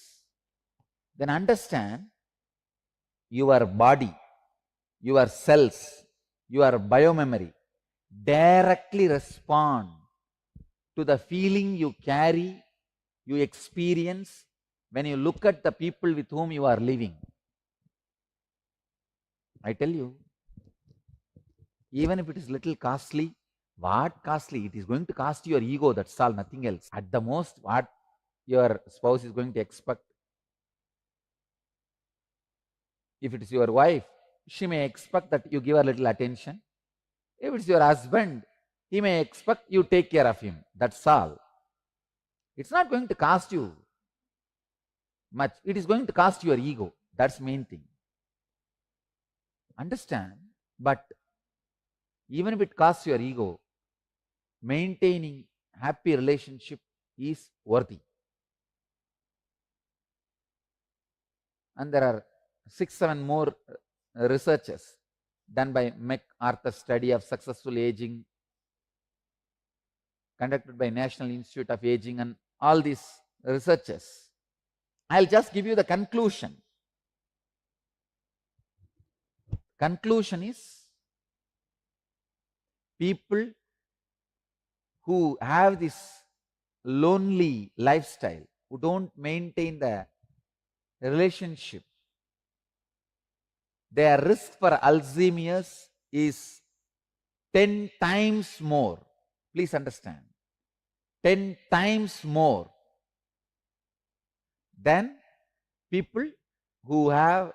Then understand your body, your cells, your biomemory directly respond to the feeling you carry, you experience when you look at the people with whom you are living. I tell you, even if it is little costly, what costly? It is going to cost your ego, that's all, nothing else. At the most, what your spouse is going to expect. If it is your wife, she may expect that you give her little attention. If it's your husband, he may expect you take care of him. That's all. It's not going to cost you much. It is going to cost your ego. That's the main thing. Understand? But even if it costs your ego, maintaining happy relationship is worthy. And there are 6-7 more researches done by MacArthur study of successful aging conducted by National Institute of Aging and all these researches. I'll just give you the conclusion. Conclusion is, people who have this lonely lifestyle, who don't maintain the relationship, their risk for Alzheimer's is 10 times more. Please understand, 10 times more than people who have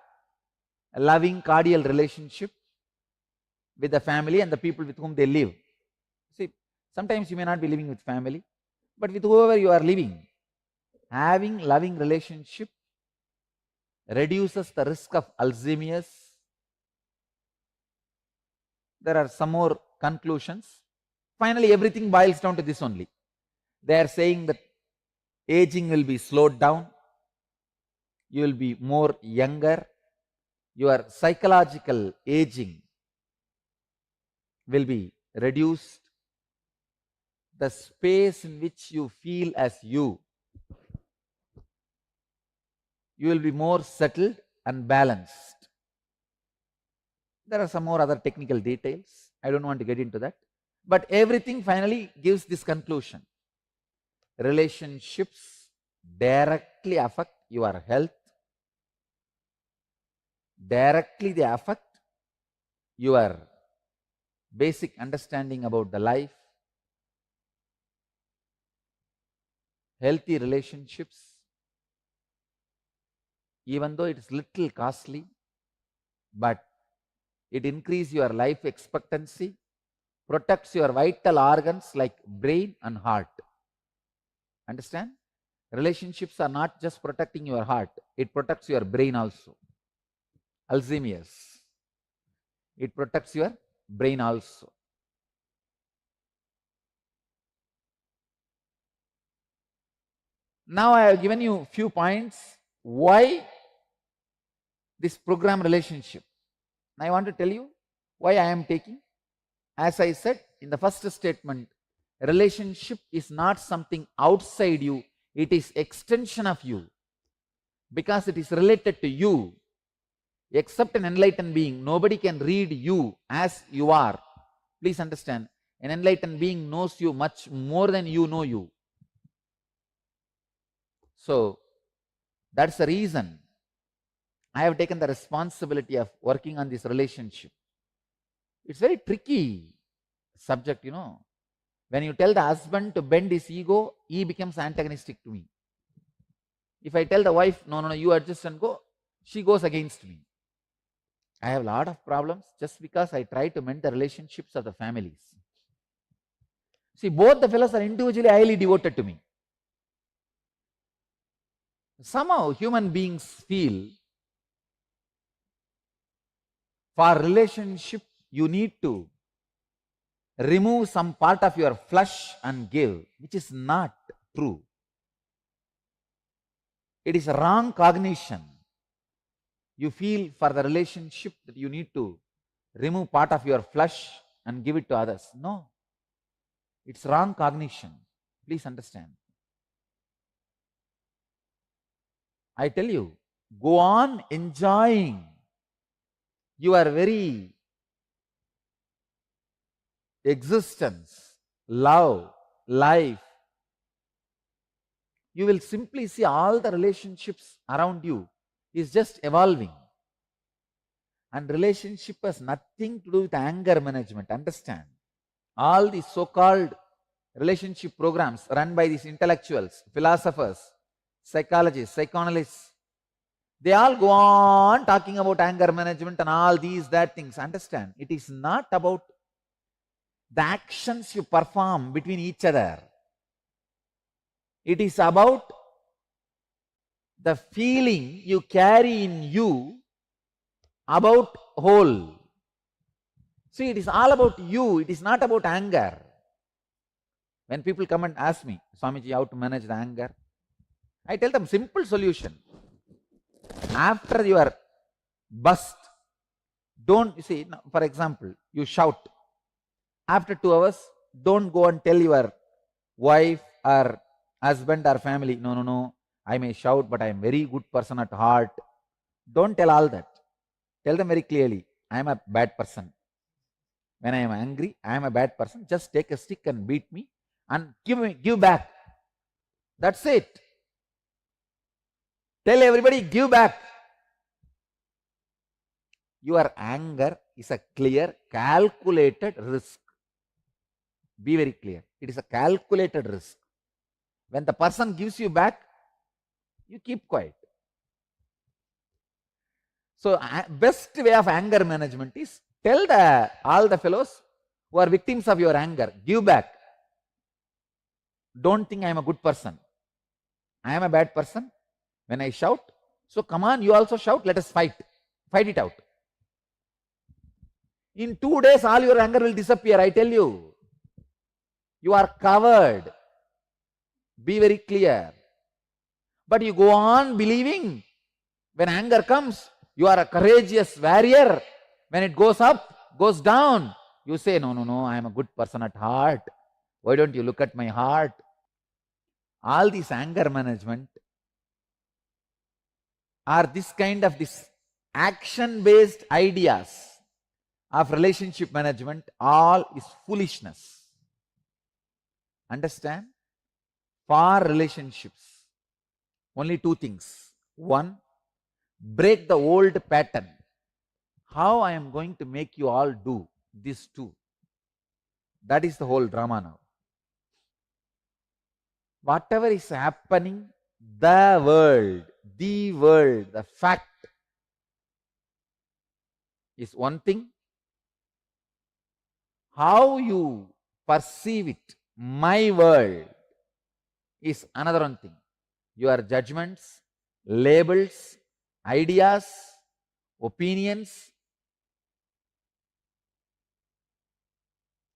a loving cordial relationship with the family and the people with whom they live. See, sometimes you may not be living with family, but with whoever you are living, having loving relationship reduces the risk of Alzheimer's. There are some more conclusions. Finally, everything boils down to this only. They are saying that aging will be slowed down, you will be more younger, your psychological aging will be reduced, the space in which you feel as you will be more settled and balanced. There are some more other technical details. I don't want to get into that. But everything finally gives this conclusion. Relationships directly affect your health. Directly they affect your basic understanding about the life. Healthy relationships, even though it is little costly, but it increases your life expectancy, protects your vital organs like brain and heart. Understand? Relationships are not just protecting your heart, it protects your brain also. Alzheimer's, it protects your brain also. Now I have given you few points why this program relationship. Now I want to tell you why I am taking. As I said in the first statement, relationship is not something outside you, it is extension of you, because it is related to you. Except an enlightened being, nobody can read you as you are. Please understand, an enlightened being knows you much more than you know you. So that's the reason I have taken the responsibility of working on this relationship. It's very tricky subject, you know. When you tell the husband to bend his ego, he becomes antagonistic to me. If I tell the wife, no, you adjust and go, she goes against me. I have a lot of problems just because I try to mend the relationships of the families. See, both the fellows are individually highly devoted to me. Somehow human beings feel for relationship you need to remove some part of your flesh and give, which is not true. It is a wrong cognition. You feel for the relationship that you need to remove part of your flesh and give it to others. No, it's wrong cognition. Please understand. I tell you, go on enjoying your very existence, love, life. You will simply see all the relationships around you is just evolving. And relationship has nothing to do with anger management. Understand? All these so-called relationship programs run by these intellectuals, philosophers, psychologists, psychoanalysts, they all go on talking about anger management and all these, that things. Understand? It is not about the actions you perform between each other. It is about the feeling you carry in you about whole. See, it is all about you. It is not about anger. When people come and ask me, Swamiji, how to manage the anger? I tell them simple solution. After your bust, don't, you see, for example, you shout. After 2 hours, don't go and tell your wife or husband or family, no, I may shout, but I am very good person at heart. Don't tell all that. Tell them very clearly, I am a bad person. When I am angry, I am a bad person. Just take a stick and beat me and give back. That's it. Tell everybody, give back. Your anger is a clear, calculated risk. Be very clear. It is a calculated risk. When the person gives you back, you keep quiet. So, best way of anger management is tell all the fellows who are victims of your anger, give back. Don't think I am a good person. I am a bad person. When I shout, so come on, you also shout, let us fight. Fight it out. In 2 days, all your anger will disappear, I tell you. You are covered. Be very clear. But you go on believing when anger comes, you are a courageous warrior. When it goes up, goes down, you say, no, I am a good person at heart. Why don't you look at my heart? All this anger management are this kind of this action-based ideas of relationship management, all is foolishness. Understand? For relationships, only 2 things. 1, break the old pattern. How I am going to make you all do this too. That is the whole drama now. Whatever is happening, the world, the fact is one thing. How you perceive it, my world, is another one thing. Your judgments, labels, ideas, opinions,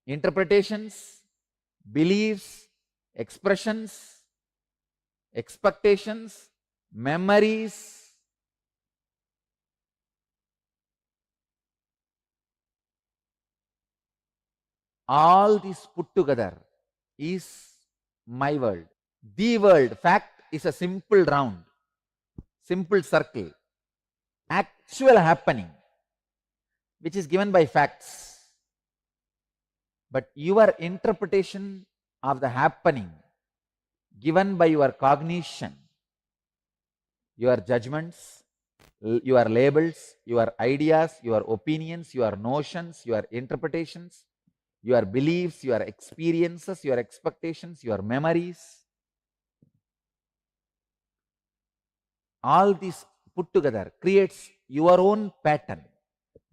interpretations, beliefs, expressions, expectations, memories, all this put together is my world. The world, fact, is a simple round, simple circle, actual happening, which is given by facts. But your interpretation of the happening given by your cognition, your judgments, your labels, your ideas, your opinions, your notions, your interpretations, your beliefs, your experiences, your expectations, your memories, all this put together creates your own pattern.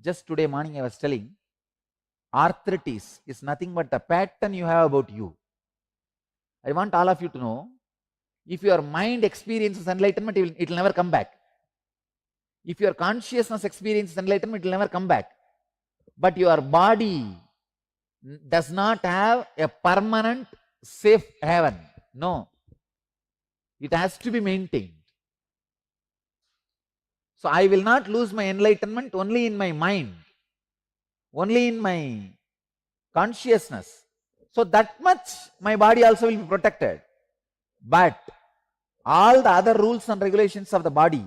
Just today morning I was telling, arthritis is nothing but the pattern you have about you. I want all of you to know, If your mind experiences enlightenment, it will never come back. If your consciousness experiences enlightenment, it will never come back. But your body does not have a permanent safe haven. No. It has to be maintained. So I will not lose my enlightenment only in my mind, only in my consciousness. So that much my body also will be protected. But all the other rules and regulations of the body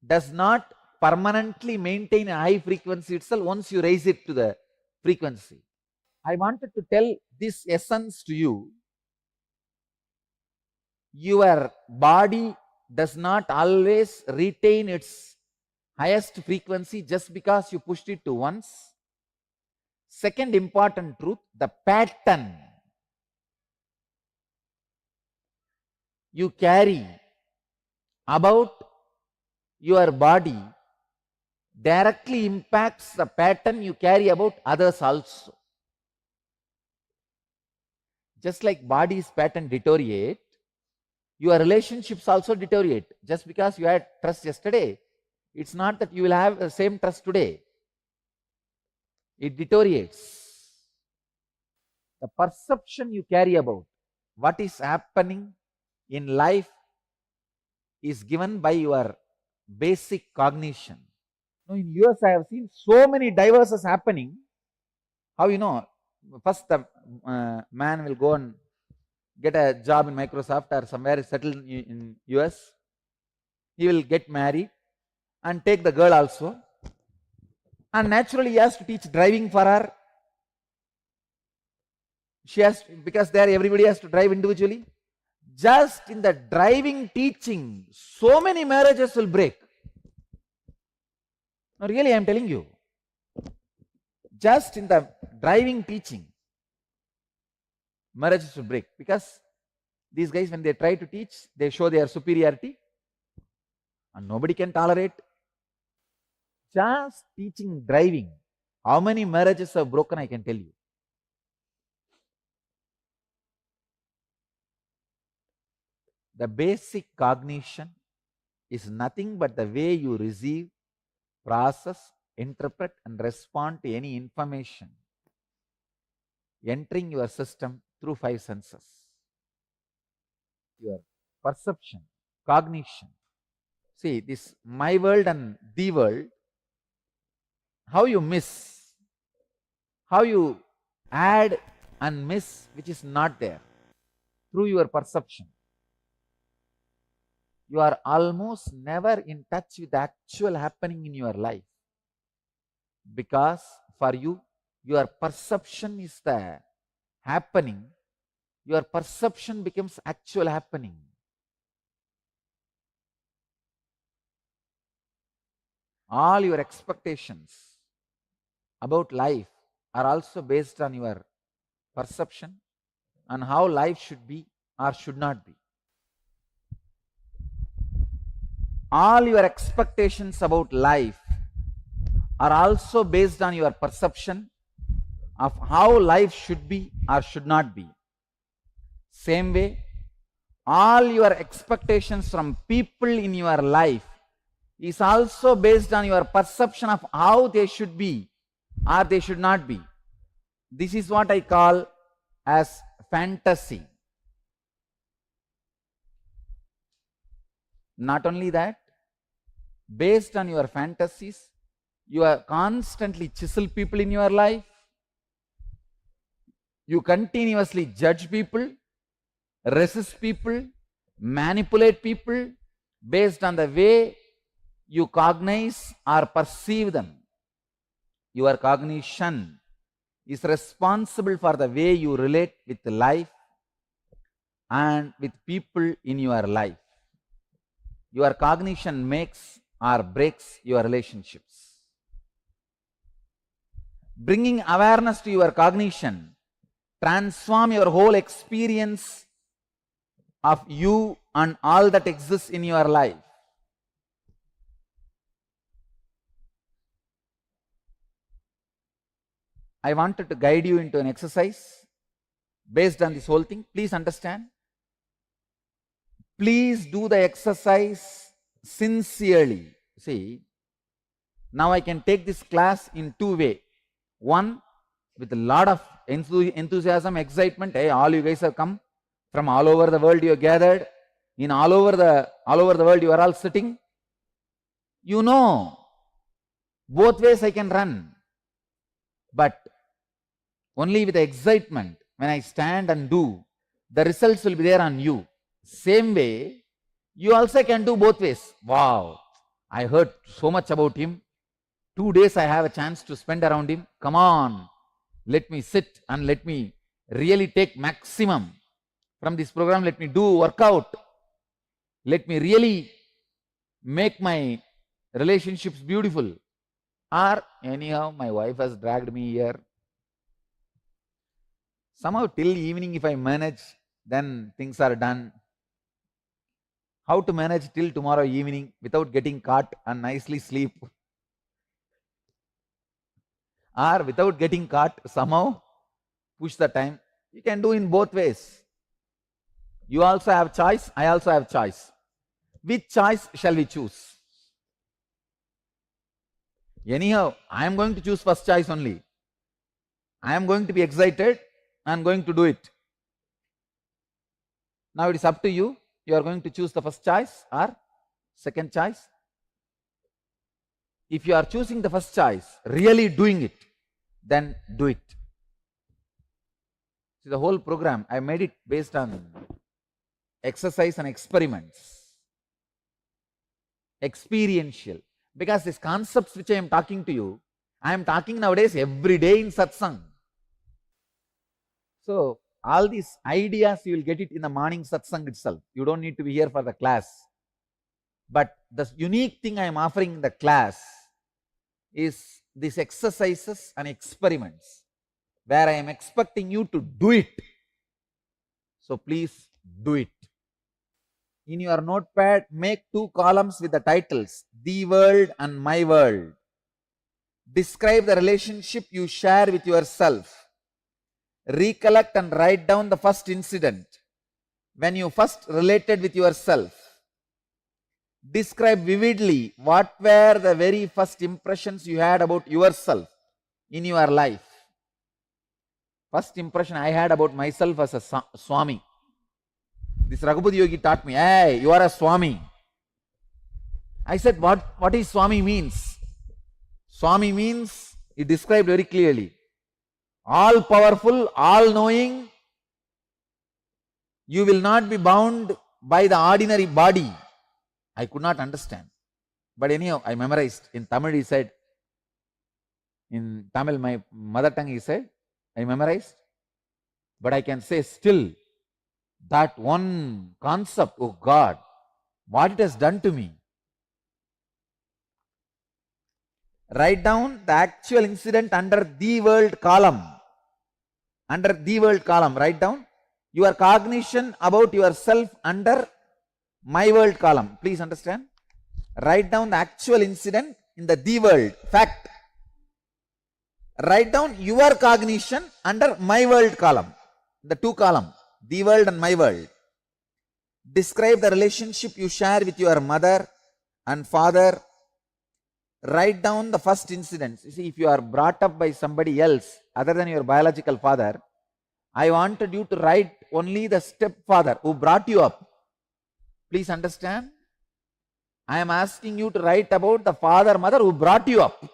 does not permanently maintain a high frequency itself once you raise it to the frequency. I wanted to tell this essence to you. Your body does not always retain its highest frequency just because you pushed it to once. Second important truth, the pattern you carry about your body directly impacts the pattern you carry about others also. Just like body's pattern deteriorate, your relationships also deteriorate. Just because you had trust yesterday, it's not that you will have the same trust today. It deteriorates. The perception you carry about what is happening in life is given by your basic cognition. Now in US, I have seen so many divorces happening. How you know? First, the man will go and get a job in Microsoft or somewhere settled in US. He will get married and take the girl also. And naturally, he has to teach driving for her. She has to, because there everybody has to drive individually. Just in the driving teaching, so many marriages will break. No, really, I am telling you. Just in the driving teaching, marriages will break. Because these guys, when they try to teach, they show their superiority. And nobody can tolerate. Just teaching driving. How many marriages have broken, I can tell you. The basic cognition is nothing but the way you receive, process, interpret and respond to any information entering your system through five senses. Your perception, cognition. See, this my world and the world, how you miss, how you add and miss which is not there through your perception. You are almost never in touch with the actual happening in your life, because for you, your perception is the happening. Your perception becomes actual happening. All your expectations about life are also based on your perception and how life should be or should not be. All your expectations about life are also based on your perception of how life should be or should not be. Same way, all your expectations from people in your life is also based on your perception of how they should be or they should not be. This is what I call as fantasy. Not only that, based on your fantasies, you are constantly chisel people in your life. You continuously judge people, resist people, manipulate people based on the way you cognize or perceive them. Your cognition is responsible for the way you relate with life and with people in your life. Your cognition makes or breaks your relationships. Bringing awareness to your cognition transform your whole experience of you and all that exists in your life. I wanted to guide you into an exercise based on this whole thing. Please understand. Please do the exercise sincerely. See, now I can take this class in two ways. One, with a lot of enthusiasm, excitement. Hey, all you guys have come from all over the world. You are gathered in all over the world. You are all sitting. You know, both ways I can run, but only with excitement. When I stand and do, the results will be there on you. Same way, you also can do both ways. Wow, I heard so much about him. 2 days I have a chance to spend around him. Come on, let me sit and let me really take maximum from this program. Let me do workout. Let me really make my relationships beautiful. Or anyhow, my wife has dragged me here. Somehow till evening if I manage, then things are done. How to manage till tomorrow evening without getting caught and nicely sleep? Or without getting caught, somehow push the time. You can do in both ways. You also have choice, I also have choice. Which choice shall we choose? Anyhow, I am going to choose first choice only. I am going to be excited, I am going to do it. Now it is up to you. You are going to choose the first choice or second choice. If you are choosing the first choice, really doing it, then do it. See, the whole program, I made it based on exercise and experiments. Experiential. Because these concepts which I am talking to you, I am talking nowadays every day in satsang. So, all these ideas you will get it in the morning satsang itself. You don't need to be here for the class. But the unique thing I am offering in the class is these exercises and experiments where I am expecting you to do it. So please do it. In your notepad, make 2 columns with the titles, The World and My World. Describe the relationship you share with yourself. Recollect and write down the first incident when you first related with yourself. Describe vividly what were the very first impressions you had about yourself in your life. First impression I had about myself as a Swami. This Raghupati Yogi taught me, hey, you are a Swami. I said, what is Swami means? Swami means, he described very clearly, all powerful, all knowing. You will not be bound by the ordinary body. I could not understand. But anyhow, I memorized. In Tamil he said, in Tamil, my mother tongue, he said, I memorized. But I can say still, that one concept, oh God, what it has done to me. Write down the actual incident under the world column. Under the world column, write down your cognition about yourself under my world column. Please understand. Write down the actual incident in the world, fact. Write down your cognition under my world column. The 2 columns, the world and my world. Describe the relationship you share with your mother and father. Write down the first incidents. You see, if you are brought up by somebody else other than your biological father, I wanted you to write only the stepfather who brought you up. Please understand. I am asking you to write about the father, mother who brought you up,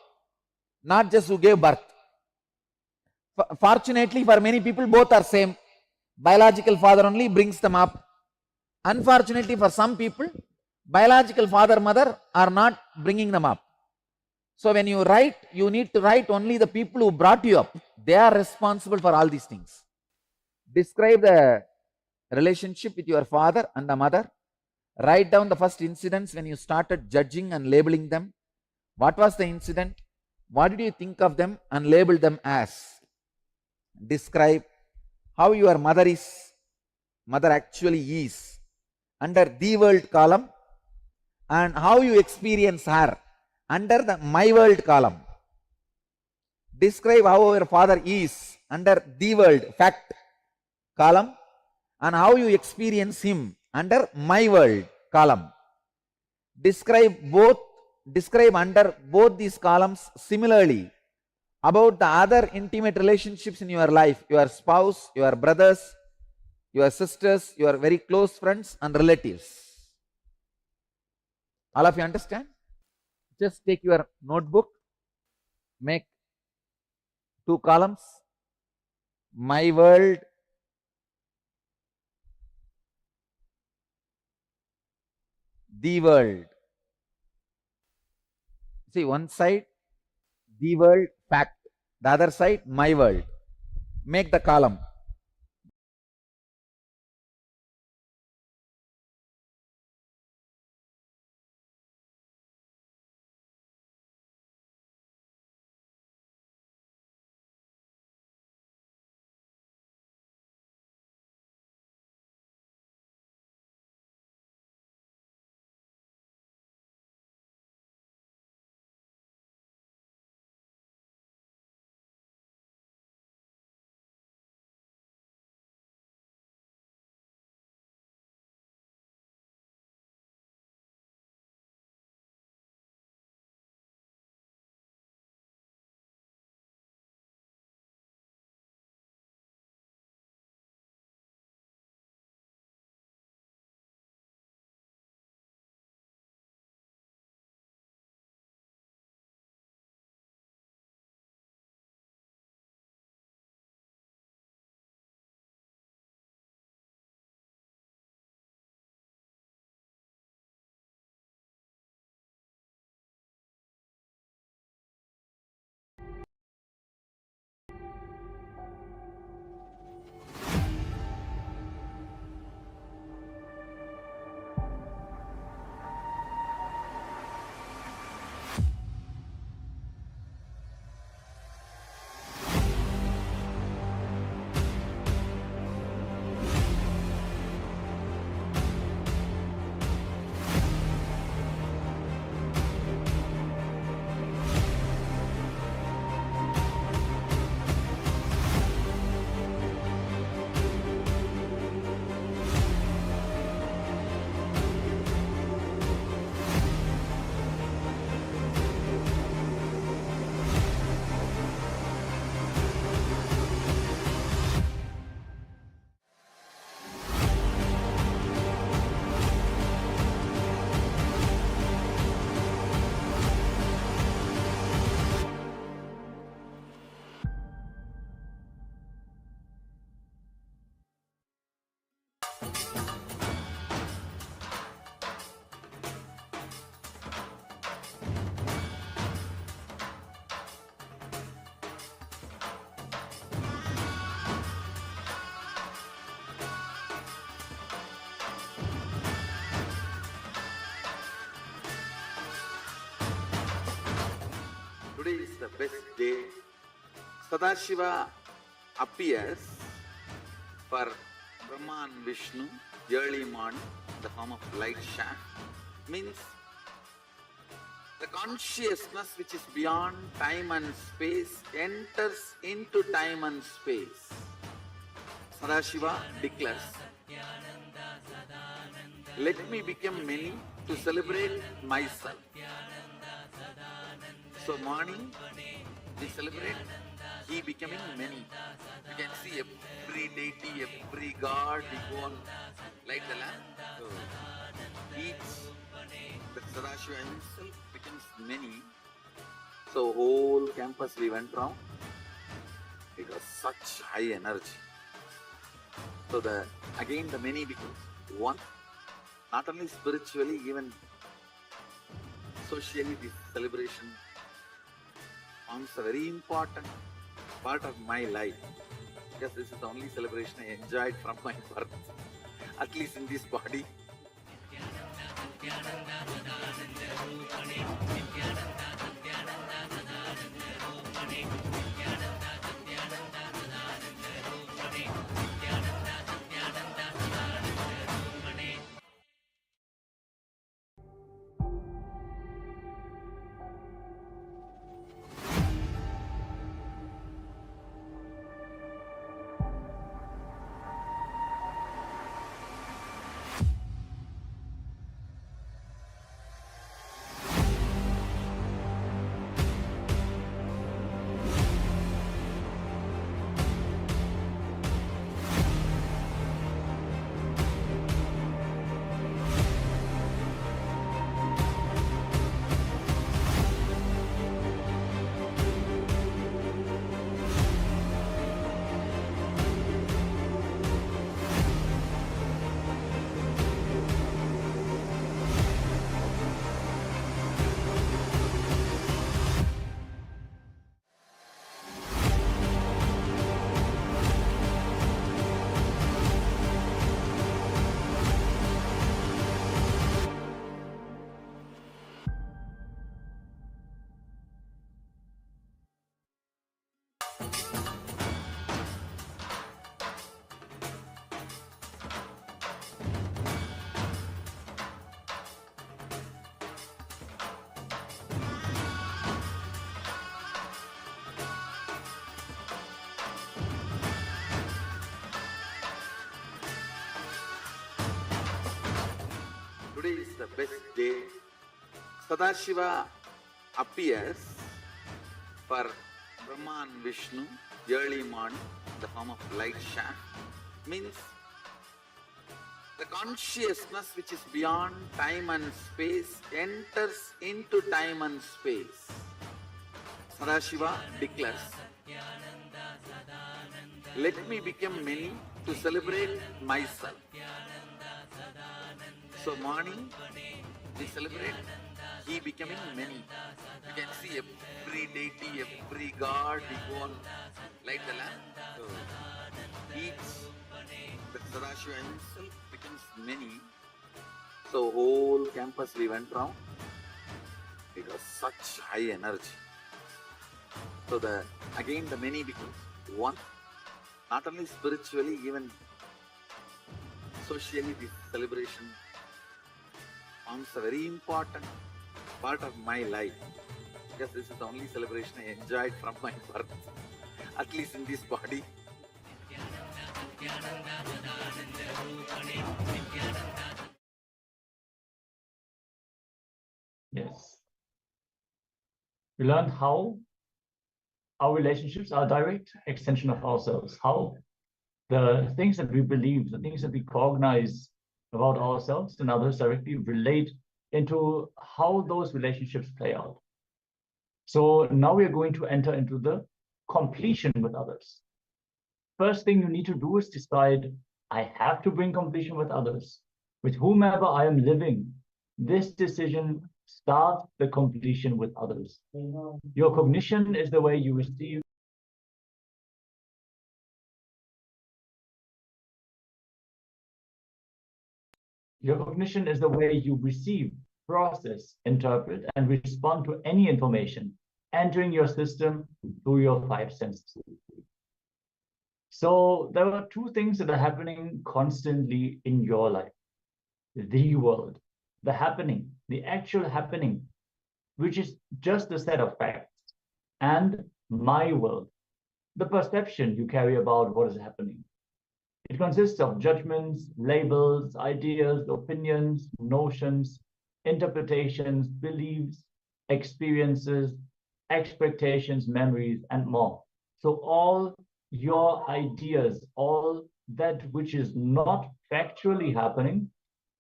not just who gave birth. Fortunately, for many people, both are same. Biological father only brings them up. Unfortunately, for some people, biological father, mother are not bringing them up. So when you write, you need to write only the people who brought you up. They are responsible for all these things. Describe the relationship with your father and the mother. Write down the first incidents when you started judging and labeling them. What was the incident? What did you think of them and label them as? Describe how your mother actually is under the world column, and how you experience her under the my world column. Describe how your father is under the world fact column, and how you experience him under my world column. Describe under both these columns similarly about the other intimate relationships in your life, your spouse, your brothers, your sisters, your very close friends and relatives. All of you understand? Just take your notebook, make 2 columns, my world, the world. See, one side, the world, fact. The other side, my world. Make the column. Today is the best day. Sadashiva appears for Brahma and Vishnu early morning in the form of light shaft. Means the consciousness which is beyond time and space enters into time and space. Sadashiva declares, let me become many to celebrate myself. So morning we celebrate he becoming many. You can see every deity, every god, we go and light the lamp. So each, the Sadashiva himself becomes many. So whole campus we went round. It was such high energy. So again the many becomes one. Not only spiritually, even socially this celebration forms a very important part of my life, because this is the only celebration I enjoyed from my birth, at least in this body. best day. Sadashiva appears for Brahma and Vishnu early morning in the form of light shaft. Means the consciousness which is beyond time and space enters into time and space. Sadashiva declares, let me become many to celebrate myself. So morning we celebrate he becoming many. You can see every deity, every god, we go and light the lamp. So each, the Sadashiva himself becomes many. So whole campus we went round. It was such high energy. So again the many becomes one. Not only spiritually, even socially, this celebration forms a very important part of my life. Because this is the only celebration I enjoyed from my birth, at least in this body. Yes. We learned how our relationships are a direct extension of ourselves, how the things that we believe, the things that we cognize about ourselves and others directly relate into how those relationships play out. So now we are going to enter into the completion with others. First thing you need to do is decide, I have to bring completion with others. With whomever I am living, this decision starts the completion with others. Your cognition is the way you receive. Your cognition is the way you receive, process, interpret, and respond to any information entering your system through your five senses. So there are two things that are happening constantly in your life. The world, the happening, the actual happening, which is just a set of facts, and my world, the perception you carry about what is happening. It consists of judgments, labels, ideas, opinions, notions, interpretations, beliefs, experiences, expectations, memories, and more. So all your ideas, all that which is not factually happening,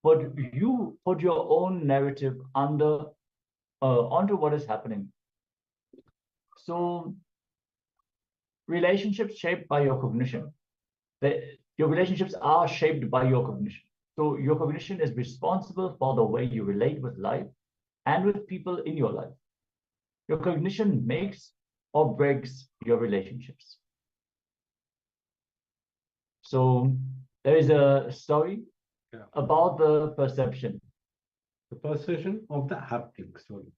but you put your own narrative onto what is happening. So relationships shaped by your cognition. Your relationships are shaped by your cognition. So your cognition is responsible for the way you relate with life and with people in your life. Your cognition makes or breaks your relationships. So there is a story about the perception. The perception of the haptic story.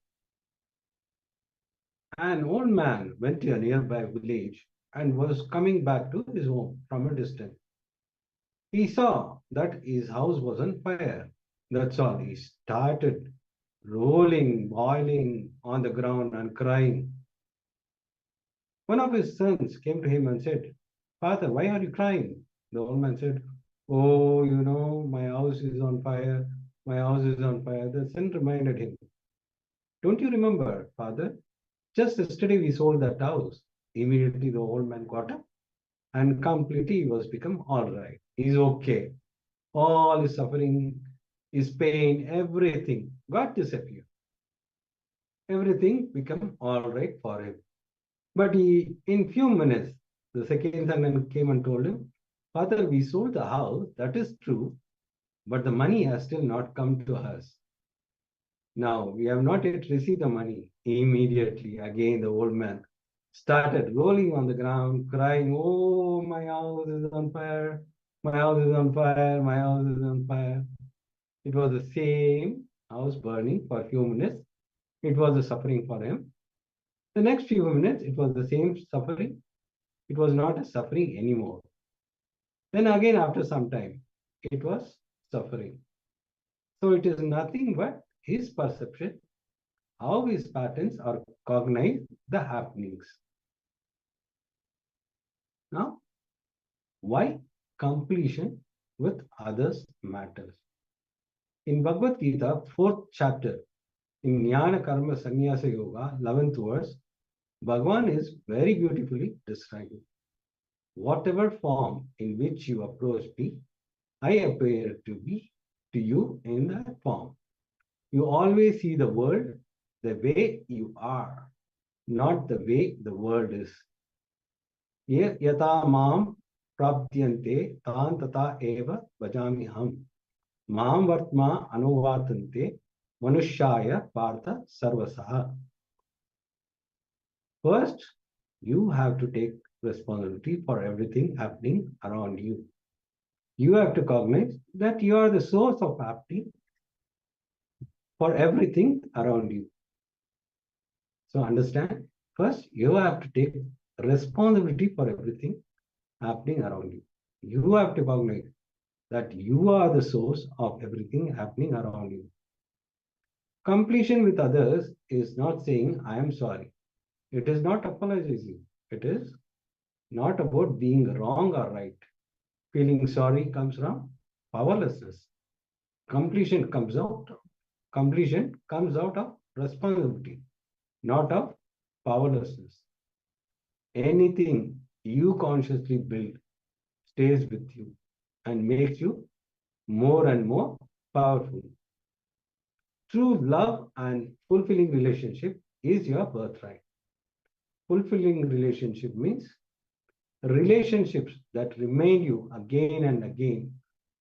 An old man went to a nearby village and was coming back to his home from a distance. He saw that his house was on fire. That's all. He started rolling, boiling on the ground and crying. One of his sons came to him and said, Father, why are you crying? The old man said, Oh, my house is on fire. My house is on fire. The son reminded him, Don't you remember, Father? Just yesterday we sold that house. Immediately the old man got up and completely he was become all right. He's okay. All his suffering, his pain, everything got disappeared. Everything became all right for him. But in few minutes, the second son came and told him, Father, we sold the house, that is true, but the money has still not come to us. Now, we have not yet received the money. Immediately, again, the old man started rolling on the ground, crying, Oh, my house is on fire. My house is on fire. My house is on fire. It was the same house burning for a few minutes. It was a suffering for him. The next few minutes, it was the same suffering. It was not a suffering anymore. Then again, after some time, it was suffering. So it is nothing but his perception, how his patterns are cognize the happenings. Now, why completion with others matters? In Bhagavad Gita, 4th chapter, in Jnana Karma Sannyasa Yoga, 11th verse, Bhagavan is very beautifully describing. Whatever form in which you approach me, I appear to be to you in that form. You always see the world the way you are, not the way the world is. Yata mam praptyante tan tata eva bhajami ham. Mam vartma anuvatante manushaya partha sarvasaha. First, you have to take responsibility for everything happening around you. You have to cognize that you are the source of happening for everything around you. So understand, first you have to take responsibility for everything happening around you. You have to cognize that you are the source of everything happening around you. Completion with others is not saying, I am sorry. It is not apologizing. It is not about being wrong or right. Feeling sorry comes from powerlessness. Completion comes out of responsibility, not of powerlessness. Anything you consciously build stays with you and makes you more and more powerful. True love and fulfilling relationship is your birthright. Fulfilling relationship means relationships that remind you again and again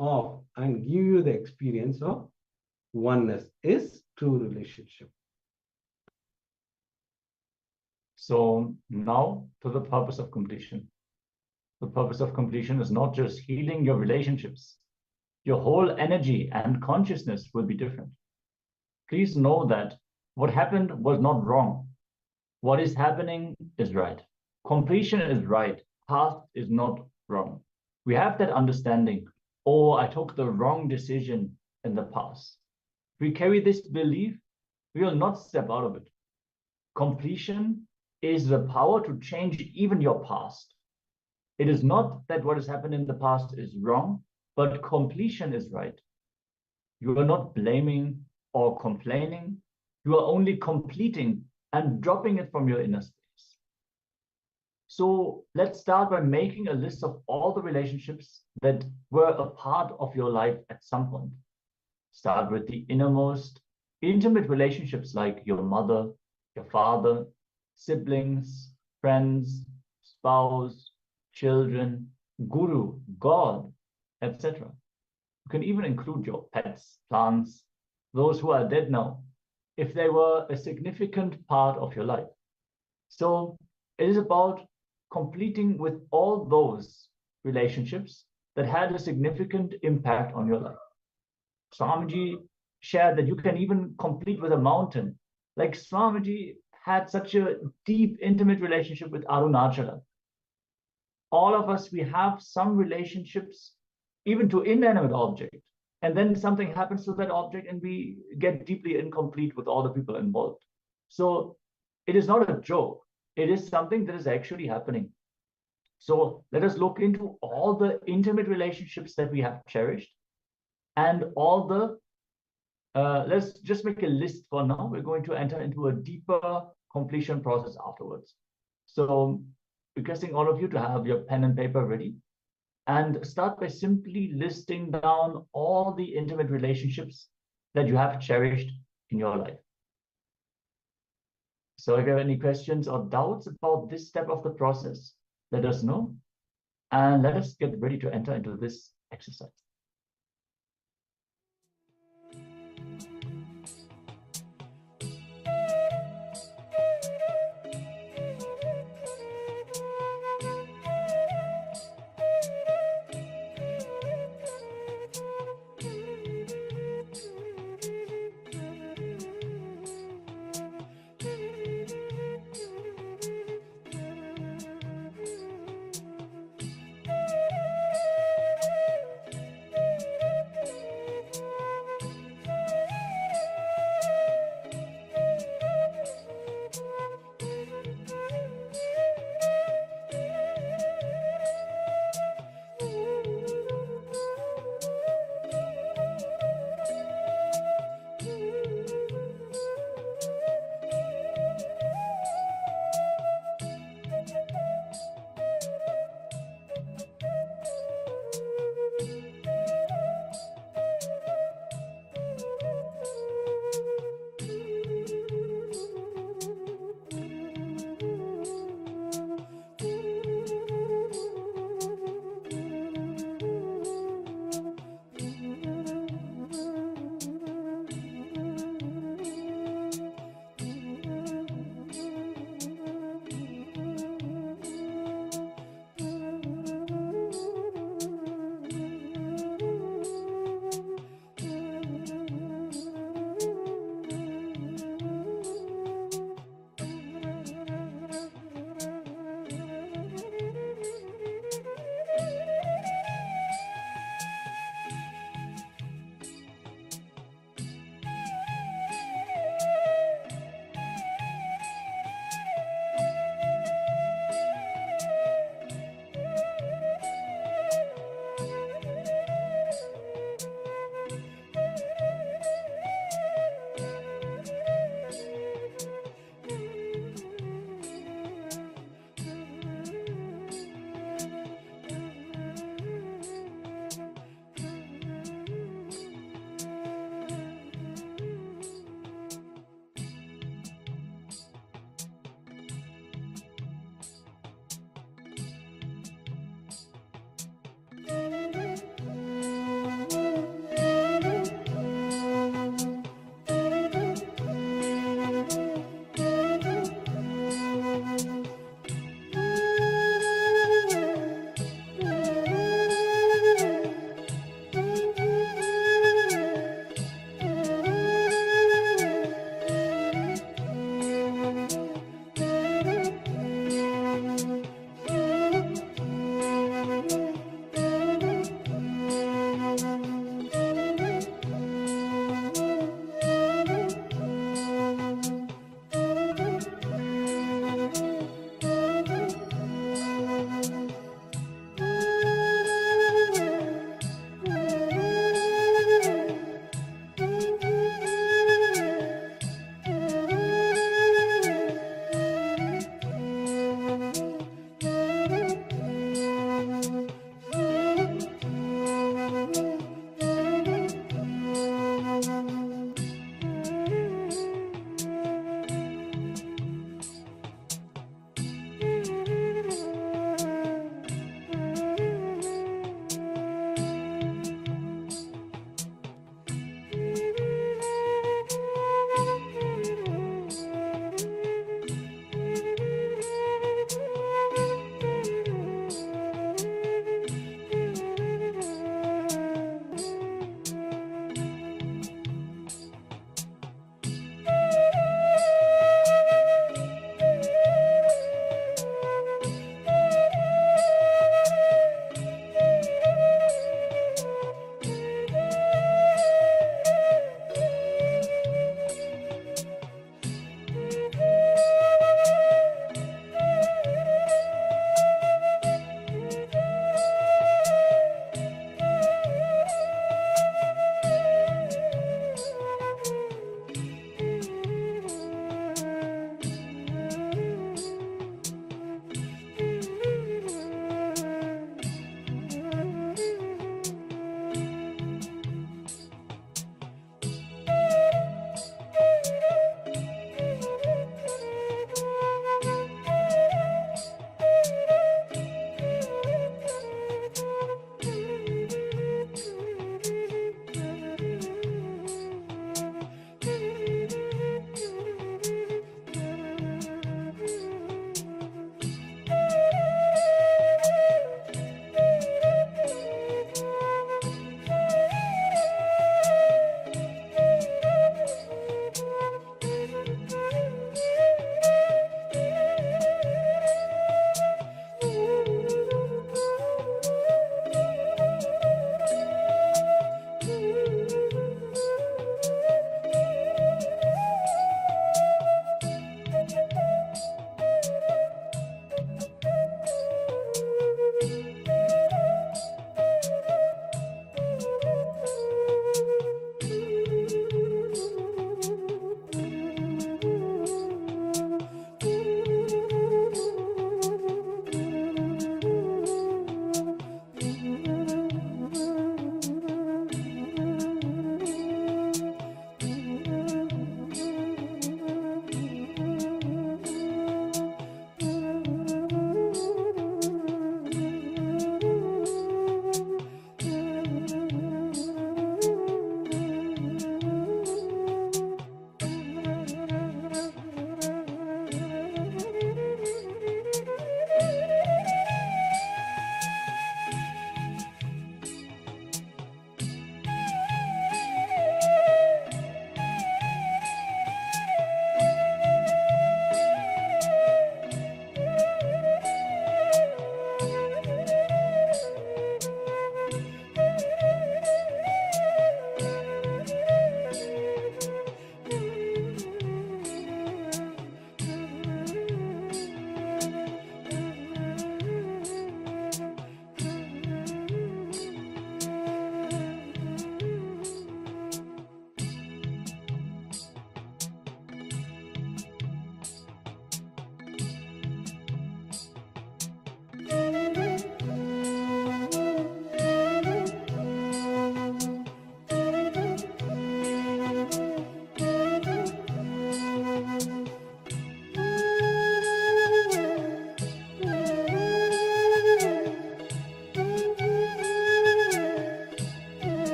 of and give you the experience of oneness is true relationship. So now to the purpose of completion. The purpose of completion is not just healing your relationships. Your whole energy and consciousness will be different. Please know that what happened was not wrong. What is happening is right. Completion is right. Path is not wrong. We have that understanding. Oh, I took the wrong decision in the past. If we carry this belief, we will not step out of it. Completion is the power to change even your past. It is not that what has happened in the past is wrong, but completion is right. You are not blaming or complaining. You are only completing and dropping it from your inner space. So let's start by making a list of all the relationships that were a part of your life at some point. Start with the innermost, intimate relationships like your mother, your father, siblings, friends, spouse, children, guru, God, etc. You can even include your pets, plants, those who are dead now, if they were a significant part of your life. So it is about completing with all those relationships that had a significant impact on your life. Swamiji shared that you can even complete with a mountain. Like Swamiji had such a deep, intimate relationship with Arunachala. All of us, we have some relationships, even to inanimate object. And then something happens to that object and we get deeply incomplete with all the people involved. So it is not a joke. It is something that is actually happening. So let us look into all the intimate relationships that we have cherished and all the, let's just make a list for now. We're going to enter into a deeper completion process afterwards. So requesting all of you to have your pen and paper ready and start by simply listing down all the intimate relationships that you have cherished in your life. So if you have any questions or doubts about this step of the process, let us know. And let us get ready to enter into this exercise.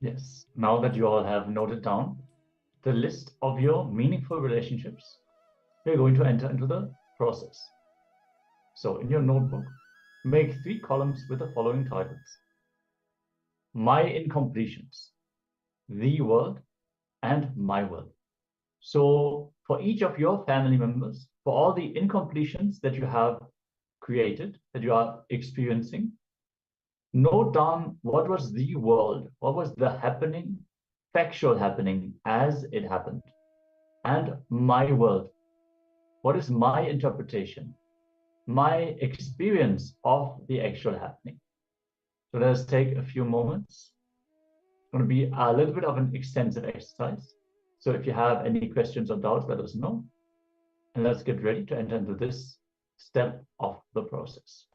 Yes. Now that you all have noted down the list of your meaningful relationships, we're going to enter into the process. So in your notebook, make 3 columns with the following titles: My Incompletions, The World, and My World. So for each of your family members, for all the incompletions that you have created, that you are experiencing, note down what was the world, what was the happening, factual happening as it happened, and my world, what is my interpretation, my experience of the actual happening. So let us take a few moments. It's going to be a little bit of an extensive exercise. So if you have any questions or doubts, let us know. And let's get ready to enter into this step of the process.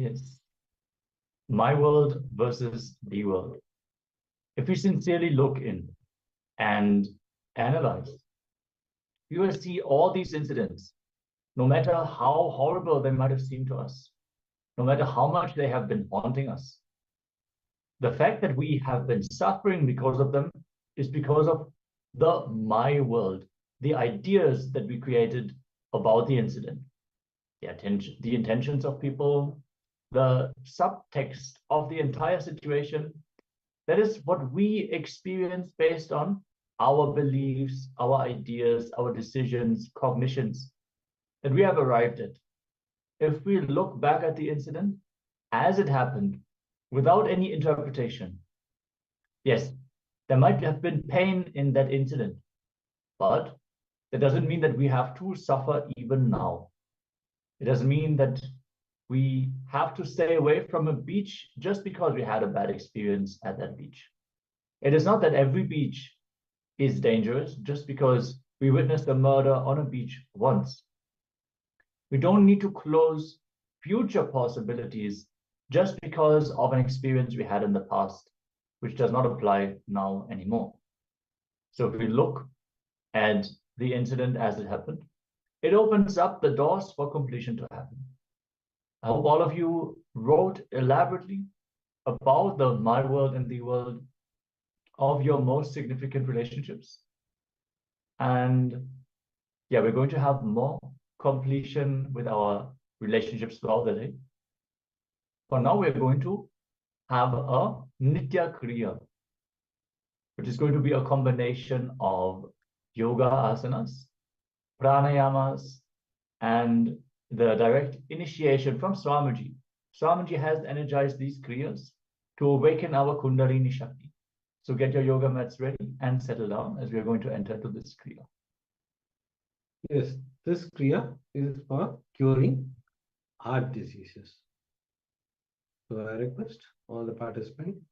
Yes. My world versus the world. If we sincerely look in and analyze, you will see all these incidents, no matter how horrible they might have seemed to us, no matter how much they have been haunting us. The fact that we have been suffering because of them is because of the my world, the ideas that we created about the incident, the intentions of people, the subtext of the entire situation. That is what we experience based on our beliefs, our ideas, our decisions, cognitions that we have arrived at. If we look back at the incident as it happened, without any interpretation, yes, there might have been pain in that incident, but that doesn't mean that we have to suffer even now. It doesn't mean that we have to stay away from a beach just because we had a bad experience at that beach. It is not that every beach is dangerous just because we witnessed a murder on a beach once. We don't need to close future possibilities just because of an experience we had in the past, which does not apply now anymore. So if we look at the incident as it happened, it opens up the doors for completion to happen. I hope all of you wrote elaborately about the my world and the world of your most significant relationships. And yeah, we're going to have more completion with our relationships throughout the day. For now, we're going to have a Nitya Kriya, which is going to be a combination of yoga asanas, pranayamas, and the direct initiation from Swamiji. Swamiji has energized these kriyas to awaken our Kundalini Shakti. So get your yoga mats ready and settle down as we are going to enter to this kriya. Yes, this Kriya is for curing heart diseases. So I request all the participants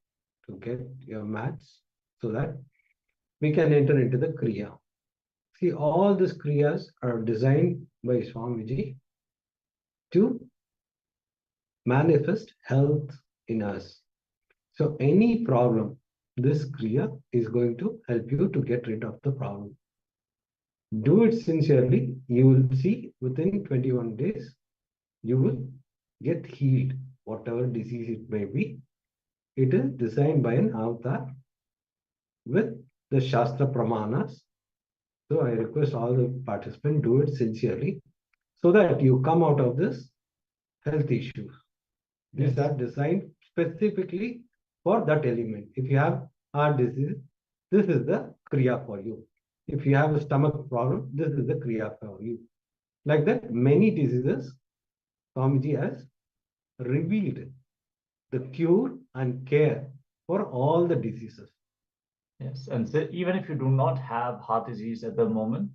to get your mats so that we can enter into the Kriya. See, all these Kriyas are designed by Swamiji to manifest health in us. So any problem, this Kriya is going to help you to get rid of the problem. Do it sincerely, you will see within 21 days, you will get healed, whatever disease it may be. It is designed by an avatar with the Shastra Pramanas. So I request all the participants do it sincerely so that you come out of this health issues. These are designed specifically for that element. If you have heart disease, this is the Kriya for you. If you have a stomach problem, this is the Kriya for you. Like that, many diseases, Swamiji has revealed the cure and care for all the diseases. Yes, and so even if you do not have heart disease at the moment,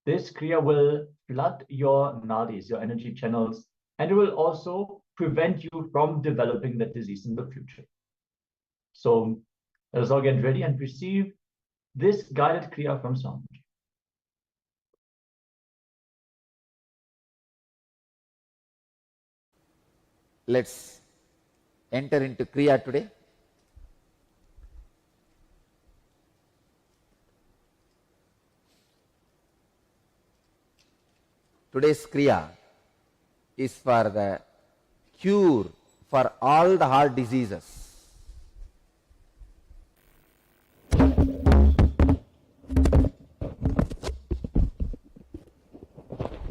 this Kriya will flood your nadis, your energy channels, and it will also prevent you from developing that disease in the future. So let us all get ready and receive this guided Kriya from Swamiji. Let's enter into Kriya today. Today's Kriya is for the cure for all the heart diseases.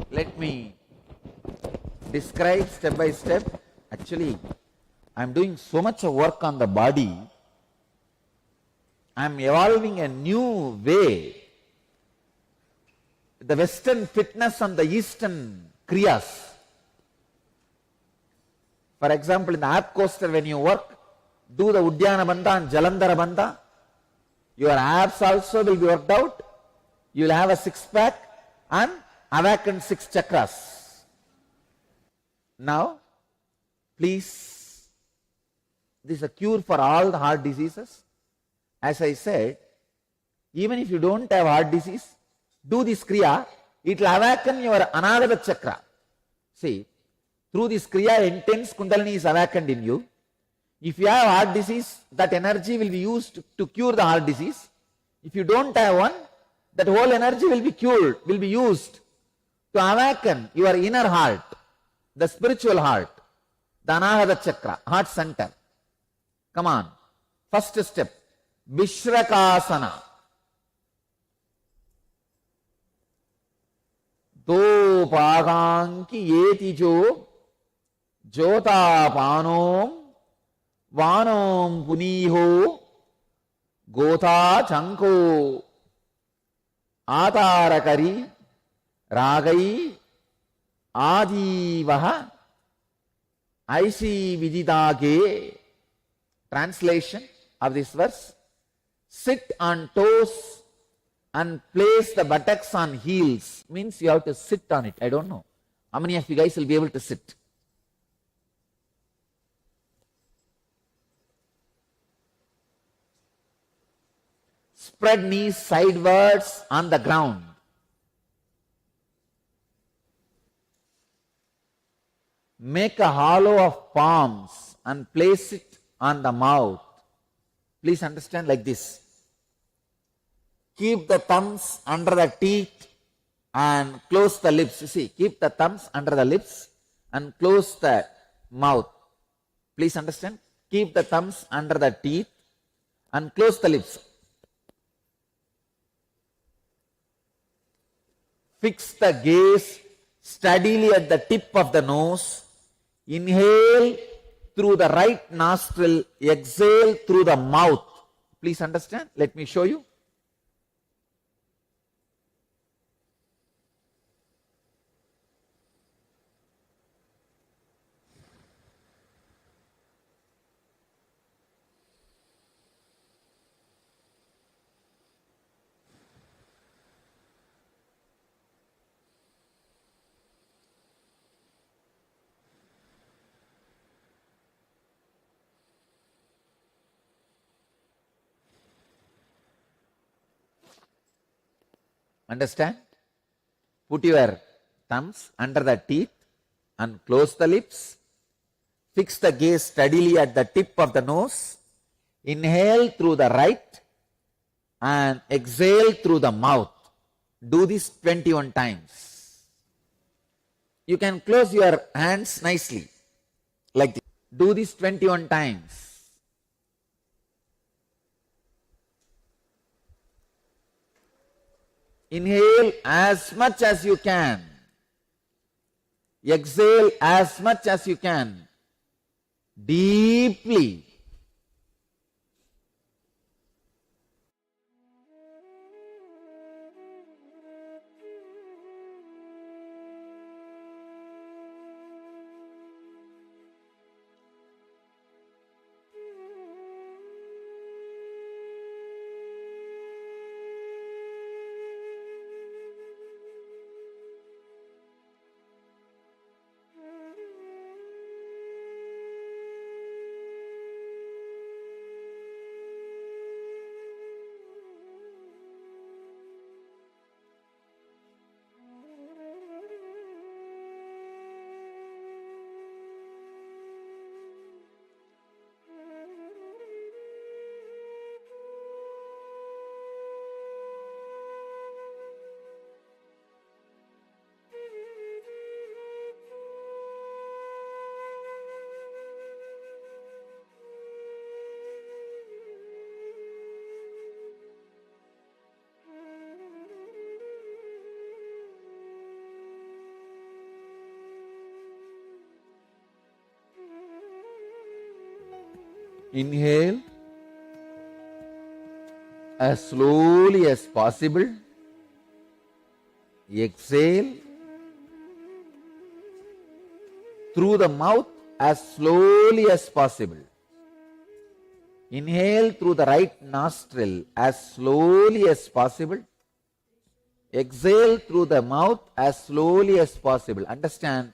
Let me describe step by step. Actually, I am doing so much work on the body. I am evolving a new way. The Western fitness and the Eastern kriyas. For example, in the app coaster, when you work, do the Udyana Bandha and Jalandhara Bandha, your abs also will be worked out. You will have a six-pack and awaken 6 chakras. Now, please, this is a cure for all the heart diseases. As I said, even if you don't have heart disease, do this kriya, it will awaken your anahata chakra. See, Through this Kriya intense Kundalini is awakened in you. If you have heart disease, that energy will be used to cure the heart disease. If you don't have one, that whole energy will be cured, will be used to awaken your inner heart, the spiritual heart, the Anahata Chakra, heart center. Come on. First step, Vishrakasana. दो पागांकी येति जो ज्योतापानोम वानोम पुनीहो गोता चंको आतारकरी रागई आजीवह ऐसी विदितागे. Translation of this verse: sit on toes and place the buttocks on heels. Means you have to sit on it. I don't know how many of you guys will be able to sit. Spread knees sidewards on the ground. Make a hollow of palms and place it on the mouth. Please understand like this. Keep the thumbs under the teeth and close the lips. You see, keep the thumbs under the lips and close the mouth. Please understand. Keep the thumbs under the teeth and close the lips. Fix the gaze steadily at the tip of the nose. Inhale through the right nostril, exhale through the mouth. Please understand. Let me show you. Understand? Put your thumbs under the teeth and close the lips. Fix the gaze steadily at the tip of the nose. Inhale through the right and exhale through the mouth. Do this 21 times. You can close your hands nicely like this. Do this 21 times. Inhale as much as you can. Exhale as much as you can. Deeply. Inhale as slowly as possible. Exhale through the mouth as slowly as possible. Inhale through the right nostril as slowly as possible. Exhale through the mouth as slowly as possible. Understand?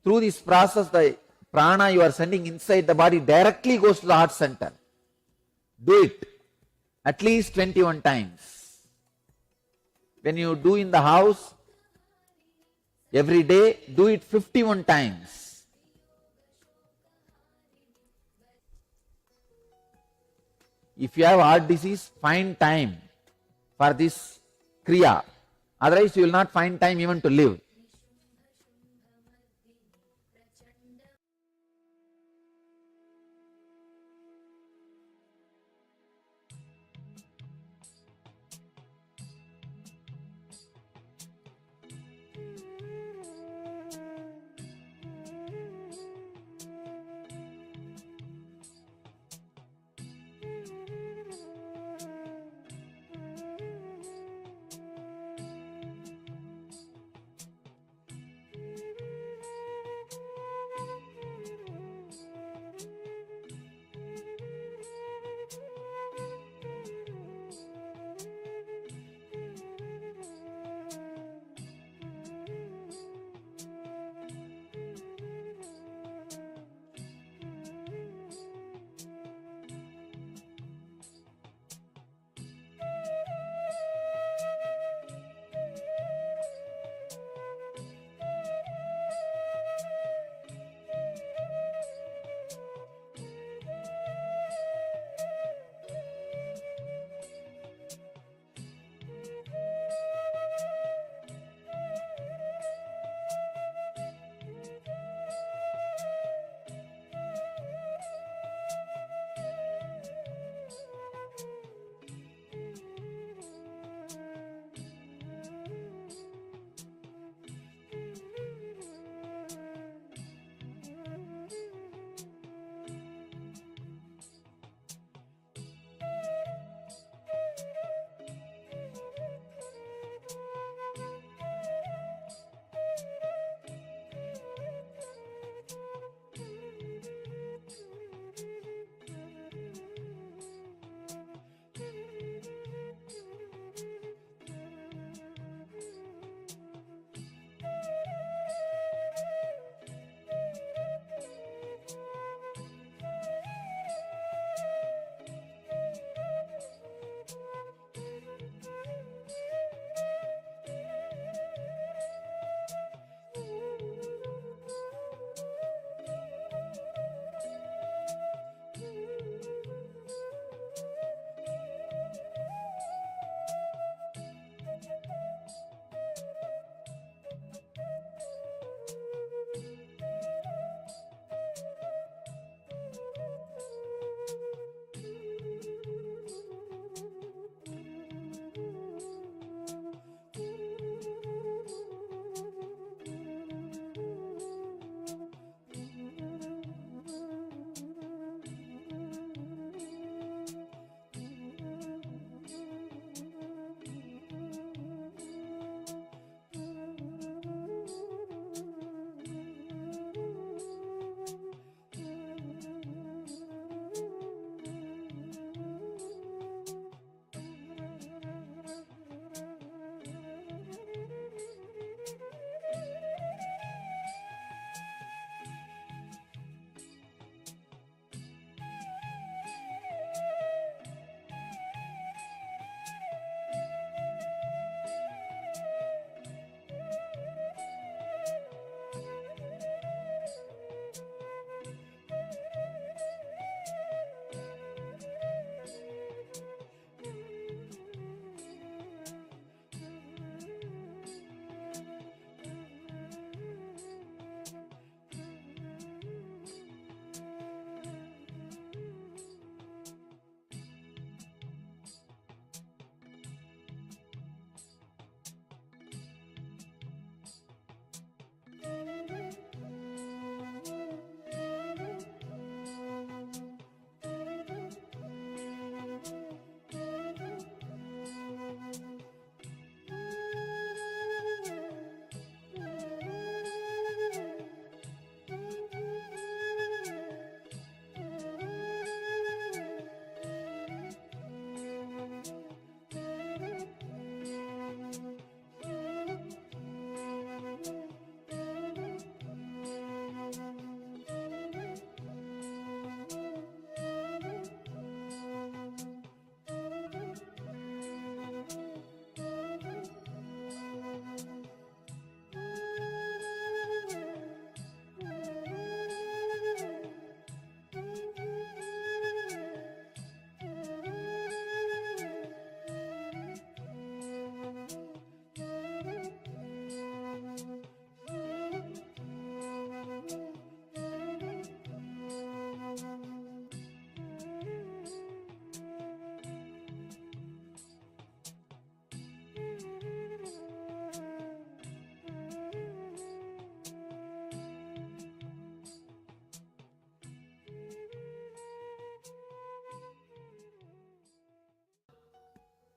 Through this process, the prana you are sending inside the body directly goes to the heart center. Do it at least 21 times. When you do in the house, Every day, do it 51 times. If you have heart disease, find time for this kriya. Otherwise, you will not find time even to live.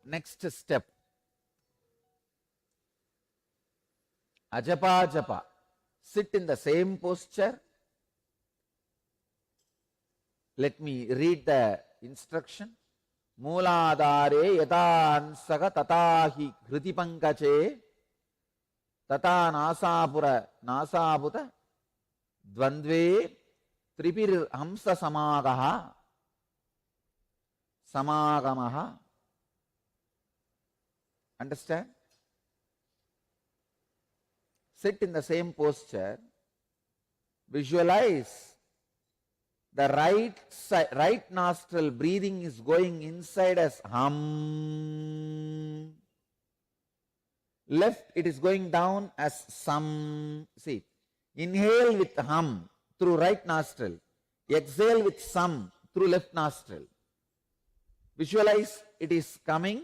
next step. Ajapa japa. Sit in the same posture. Let me read the instruction. Mooladare yatansaka tatahi hriti pankache tata nasabuta dvandve tripir hamsa samagamaha. Understand? Sit in the same posture. Visualize the right nostril breathing is going inside as hum. Left it is going down as sum. See, inhale with hum through right nostril. Exhale with sum through left nostril. Visualize it is coming,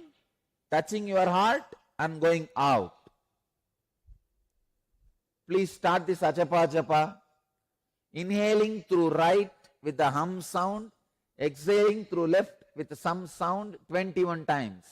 touching your heart and going out. Please start this ajapa japa. Inhaling through right with the hum sound, exhaling through left with some sound 21 times.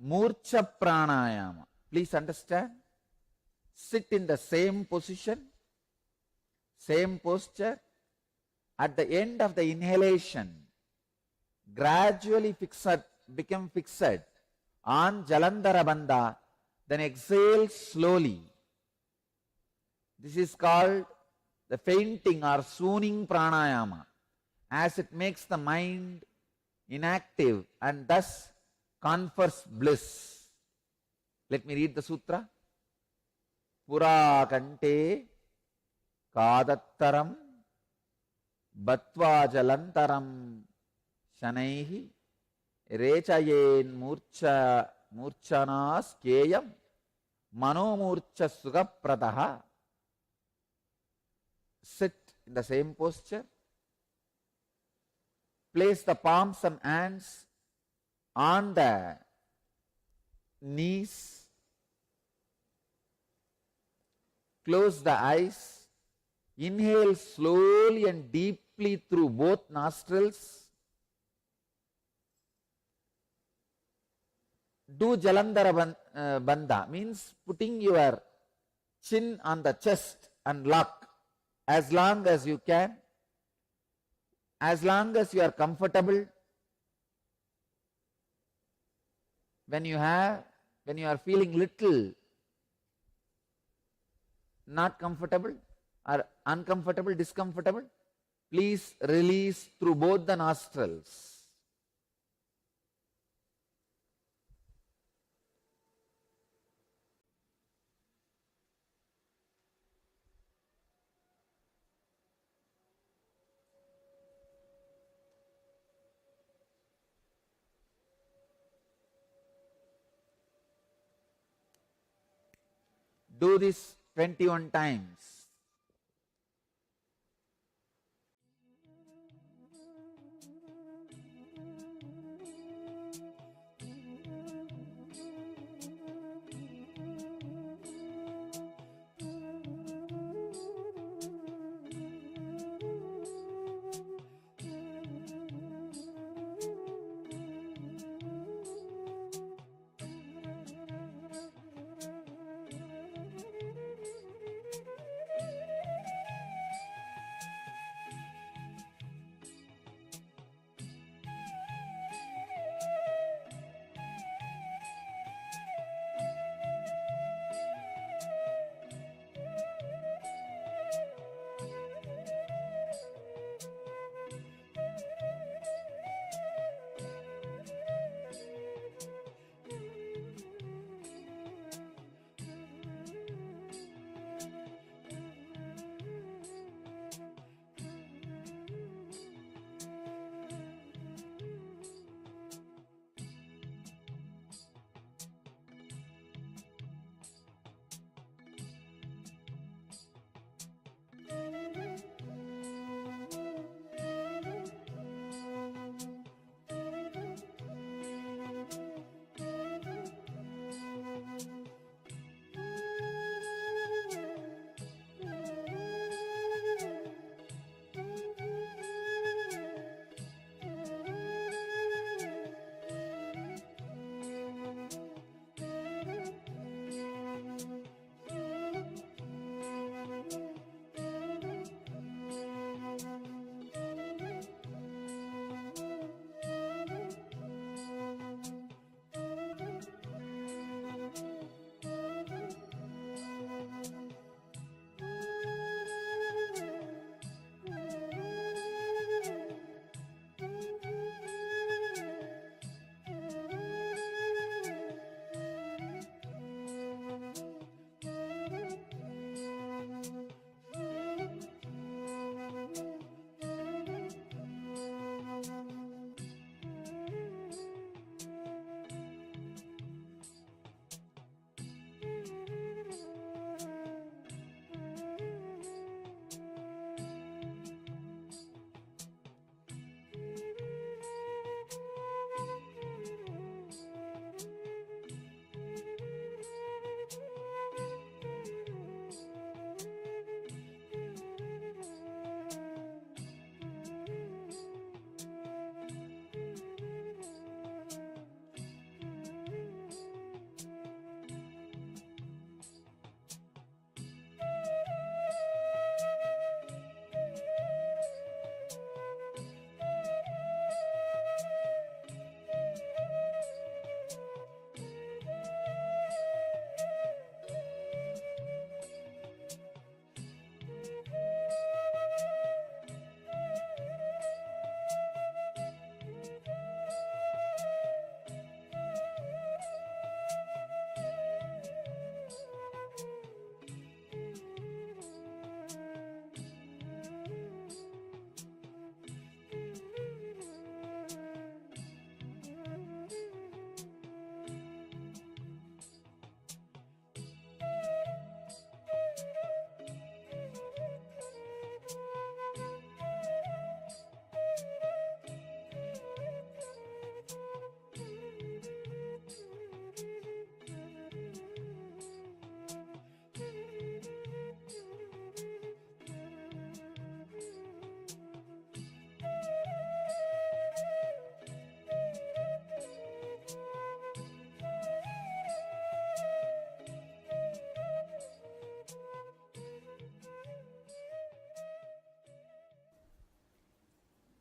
Murcha pranayama. Please understand. Sit in the same position, same posture. At the end of the inhalation, gradually become fixed on Jalandhara Bandha, then exhale slowly. This is called the fainting or swooning pranayama, as it makes the mind inactive and thus confers bliss. Let me read the sutra. Pura kante kadattaram batva jalantaram shanaihi rechayen murchanas keyam manomurcha sugaprataha. Sit in the same posture. Place the palms and hands on the knees. Close the eyes. Inhale slowly and deeply through both nostrils. Do Jalandhara Bandha, means putting your chin on the chest and lock as long as you can, as long as you are comfortable. When you are feeling little not comfortable or uncomfortable, discomfortable, please release through both the nostrils. Do this 21 times.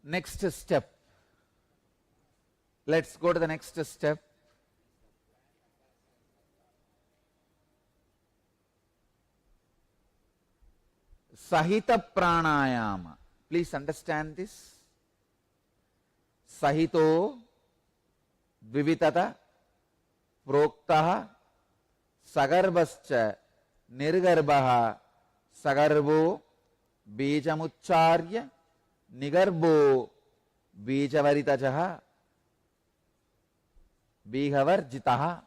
next step. Let's go to the next step. Sahita pranayama. Please understand this. Sahito vivitata proktaha sagarbascha nirgarbaha sagarbo bejamucharya nigarbo bejavaritajaha bihavarjitaha.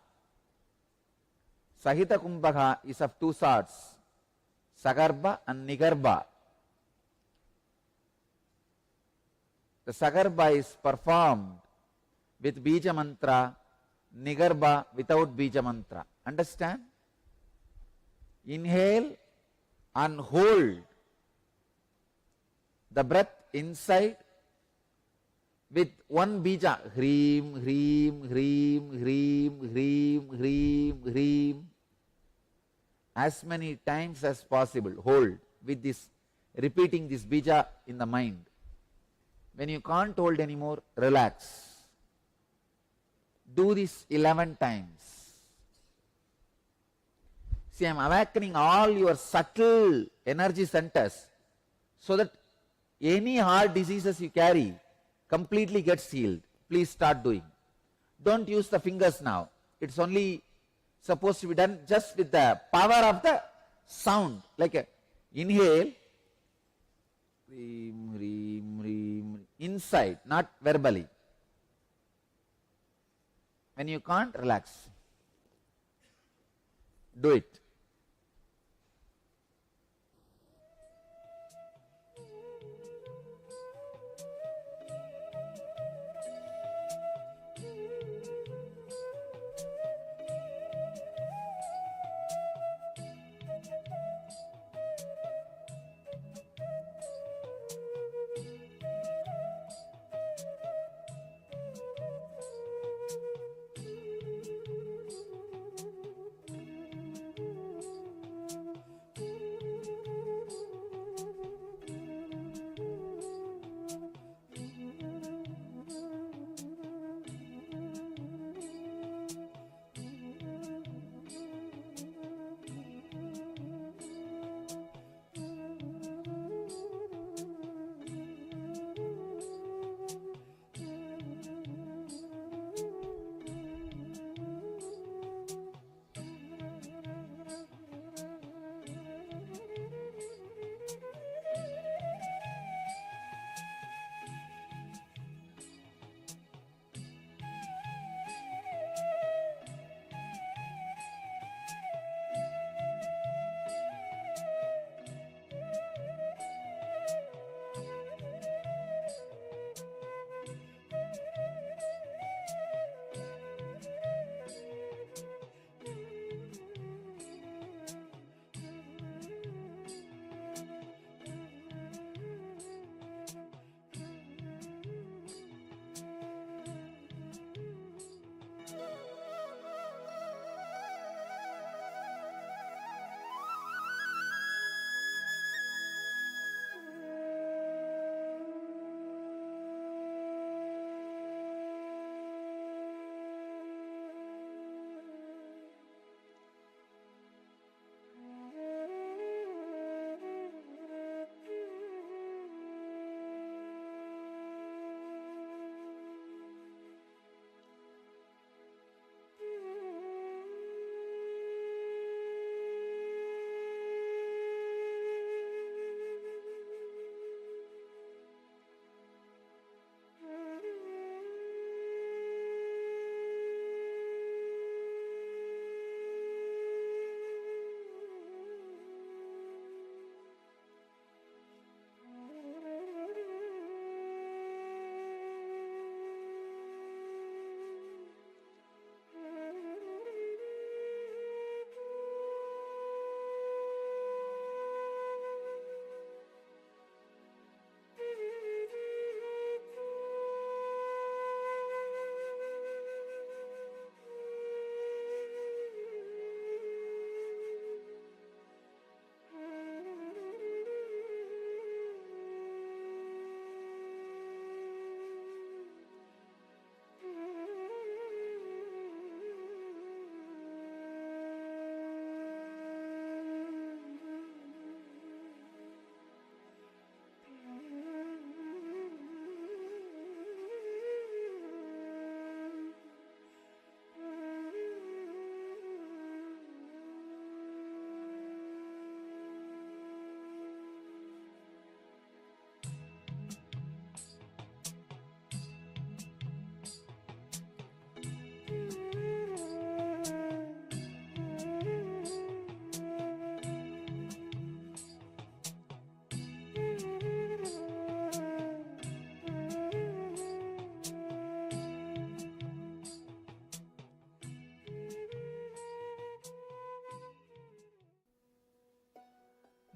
Sahita kumbhaka is of two sorts, Sagarba and Nigarba. The Sagarba is performed with Bija mantra, Nigarba without Bija mantra. Understand? Inhale and hold the breath inside with one Bija. Hreem, Hreem, Hreem, Hreem, Hreem, Hreem, Hreem. As many times as possible. Hold with this, repeating this Bija in the mind. When you can't hold anymore, relax. Do this 11 times. See, I am awakening all your subtle energy centers so that any heart diseases you carry completely gets healed. Please start doing. Don't use the fingers now. It's only supposed to be done just with the power of the sound. Like a inhale, reem, reem, reem, inside, not verbally. When you can't, relax. Do it.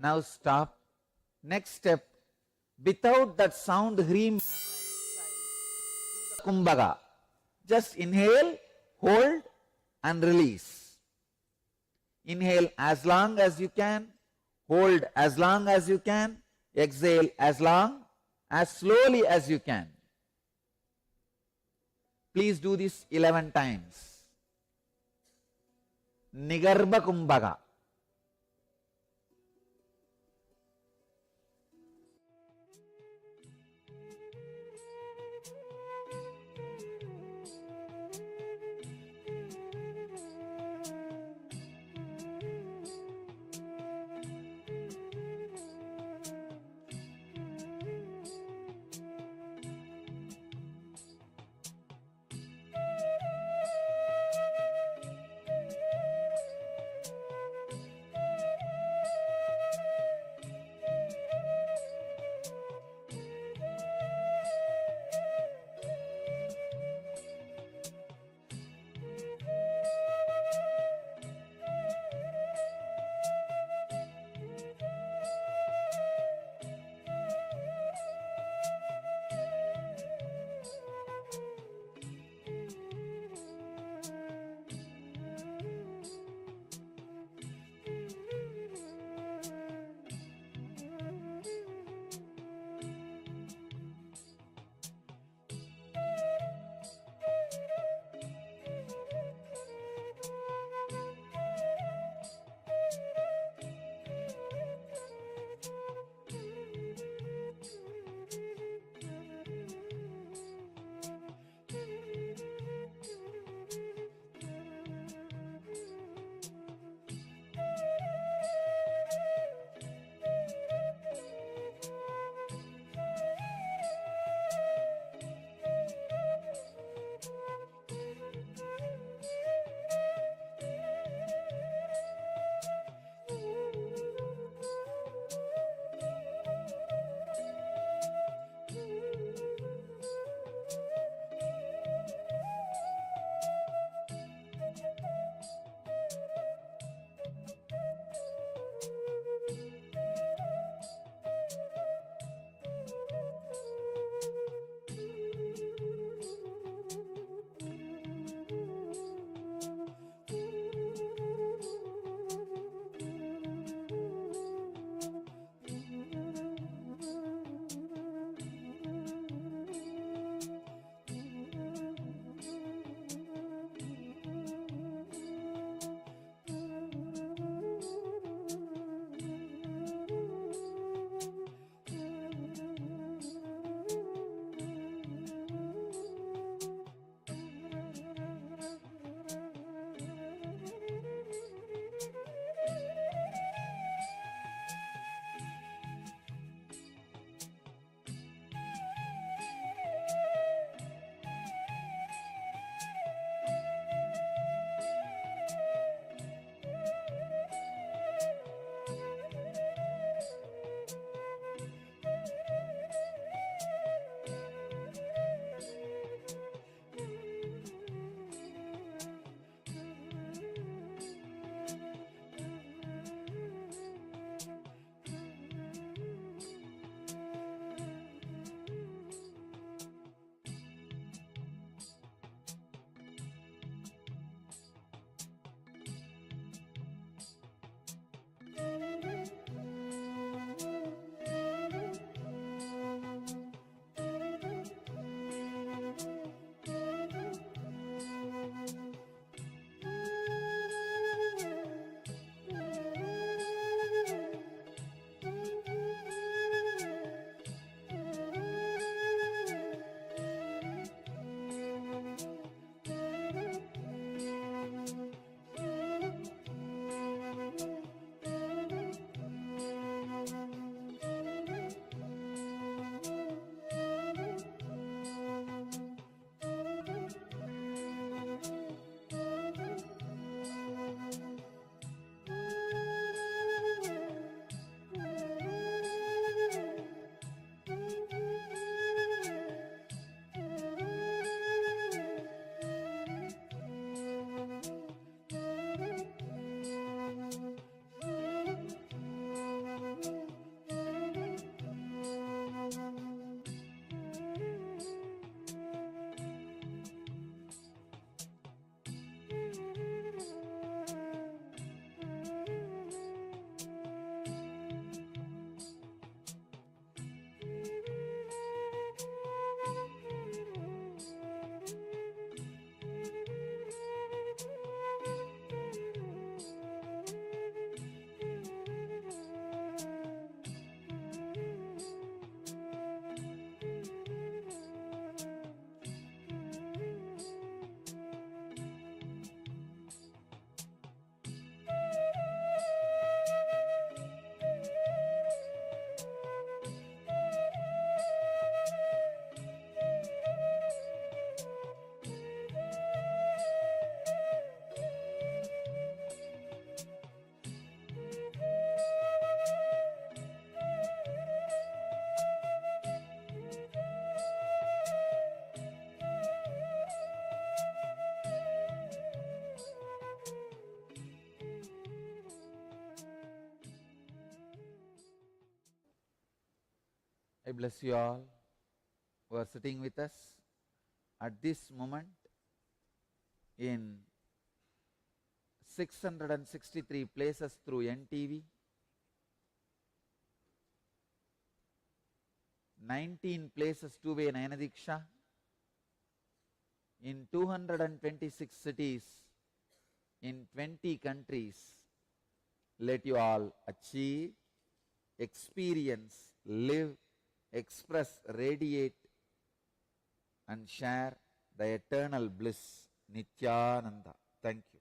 Now stop. Next step, without that sound hreem, kumbaga. Just inhale, hold and release. Inhale as long as you can, hold as long as you can, exhale as long, as slowly as you can. Please do this 11 times. Nigarbha kumbaga. I bless you all who are sitting with us at this moment in 663 places through NTV, 19 places two-way Nayanadiksha, in 226 cities, in 20 countries. Let you all achieve, experience, live, express, radiate and share the eternal bliss, Nityananda. Thank you.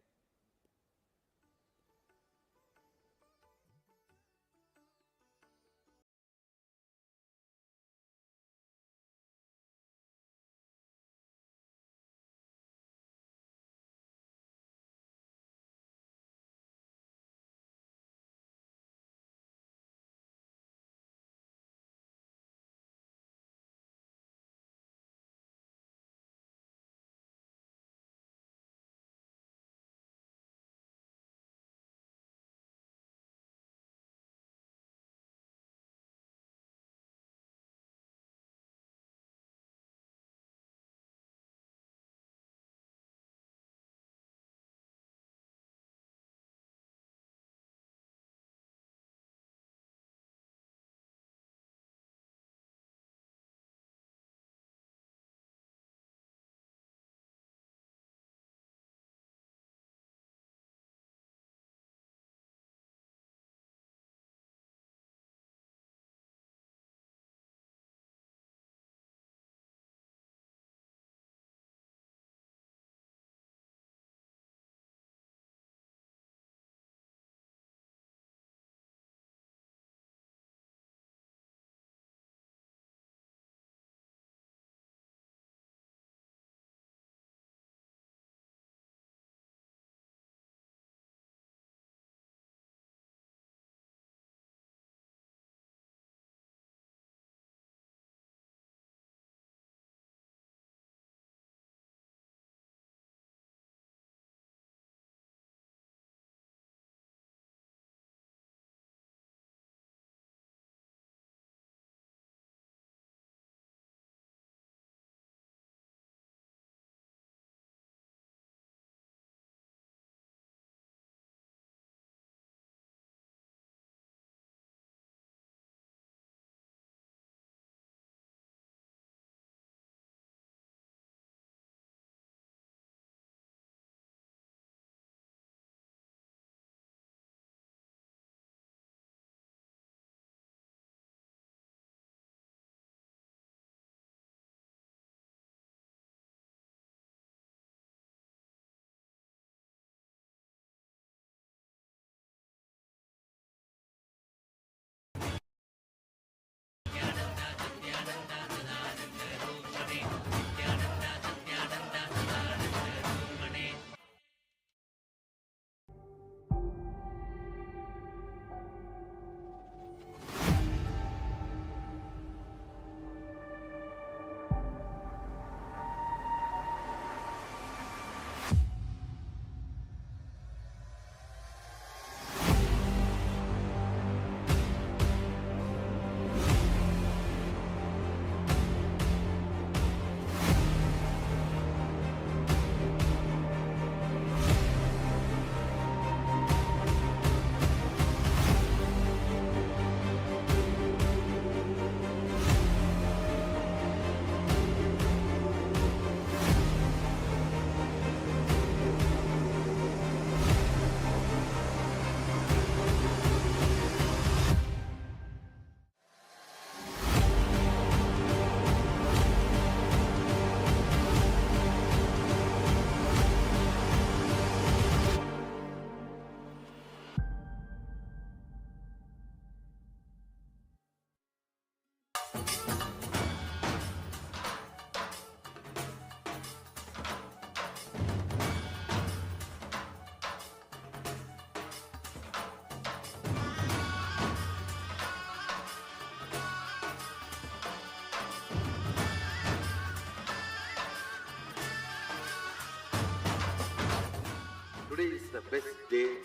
Today is the best day.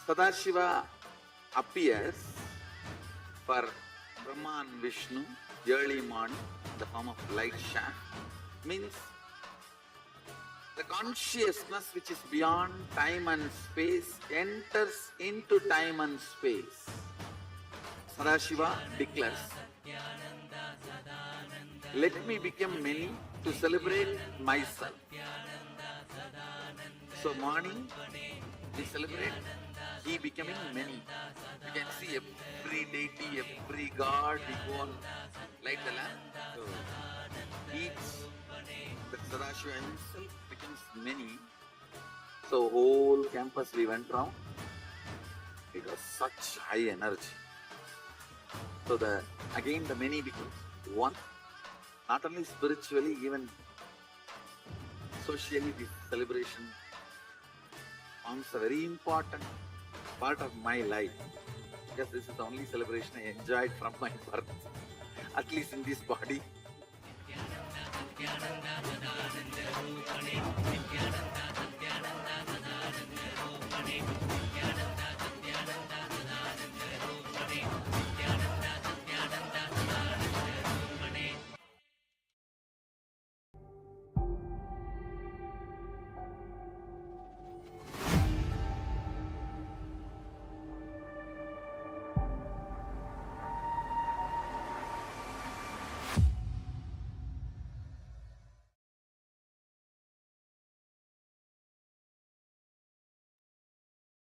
Sadashiva appears for Brahma and Vishnu, early morning, the form of light shaft, means the consciousness which is beyond time and space enters into time and space. Sadashiva declares, let me become many to celebrate myself. So morning, we celebrate he becoming many. You can see every deity, every god, we go and light the lamp. So each, the Sadashiva himself becomes many. So whole campus we went round. It was such high energy. So again the many becomes one. Not only spiritually, even socially, this celebration forms a very important part of my life, because this is the only celebration I enjoyed from my birth, at least in this body.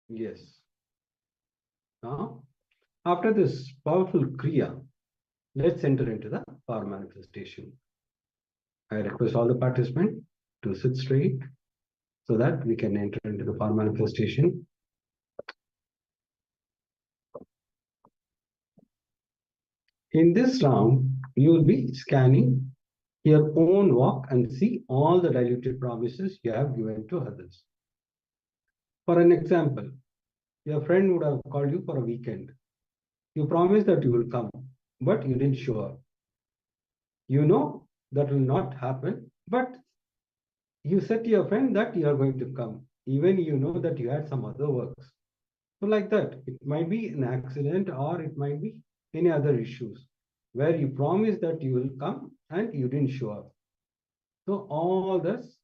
Yes. Now, after this powerful Kriya, let's enter into the power manifestation. I request all the participants to sit straight so that we can enter into the power manifestation. In this round, you will be scanning your own walk and see all the diluted promises you have given to others. For an example, your friend would have called you for a weekend. You promised that you will come, but you didn't show up. You know that will not happen, but you said to your friend that you are going to come, even you know that you had some other works. So like that, it might be an accident or it might be any other issues where you promised that you will come and you didn't show up. So all this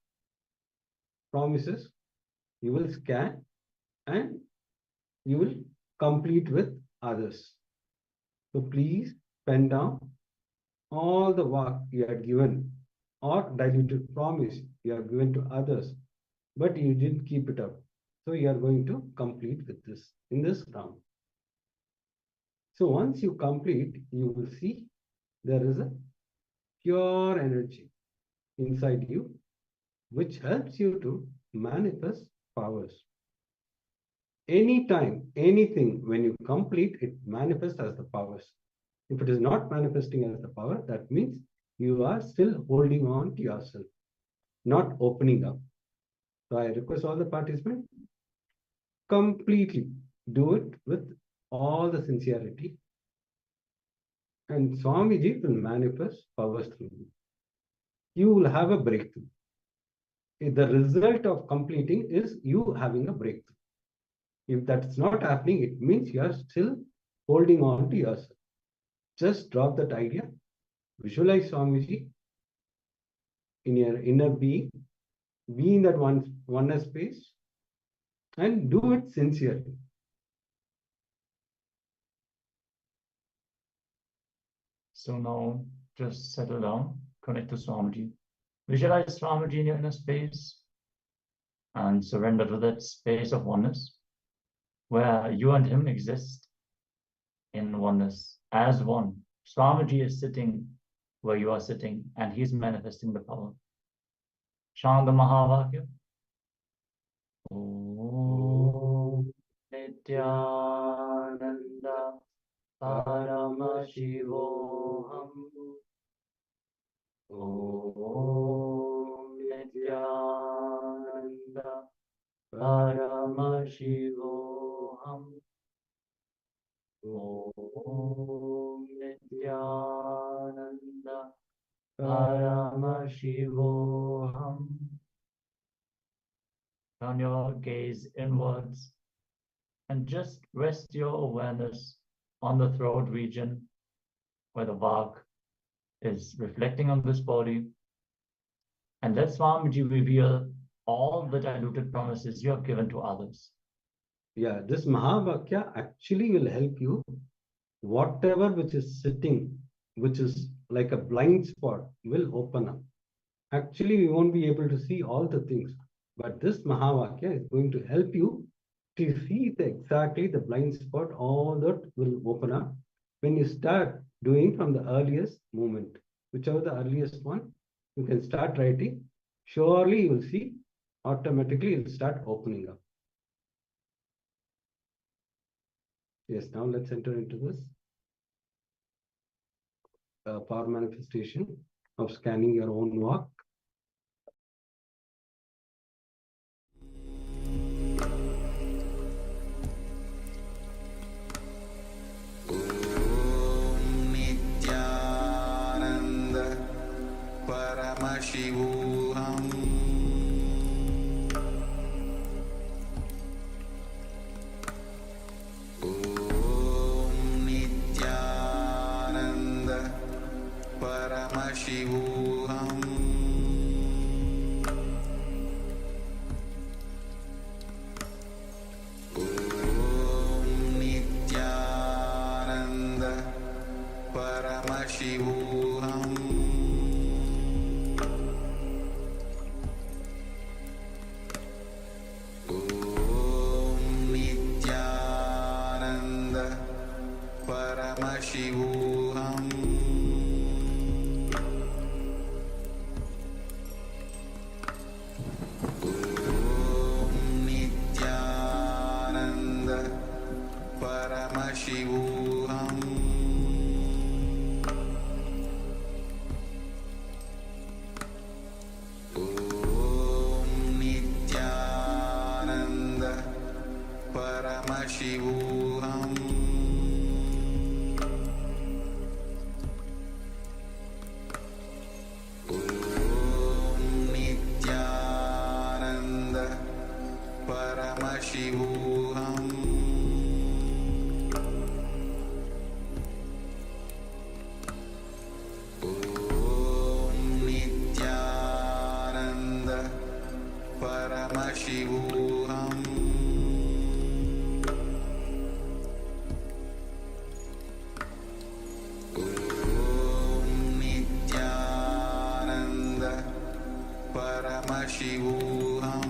promises you will scan and you will complete with others. So please pen down all the work you had given or diluted promise you have given to others, but you didn't keep it up. So you are going to complete with this in this round. So once you complete, you will see there is a pure energy inside you, which helps you to manifest powers. Anytime, anything, when you complete, it manifests as the powers. If it is not manifesting as the power, that means you are still holding on to yourself, not opening up. So I request all the participants completely do it with all the sincerity, and Swamiji will manifest powers through you. You will have a breakthrough. The result of completing is you having a breakthrough. If that's not happening, it means you are still holding on to yourself. Just drop that idea. Visualize Swamiji in your inner being. Be in that oneness space and do it sincerely. So now just settle down, connect to Swamiji. Visualize Swamiji in your inner space and surrender to that space of oneness where you and him exist in oneness as one. Swamiji is sitting where you are sitting and he's manifesting the power. Chant the Mahavakya. Om Nityananda Paramashivoham. Om Nityananda Paramashivoham. Om Nityananda Paramashivoham. Turn your gaze inwards and just rest your awareness on the throat region where the Vak is reflecting on this body. And let Swamiji reveal all the diluted promises you have given to others. Yeah, this Mahavakya actually will help you. Whatever which is sitting, which is like a blind spot, will open up. Actually, we won't be able to see all the things, but this Mahavakya is going to help you to see exactly the blind spot. All that will open up when you start doing from the earliest moment, whichever the earliest one, you can start writing. Surely you will see automatically it will start opening up. Yes, now let's enter into this power manifestation of scanning your own walk. Nityanand परमशिवोऽहम् ॐ नित्यानन्द परमशिवोऽहम् Paramashivoham Om Nityananda Paramashivoham Om Nityananda Paramashivoham Paramashivoham Om Nityananda Paramashivoham Om Nityananda Paramashivoham Paramashivoham Om Nityananda Paramashivoham Om Nityananda Paramashivoham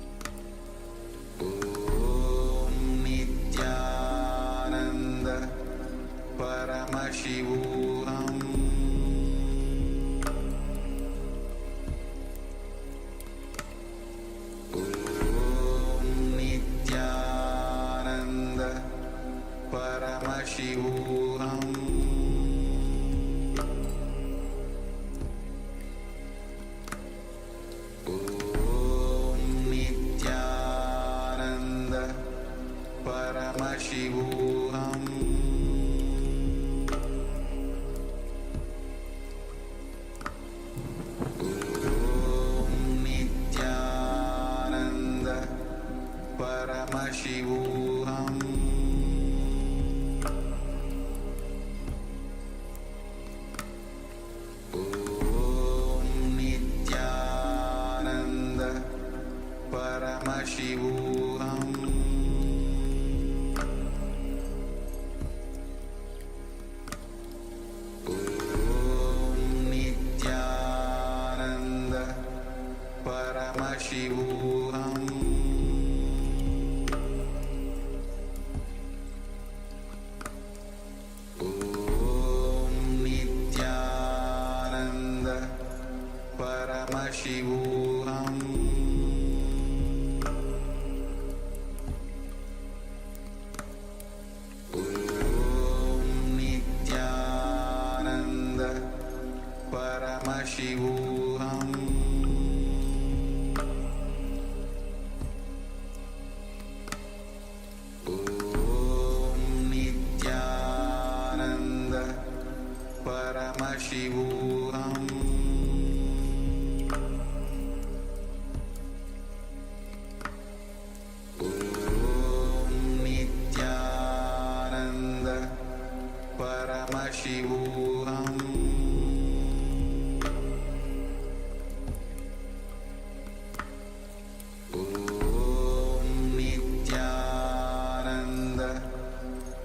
Paramashivoham Om Nityananda Paramashivoham Om Nityananda Paramashivoham Paramashivoham Om Nityananda Paramashivoham Om Nityananda Paramashivoham Paramashivoham Om Nityananda Paramashivoham Om Nityananda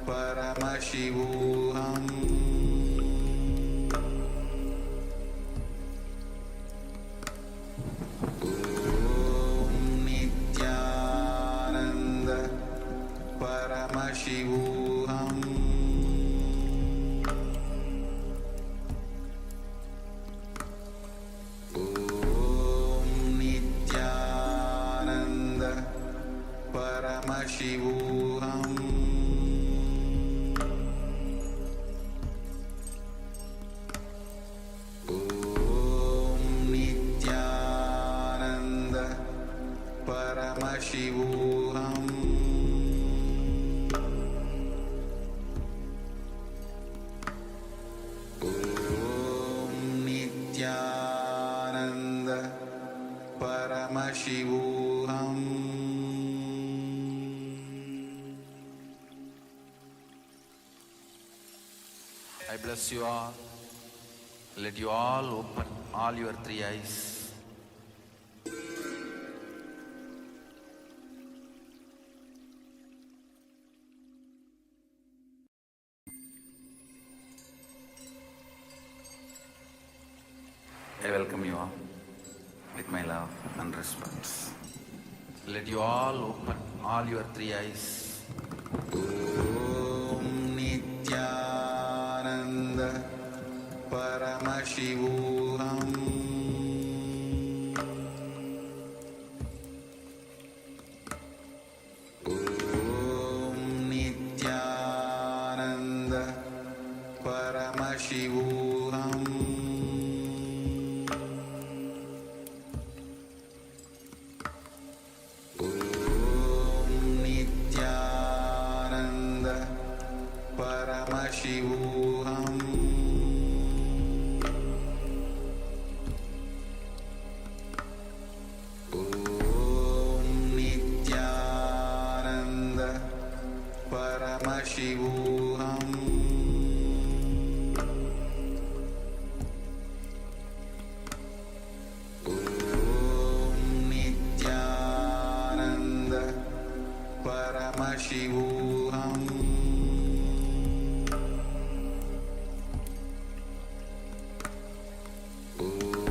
Paramashivoham Om Nityananda Paramashivoham Paramashivoham Om Nityananda Paramashivoham Om Nityananda Paramashivoham. I bless you all. Let you all open all your three eyes. I welcome you all with my love and respect. Let you all open all your three eyes. Om Nityananda Paramashivoham Om Nityananda Paramashivoham Om Nityananda Paramashivoham Om Nityananda Paramashivoham Om Nityananda Paramashivoham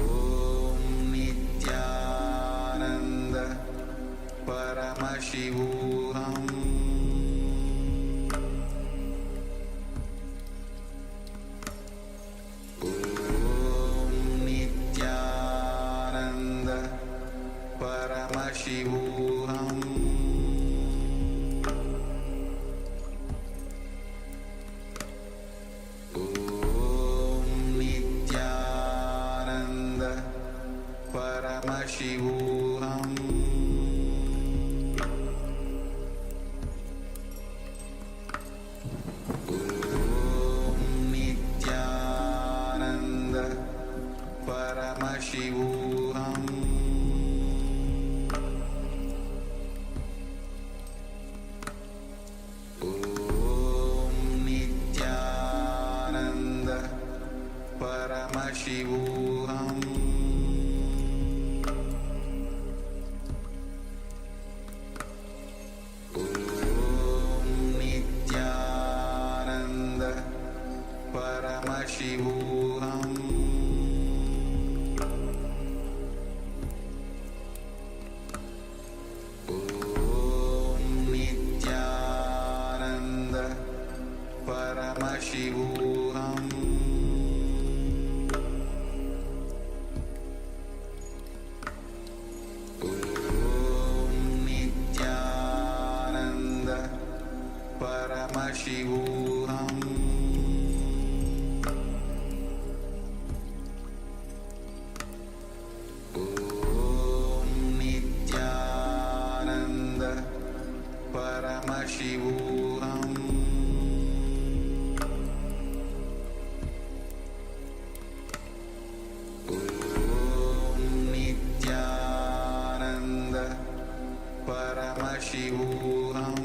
Om Nityananda Paramashivoham Om Nityananda Paramashivoham Om Nityananda Paramashivoham Om Nityananda Paramashivoham Om Nityananda Paramashivoham Om Nityananda Paramashivoham Om Nityananda Paramashivoham Om Nityananda Paramashivoham Om Nityananda Paramashivoham Om Nityananda Paramashivoham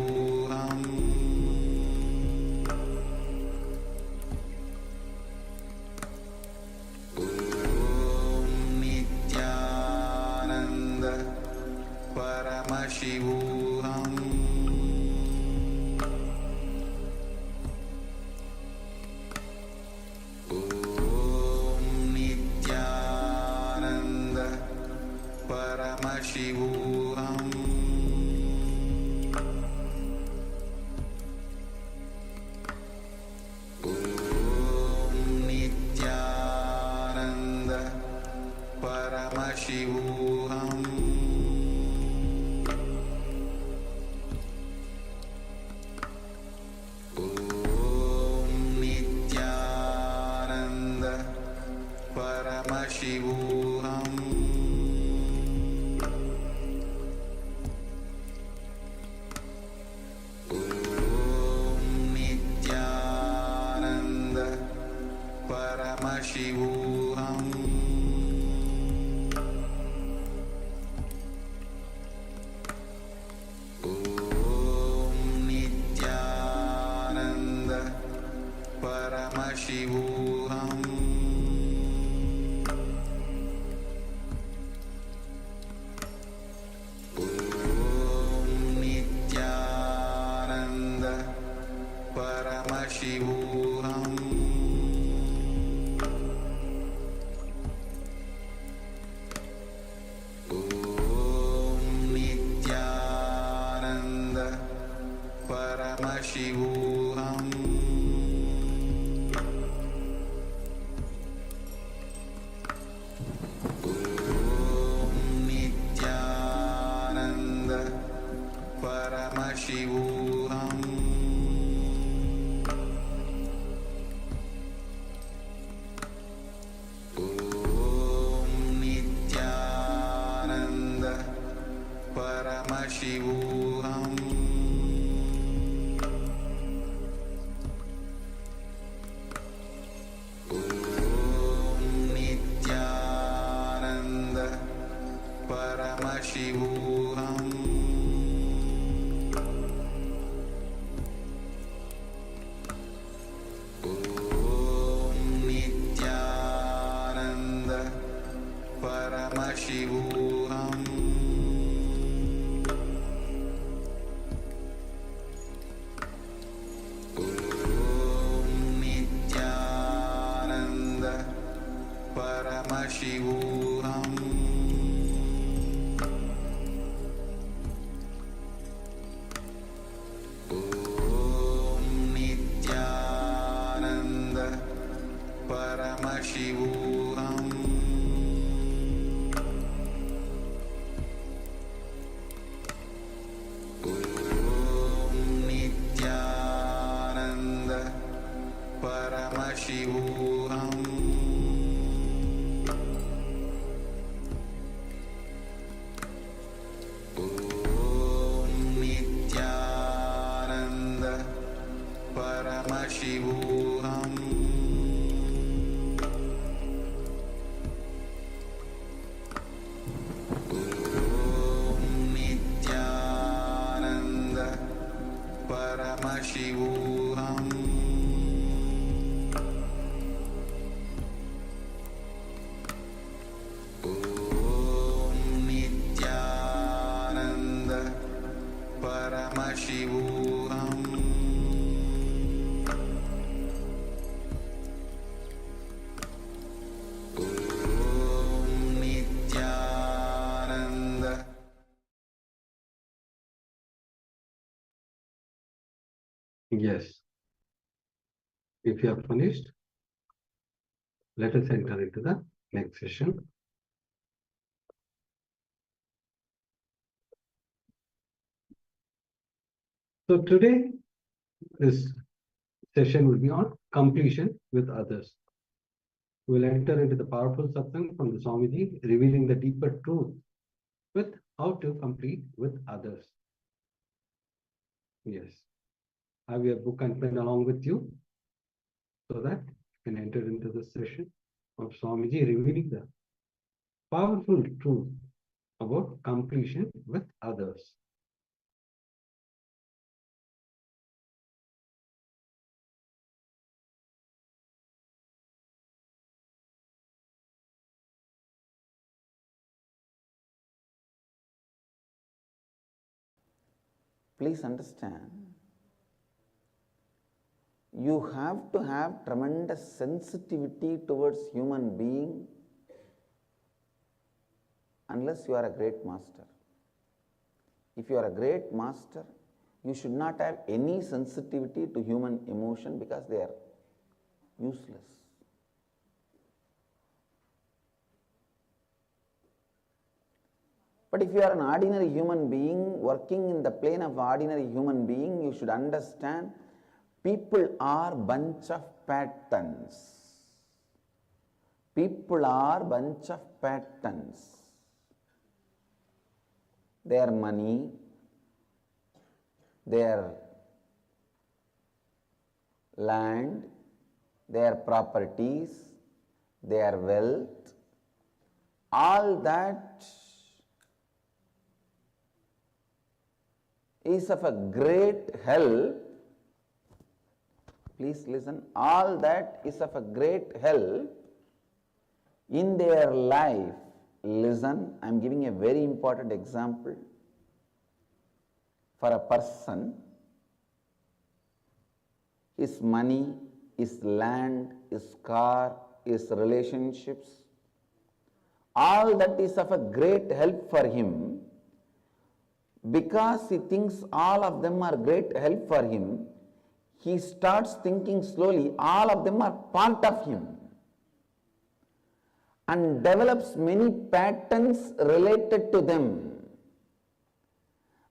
Paramashivoham Om Nityananda Paramashivoham Om Nityananda Paramashivoham Om Nityananda Paramashivoham Om Nityananda Paramashivoham Om Nityananda Paramashivoham Om Nityananda Paramashivoham Om Nityananda Paramashivoham Om Nityananda Paramashivoham Om Nityananda Paramashivoham Om Nityananda Paramashivoham Om Nityananda Paramashivoham Om Nityananda Paramashivoham Om Nityananda Paramashivoham Om Nityananda Paramashivoham Om Nityananda Paramashivoham Om Nityananda Paramashivoham Om Nityananda Paramashivoham Om Nityananda Paramashivoham Om Nityananda. Yes. If you have finished, let us enter into the next session. So today, this session will be on completion with others. We'll enter into the powerful satsang from the Swamiji, revealing the deeper truth with how to complete with others. Yes. Have your book and pen along with you so that you can enter into the session of Swamiji revealing the powerful truth about completion with others. Please understand, you have to have tremendous sensitivity towards human being unless you are a great master. If you are a great master, you should not have any sensitivity to human emotion because they are useless. But if you are an ordinary human being working in the plane of ordinary human being, you should understand people are bunch of patterns. People are bunch of patterns. Their money, their land, their properties, their wealth, all that is of a great help. Please listen, all that is of a great help in their life. Listen, I am giving a very important example. For a person, his money, his land, his car, his relationships, all that is of a great help for him. Because he thinks all of them are great help for him, he starts thinking slowly all of them are part of him and develops many patterns related to them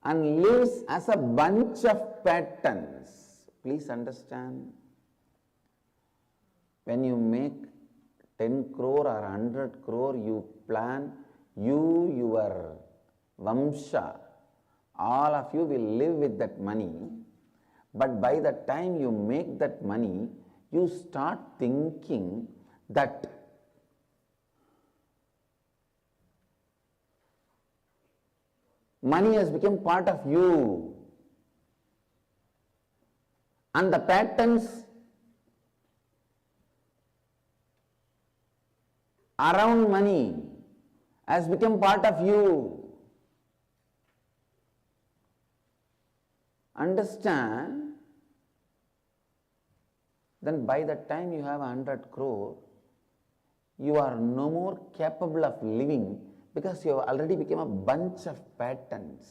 and lives as a bunch of patterns. Please understand, when you make 10 crore or 100 crore, you plan, your Vamsha, all of you will live with that money. But by the time you make that money, you start thinking that money has become part of you. And the patterns around money has become part of you. Understand, then by the time you have 100 crore, you are no more capable of living because you have already become a bunch of patterns.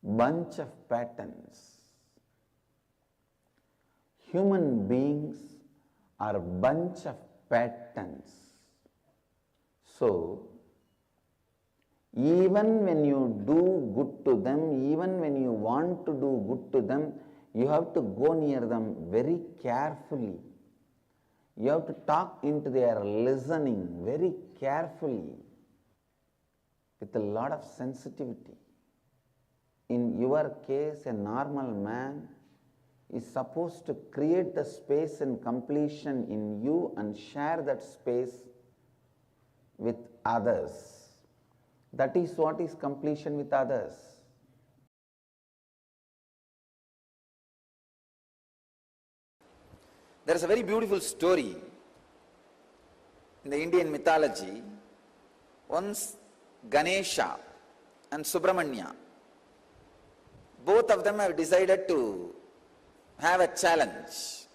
Bunch of patterns. Human beings are a bunch of patterns. So, even when you do good to them, even when you want to do good to them, you have to go near them very carefully. You have to talk into their listening very carefully with a lot of sensitivity. In your case, a normal man is supposed to create the space and completion in you and share that space with others. That is what is completion with others. There is a very beautiful story in the Indian mythology. Once Ganesha and Subramanya, both of them have decided to have a challenge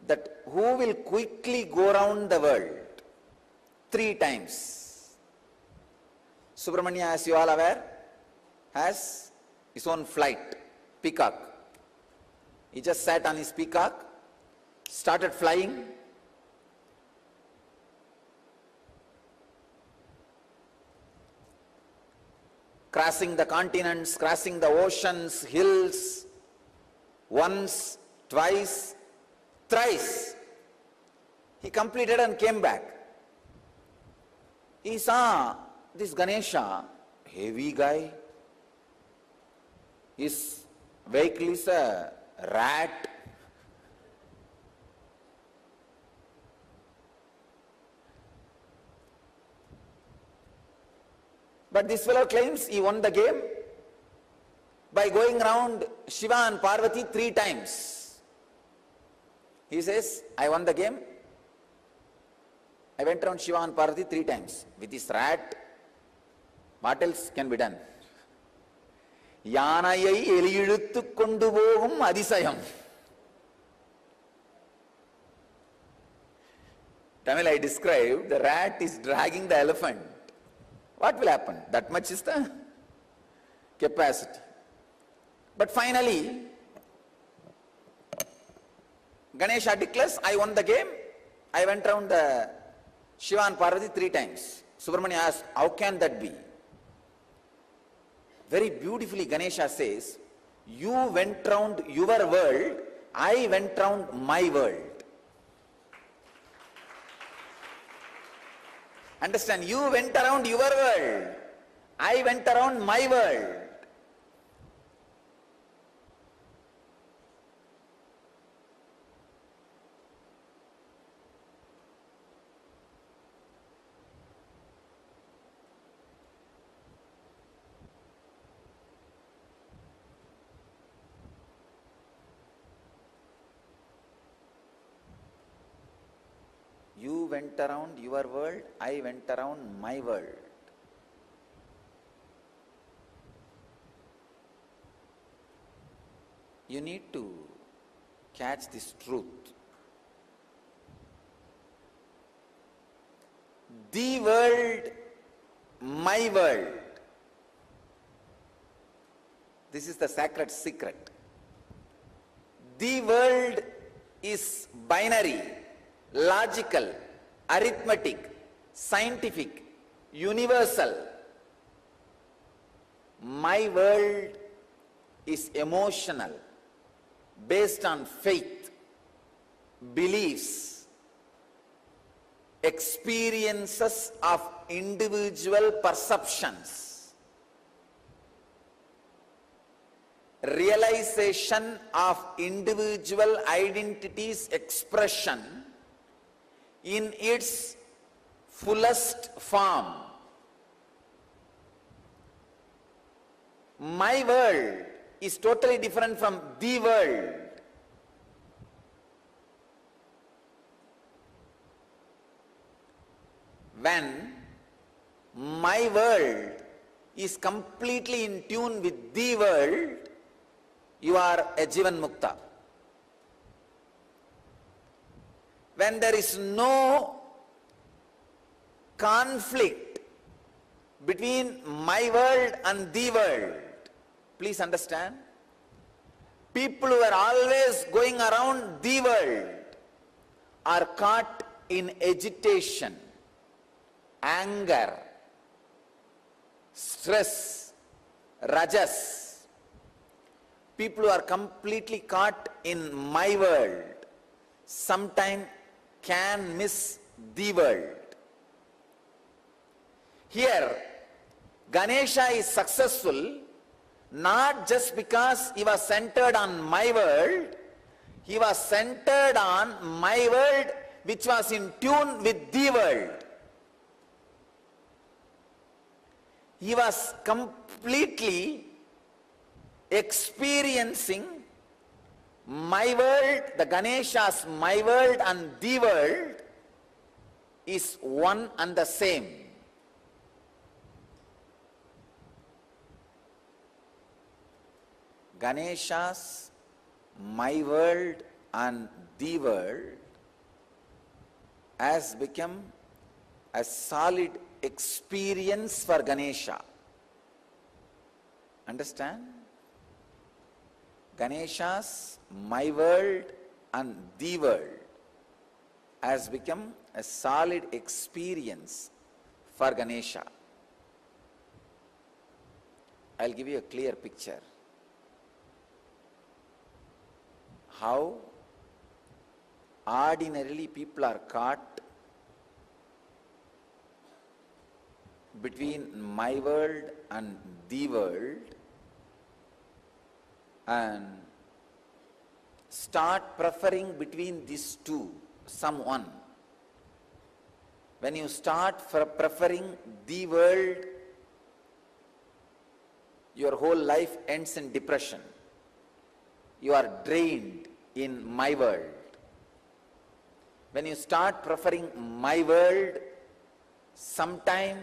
that who will quickly go around the world 3 times. Subramanya, as you all aware, has his own flight, peacock. He just sat on his peacock, started flying, crossing the continents, crossing the oceans, hills, once, twice, thrice. He completed and came back. He saw this Ganesha, heavy guy, his vehicle is a rat. But this fellow claims he won the game by going around Shiva and Parvati 3 times. He says, I won the game. I went around Shiva and Parvati 3 times. With this rat, what else can be done? யானையை எலியிழுத்து கொண்டு போகும் அதிசயம். Tamil I described, the rat is dragging the elephant. What will happen? That much is the capacity. But finally, Ganesha declares, I won the game. I went around the Shiva and Parvati 3 times. Subramanya asked, how can that be? Very beautifully Ganesha says, you went round your world, I went round my world. Understand? You went around your world, I went around my world. You went around your world, I went around my world. You need to catch this truth. The world, my world. This is the sacred secret. The world is binary, logical, arithmetic, scientific, universal. My world is emotional, based on faith, beliefs, experiences of individual perceptions, realization of individual identity's expression in its fullest form. My world is totally different from the world. When my world is completely in tune with the world, you are a Jivan Mukta. When there is no conflict between my world and the world, please understand, people who are always going around the world are caught in agitation, anger, stress, rajas. People who are completely caught in my world sometimes can miss the world. Here, Ganesha is successful not just because he was centered on my world, he was centered on my world which was in tune with the world. He was completely experiencing my world, the Ganesha's my world and the world is one and the same. Ganesha's my world and the world has become a solid experience for Ganesha. Understand? Ganesha's my world and the world has become a solid experience for Ganesha. I'll give you a clear picture. How ordinarily people are caught between my world and the world and start preferring between these two, someone. When you start preferring the world, your whole life ends in depression. You are drained in my world. When you start preferring my world, sometime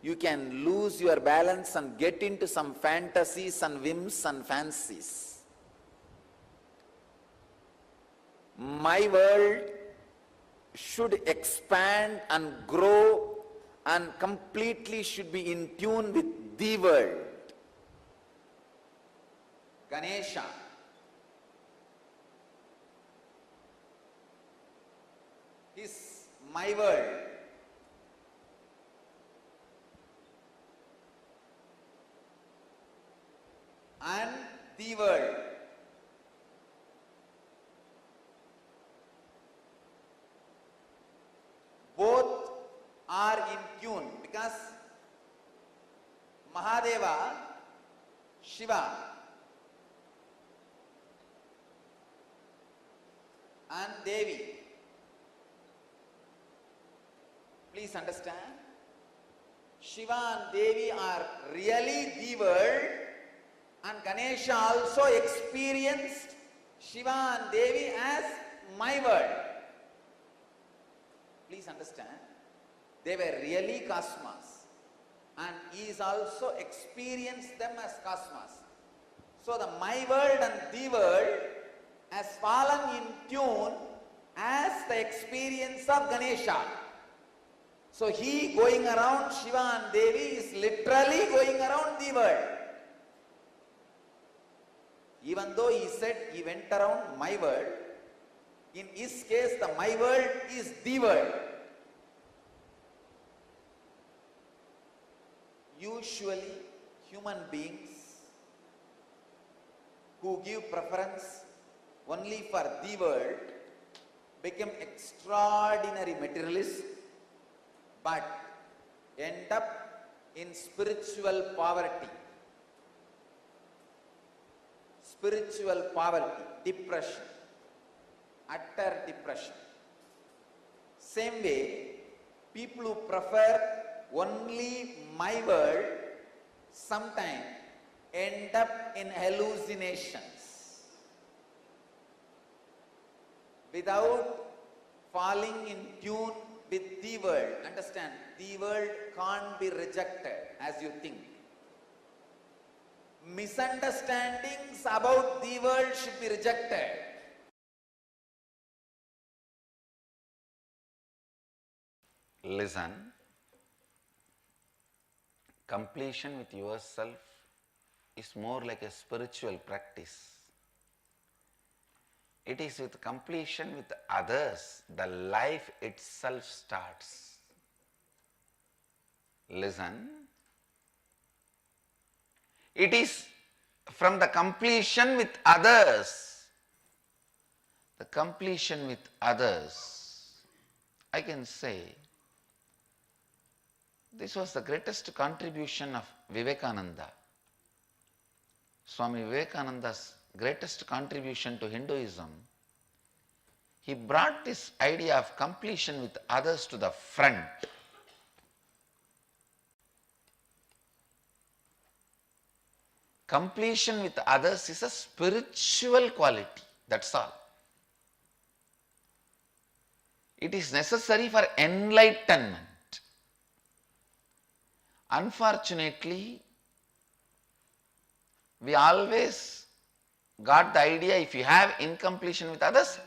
you can lose your balance and get into some fantasies and whims and fancies. My world should expand and grow and completely should be in tune with the world. Ganesha is my world. And the world. Both are in tune because Mahadeva, Shiva, and Devi. Please understand, Shiva and Devi are really the world, and Ganesha also experienced Shiva and Devi as my world. Please understand, they were really cosmos, and he is also experienced them as cosmos. So the my world and the world has fallen in tune as the experience of Ganesha. So he going around Shiva and Devi is literally going around the world. Even though he said he went around my world, in his case the my world is the world. Usually human beings who give preference only for the world become extraordinary materialists, but end up in spiritual poverty. Spiritual poverty, depression, utter depression. Same way, people who prefer only my world sometimes end up in hallucinations without falling in tune with the world. Understand, the world can't be rejected as you think. Misunderstandings about the world should be rejected. Listen, completion with yourself is more like a spiritual practice. It is with completion with others the life itself starts. Listen, it is from the completion with others, I can say, this was the greatest contribution of Vivekananda. Swami Vivekananda's greatest contribution to Hinduism. He brought this idea of completion with others to the front. Completion with others is a spiritual quality, that's all. It is necessary for enlightenment. Unfortunately, we always got the idea, if you have incompletion with others,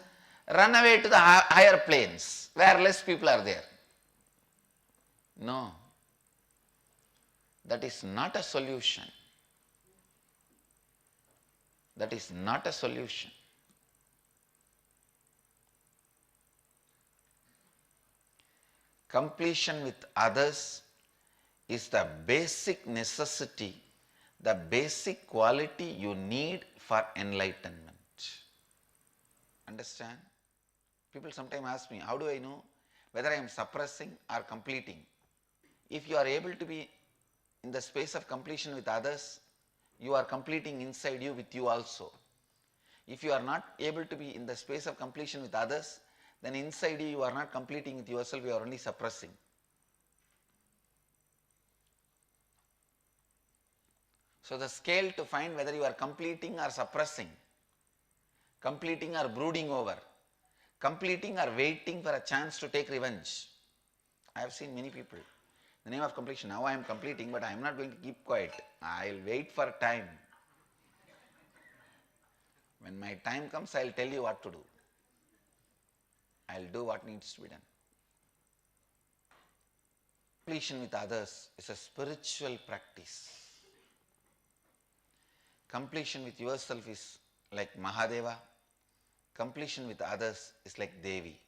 run away to the higher planes where less people are there. No, that is not a solution. That is not a solution. Completion with others is the basic necessity, the basic quality you need for enlightenment. Understand? People sometimes ask me, how do I know whether I am suppressing or completing? If you are able to be in the space of completion with others, you are completing inside you with you also. If you are not able to be in the space of completion with others, then inside you are not completing with yourself, you are only suppressing. So the scale to find whether you are completing or suppressing, completing or brooding over, completing or waiting for a chance to take revenge. I have seen many people. the name of completion. Now I am completing, but I am not going to keep quiet. I will wait for time. When my time comes, I will tell you what to do. I will do what needs to be done. Completion with others is a spiritual practice. Completion with yourself is like Mahadeva. Completion with others is like Devi.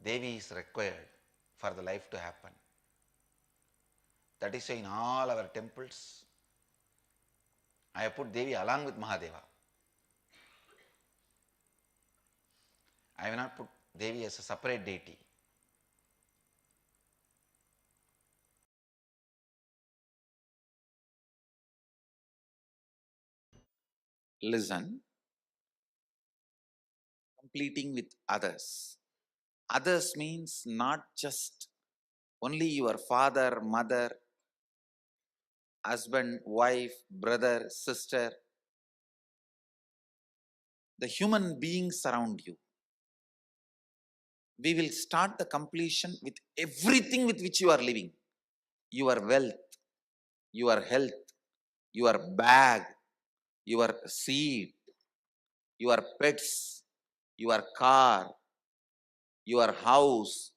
Devi is required for the life to happen. That is why in all our temples, I have put Devi along with Mahadeva. I have not put Devi as a separate deity. Listen, completing with others. Others means not just only your father, mother, husband, wife, brother, sister, the human beings around you. We will start the completion with everything with which you are living. Your wealth, your health, your bag, your seed, your pets, your car, your house.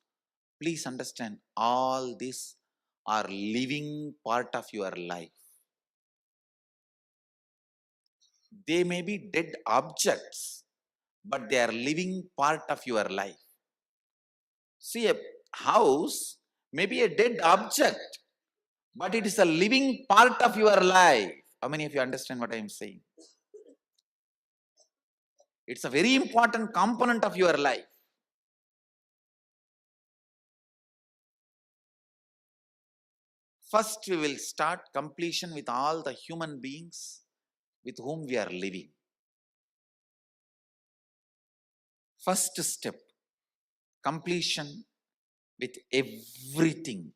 Please understand, all these are living part of your life. They may be dead objects, but they are living part of your life. See, a house may be a dead object, but it is a living part of your life. How many of you understand what I am saying? It's a very important component of your life. First, we will start completion with all the human beings with whom we are living. First step, completion with everything.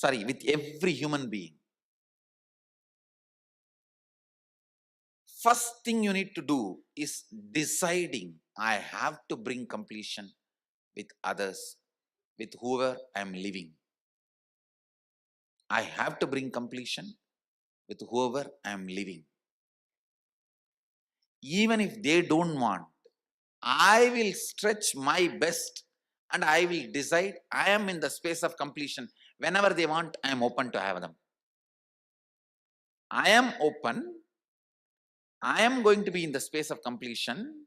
With every human being. First thing you need to do is deciding, I have to bring completion with others, with whoever I am living. I have to bring completion with whoever I am living. Even if they don't want, I will stretch my best and I will decide I am in the space of completion. Whenever they want, I am open to have them. I am open. I am going to be in the space of completion.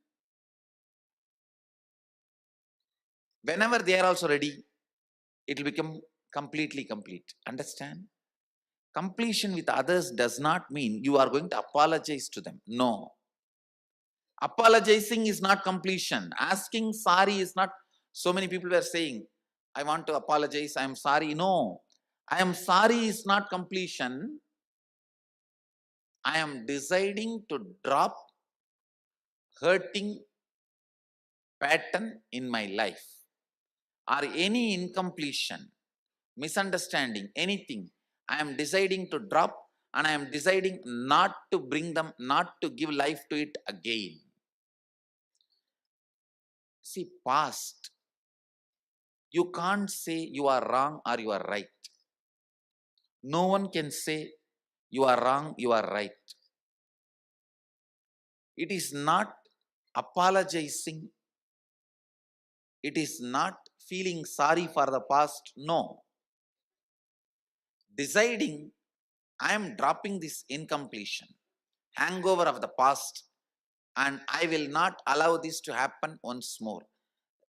Whenever they are also ready, it will become completely complete. Understand? Completion with others does not mean you are going to apologize to them. No. Apologizing is not completion. Asking sorry is not. So many people were saying, I want to apologize, I am sorry. No. I am sorry is not completion. I am deciding to drop hurting pattern in my life or any incompletion, misunderstanding, anything. I am deciding to drop and I am deciding not to bring them, not to give life to it again. See, past, you can't say you are wrong or you are right. No one can say you are wrong, you are right. It is not apologizing. It is not feeling sorry for the past. No. Deciding, I am dropping this incompletion, hangover of the past, and I will not allow this to happen once more.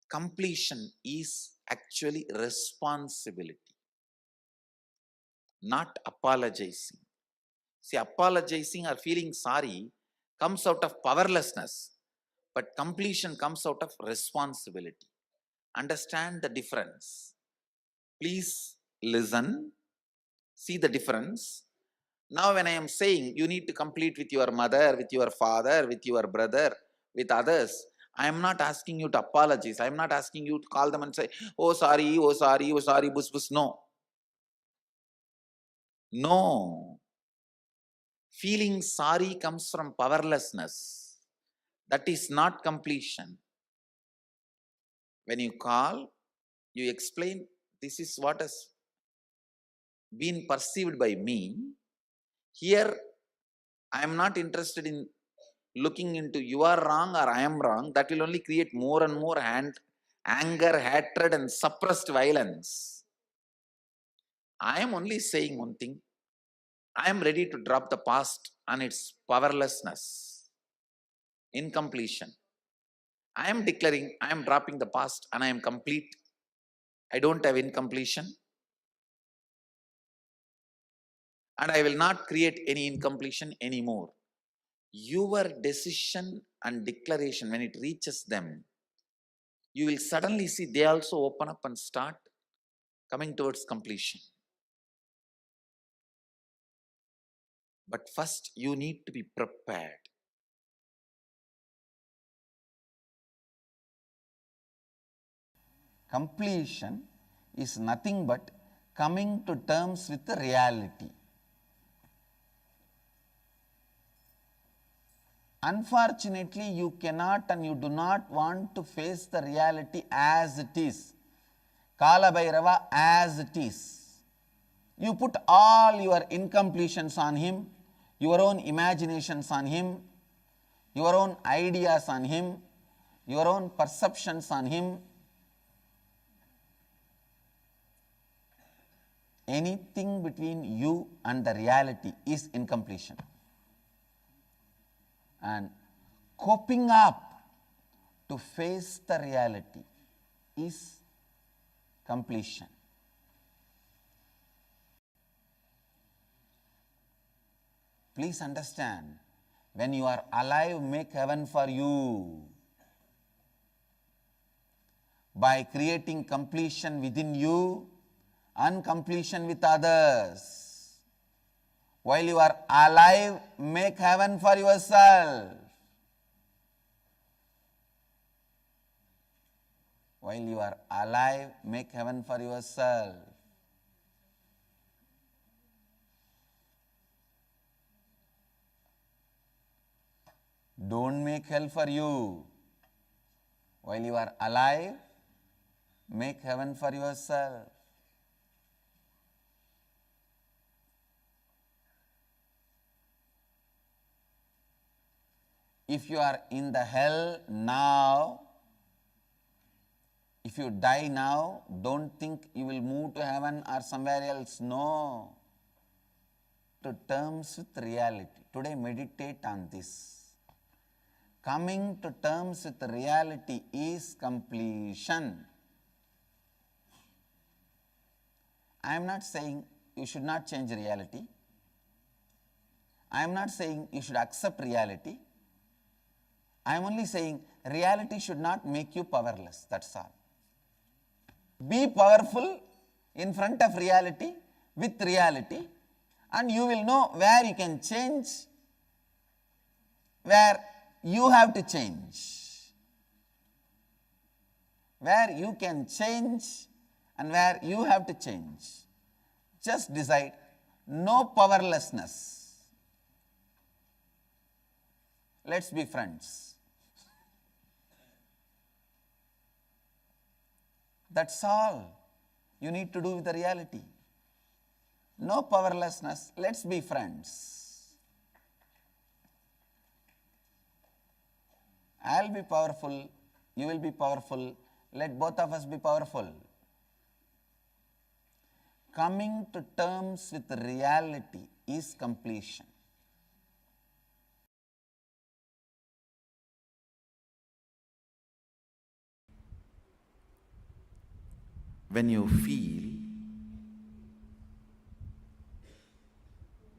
Completion is actually responsibility, not apologizing. See, apologizing or feeling sorry comes out of powerlessness, but completion comes out of responsibility. Understand the difference. Please listen, see the difference. Now when I am saying you need to complete with your mother, with your father, with your brother, with others, I am not asking you to apologize. I am not asking you to call them and say, oh sorry, oh sorry, oh sorry, bus bus. No. No. Feeling sorry comes from powerlessness. That is not completion. When you call, you explain, this is what has been perceived by me. Here, I am not interested in looking into you are wrong or I am wrong. That will only create more and more anger, hatred, and suppressed violence. I am only saying one thing. I am ready to drop the past and its powerlessness, incompletion. I am declaring I am dropping the past and I am complete. I don't have incompletion. And I will not create any incompletion anymore. Your decision and declaration, when it reaches them, you will suddenly see they also open up and start coming towards completion. But first, you need to be prepared. Completion is nothing but coming to terms with the reality. Unfortunately, you cannot and you do not want to face the reality as it is. Kala Bhairava as it is. You put all your incompletions on him, your own imaginations on him, your own ideas on him, your own perceptions on him. Anything between you and the reality is incompletion. And coping up to face the reality is completion. Please understand, when you are alive, make heaven for you. By creating completion within you, uncompletion with others. While you are alive, make heaven for yourself. While you are alive, make heaven for yourself. Don't make hell for you. While you are alive, make heaven for yourself. If you are in the hell now, if you die now, don't think you will move to heaven or somewhere else. No. To terms with reality. Today meditate on this. Coming to terms with reality is completion. I am not saying you should not change reality. I am not saying you should accept reality. I am only saying reality should not make you powerless, that's all. Be powerful in front of reality, with reality, and you will know where you can change, where you have to change. Where you can change and where you have to change. Just decide, no powerlessness. Let's be friends. That's all you need to do with the reality. No powerlessness, let's be friends. I'll be powerful, you will be powerful, let both of us be powerful. Coming to terms with reality is completion. When you feel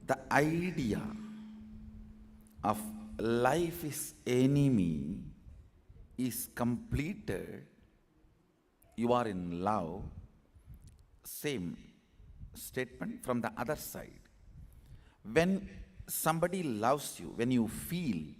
the idea of life is enemy is completed, you are in love, same statement from the other side. When somebody loves you, when you feel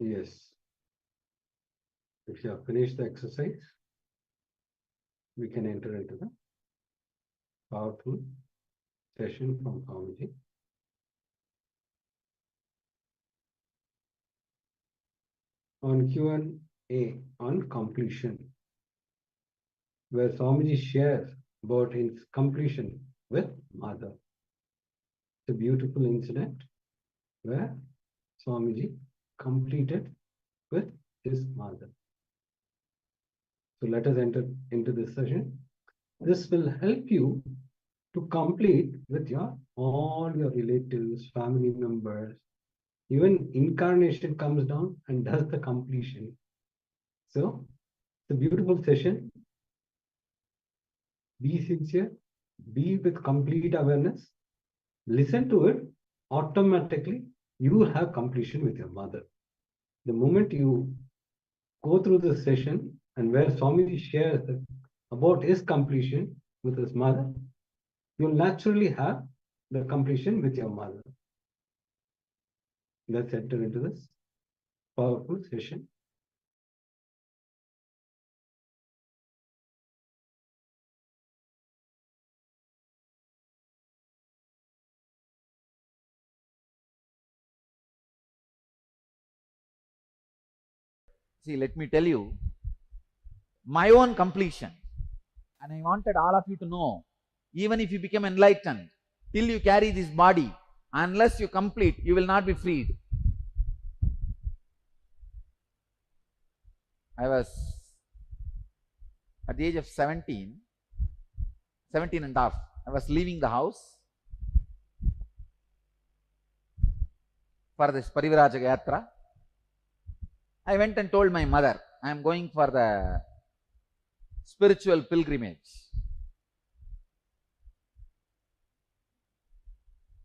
Yes. If you have finished the exercise, we can enter into the powerful session from Swamiji. On Q&A on completion, where Swamiji shares about his completion with Mother. It's a beautiful incident where Swamiji completed with his mother. So let us enter into this session. This will help you to complete with all your relatives, family members. Even incarnation comes down and does the completion. So it's a beautiful session. Be sincere, be with complete awareness. Listen to it. Automatically, you will have completion with your mother. The moment you go through the session and where Swamiji shares about his completion with his mother, you'll naturally have the completion with your mother. Let's enter into this powerful session. See, let me tell you my own completion. And I wanted all of you to know, even if you become enlightened, till you carry this body, unless you complete, you will not be freed. I was at the age of 17 and a half. I was leaving the house for this Parivarajaga Yatra. I went and told my mother, I am going for the spiritual pilgrimage.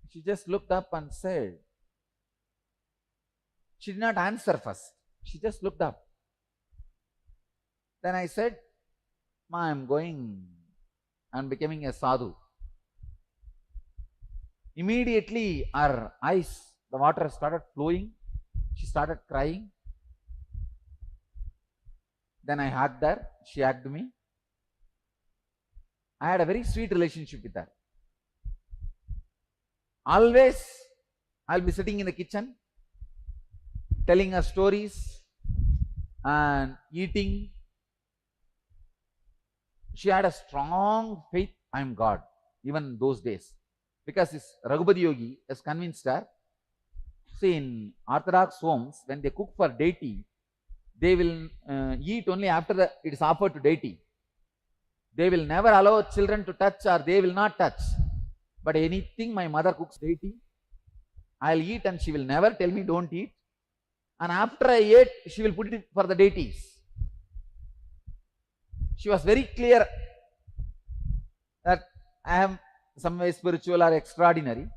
She just looked up and said, she did not answer first. She just looked up. Then I said, Ma, I am going and becoming a sadhu. Immediately her eyes, the water started flowing. She started crying. Then I hugged her. She hugged me. I had a very sweet relationship with her. Always I'll be sitting in the kitchen, telling her stories and eating. She had a strong faith, I am God, even those days. Because this Raghupati Yogi has convinced her. See, in Orthodox homes, when they cook for deity, they will eat only after it is offered to deity. They will never allow children to touch, or they will not touch. But anything my mother cooks deity, I'll eat and she will never tell me don't eat. And after I ate, she will put it for the deities. She was very clear that I am some way spiritual or extraordinary.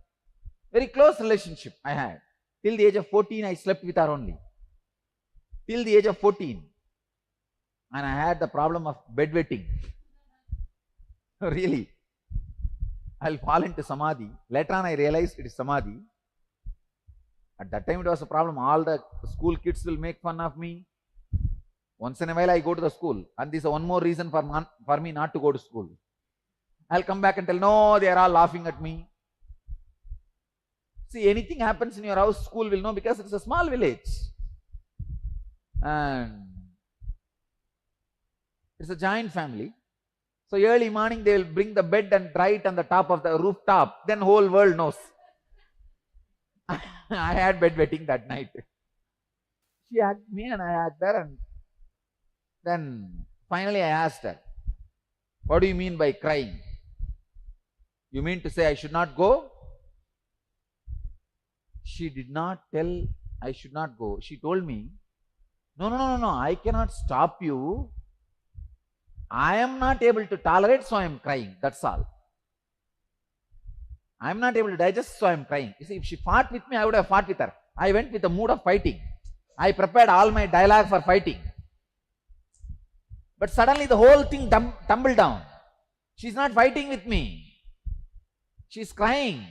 Very close relationship I had. Till the age of 14, I slept with her only. Till the age of 14. And I had the problem of bedwetting. Really. I'll fall into samadhi. Later on I realized it is samadhi. At that time it was a problem. All the school kids will make fun of me. Once in a while I go to the school. And this is one more reason for me not to go to school. I'll come back and tell, no, they are all laughing at me. See, anything happens in your house, school will know, because it's a small village. And it's a giant family. So early morning they will bring the bed and dry it on the top of the rooftop. Then whole world knows. I had bedwetting that night. She hugged me and I hugged her, and then finally I asked her, what do you mean by crying? You mean to say I should not go? She did not tell I should not go. She told me, no, I cannot stop you. I am not able to tolerate, so I am crying. That's all. I am not able to digest, so I am crying. You see, if she fought with me, I would have fought with her. I went with a mood of fighting. I prepared all my dialogue for fighting. But suddenly the whole thing tumbled down. She's not fighting with me. She's crying.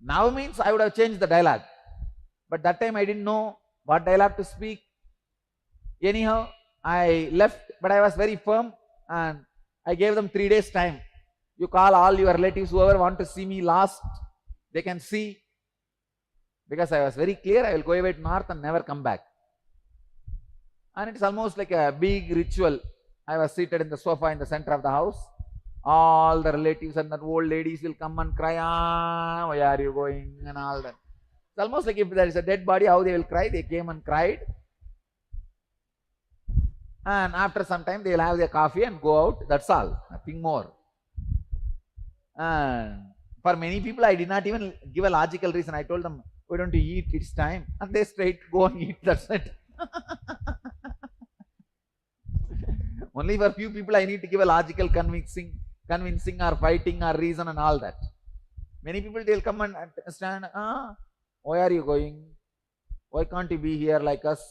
Now means I would have changed the dialogue. But that time I didn't know what dialogue to speak. Anyhow, I left, but I was very firm and I gave them 3 days time. You call all your relatives, whoever want to see me last, they can see. Because I was very clear, I will go away to north and never come back. And it's almost like a big ritual. I was seated in the sofa in the center of the house. All the relatives and the old ladies will come and cry, where are you going, and all that. It's almost like if there is a dead body, how they will cry. They came and cried. And after some time, they will have their coffee and go out. That's all, nothing more. And for many people, I did not even give a logical reason. I told them, why don't you eat? It's time. And they straight go and eat. That's it. Only for few people, I need to give a logical convincing or fighting or reason and all that. Many people, they'll come and stand, why are you going? Why can't you be here like us?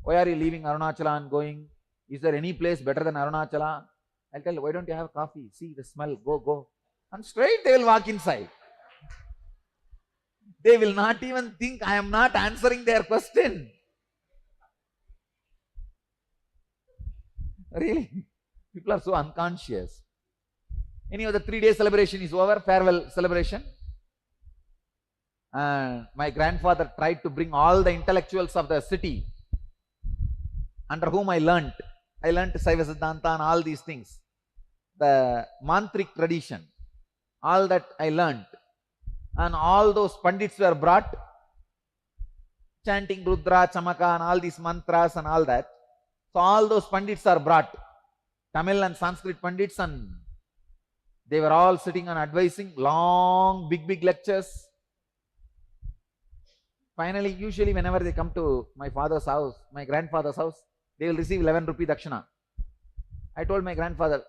Why are you leaving Arunachala and going? Is there any place better than Arunachala? I'll tell you, why don't you have coffee? See the smell, go. And straight they will walk inside. They will not even think I am not answering their question. Really? People are so unconscious. Anyhow, the 3-day celebration is over, farewell celebration. My grandfather tried to bring all the intellectuals of the city under whom I learnt. I learnt Saiva Siddhanta and all these things. The mantric tradition, all that I learnt. And all those pandits were brought, chanting Rudra, Chamaka and all these mantras and all that. So all those pandits are brought, Tamil and Sanskrit pandits, and they were all sitting and advising, long, big lectures. Finally, usually whenever they come to my father's house, my grandfather's house, they will receive 11 rupee dakshina. I told my grandfather,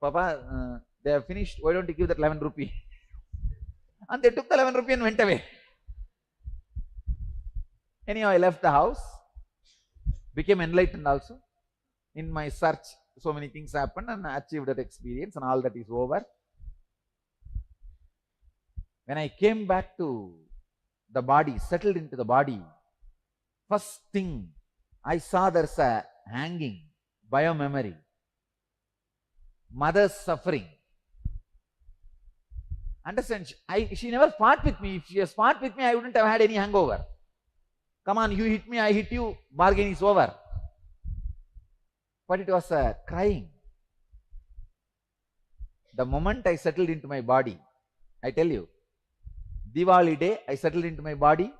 Papa, they have finished, why don't you give that 11 rupee? And they took the 11 rupee and went away. Anyhow, I left the house, became enlightened also. In my search, so many things happened and I achieved that experience and all that is over. When I came back to the body, settled into the body, first thing I saw, there's a hanging, biomemory, mother's suffering. Understand, she never fought with me. If she has fought with me, I wouldn't have had any hangover. Come on, you hit me, I hit you, bargain is over. But it was crying. The moment I settled into my body, I tell you, Diwali day, I settled into my body.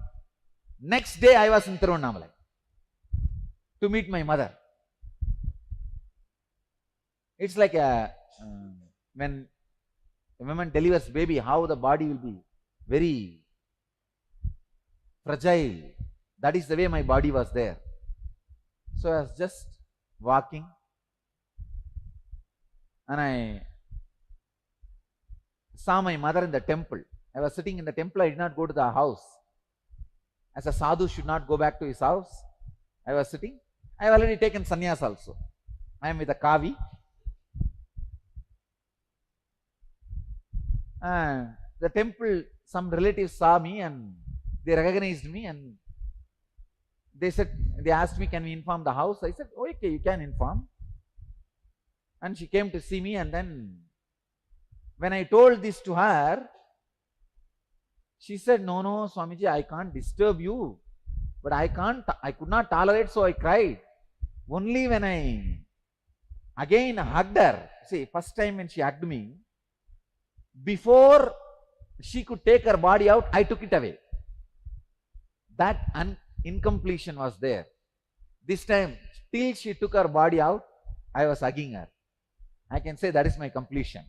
Next day, I was in Tiruvannamalai to meet my mother. It's like when a woman delivers baby, how the body will be very fragile. That is the way my body was there. So I was just walking and I saw my mother in the temple. I was sitting in the temple, I did not go to the house. As a sadhu should not go back to his house, I was sitting. I have already taken sannyas also. I am with a kavi. The temple, some relatives saw me and they recognized me and they asked me, can we inform the house? I said, oh, okay, you can inform. And she came to see me, and then when I told this to her, she said, no, Swamiji, I can't disturb you, but I could not tolerate, so I cried. Only when I again hugged her, see, first time when she hugged me, before she could take her body out, I took it away. That incompletion was there. This time, till she took her body out, I was hugging her. I can say that is my completion.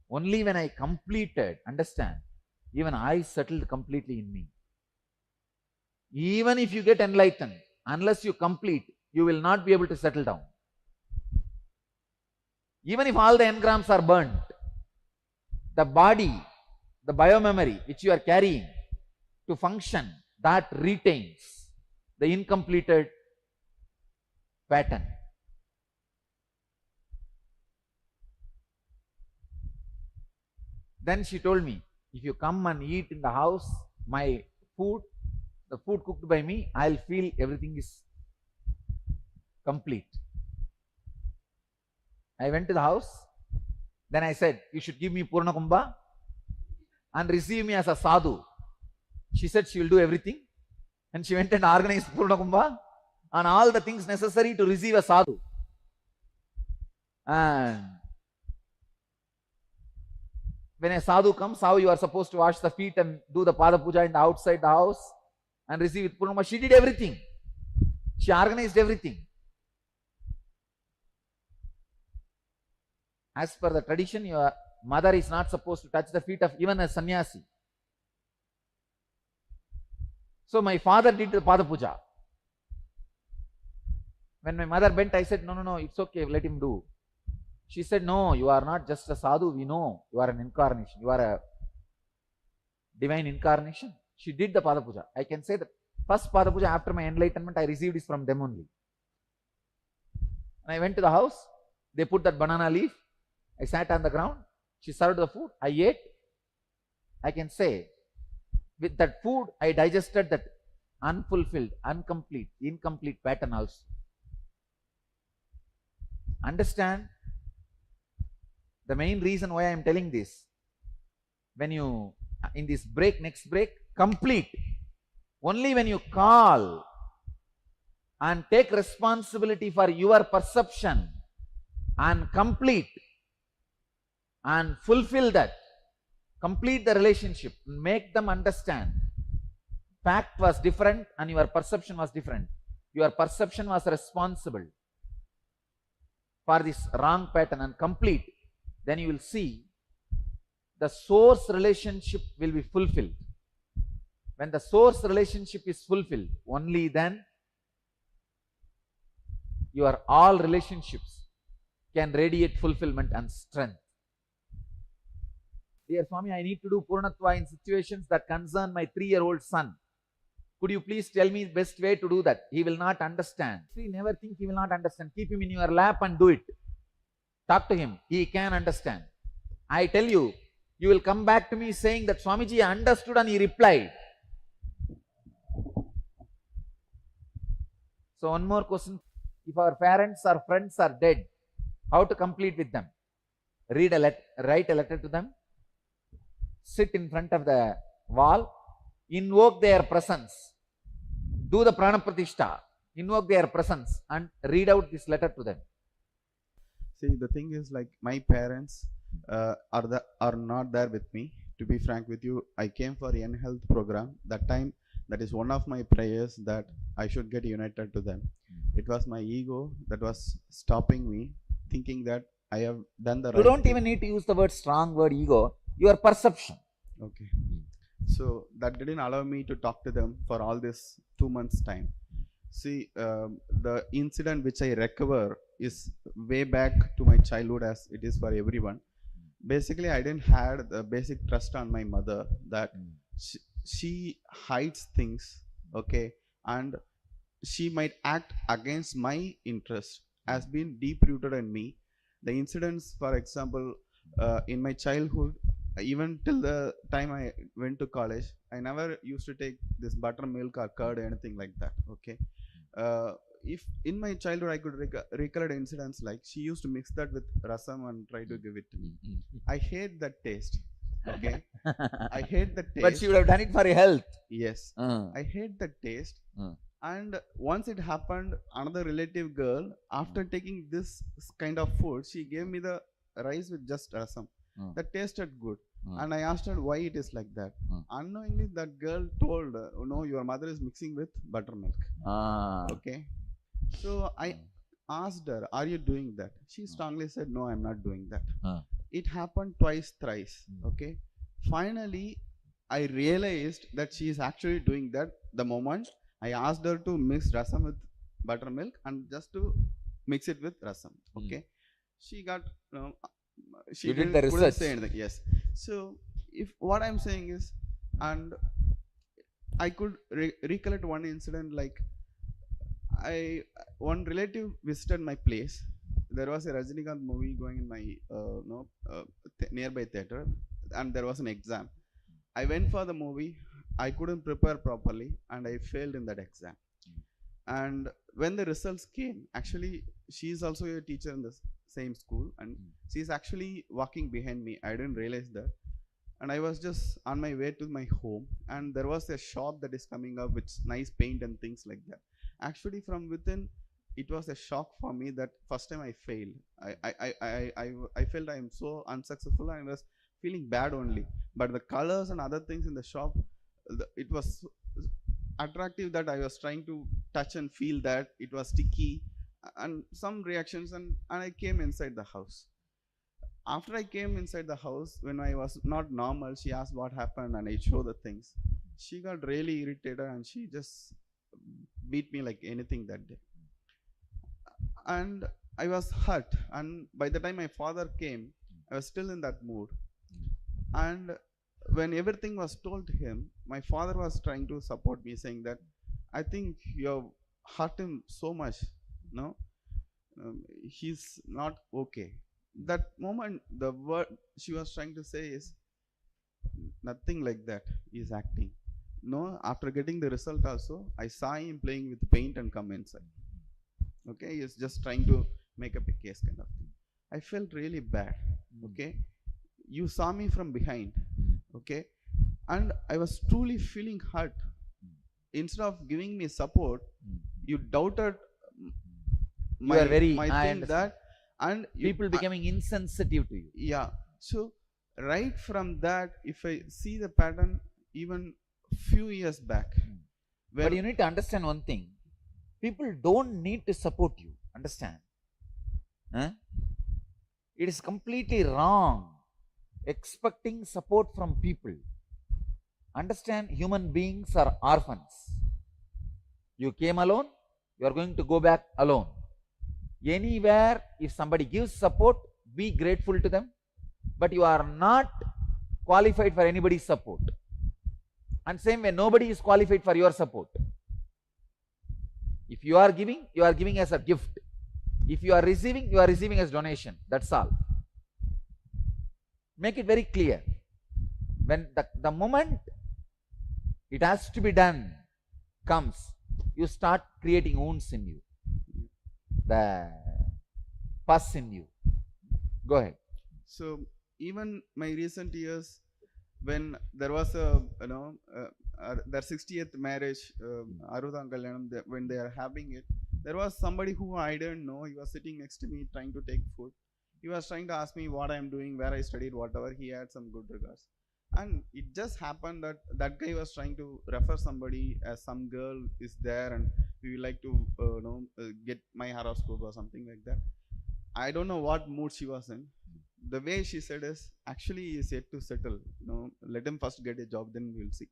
Only when I completed, understand, even I settled completely in me. Even if you get enlightened, unless you complete, you will not be able to settle down. Even if all the engrams are burnt, the body, the biomemory which you are carrying to function, that retains the incompleted pattern. Then she told me, if you come and eat in the house, my food, the food cooked by me, I'll feel everything is complete. I went to the house. Then I said, you should give me Purna Kumbha and receive me as a sadhu. She said she will do everything. And she went and organized Purna Kumbha and all the things necessary to receive a sadhu. And when a sadhu comes, how you are supposed to wash the feet and do the Pada Puja in the outside the house and receive it Purna Kumbha. She did everything. She organized everything. As per the tradition, your mother is not supposed to touch the feet of even a sannyasi. So my father did the Pada Puja. When my mother bent, I said, no, it's okay, let him do. She said, no, you are not just a sadhu, we know. You are an incarnation. You are a divine incarnation. She did the Pada Puja. I can say the first Pada Puja after my enlightenment, I received it from them only. And I went to the house. They put that banana leaf. I sat on the ground. She served the food. I ate. I can say, with that food, I digested that unfulfilled, incomplete pattern also. Understand the main reason why I am telling this. When you, in this break, next break, complete. Only when you call and take responsibility for your perception and complete and fulfill that, complete the relationship, make them understand. Fact was different and your perception was different. Your perception was responsible for this wrong pattern and complete. Then you will see the source relationship will be fulfilled. When the source relationship is fulfilled, only then your all relationships can radiate fulfillment and strength. Dear Swami, I need to do Purnatva in situations that concern my 3-year-old son. Could you please tell me the best way to do that? He will not understand. See, never think he will not understand. Keep him in your lap and do it. Talk to him. He can understand. I tell you, you will come back to me saying that Swamiji understood and he replied. So one more question. If our parents or friends are dead, how to complete with them? Write a letter to them. Sit in front of the wall. Invoke their presence. Do the prana pratishta. Invoke their presence and read out this letter to them. See, the thing is, like, my parents are not there with me. To be frank with you, I came for N Health program. That time, that is one of my prayers that I should get united to them. It was my ego that was stopping me, thinking that I have done the right thing. You don't even need to use the word strong word ego. Your perception. Okay. So that didn't allow me to talk to them for all this 2 months time. See, the incident which I recover is way back to my childhood, as it is for everyone. Basically, I didn't have the basic trust on my mother that she hides things, okay, and she might act against my interest has been deep rooted in me. The incidents, for example, in my childhood, even till the time I went to college, I never used to take this buttermilk or curd or anything like that, okay. If in my childhood I could recollect incidents like she used to mix that with rasam and try to give it to me. I hate that taste, okay. I hate the taste. But she would have done it for your health. Yes. I hate the taste. And once it happened, another relative girl, after taking this kind of food, she gave me the rice with just rasam. That tasted good. And I asked her why it is like that. Unknowingly, that girl told, no, your mother is mixing with buttermilk. Okay. So I asked her, are you doing that? She strongly said, no, I'm not doing that. It happened twice, thrice. Okay. Finally, I realized that she is actually doing that the moment I asked her to mix rasam with buttermilk and just to mix it with rasam. Okay. She got, she couldn't say anything. Yes. So if what I'm saying is, and I could recollect one incident, like one relative visited my place. There was a Rajinikanth movie going in my nearby theater, and there was an exam. I went for the movie. I couldn't prepare properly and I failed in that exam. And when the results came, actually she is also a teacher in the same school, and she is actually walking behind me. I didn't realize that. And I was just on my way to my home, and there was a shop that is coming up with nice paint and things like that. Actually, from within, it was a shock for me that first time I failed. I felt I am so unsuccessful, and I was feeling bad only. But the colors and other things in the shop, it was so attractive that I was trying to touch and feel that it was sticky and some reactions, and I came inside the house. After I came inside the house, when I was not normal, she asked what happened and I showed the things. She got really irritated and she just beat me like anything that day. And I was hurt, and by the time my father came, I was still in that mood. And when everything was told to him, my father was trying to support me, saying that I think you have hurt him so much, no, he's not okay. That moment, the word she was trying to say is nothing like that. He's acting. No, after getting the result also, I saw him playing with paint and come inside. Okay, he's just trying to make up a case kind of thing. I felt really bad. Okay, you saw me from behind. Okay, and I was truly feeling hurt. Instead of giving me support, you doubted You are very, my I thing understand. that, and People becoming insensitive to you. yeah. So right from that, if I see the pattern, even few years back, when But you need to understand one thing. People don't need to support you. Understand? Huh? It is completely wrong expecting support from people. Understand, human beings are orphans. You came alone, you are going to go back alone. Anywhere, if somebody gives support, be grateful to them. But you are not qualified for anybody's support. And same way, nobody is qualified for your support. If you are giving as a gift. If you are receiving as donation. That's all. Make it very clear. When the moment it has to be done comes, you start creating wounds in you. The pus in you. Go ahead. so even my recent years, when there was a their 60th marriage, Arudam Kalyanam, when they are having it, there was somebody who I didn't know. He was sitting next to me trying to take food. He was trying to ask me what I am doing, where I studied, whatever. He had some good regards. And it just happened that that guy was trying to refer somebody as some girl is there and we would like to get my horoscope or something like that. I don't know what mood she was in. The way she said is, actually he is yet to settle. Let him first get a job, then we'll see.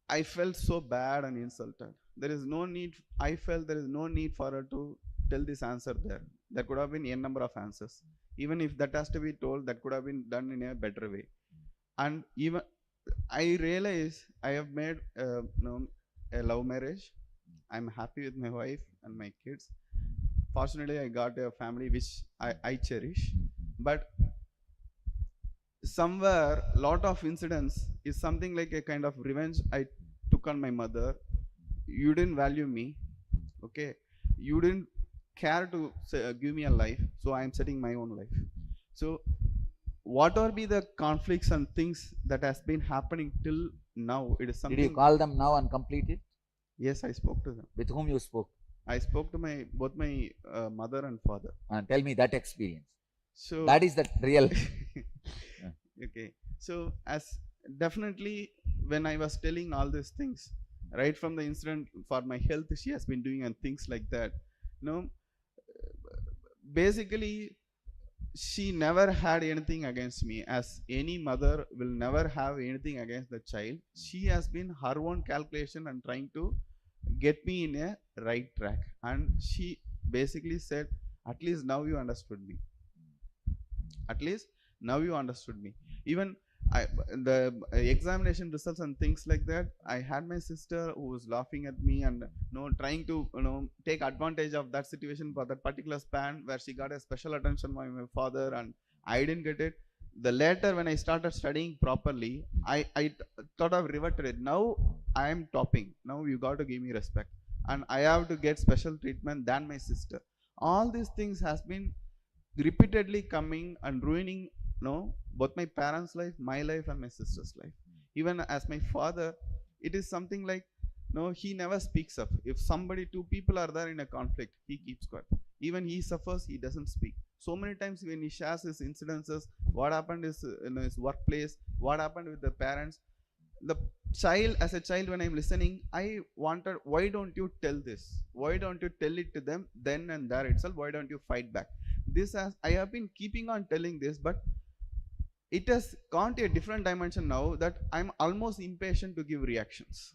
I felt so bad and insulted. There is no need. I felt there is no need for her to tell this answer there. There could have been n number of answers. Even if that has to be told, that could have been done in a better way. And even I realize I have made a love marriage. I'm happy with my wife and my kids. Fortunately, I got a family which I cherish. But somewhere, lot of incidents is something like a kind of revenge I took on my mother. You didn't value me. Okay, you didn't care to give me a life, so I am setting my own life. So whatever be the conflicts and things that has been happening till now, it is something. Did you call them now and complete it? Yes, I spoke to them. With whom you spoke? I spoke to both my mother and father. And tell me that experience. So that is the real. Okay, so as definitely when I was telling all these things, right from the incident for my health she has been doing and things like that, basically she never had anything against me, as any mother will never have anything against the child. She has been her own calculation and trying to get me in a right track, and she basically said, at least now you understood me. At least now you understood me. Even the examination results and things like that, I had my sister who was laughing at me and trying to take advantage of that situation for that particular span where she got a special attention by my father and I didn't get it. the later when I started studying properly, I thought of reverted it. Now I am topping. Now you got to give me respect, and I have to get special treatment than my sister. All these things has been repeatedly coming and ruining, both my parents' life, my life, and my sister's life. Even as my father, it is something like, he never speaks up. If somebody, two people are there in a conflict, he keeps quiet. Even he suffers, he doesn't speak. So many times when he shares his incidences, what happened is in his workplace, what happened with the parents, the child, as a child, when I'm listening, I wanted, why don't you tell this? Why don't you tell it to them then and there itself? Why don't you fight back? This has, I have been keeping on telling this, but it has gone to a different dimension now that I'm almost impatient to give reactions.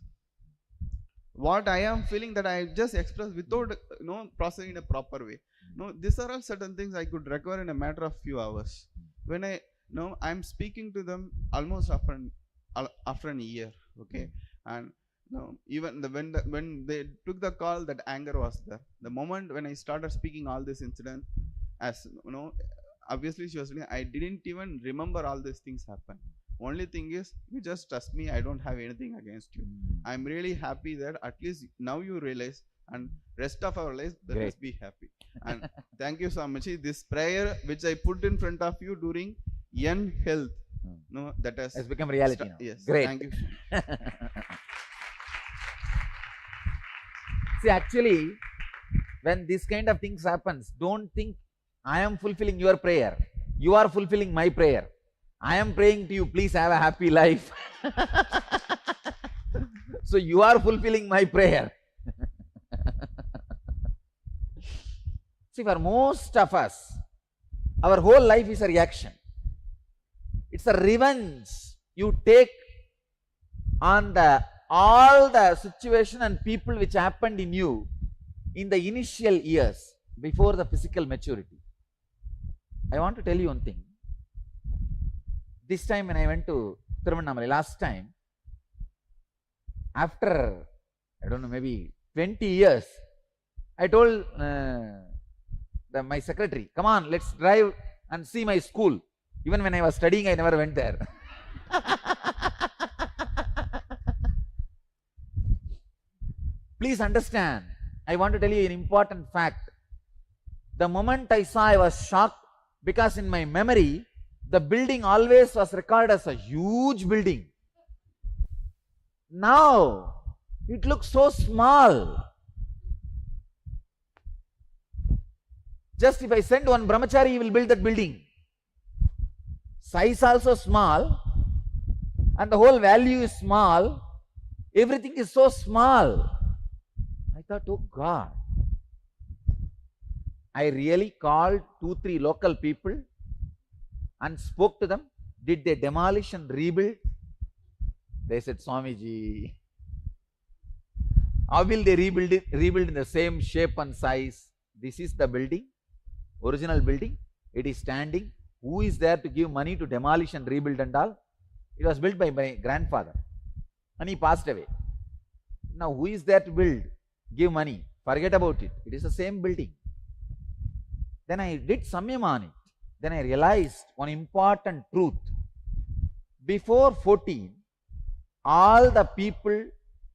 What I am feeling that I just express without processing in a proper way. These are all certain things I could recover in a matter of few hours. When I'm speaking to them almost after an year, okay, and even when they took the call, that anger was there. The moment when I started speaking all this incident, as obviously she was saying, I didn't even remember all these things happen. Only thing is, you just trust me, I don't have anything against you. I'm really happy that at least now you realize, and rest of our lives, let us be happy. And thank you so much. This prayer which I put in front of you during young health, that has become reality now. Yes. Great. Thank you. See, actually, when this kind of things happens, don't think I am fulfilling your prayer. You are fulfilling my prayer. I am praying to you, please have a happy life. So you are fulfilling my prayer. See, for most of us, our whole life is a reaction. It's a revenge you take on all the situation and people which happened in you in the initial years before the physical maturity. I want to tell you one thing. This time when I went to Tiruvannamalai last time, after, I don't know, maybe 20 years, I told my secretary, come on, let's drive and see my school. Even when I was studying, I never went there. Please understand, I want to tell you an important fact. The moment I saw, I was shocked, because in my memory, the building always was recorded as a huge building. Now, it looks so small. Just if I send one brahmachari, he will build that building. Size also small, and the whole value is small. Everything is so small. I thought, oh God. I really called 2-3 local people and spoke to them. Did they demolish and rebuild? They said, Swamiji, how will they rebuild in the same shape and size? This is the building, original building. It is standing. Who is there to give money to demolish and rebuild and all? It was built by my grandfather, and he passed away. Now who is there to build, give money? Forget about it. It is the same building. Then I did samyam on it. Then I realized one important truth. Before 14, all the people,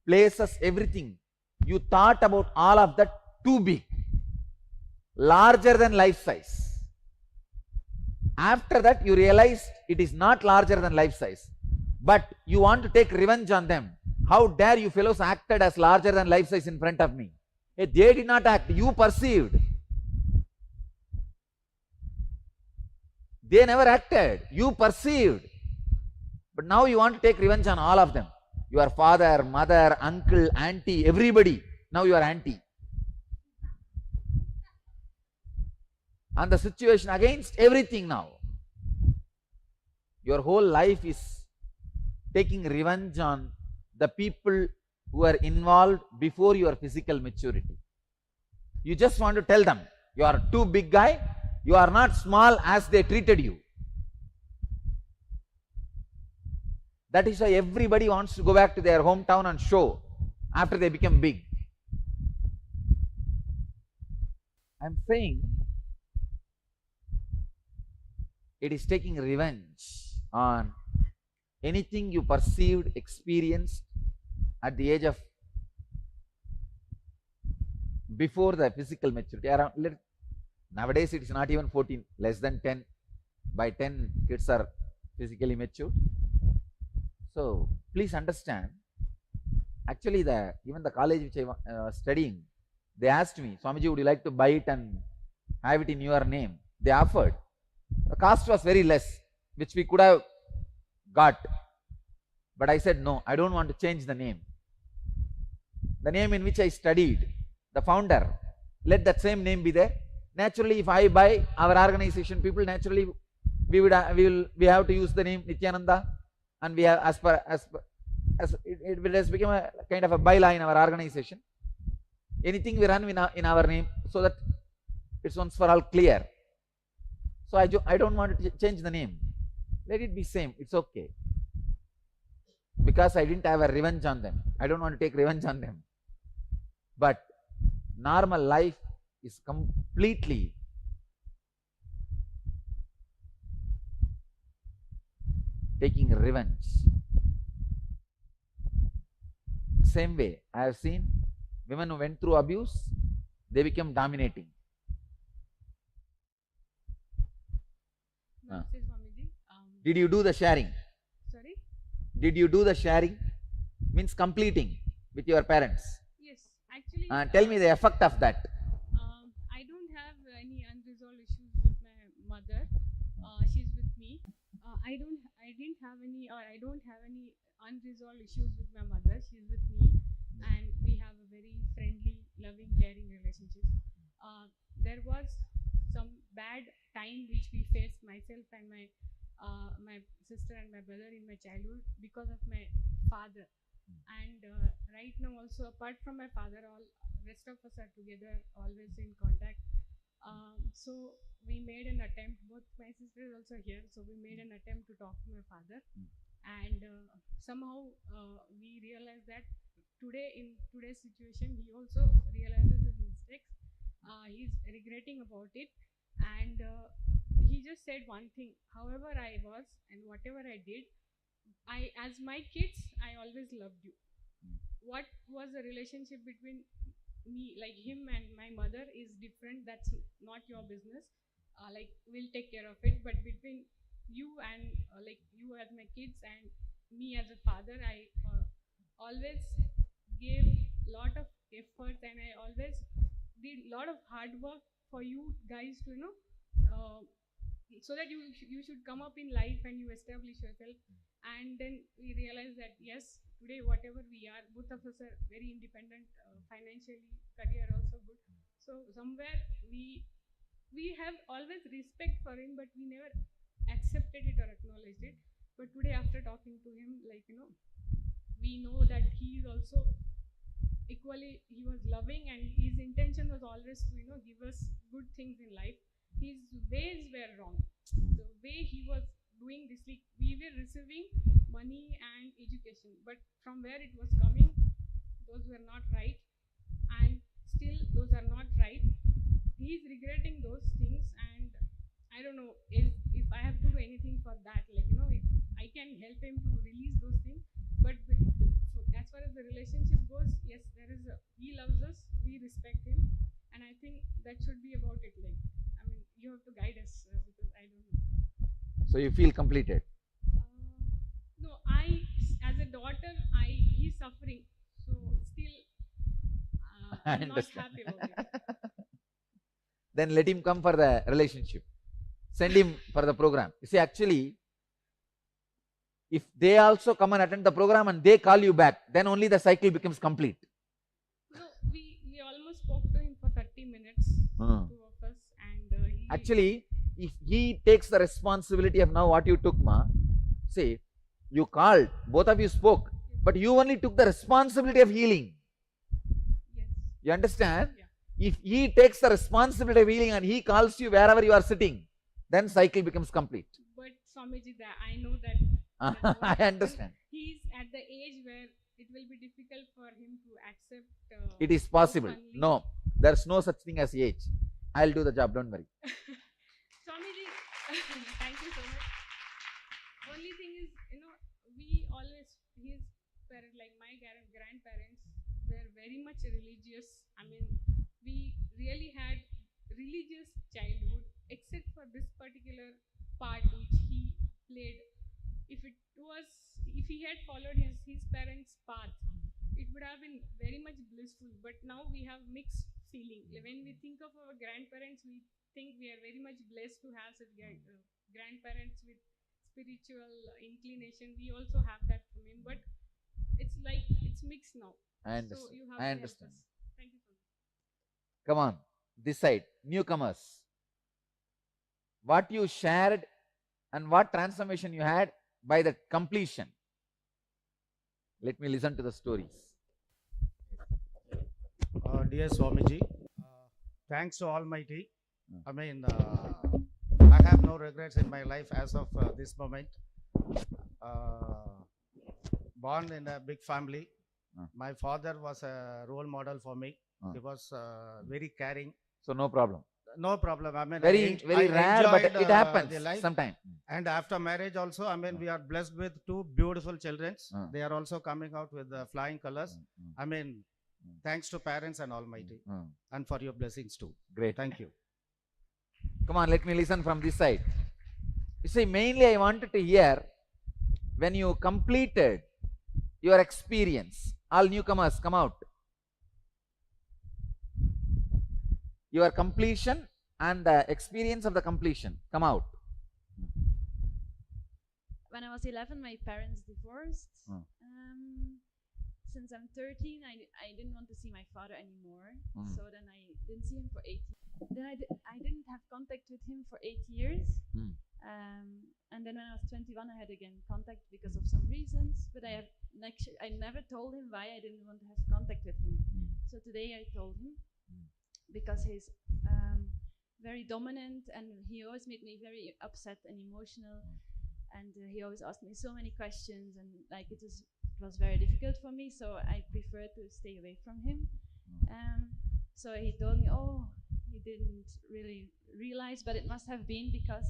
places, everything, you thought about all of that too big, larger than life size. After that, you realized it is not larger than life size, but you want to take revenge on them. How dare you fellows acted as larger than life size in front of me? They did not act, you perceived. They never acted, you perceived. But now you want to take revenge on all of them. Your father, mother, uncle, auntie, everybody. Now you are auntie. And the situation against everything now. Your whole life is taking revenge on the people who are involved before your physical maturity. You just want to tell them, you are too big guy, you are not small as they treated you. That is why everybody wants to go back to their hometown and show after they become big. I am saying, it is taking revenge on anything you perceived, experienced at the age of before the physical maturity. Nowadays it is not even 14, less than 10. By 10 kids are physically mature. So please understand, actually even the college which I was studying, they asked me, Swamiji, would you like to buy it and have it in your name? They offered. The cost was very less, which we could have got. But I said, no, I don't want to change the name. The name in which I studied, the founder, let that same name be there. Naturally, if I buy our organization, people naturally, we have to use the name Nityananda, and we have, as it has become a kind of a bylaw in our organization. Anything we run in our name, so that it's once for all clear. So I don't want to change the name. Let it be same. It's okay. Because I didn't have a revenge on them. I don't want to take revenge on them. But normal life is completely taking revenge. Same way, I have seen women who went through abuse, they became dominating. Namaste, Swamiji. Did you do the sharing? Sorry? Did you do the sharing? Means completing with your parents. Yes, actually. Tell me the effect of that. I don't have any unresolved issues with my mother. She's with me. I didn't have any, or I don't have any unresolved issues with my mother. She's with me, and we have a very friendly, loving, caring relationship. There was some bad time which we faced, myself and my sister and my brother, in my childhood because of my father. And right now also, apart from my father, all rest of us are together, always in contact. So we made an attempt, both my sister is also here, so we made an attempt to talk to my father. And somehow we realized that in today's situation, he also realizes his mistakes. He's regretting about it. And he just said one thing: however I was and whatever I did, as my kids, I always loved you. What was the relationship between me, like him and my mother, is different. That's not your business. Like, we'll take care of it. But between you and like you as my kids and me as a father, I always gave a lot of effort, and I always did a lot of hard work for you guys to, so that you should come up in life and you establish yourself. And then we realized that yes, today whatever we are, both of us are very independent, financially, career also good. So somewhere we have always respect for him, but we never accepted it or acknowledged it. But today, after talking to him, we know that he is also equally, he was loving, and his intention was always to give us good things in life. His ways were wrong. The way he was doing this, like, we were receiving money and education, but from where it was coming, those were not right, and still those are not right. He's regretting those things, and I don't know if I have to do anything for that, if I can help him to release those things. But so as far as the relationship goes, yes, he loves us, we respect him, and I think that should be about it. You have to guide us, because I don't know. So you feel completed? No, as a daughter, he's suffering, so still I'm not happy about it. Then let him come for the relationship. Send him for the program. You see, actually, if they also come and attend the program and they call you back, then only the cycle becomes complete. No, we almost spoke to him for 30 minutes, two of us, and actually, if he takes the responsibility of now what you took, see, you called, both of you spoke, but you only took the responsibility of healing. Yes. You understand? Yeah. If he takes the responsibility of healing and he calls you wherever you are sitting, then cycle becomes complete. But Swamiji, I know that I understand. He's at the age where it will be difficult for him to accept. It is possible. Openly. No, there's no such thing as age. I'll do the job, don't worry. Swamiji, thank you so his parent, like my grandparents, were very much religious. I mean, we really had religious childhood, except for this particular part which he played. If he had followed his parents' path, it would have been very much blissful. But now we have mixed feeling. When we think of our grandparents, we think we are very much blessed to have such grandparents with spiritual inclination. We also have that from him, but it's like it's mixed now. I So understand. you have I to help understand. us. Thank you so much. Come on, this side, newcomers. What you shared and what transformation you had by the completion. Let me listen to the stories. Dear Swamiji, thanks to Almighty. Mm. I mean, I have no regrets in my life as of this moment. Born in a big family. My father was a role model for me. He was very caring. So no problem. No problem. I mean, Very rare, but enjoyed, it happens the life. sometime. And after marriage also, I mean, we are blessed with two beautiful children. They are also coming out with flying colors. I mean, thanks to parents and Almighty, and for your blessings too. Great. Thank you. Come on, let me listen from this side. You see, mainly I wanted to hear when you completed your experience. All newcomers, come out. Your completion and the experience of the completion. Come out. When I was 11, my parents divorced. Since I'm 13, I didn't want to see my father anymore. So then I didn't see him for 8 years. Then I didn't have contact with him for 8 years. And then when I was 21, I had again contact because of some reasons. But I never told him why I didn't want to have contact with him. So today I told him because he's very dominant and he always made me very upset and emotional. And he always asked me so many questions, and like it was very difficult for me, so I preferred to stay away from him. So he told me, oh, he didn't really realize, but it must have been because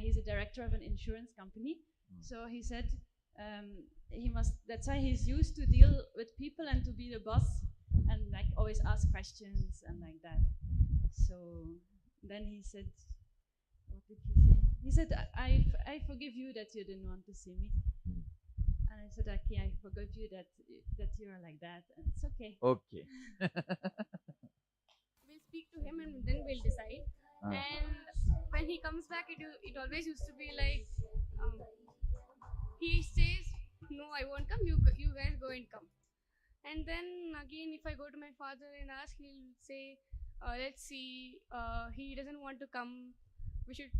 he's a director of an insurance company. So he said that's why he's used to deal with people and to be the boss and like always ask questions and like that. So then he said, what did he say? He said, I forgive you that you didn't want to see me. And I said, okay, I forgive you that you are like that, and it's okay. Okay. We'll speak to him and then we'll decide. And when he comes back, it always used to be like, he says, no, I won't come, you guys go and come. And then again, if I go to my father and ask, he'll say, let's see, he doesn't want to come, we should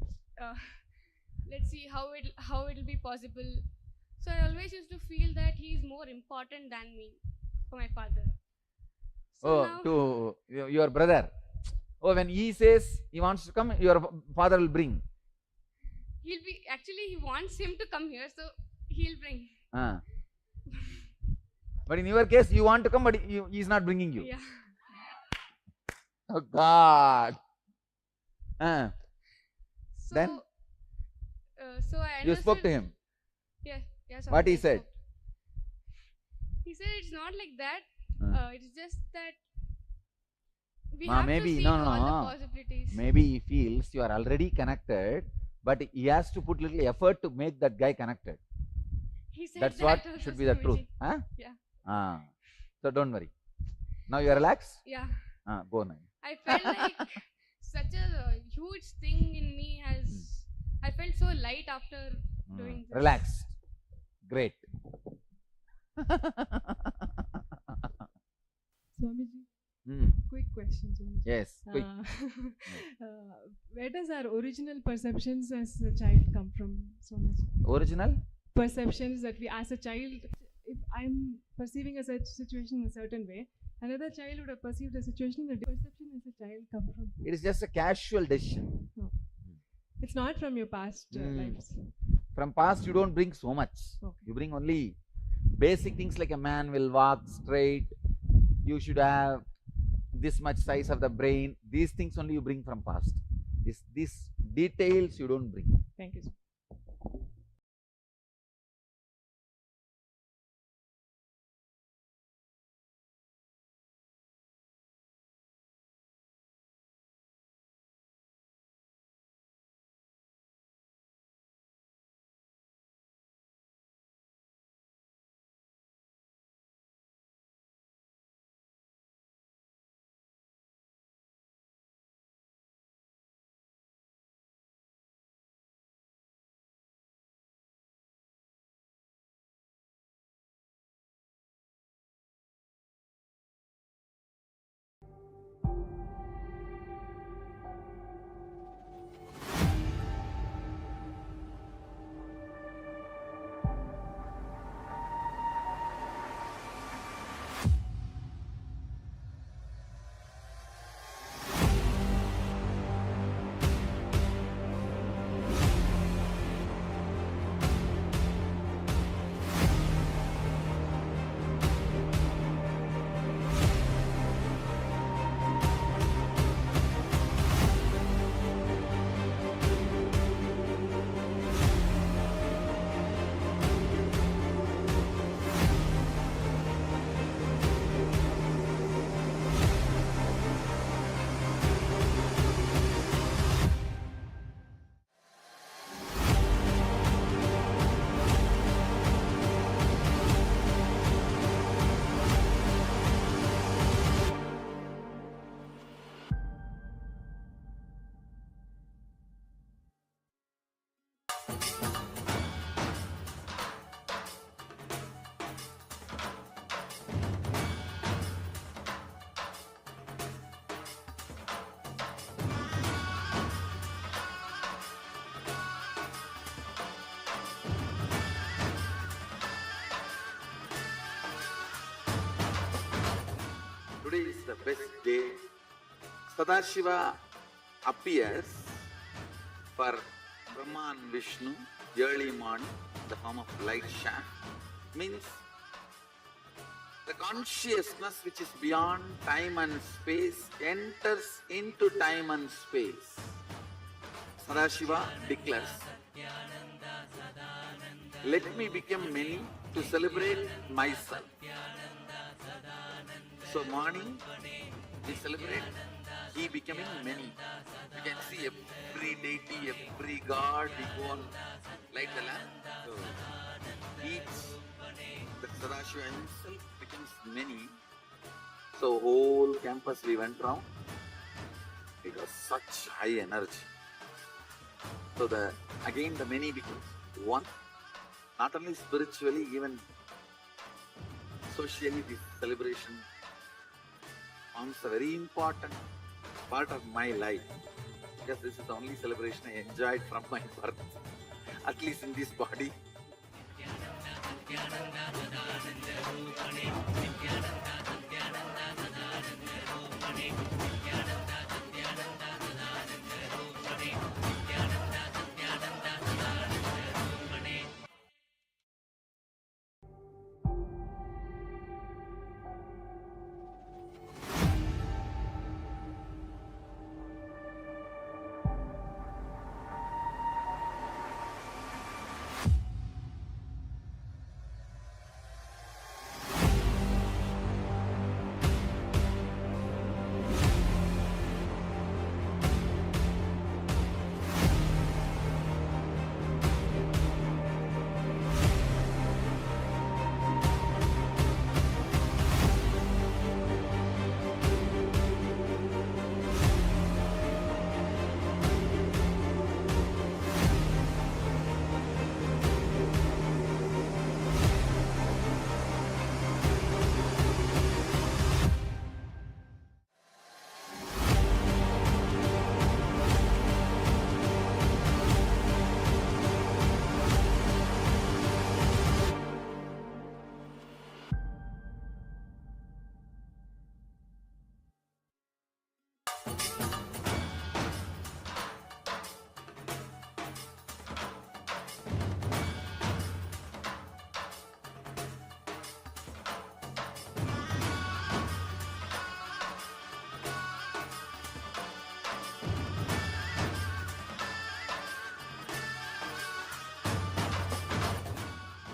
let's see how it'll be possible. So I always used to feel that he's more important than me for my father. So to your brother. Oh, when he says he wants to come, your father will bring. He wants him to come here, so he'll bring. But in your case, you want to come, but he's not bringing you. Yeah. Oh God. So, then so I you spoke to him. Yes. What he said? He said it's not like that. It's just that we have maybe, to see all the possibilities. Maybe he feels you are already connected, but he has to put little effort to make that guy connected. He said that's that what also, should be the truth. Yeah. So don't worry. Now you are relaxed? Yeah. Go now. I felt like such a huge thing in me I felt so light after doing this. Relaxed. Great. Swamiji, quick question, Swamiji. Yes, quick. Where does our original perceptions as a child come from, Swamiji? Original? Perceptions that we as a child, if I'm perceiving a situation in a certain way, another child would have perceived a situation, the perception as a child come from? It is just a casual decision. It's not from your past lives. From past you don't bring so much. Okay. You bring only basic things like a man will walk straight. You should have this much size of the brain. These things only you bring from past. These details you don't bring. Thank you, sir. Today is the best day. Sadashiva appears for Brahma and Vishnu early morning, the form of light shaft, means the consciousness which is beyond time and space enters into time and space. Sadashiva declares, let me become many to celebrate myself. So morning we celebrate he becoming many. You can see every deity, every god, we go and light the lamp. So each, the Sadashiva himself becomes many. So whole campus we went round. It was such high energy. So again the many becomes one. Not only spiritually, even socially, this celebration forms a very important part of my life, because this is the only celebration I enjoyed from my birth, at least in this body.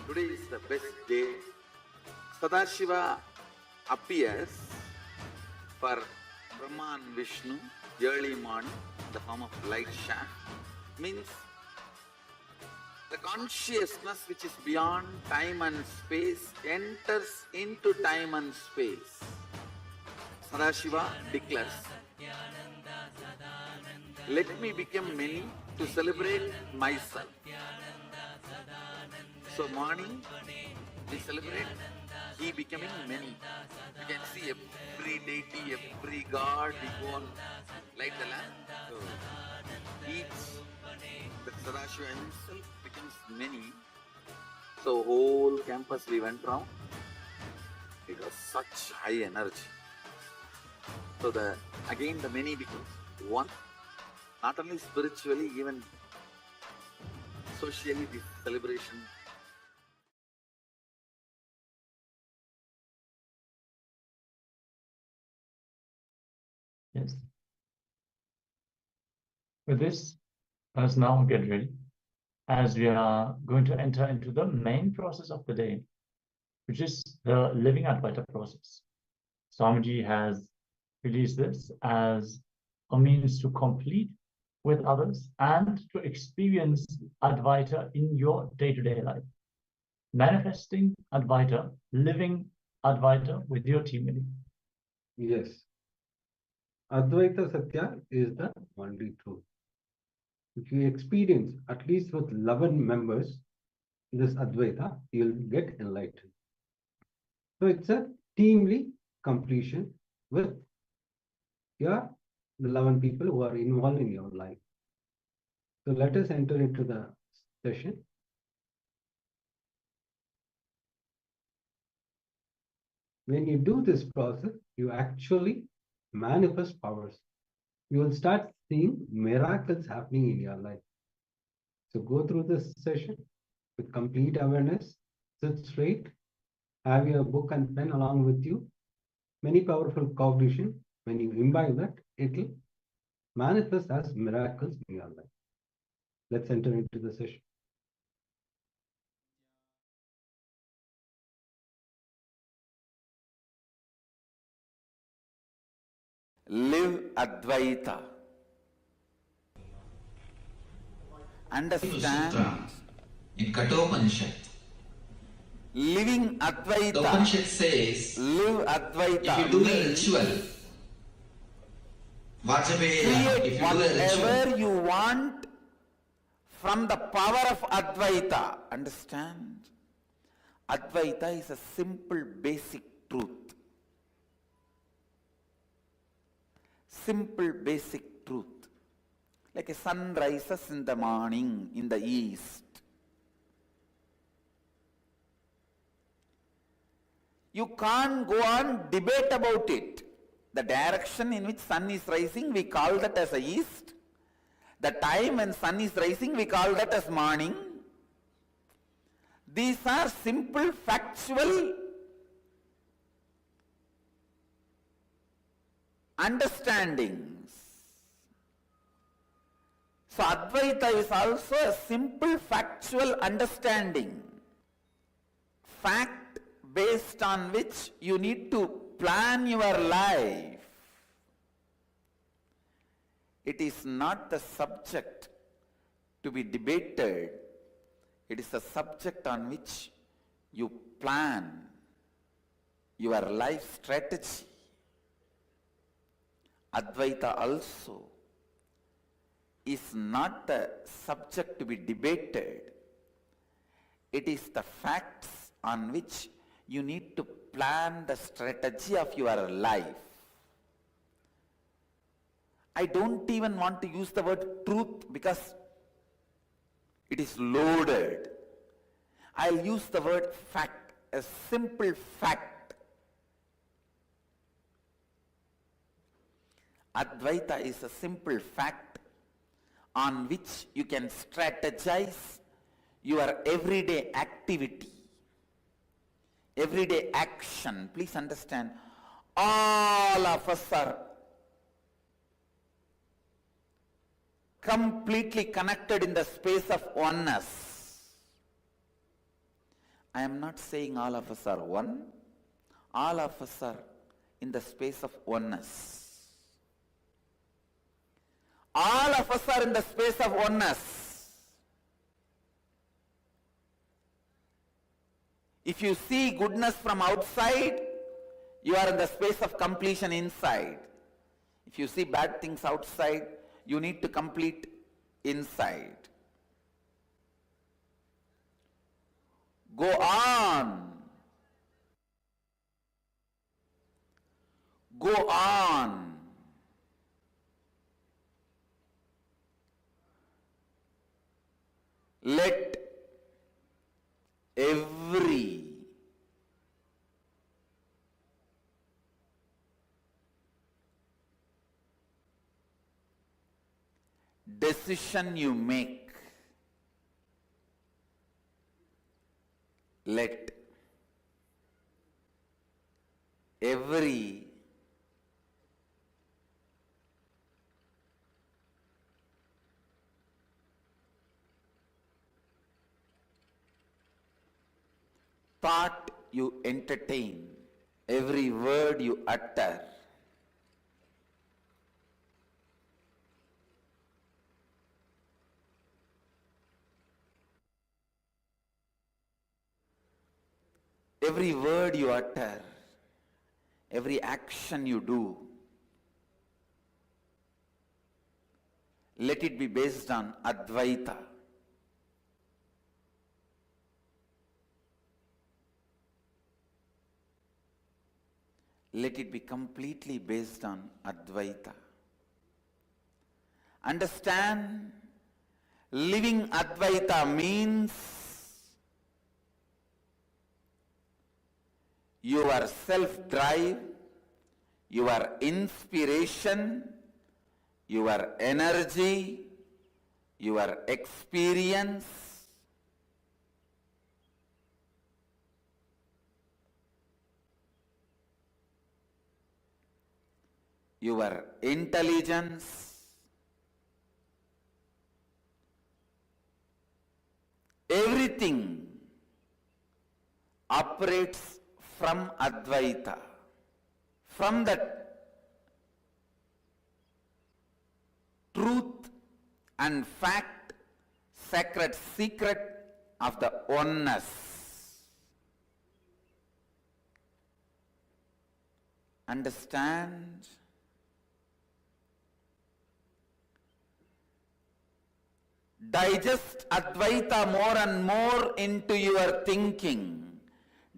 Today is the best day. Sadashiva appears for Brahma and Vishnu early morning, the form of light shaft, means the consciousness which is beyond time and space enters into time and space. Sadashiva declares, let me become many to celebrate myself. So morning we celebrate he becoming many. You can see every deity, every god, we go and light the lamp. So each, the Sadashiva himself becomes many. So whole campus we went round. It was such high energy. So again the many becomes one. Not only spiritually, even socially, this celebration Yes. With this, let us now get ready, as we are going to enter into the main process of the day, which is the living Advaita process. Swamiji has released this as a means to complete with others and to experience Advaita in your day-to-day life. Manifesting Advaita, living Advaita with your team meeting. Yes. Advaita Satya is the only truth. If you experience at least with 11 members this Advaita, you'll get enlightened. So it's a teamly completion with the 11 people who are involved in your life. So let us enter into the session. When you do this process, you actually manifest powers. You will start seeing miracles happening in your life. So go through this session with complete awareness, sit straight, have your book and pen along with you. Many powerful cognition, when you imbibe that, it will manifest as miracles in your life. Let's enter into the session. Live Advaita. Understand. In Kathopanishad, Living the Advaita. Upanishad says, Live Advaita. if you do a means ritual, Vajapeya, create if you do a ritual, whatever you want from the power of Advaita. Understand? Advaita is a simple basic truth. Simple basic truth. Like a sun rises in the morning in the east. You can't go on debate about it. The direction in which sun is rising, we call that as a east. The time when sun is rising, we call that as morning. These are simple factual understandings. So Advaita is also a simple factual understanding. Fact based on which you need to plan your life. It is not the subject to be debated. It is a subject on which you plan your life strategy. Advaita also is not the subject to be debated. It is the facts on which you need to plan the strategy of your life. I don't even want to use the word truth because it is loaded. I'll use the word fact, a simple fact. Advaita is a simple fact on which you can strategize your everyday activity, everyday action. Please understand, all of us are completely connected in the space of oneness. I am not saying all of us are one. All of us are in the space of oneness. All of us are in the space of oneness. If you see goodness from outside, you are in the space of completion inside. If you see bad things outside, you need to complete inside. Go on. Go on. Let every decision you make, let every thought you entertain, every word you utter, every word you utter, every action you do, let it be based on Advaita. Let it be completely based on Advaita. Understand? Living Advaita means your self-drive, your inspiration, your energy, your experience, your intelligence, everything operates from Advaita, from that truth and fact, sacred secret of the oneness. Understand? Digest Advaita more and more into your thinking.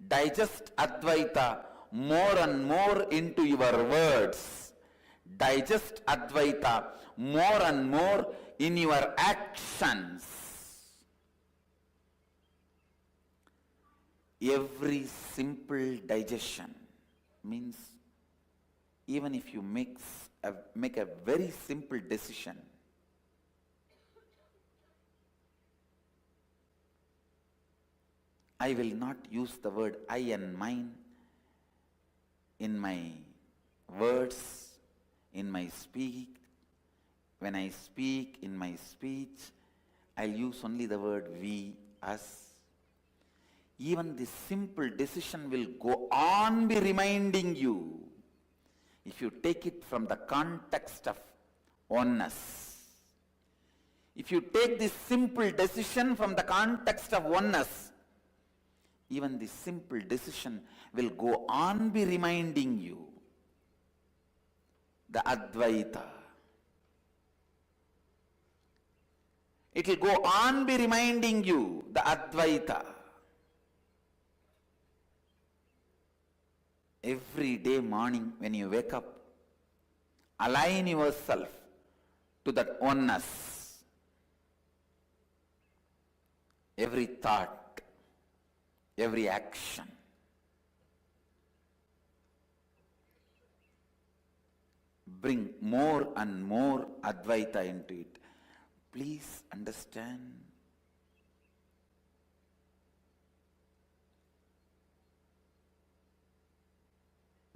Digest Advaita more and more into your words. Digest Advaita more and more in your actions. Every simple digestion means even if you make a very simple decision, I will not use the word I and mine in my words, in my speak. When I speak in my speech, I'll use only the word we, us. Even this simple decision will go on be reminding you, if you take it from the context of oneness. If you take this simple decision from the context of oneness, even this simple decision will go on be reminding you the Advaita. It will go on be reminding you the Advaita. Every day morning when you wake up, align yourself to that oneness. Every thought, every action, bring more and more Advaita into it. Please understand.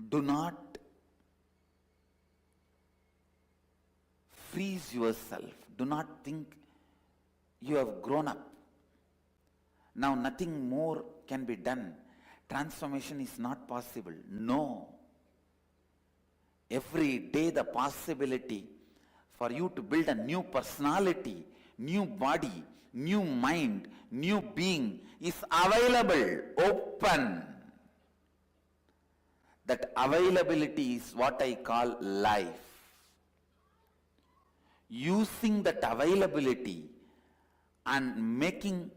Do not freeze yourself. Do not think you have grown up. Now nothing more can be done. Transformation is not possible. No. Every day the possibility for you to build a new personality, new body, new mind, new being is available, open. That availability is what I call life. Using that availability and making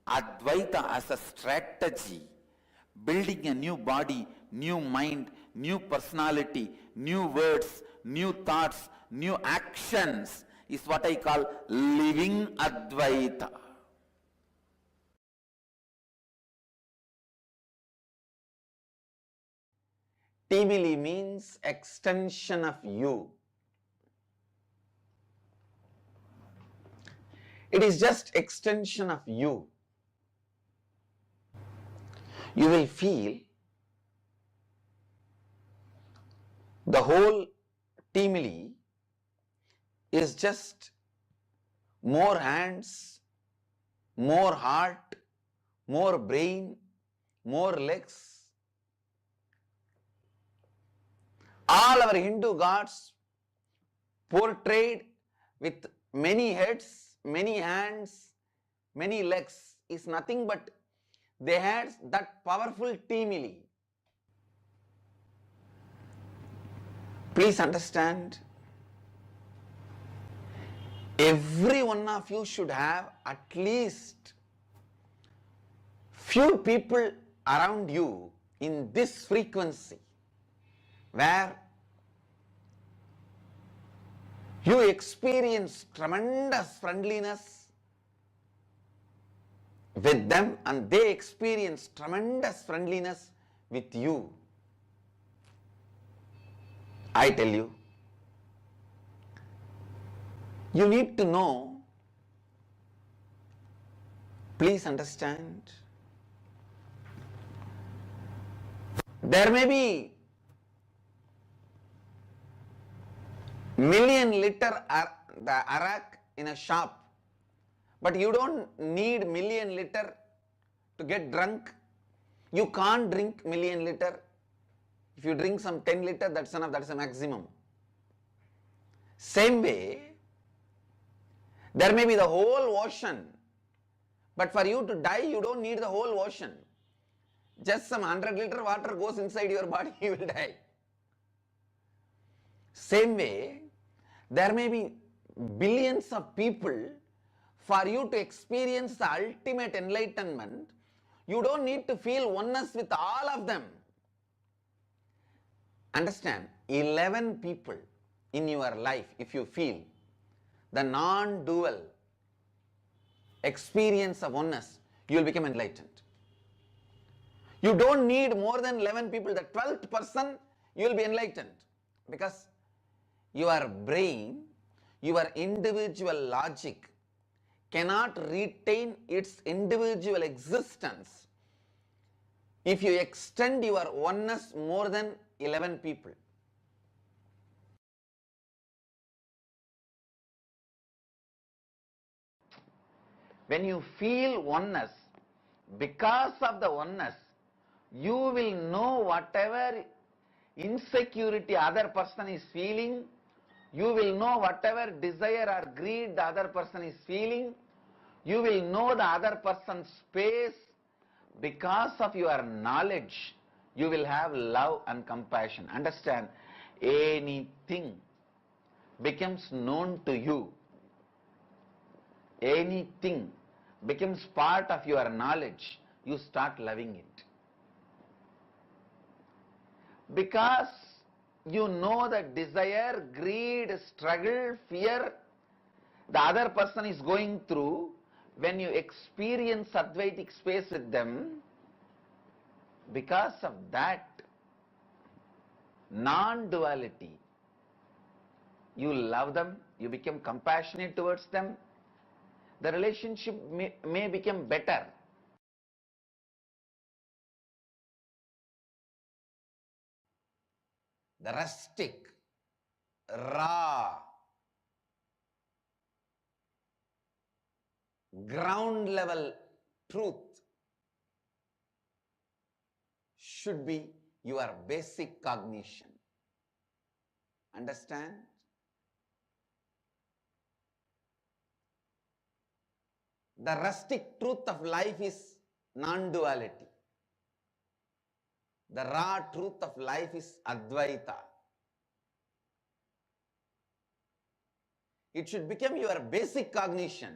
Advaita as a strategy, building a new body, new mind, new personality, new words, new thoughts, new actions is what I call living Advaita. Timili means extension of you. It is just extension of you. You will feel the whole Timili is just more hands, more heart, more brain, more legs. All our Hindu gods portrayed with many heads, many hands, many legs is nothing but they had that powerful Timili. Please understand, every one of you should have at least few people around you in this frequency where you experience tremendous friendliness with them and they experience tremendous friendliness with you, I tell you, you need to know, please understand, there may be million-liter the arak in a shop, but you don't need million-liter to get drunk. You can't drink million-liter. If you drink some 10-liter, that's enough, that's a maximum. Same way, there may be the whole ocean, but for you to die, you don't need the whole ocean. Just some 100-liter water goes inside your body, you will die. Same way, there may be billions of people. For you to experience the ultimate enlightenment, you don't need to feel oneness with all of them. Understand, 11 people in your life, if you feel the non-dual experience of oneness, you will become enlightened. You don't need more than 11 people. The 12th person, you will be enlightened, because your brain, your individual logic cannot retain its individual existence if you extend your oneness more than 11 people. When you feel oneness, because of the oneness, you will know whatever insecurity other person is feeling, you will know whatever desire or greed the other person is feeling, you will know the other person's space. Because of your knowledge, you will have love and compassion. Understand, anything becomes known to you, anything becomes part of your knowledge, you start loving it. Because you know the desire, greed, struggle, fear the other person is going through, when you experience Advaitic space with them, because of that non-duality, you love them, you become compassionate towards them, the relationship may become better. The rustic, raw, ground level truth should be your basic cognition. Understand? The rustic truth of life is non-duality. The raw truth of life is Advaita. It should become your basic cognition.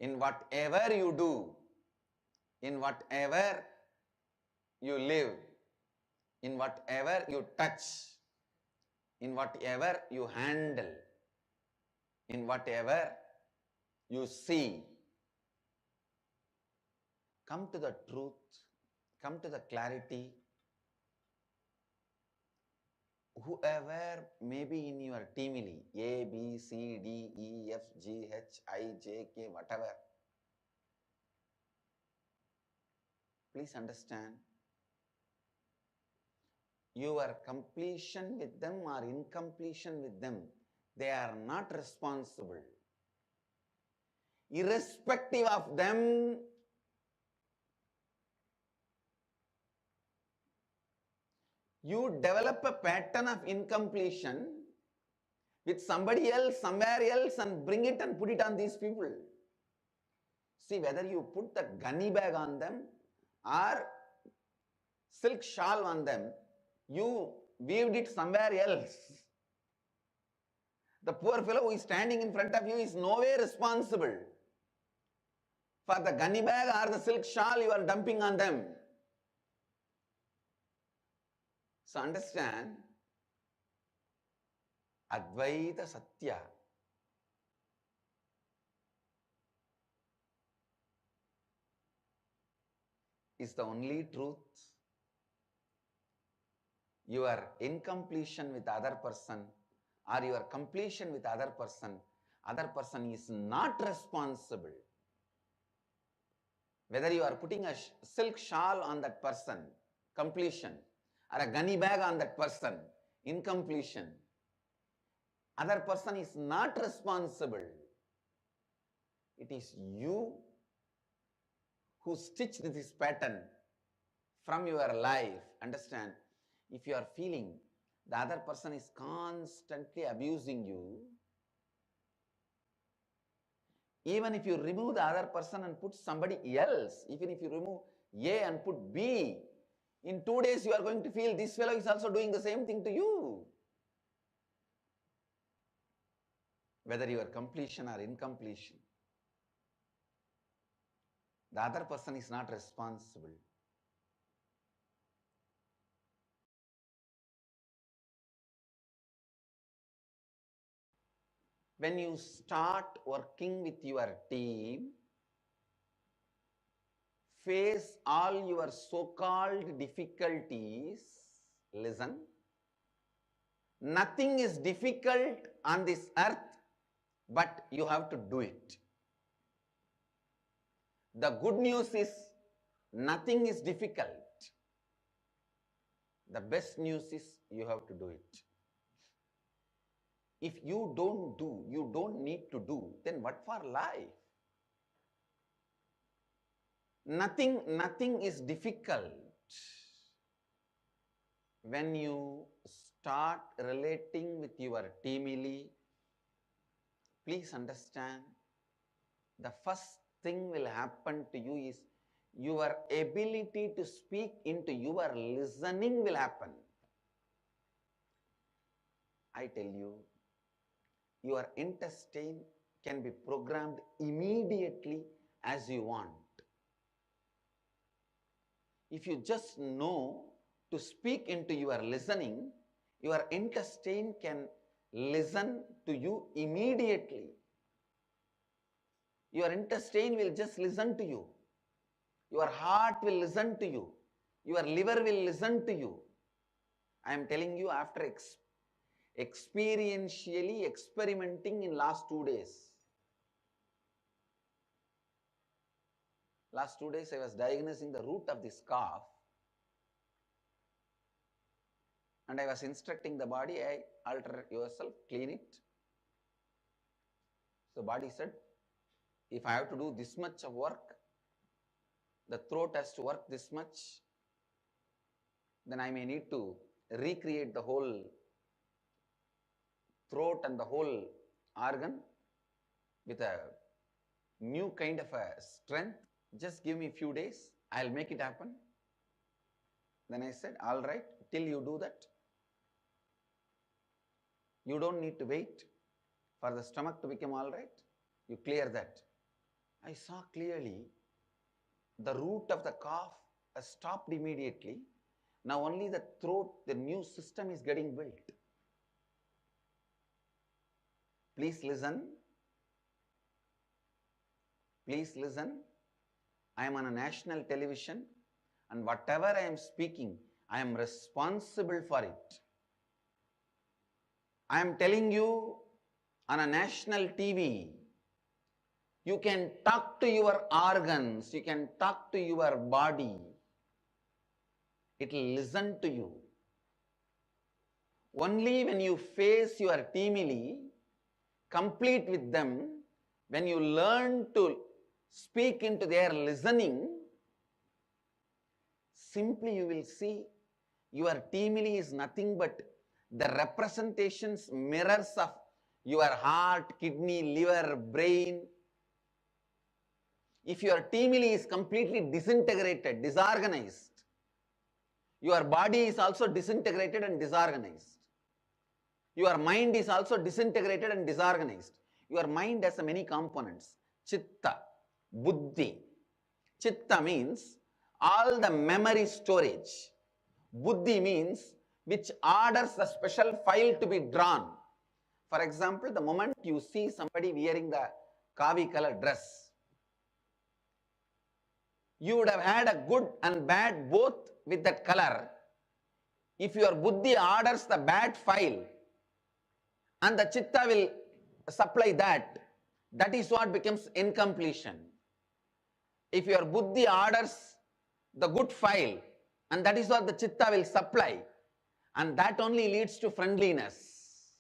In whatever you do, in whatever you live, in whatever you touch, in whatever you handle, in whatever you see, come to the truth, come to the clarity. Whoever may be in your teamily, A, B, C, D, E, F, G, H, I, J, K, whatever, please understand, your completion with them or incompletion with them, they are not responsible. Irrespective of them, you develop a pattern of incompletion with somebody else, somewhere else, and bring it and put it on these people. See, whether you put the gunny bag on them or silk shawl on them, you weaved it somewhere else. The poor fellow who is standing in front of you is no way responsible for the gunny bag or the silk shawl you are dumping on them. So understand, Advaita Satya is the only truth your incompletion with other person or your completion with other person is not responsible. Whether you are putting a silk shawl on that person, completion, or a gunny bag on that person, incompletion, other person is not responsible. It is you who stitched this pattern from your life. Understand? If you are feeling the other person is constantly abusing you, even if you remove the other person and put somebody else, even if you remove A and put B, in 2 days you are going to feel this fellow is also doing the same thing to you. Whether you are completion or incompletion, the other person is not responsible. When you start working with your team, face all your so-called difficulties, listen. Nothing is difficult on this earth, but you have to do it. The good news is nothing is difficult. The best news is you have to do it. If you don't do, you don't need to do, then what for life? Nothing is difficult. When you start relating with your teamily, please understand, the first thing will happen to you is your ability to speak into your listening will happen. I tell you, your intestine can be programmed immediately as you want. If you just know to speak into your listening, your intestine can listen to you immediately. Your intestine will just listen to you. Your heart will listen to you. Your liver will listen to you. I am telling you, after experientially experimenting in last 2 days. Last 2 days I was diagnosing the root of this cough. And I was instructing the body, hey, alter yourself, clean it. So body said, if I have to do this much of work, the throat has to work this much, then I may need to recreate the whole throat and the whole organ with a new kind of a strength. Just give me a few days, I'll make it happen. Then I said, all right, till you do that, you don't need to wait for the stomach to become all right. You clear that. I saw clearly the root of the cough has stopped immediately. Now only the throat, the new system is getting built. Please listen. Please listen. I am on a national television, and whatever I am speaking, I am responsible for it. I am telling you on a national TV, you can talk to your organs, you can talk to your body. It will listen to you. Only when you face your teamily, complete with them, when you learn to speak into their listening, simply you will see your teamily is nothing but the representations, mirrors of your heart, kidney, liver, brain. If your teamily is completely disintegrated, disorganized, your body is also disintegrated and disorganized. Your mind is also disintegrated and disorganized. Your mind has many components. Chitta, buddhi. Chitta means all the memory storage. Buddhi means which orders the special file to be drawn. For example, the moment you see somebody wearing the kavi color dress, you would have had a good and bad both with that color. If your buddhi orders the bad file and the chitta will supply that, that is what becomes incompletion. If your buddhi orders the good file and that is what the chitta will supply, and that only leads to friendliness.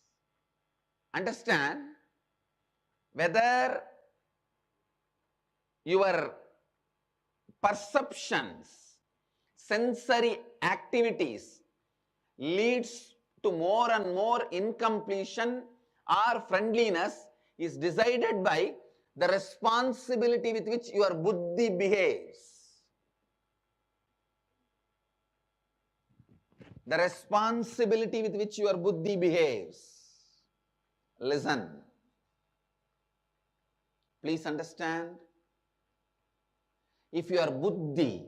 Understand? Whether your perceptions, sensory activities leads to more and more incompletion or friendliness is decided by the responsibility with which your buddhi behaves. The responsibility with which your buddhi behaves. Listen. Please understand. If your buddhi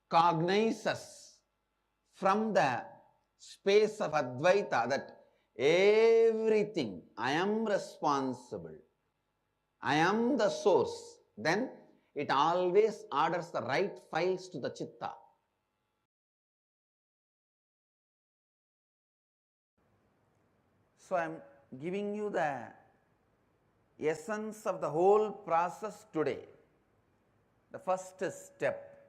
cognizes from the space of Advaita that everything, I am responsible, I am the source, then it always orders the right files to the chitta. So I am giving you the essence of the whole process today. The first step,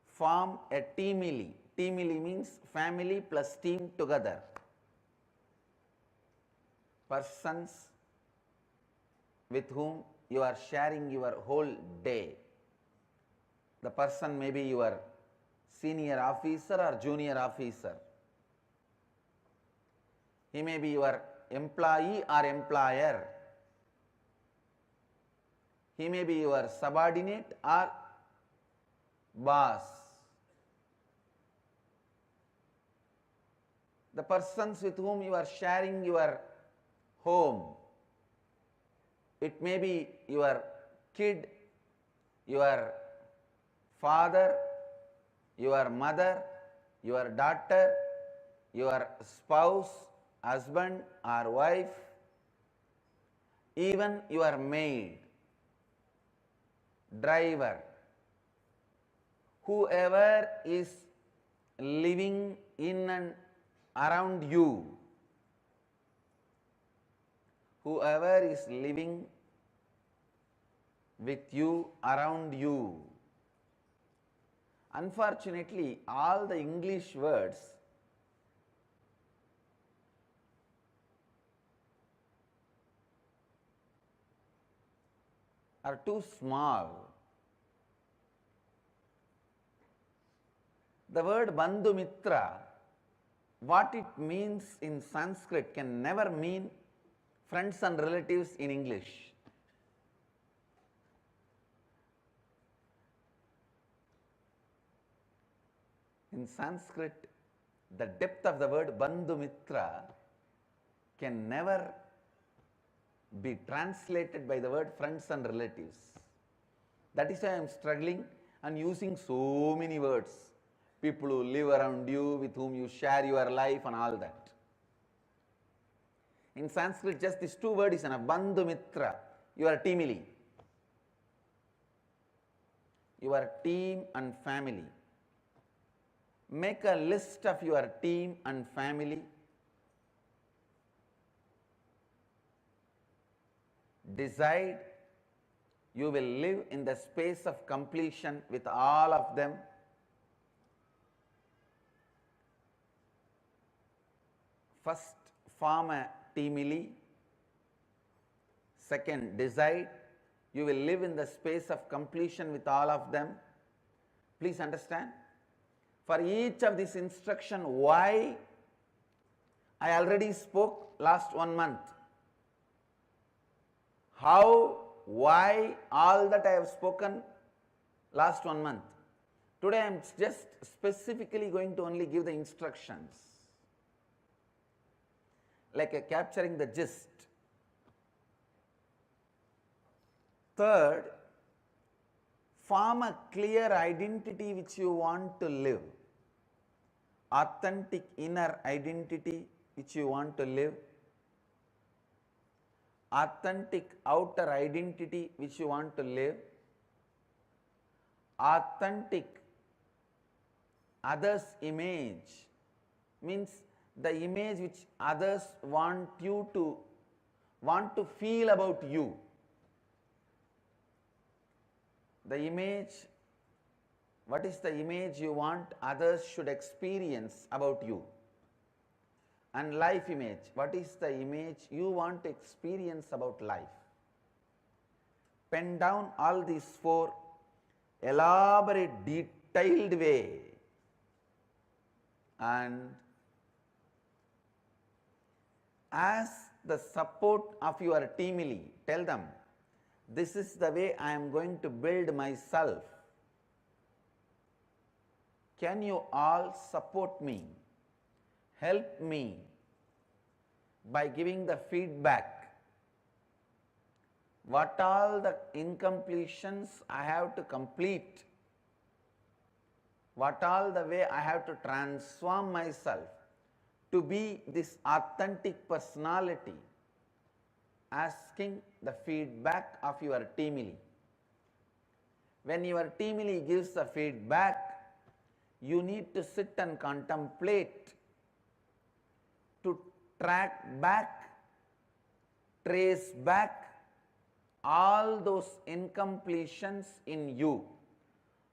form a teamily. Teamily means family plus team together. Persons with whom you are sharing your whole day. The person may be your senior officer or junior officer. He may be your employee or employer. He may be your subordinate or boss. The persons with whom you are sharing your home. It may be your kid, your father, your mother, your daughter, your spouse, husband or wife, even your maid, driver, whoever is living in and around you, whoever is living with you, around you. Unfortunately, all the English words are too small. The word Bandhu Mitra, what it means in Sanskrit can never mean friends and relatives in English. In Sanskrit, the depth of the word Bandhu Mitra can never be translated by the word friends and relatives. That is why I am struggling and using so many words. People who live around you, with whom you share your life and all that. In Sanskrit, just these two words is enough. Bandhu Mitra, your teamily. Your team and family. Make a list of your team and family. Decide you will live in the space of completion with all of them. First, form a teamily. Second, decide you will live in the space of completion with all of them. Please understand. For each of these instruction, why I already spoke last 1 month. How, why, all that I have spoken last 1 month. Today I am just specifically going to only give the instructions. Like capturing the gist. Third, form a clear identity which you want to live. Authentic inner identity which you want to live. Authentic outer identity which you want to live. Authentic others' image, means the image which others want to feel about you. The image, what is the image you want others should experience about you? And life image, what is the image you want to experience about life? Pen down all these four, elaborate, detailed way, and as the support of your teamily, tell them, this is the way I am going to build myself. Can you all support me, help me by giving the feedback? What all the incompletions I have to complete? What all the way I have to transform myself to be this authentic personality? Asking the feedback of your teamily. When your teamily gives the feedback, you need to sit and contemplate, to track back, trace back all those incompletions in you,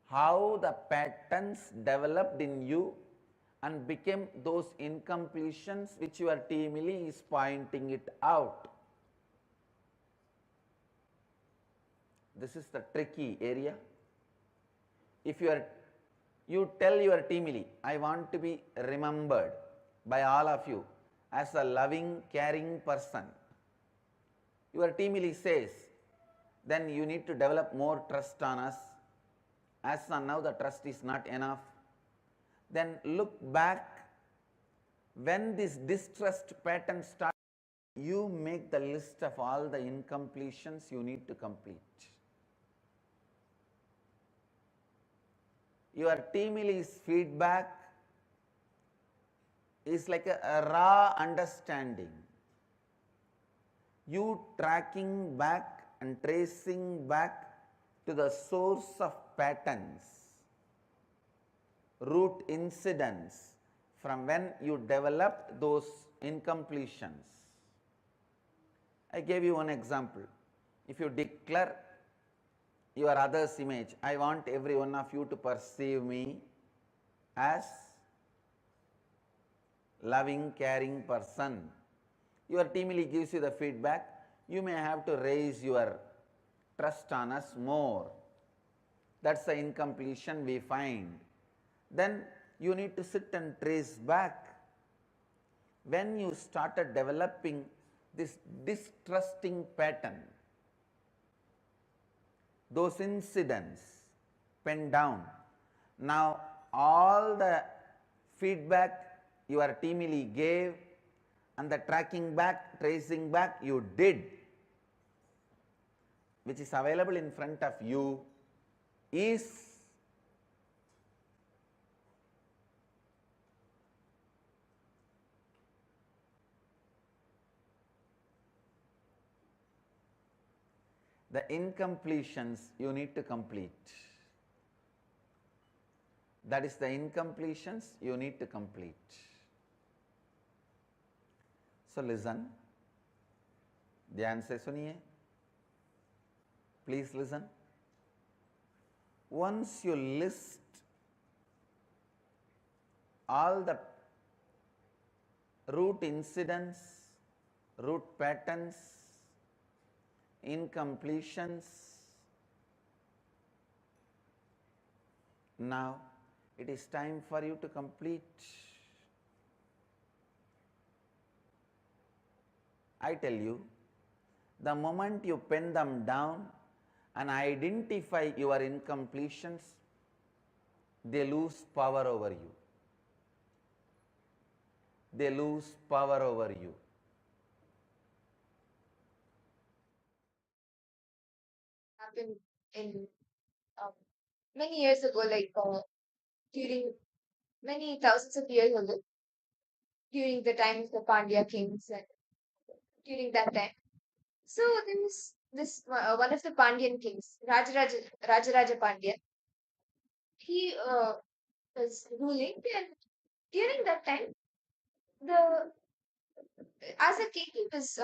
how the patterns developed in you and became those incompletions which your teamily is pointing it out. This is the tricky area. If you tell your teamily, I want to be remembered by all of you as a loving, caring person. Your teamily says, then you need to develop more trust on us. As on now the trust is not enough. Then look back, when this distrust pattern starts, you make the list of all the incompletions you need to complete. Your teamily's feedback is like a raw understanding. You tracking back and tracing back to the source of patterns, root incidents from when you developed those incompletions. I gave you one example. If you declare your other's image, I want every one of you to perceive me as loving, caring person. Your teamily gives you the feedback. You may have to raise your trust on us more. That's the incompletion we find. Then you need to sit and trace back. When you started developing this distrusting pattern, those incidents, pen down. Now all the feedback your teamily gave and the tracking back, tracing back you did, which is available in front of you, is the incompletions you need to complete. That is the incompletions you need to complete. So listen, ध्यान से सुनिए. Please listen. Once you list all the root incidents, root patterns, incompletions, now it is time for you to complete. I tell you, the moment you pen them down and identify your incompletions, they lose power over you. They lose power over you. Happened in many years ago, like during many thousands of years ago, during the time of the Pandya kings and during that time. So there was this one of the Pandyan kings, Rajaraja Pandya. He was ruling, and during that time, the as a king, he was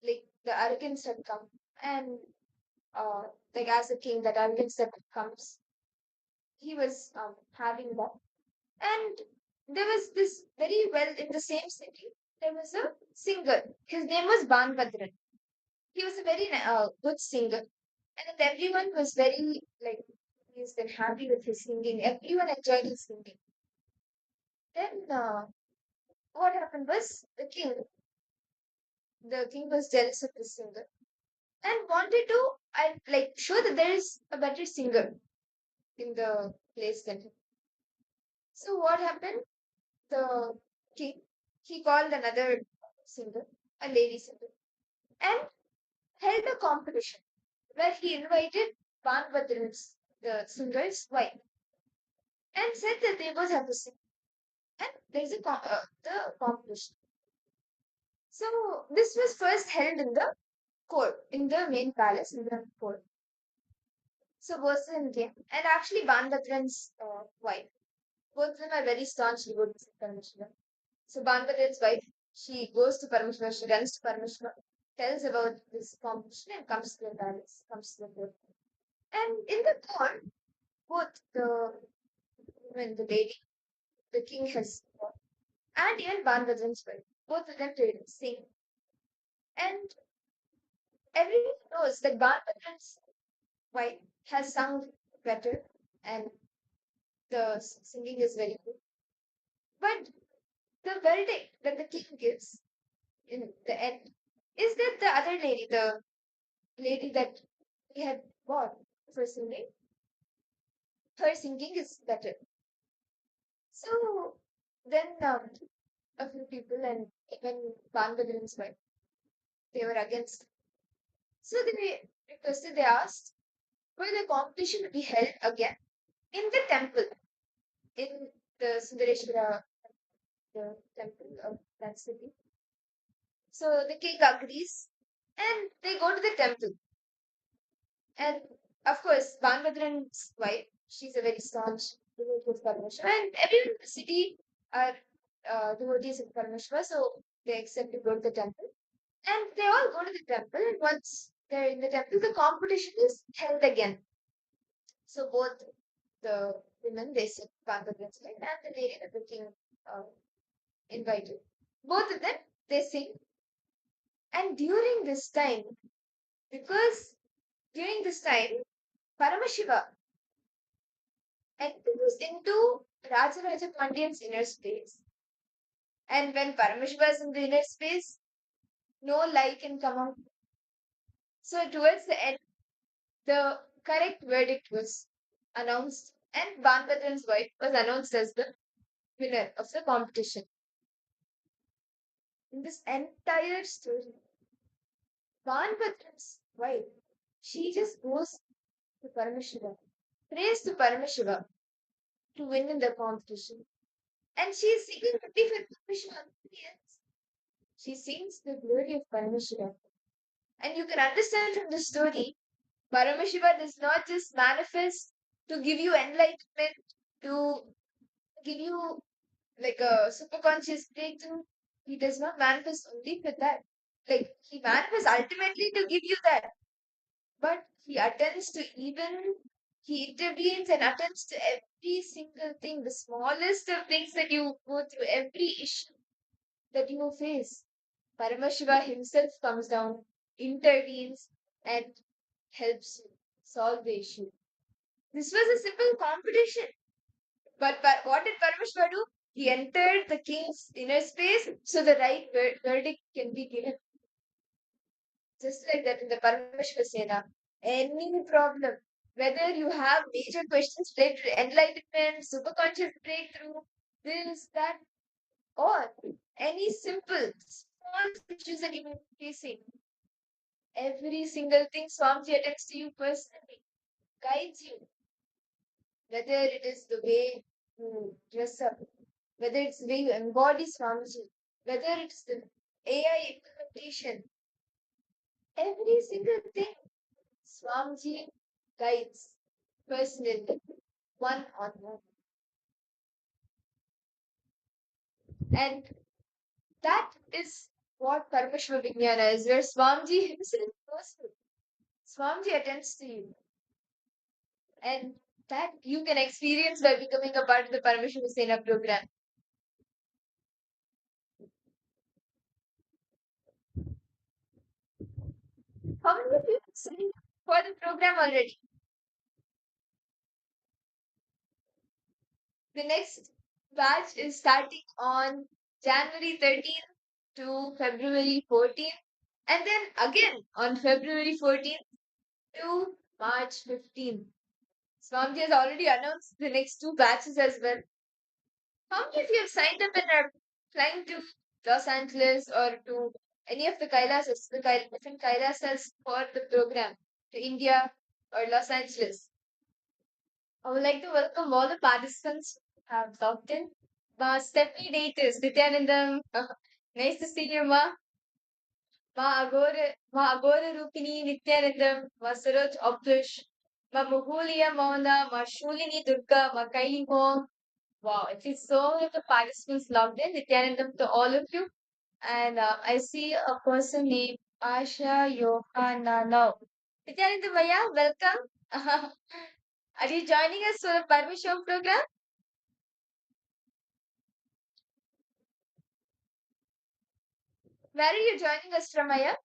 like the arrogance had come, and like as a king, that arrogance that comes, he was having that, and there was this very well in the same city. There was a singer. His name was Banbadran. He was a very good singer, and then everyone was very like pleased and happy with his singing. Everyone enjoyed his singing. Then what happened was the king was jealous of the singer and wanted to like show that there is a better singer in the place than him. So what happened? The king he called another singer, a lady singer, and held a competition where he invited Banbadran's the singer's wife and said that they both have to sing. And there's the competition. So this was first held in the court, in the main palace, in the court. So both of them came, and actually Banbadran's wife. Both of them are very staunch devotees of Parameshwara. So Banbadran's wife, she goes to Parameshwara, she runs to Parameshwara, tells about this competition, and comes to the palace, comes to the court. And in the court, both the lady, the king has, and even Banbadran's wife, both of them did sing. And everyone knows that Banbadran's wife has sung better, and the singing is very good. But the verdict that the king gives in the end is that the other lady, the lady that he had bought for singing, her singing is better. So then a few people and even Banbadran's wife, they were against. So they requested, they asked for the competition to be held again in the temple, in the Sundareshwara, the temple of that city. So the king agrees and they go to the temple. And of course, Banbadran's wife, she's a very staunch devotee of Parameshwara, and everyone in the city are devotees of Parameshwara, so they accept to go to the temple. And they all go to the temple, and once they're in the temple, the competition is held again. So both the women, they sit Banbadran's wife and the lady that the king invited. Both of them, they sing. And during this time, because during this time, Paramashiva enters into Rajaraja Pandyan's inner space. And when Paramashiva is in the inner space, no light can come out. So towards the end, the correct verdict was announced, and Banbadran's wife was announced as the winner of the competition. In this entire story, Banbadran's wife, she just goes to Paramashiva, prays to Paramashiva to win in the competition. And she is singing only for Paramashiva. Yes. She sings the glory of Paramashiva. And you can understand from the story, Paramashiva does not just manifest to give you enlightenment, to give you like a superconscious breakthrough. He does not manifest only for that. Like he manifests ultimately to give you that. But he attends to even he intervenes and attends to every single thing, the smallest of things that you go through, every issue that you face. Paramashiva himself comes down, intervenes, and helps you solve the issue. This was a simple competition. But what did Paramashiva do? He entered the king's inner space so the right verdict can be given. Just like that in the Paramashiva Sena. Any problem, whether you have major questions related to enlightenment, superconscious breakthrough, this, that, or any simple, small issues that you may be facing, every single thing Swamiji attends to you personally, guides you. Whether it is the way you dress up, whether it's the way you embody Swamiji, whether it's the AI implementation, every single thing Swamiji guides personally, one on one. And that is what Parameshwar Vijnana is, where Swamiji himself personally, Swamiji attends to you. And that you can experience by becoming a part of the Parameshwar Sena program. How many people signed up for the program already? The next batch is starting on January 13th to February 14th, and then again on February 14th to March 15th. Swamiji has already announced the next two batches as well. How many of you have signed up and are flying to Los Angeles or to any of the Kailasas, the different Kailasas for the program to India or Los Angeles? I would like to welcome all the participants who have logged in. Stephanie Datus, Nityanandam, nice to see you, Ma. Ma Agora Rupini, Nityanandam, Ma Saroj Abdush, Ma Muhulia Mauna, Ma Shulini Durga, Ma Kaili Hong. Wow, it is so many of the participants logged in. Nityanandam to all of you. And I see a person named Asha Yohana now. Nityanandam Maya, welcome. Are you joining us for the Parmeshwar program? Where are you joining us from, Maya?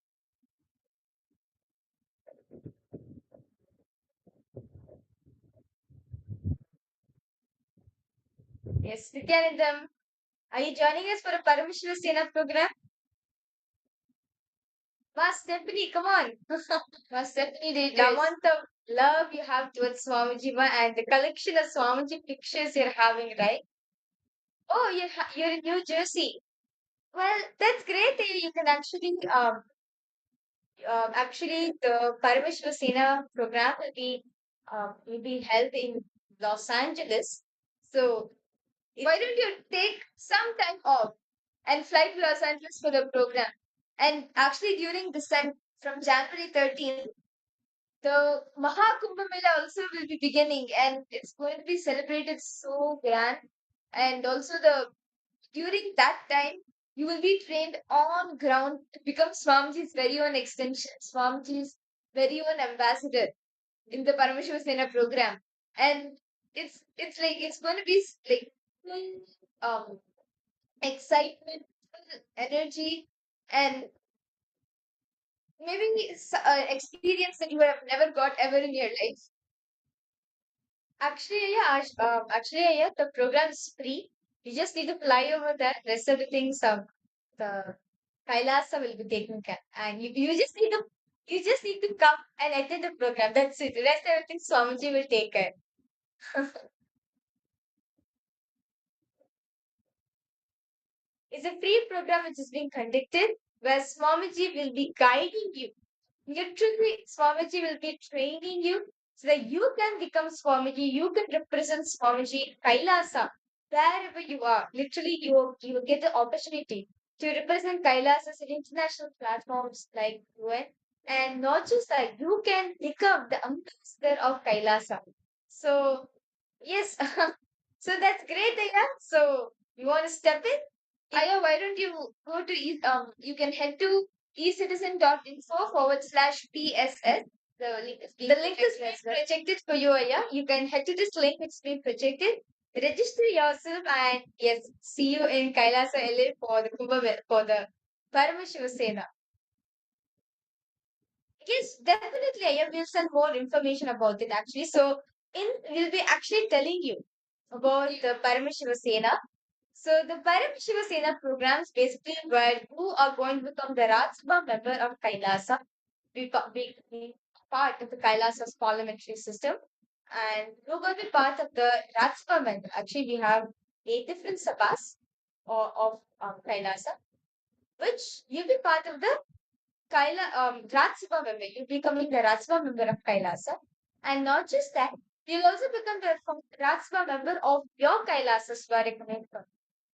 Yes, Nityanandam. Are you joining us for a Parameshwar Sena program? Ma Stephanie, come on. Ma Stephanie, the amount of love you have towards Swamiji Ma and the collection of Swamiji pictures you're having, right? Oh, you're in New Jersey. Well, that's great. You can actually the Parameshwar Sena program will be held in Los Angeles. So why don't you take some time off and fly to Los Angeles for the program? And actually, during this time, from January 13th, the Mahakumbh Mela also will be beginning, and it's going to be celebrated so grand. And also, the during that time, you will be trained on ground to become Swamiji's very own extension, Swamiji's very own ambassador in the Parameshwar Sena program. And it's like it's going to be like full excitement, full energy, and maybe experience that you have never got ever in your life. Actually, yeah, the program is free. You just need to fly over there. Rest of the things, the Kailasa will be taken care, and you just need to come and attend the program. That's it. The rest everything Swamiji will take care. It's a free program which is being conducted where Swamiji will be guiding you. Literally, Swamiji will be training you so that you can become Swamiji, you can represent Swamiji Kailasa wherever you are. Literally, you will get the opportunity to represent Kailasas in international platforms like UN. And not just that, you can become the ambassador of Kailasa. So, yes, so that's great, Aya. So, you want to step in? Aya, why don't you go to you can head to ecitizen.info/PSS. The link is being projected for you, Aya. You can head to this link, it's been projected. Register yourself and yes, see you in Kailasa LA for the for the Parameshwar Sena. Yes, definitely, Aya. We'll send more information about it actually. So we'll be actually telling you about the Parameshwar Sena. So the Parameshwar Sena programs basically where you are going to become the Rajya Sabha member of Kailasa, be part of the Kailasa's parliamentary system, and you're going to be part of the Rajya Sabha member. Actually, we have 8 different sabhas of Kailasa, which you'll be part of the Rajya Sabha member. You'll be becoming the Rajya Sabha member of Kailasa, and not just that, you'll also become the Rajya Sabha member of your Kailasas where you're coming from.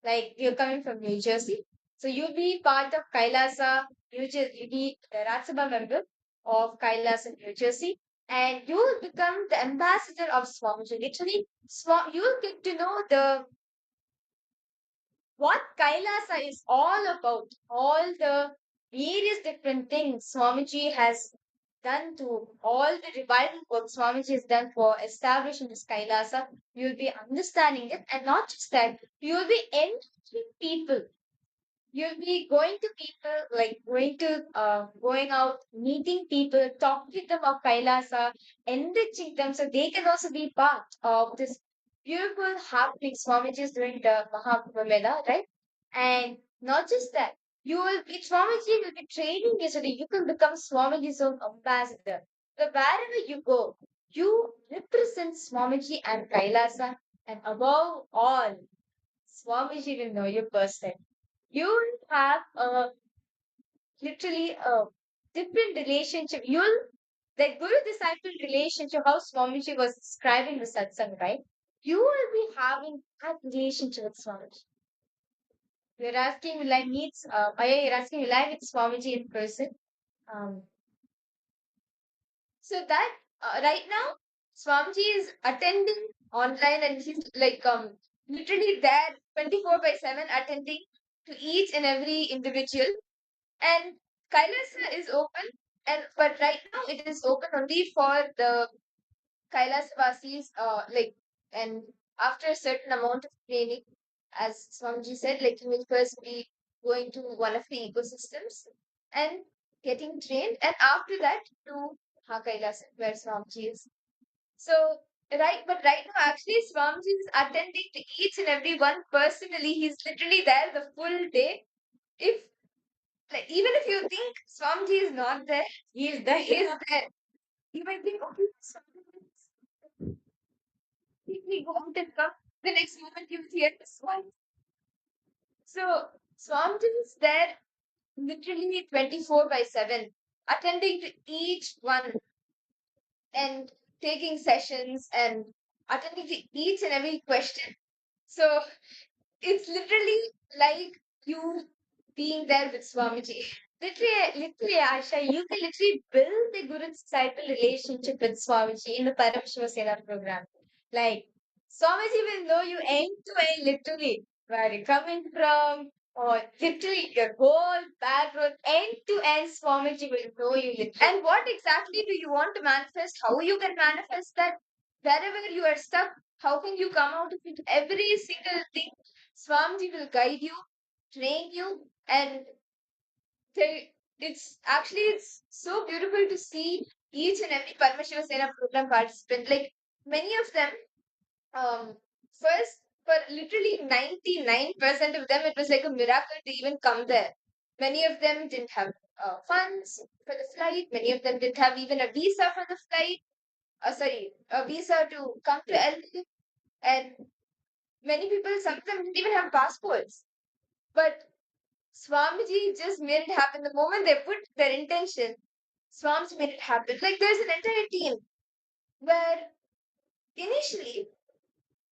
Like you're coming from New Jersey. So you'll be part of Kailasa, New Jersey, you'll be the Rajya Sabha member of Kailasa, New Jersey. And you will become the ambassador of Swamiji. Literally, you will get to know the what Kailasa is all about, all the various different things Swamiji has done to all the revival work Swamiji has done for establishing this Kailasa, you'll be understanding it. And not just that, you'll be enriching people. You'll be going to people, like going out, meeting people, talking to them of Kailasa, enriching them so they can also be part of this beautiful happening Swamiji is doing the Mahakumbh Mela, right? And not just that, Swamiji will be training you so that you can become Swamiji's own ambassador. So wherever you go, you represent Swamiji and Kailasa, and above all, Swamiji will know you personally. You will have literally a different relationship. The Guru disciple relationship, how Swamiji was describing the satsang, right? You will be having that relationship with Swamiji. You're asking, will I meet, Maya, you're asking, will I meet Swamiji in person? Um, so that right now, Swamiji is attending online and he's like literally there 24/7 attending to each and every individual. And Kailasa is open, but right now it is open only for the Kailasvasis, and after a certain amount of training, as Swamiji said, like you will first be going to one of the ecosystems and getting trained, and after that to Kailasa, where Swamiji is. So but right now actually Swamiji is attending to each and every one personally. He's literally there the full day. If like even if you think Swamiji is not there, he is there. He is there. You might think, okay, Swamiji is quickly go out and come. The next moment you hear this one. So Swamiji is there literally 24/7, attending to each one and taking sessions and attending to each and every question. So it's literally like you being there with Swamiji. Literally, Asha, you can literally build the Guru disciple relationship with Swamiji in the Paramashivoham program. Like, Swamiji will know you end to end, literally, where you're coming from, or literally your whole background, end to end, Swamiji will know you literally. And what exactly do you want to manifest? How you can manifest that? Wherever you are stuck, how can you come out of it? Every single thing, Swamiji will guide you, train you, and it's so beautiful to see each and every Paramashiva Sena program participant. Like many of them, first for literally 99% of them, it was like a miracle to even come there. Many of them didn't have funds for the flight. Many of them didn't have even a visa for the flight. A visa to come to LA. And many people, some of them didn't even have passports. But Swamiji just made it happen. The moment they put their intention, Swamiji made it happen. Like there's an entire team where initially,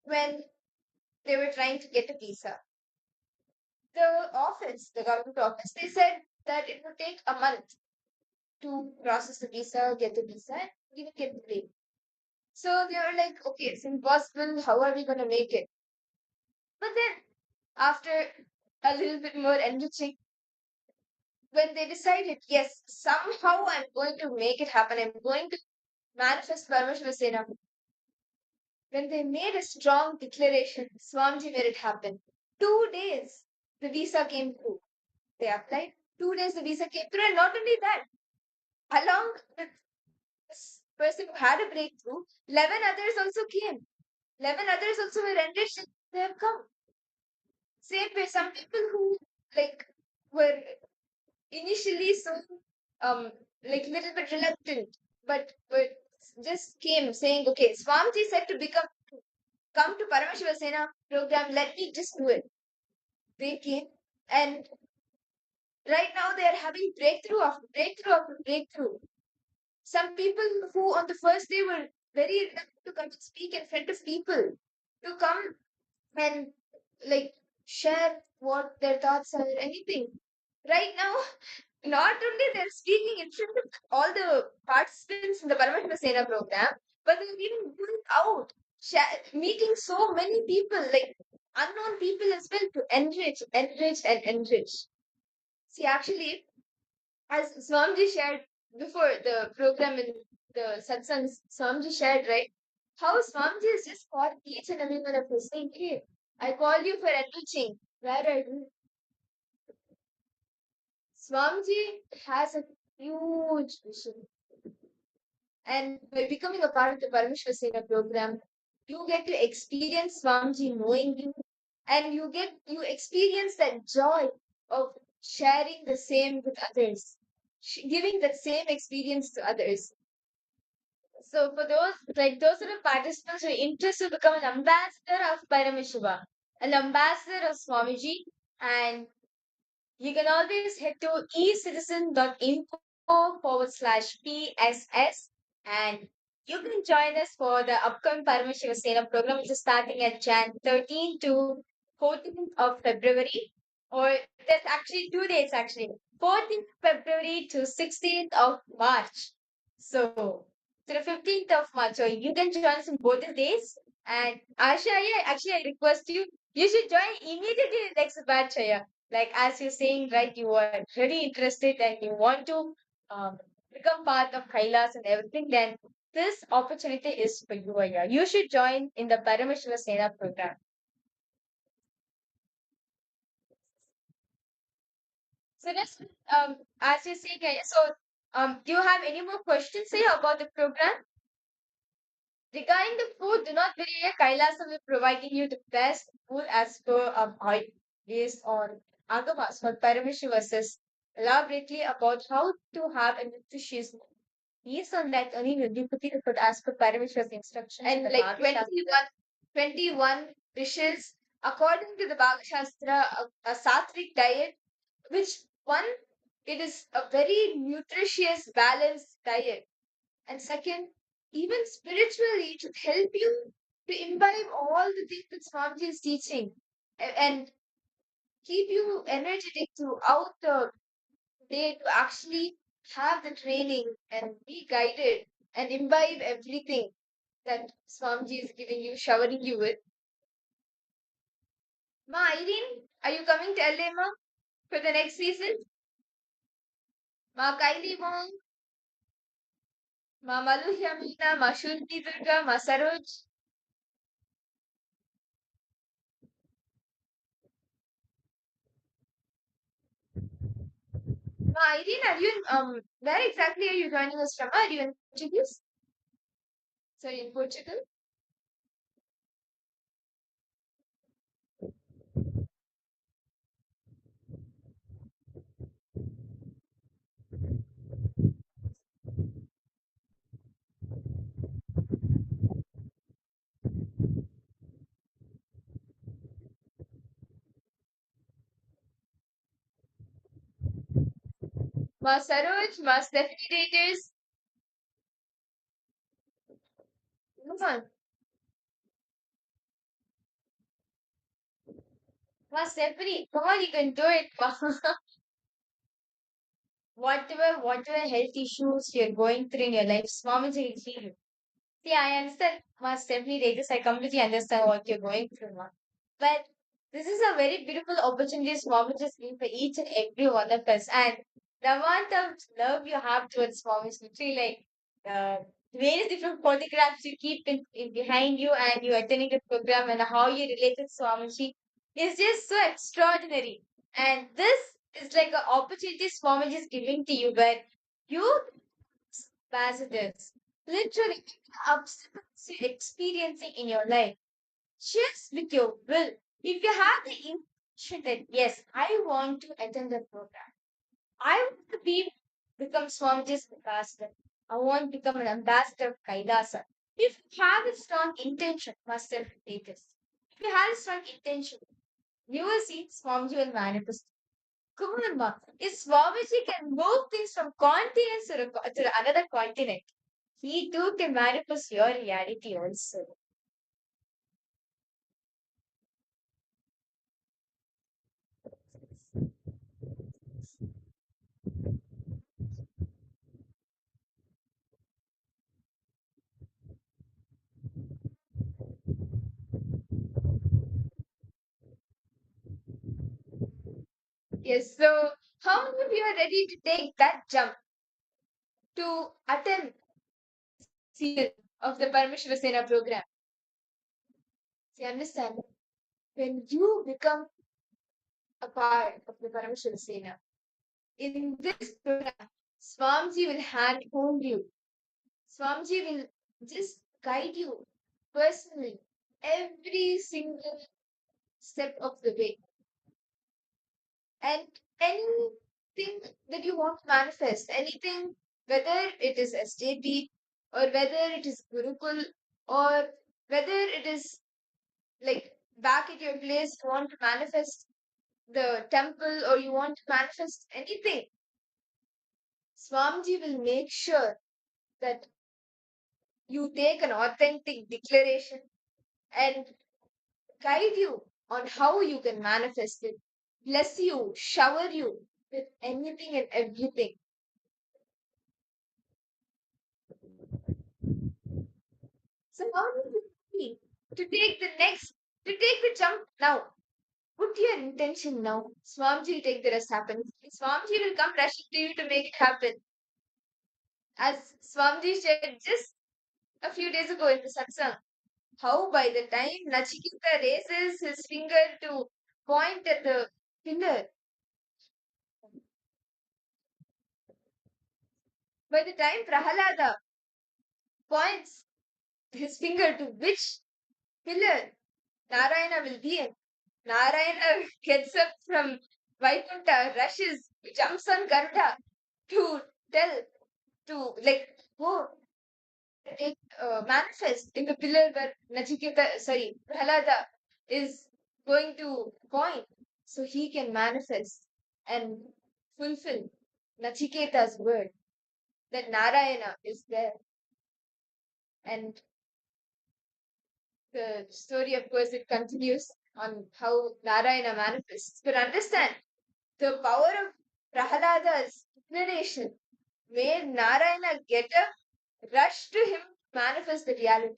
when they were trying to get a visa, the government office, they said that it would take a month to process the visa, get the visa, and even get the pay. So they were like, okay, it's impossible. How are we going to make it? But then, after a little bit more enriching, when they decided, yes, somehow I'm going to make it happen, I'm going to manifest Paramashiva Sena. When they made a strong declaration, Swamiji made it happen. 2 days, the visa came through. They applied. 2 days, the visa came through. And not only that, along with this person who had a breakthrough, 11 others also came. 11 others also were enriched. They have come. Same way, some people who were initially so little bit reluctant, but just came saying, okay, Swamiji said to come to Paramashiva Sena program, let me just do it. They came, and right now they are having breakthrough after breakthrough after breakthrough. Some people who on the first day were very reluctant to come and speak in front of people, to come and share what their thoughts are, anything. Right now, not only they're speaking in front of all the participants in the Paramashiva Sena program, but they're even going out, meeting so many people. Like unknown people as well to enrich, and enrich. See, actually, as Swamiji shared before the program in the satsangs, Swamiji shared, right? How Swamiji has just called each and every one of us saying, hey, I call you for enriching. Where are you? Swamiji has a huge vision. And by becoming a part of the Parameshwar Sena program, you get to experience Swamiji knowing you, and you experience that joy of sharing the same with others, giving that same experience to others. So for those are the participants who are interested to become an ambassador of Parameshwar, an ambassador of Swamiji, and you can always head to ecitizen.info/PSS, and you can join us for the upcoming Parameshwar Sena program, which is starting at Jan 13 to 14th of February. Or there's actually 2 dates actually. 14th February to 16th of March. So to the 15th of March. So you can join us in both the days. And Asha, yeah, actually I request you should join immediately in the next batch, Aya. Like as you're saying, right, you are really interested and you want to become part of Kailas and everything, then this opportunity is for you, Aya. You should join in the Parameshwara Sena program. So let's as you say, Aya, so do you have any more questions here about the program? Regarding the food, do not worry, Kailasam will providing you the best food as per oil based on Agamas for Parameshwar elaborately about how to have a nutritious meal. Based on that, only will be putting the food as per Parameshwar's instruction. And like 21 dishes according to the Bhagavad Shastra, a sattvic diet, which one, it is a very nutritious, balanced diet. And second, even spiritually, to help you to imbibe all the things that Swamiji is teaching and keep you energetic throughout the day to actually have the training and be guided and imbibe everything that Swamiji is giving you, showering you with. Ma Irene, are you coming to LA, Ma, for the next season? Ma Kylie Wong, Ma Malu Yamina, Ma Shunti Durga, Ma Saroj. Irene, are you where exactly are you joining us from? Are you in Portuguese? Sorry, in Portugal? Ma Saroj, Ma Stephanie Daters. Come on. Ma Stephanie, come on, you can do it. whatever health issues you're going through in your life, Swamiji will heal you. See, I understand, Ma Stephanie Daters. I completely understand what you're going through, Ma. But this is a very beautiful opportunity Swamiji is giving for each and every one of us. And the amount of love you have towards Swamiji, literally like various different photographs you keep in behind you and you attending the program and how you relate to Swamiji is just so extraordinary. And this is like an opportunity Swamiji is giving to you where you ambassadors literally obstacles you're experiencing in your life just with your will. If you have the intention that yes, I want to attend the program, I want to become Swamiji's ambassador. I want to become an ambassador of Kailasa. If you have a strong intention, Master Vedas, if you have a strong intention, you will see Swamiji will manifest. Come on, Ma. If Swamiji can move things from continents to another continent, he too can manifest your reality also. Yes, so how many of you are ready to take that jump to attend season of the Parameshivasena program? So you understand, when you become a part of the Parameshivasena, in this program, Swamiji will handhold you. Swamiji will just guide you personally every single step of the way. And anything that you want to manifest, anything, whether it is SJP or whether it is Gurukul or whether it is like back at your place, you want to manifest the temple or you want to manifest anything, Swamiji will make sure that you take an authentic declaration and guide you on how you can manifest it, bless you, shower you with anything and everything. So how do you feel to take the jump now? Put your intention now. Swamiji will take the rest happen. Swamiji will come rushing to you to make it happen. As Swamiji shared just a few days ago in the satsang, how by the time Nachiketa raises his finger to point at the pillar, by the time Prahalada points his finger to which pillar Narayana will be in, Narayana gets up from Vaikuntha, rushes, jumps on Garuda to tell, to like go take manifest in the pillar where Prahalada is going to point, so he can manifest and fulfill Nachiketa's word that Narayana is there. And the story, of course, it continues on how Narayana manifests. But understand, the power of Prahalada's declaration made Narayana get up, rush to him, manifest the reality.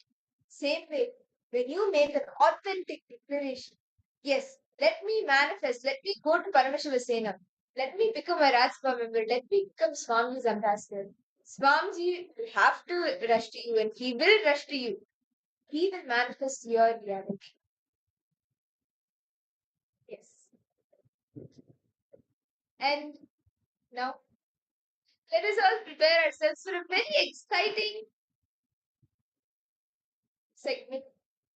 Same way, when you make an authentic declaration, yes, let me manifest, let me go to Parameshivasena, let me become a Rajpa member, let me become Swami's ambassador. Swamiji will have to rush to you and he will rush to you. He will manifest your reality. Yes. And now, let us all prepare ourselves for a very exciting segment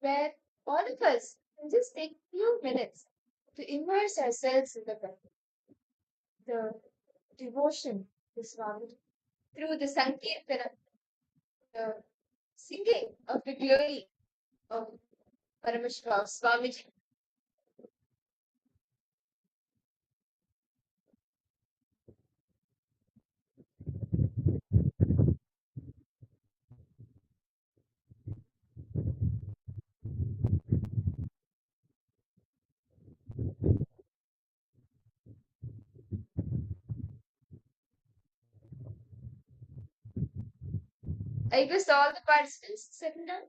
where all of us can just take a few minutes to immerse ourselves in the devotion to Swami through the Sankirtana, the singing of the glory of Parameshwar Swamiji. I guess all the participants settled down.